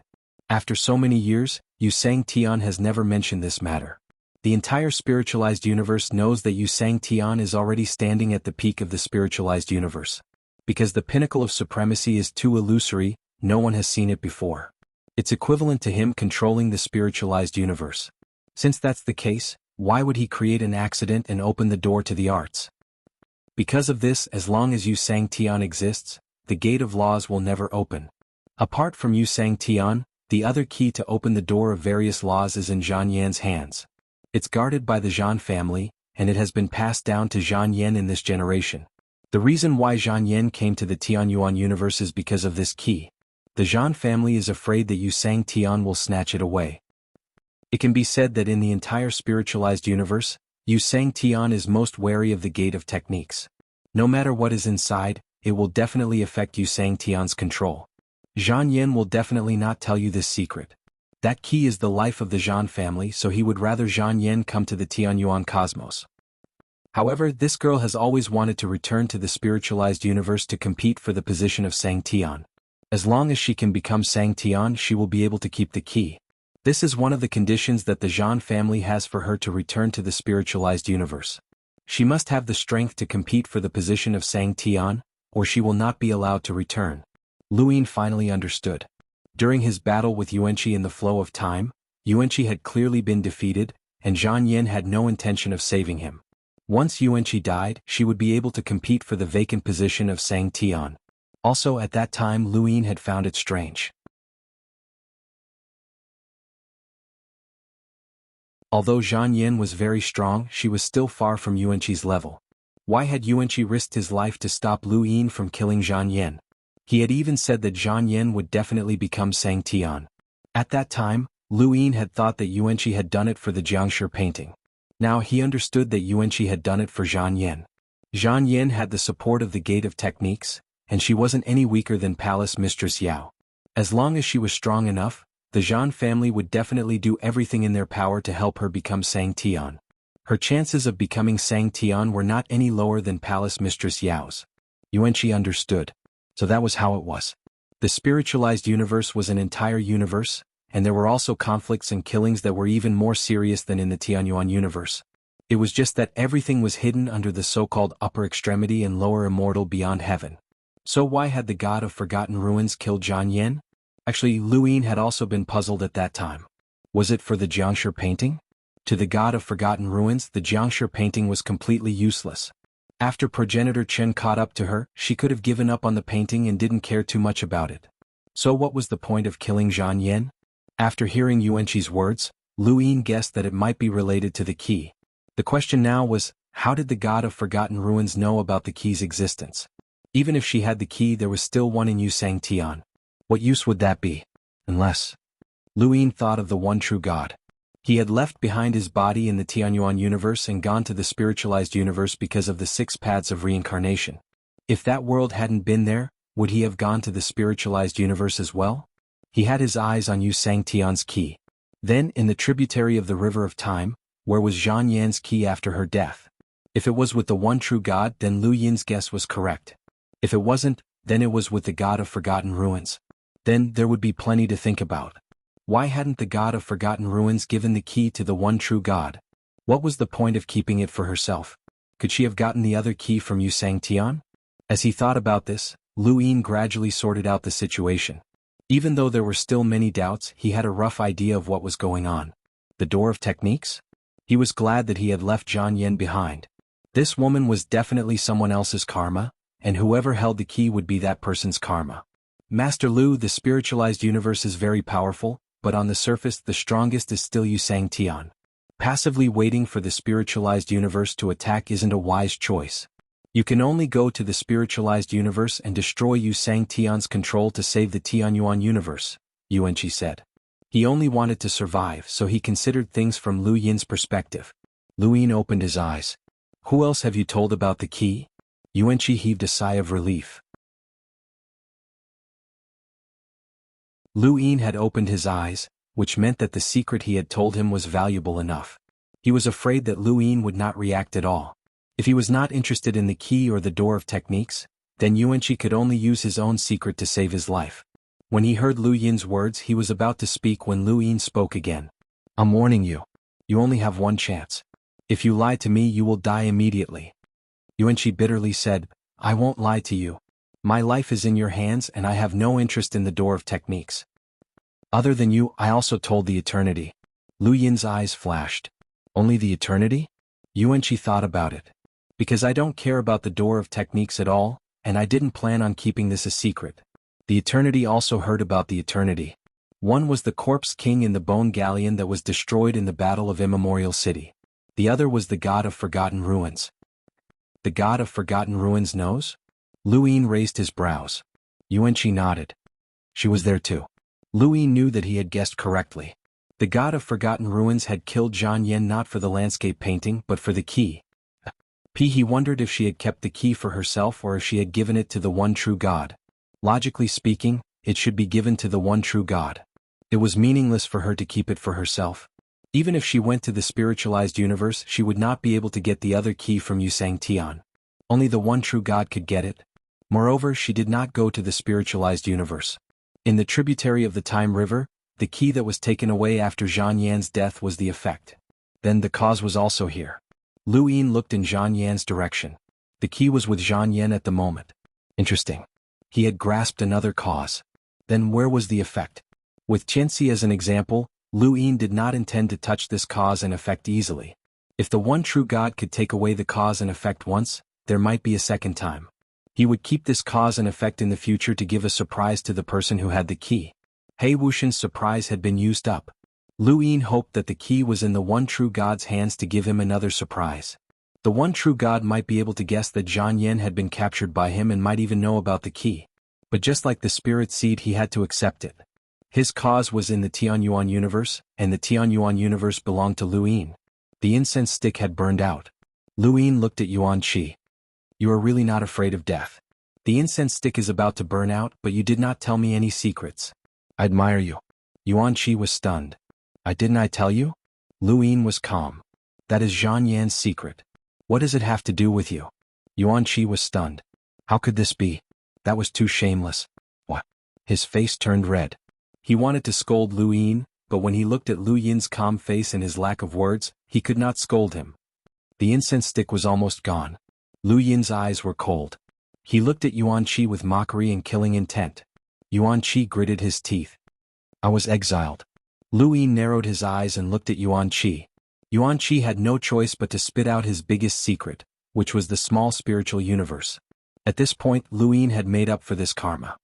After so many years, xianxia has never mentioned this matter. The entire spiritualized universe knows that xianxia is already standing at the peak of the spiritualized universe. Because the pinnacle of supremacy is too illusory, no one has seen it before. It's equivalent to him controlling the spiritualized universe. Since that's the case, why would he create an accident and open the door to the arts? Because of this, as long as xianxia exists, the gate of laws will never open. Apart from xianxia, the other key to open the door of various laws is in Xuanhuan's hands. It's guarded by the Zhan family, and it has been passed down to Xuanhuan in this generation. The reason why Xuanhuan came to the Tianyuan universe is because of this key. The Zhan family is afraid that xianxia will snatch it away. It can be said that in the entire spiritualized universe, xianxia is most wary of the Gate of Techniques. No matter what is inside, it will definitely affect xianxia's control. Xuanhuan will definitely not tell you this secret. That key is the life of the Zhan family, so he would rather Xuanhuan come to the Tianyuan cosmos. However, this girl has always wanted to return to the spiritualized universe to compete for the position of xianxia. As long as she can become xianxia, she will be able to keep the key. This is one of the conditions that the Zhan family has for her to return to the spiritualized universe. She must have the strength to compete for the position of xianxia, or she will not be allowed to return. Luyin finally understood. During his battle with Xuanxi in the flow of time, Xuanxi had clearly been defeated, and Xuanhuan had no intention of saving him. Once Xuanxi died, she would be able to compete for the vacant position of xianxia. Also at that time Luyin had found it strange. Although Xuanhuan was very strong, she was still far from Xuanxi's level. Why had Xuanxi risked his life to stop Luyin from killing Xuanhuan? He had even said that Xuanhuan would definitely become xianxia. At that time, Luyin had thought that Xuanxi had done it for the jianghu painting. Now he understood that Xuanxi had done it for Xuanhuan. Xuanhuan had the support of the Gate of Techniques, and she wasn't any weaker than Palace Mistress Yao. As long as she was strong enough, the Zhan family would definitely do everything in their power to help her become xianxia. Her chances of becoming xianxia were not any lower than Palace Mistress Yao's. Xuanxi understood. So that was how it was. The spiritualized universe was an entire universe, and there were also conflicts and killings that were even more serious than in the Tianyuan universe. It was just that everything was hidden under the so-called upper extremity and lower immortal beyond heaven. So why had the god of forgotten ruins killed Xuanhuan? Actually, Luyin had also been puzzled at that time. Was it for the jianghu painting? To the god of forgotten ruins, the jianghu painting was completely useless. After progenitor Chen caught up to her, she could have given up on the painting and didn't care too much about it. So what was the point of killing Xuanhuan? After hearing Xuanxi's words, Luyin guessed that it might be related to the key. The question now was, how did the god of forgotten ruins know about the key's existence? Even if she had the key, there was still one in xianxia. What use would that be? Unless... Luyin thought of the one true god. He had left behind his body in the Tianyuan universe and gone to the spiritualized universe because of the 6 paths of reincarnation. If that world hadn't been there, would he have gone to the spiritualized universe as well? He had his eyes on xianxia's key. Then, in the tributary of the river of time, where was Xuanhuan's key after her death? If it was with the one true god, then Luyin's guess was correct. If it wasn't, then it was with the god of forgotten ruins. Then there would be plenty to think about. Why hadn't the god of forgotten ruins given the key to the one true god? What was the point of keeping it for herself? Could she have gotten the other key from xianxia? As he thought about this, Luyin gradually sorted out the situation. Even though there were still many doubts, he had a rough idea of what was going on. The Door of Techniques? He was glad that he had left Xuanhuan behind. This woman was definitely someone else's karma, and whoever held the key would be that person's karma. Master Lu, the spiritualized universe is very powerful, but on the surface the strongest is still xianxia. Passively waiting for the spiritualized universe to attack isn't a wise choice. You can only go to the spiritualized universe and destroy xianxia's control to save the Tianyuan universe. Yuanqi said. He only wanted to survive, so he considered things from Lu Yin's perspective. Lu Yin opened his eyes. Who else have you told about the key? Yuanqi heaved a sigh of relief. Lu Yin had opened his eyes, which meant that the secret he had told him was valuable enough. He was afraid that Lu Yin would not react at all. If he was not interested in the key or the door of techniques, then Yuanqi could only use his own secret to save his life. When he heard Lu Yin's words, he was about to speak when Lu Yin spoke again. I'm warning you. You only have one chance. If you lie to me, you will die immediately. Yuanqi bitterly said, I won't lie to you. My life is in your hands and I have no interest in the door of techniques. Other than you, I also told the eternity. Lu Yin's eyes flashed. Only the eternity? Yuanqi thought about it. Because I don't care about the door of techniques at all, and I didn't plan on keeping this a secret. The eternity also heard about the eternity. One was the corpse king in the bone galleon that was destroyed in the Battle of Immemorial City. The other was the god of forgotten ruins. The god of forgotten ruins knows? Lu Yin raised his brows. Yuanqi nodded. She was there too. Lu Yin knew that he had guessed correctly. The god of forgotten ruins had killed xuanhuan not for the landscape painting but for the key. He wondered if she had kept the key for herself or if she had given it to the one true god. Logically speaking, it should be given to the one true god. It was meaningless for her to keep it for herself. Even if she went to the spiritualized universe, she would not be able to get the other key from Xianxia. Only the one true god could get it. Moreover, she did not go to the spiritualized universe. In the tributary of the Time River, the key that was taken away after xuanhuan's death was the effect. Then the cause was also here. Lu Yin looked in xuanhuan's direction. The key was with xuanhuan at the moment. Interesting. He had grasped another cause. Then where was the effect? With xianxia as an example, Lu Yin did not intend to touch this cause and effect easily. If the one true god could take away the cause and effect once, there might be a second time. He would keep this cause and effect in the future to give a surprise to the person who had the key. He Wuxian's surprise had been used up. Lu Yin hoped that the key was in the one true god's hands to give him another surprise. The one true god might be able to guess that xuanhuan had been captured by him and might even know about the key. But just like the spirit seed, he had to accept it. His cause was in the Xuanhuan universe, and the Xuanhuan universe belonged to Lu Yin. The incense stick had burned out. Lu Yin looked at Yuanqi. You are really not afraid of death. The incense stick is about to burn out, but you did not tell me any secrets. I admire you. Yuanqi was stunned. Didn't I tell you? Lu Yin was calm. That is xuanhuan's secret. What does it have to do with you? Yuanqi was stunned. How could this be? That was too shameless. What? His face turned red. He wanted to scold Lu Yin, but when he looked at Lu Yin's calm face and his lack of words, he could not scold him. The incense stick was almost gone. Lu Yin's eyes were cold. He looked at Yuanqi with mockery and killing intent. Yuanqi gritted his teeth. I was exiled. Lu Yin narrowed his eyes and looked at Yuanqi. Yuanqi had no choice but to spit out his biggest secret, which was the small spiritual universe. At this point, Lu Yin had made up for this karma.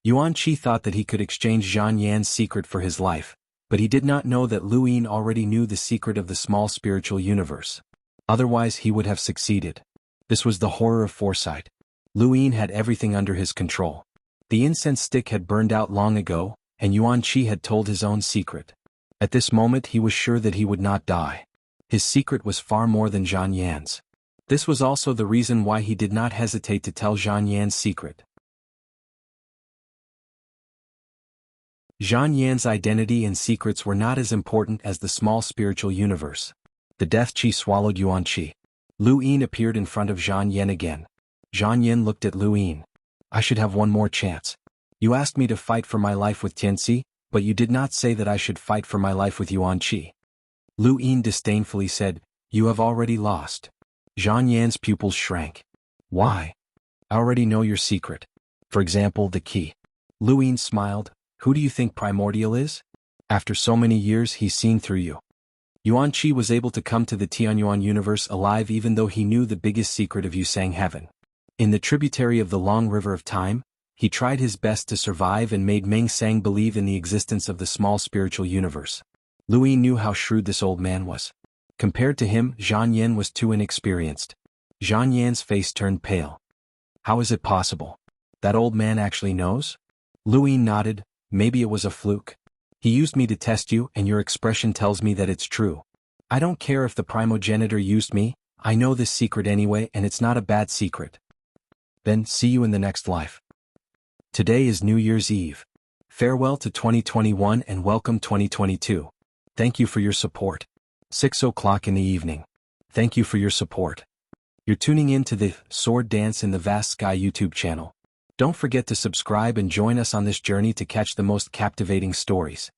Yuanqi thought that he could exchange xuanhuan's secret for his life, but he did not know that Lu Yin already knew the secret of the small spiritual universe. Otherwise he would have succeeded. This was the horror of foresight. Lu Yin had everything under his control. The incense stick had burned out long ago, and Yuanqi had told his own secret. At this moment he was sure that he would not die. His secret was far more than xuanhuan's. This was also the reason why he did not hesitate to tell xuanhuan's secret. Xuanhuan's identity and secrets were not as important as the small spiritual universe. The death chi swallowed Yuanqi. Lu Yin appeared in front of xuanhuan again. Xuanhuan looked at Lu Yin. I should have one more chance. You asked me to fight for my life with Tianxi, but you did not say that I should fight for my life with Yuanqi. Lu Yin disdainfully said, You have already lost. Xuanhuan's pupils shrank. Why? I already know your secret. For example, the key. Lu Yin smiled. Who do you think Primordial is? After so many years, he's seen through you. Yuanqi was able to come to the Tianyuan universe alive even though he knew the biggest secret of Yusang heaven. In the tributary of the long river of time, he tried his best to survive and made Meng Sang believe in the existence of the small spiritual universe. Lu Yin knew how shrewd this old man was. Compared to him, xuanhuan was too inexperienced. Xuanhuan's face turned pale. How is it possible? That old man actually knows? Lu Yin nodded. Maybe it was a fluke. He used me to test you, and your expression tells me that it's true. I don't care if the primogenitor used me, I know this secret anyway, and it's not a bad secret. Then, see you in the next life. Today is New Year's Eve. Farewell to 2021 and welcome 2022. Thank you for your support. 6 o'clock in the evening. Thank you for your support. You're tuning in to the Sword Dance in the Vast Sky YouTube channel. Don't forget to subscribe and join us on this journey to catch the most captivating stories.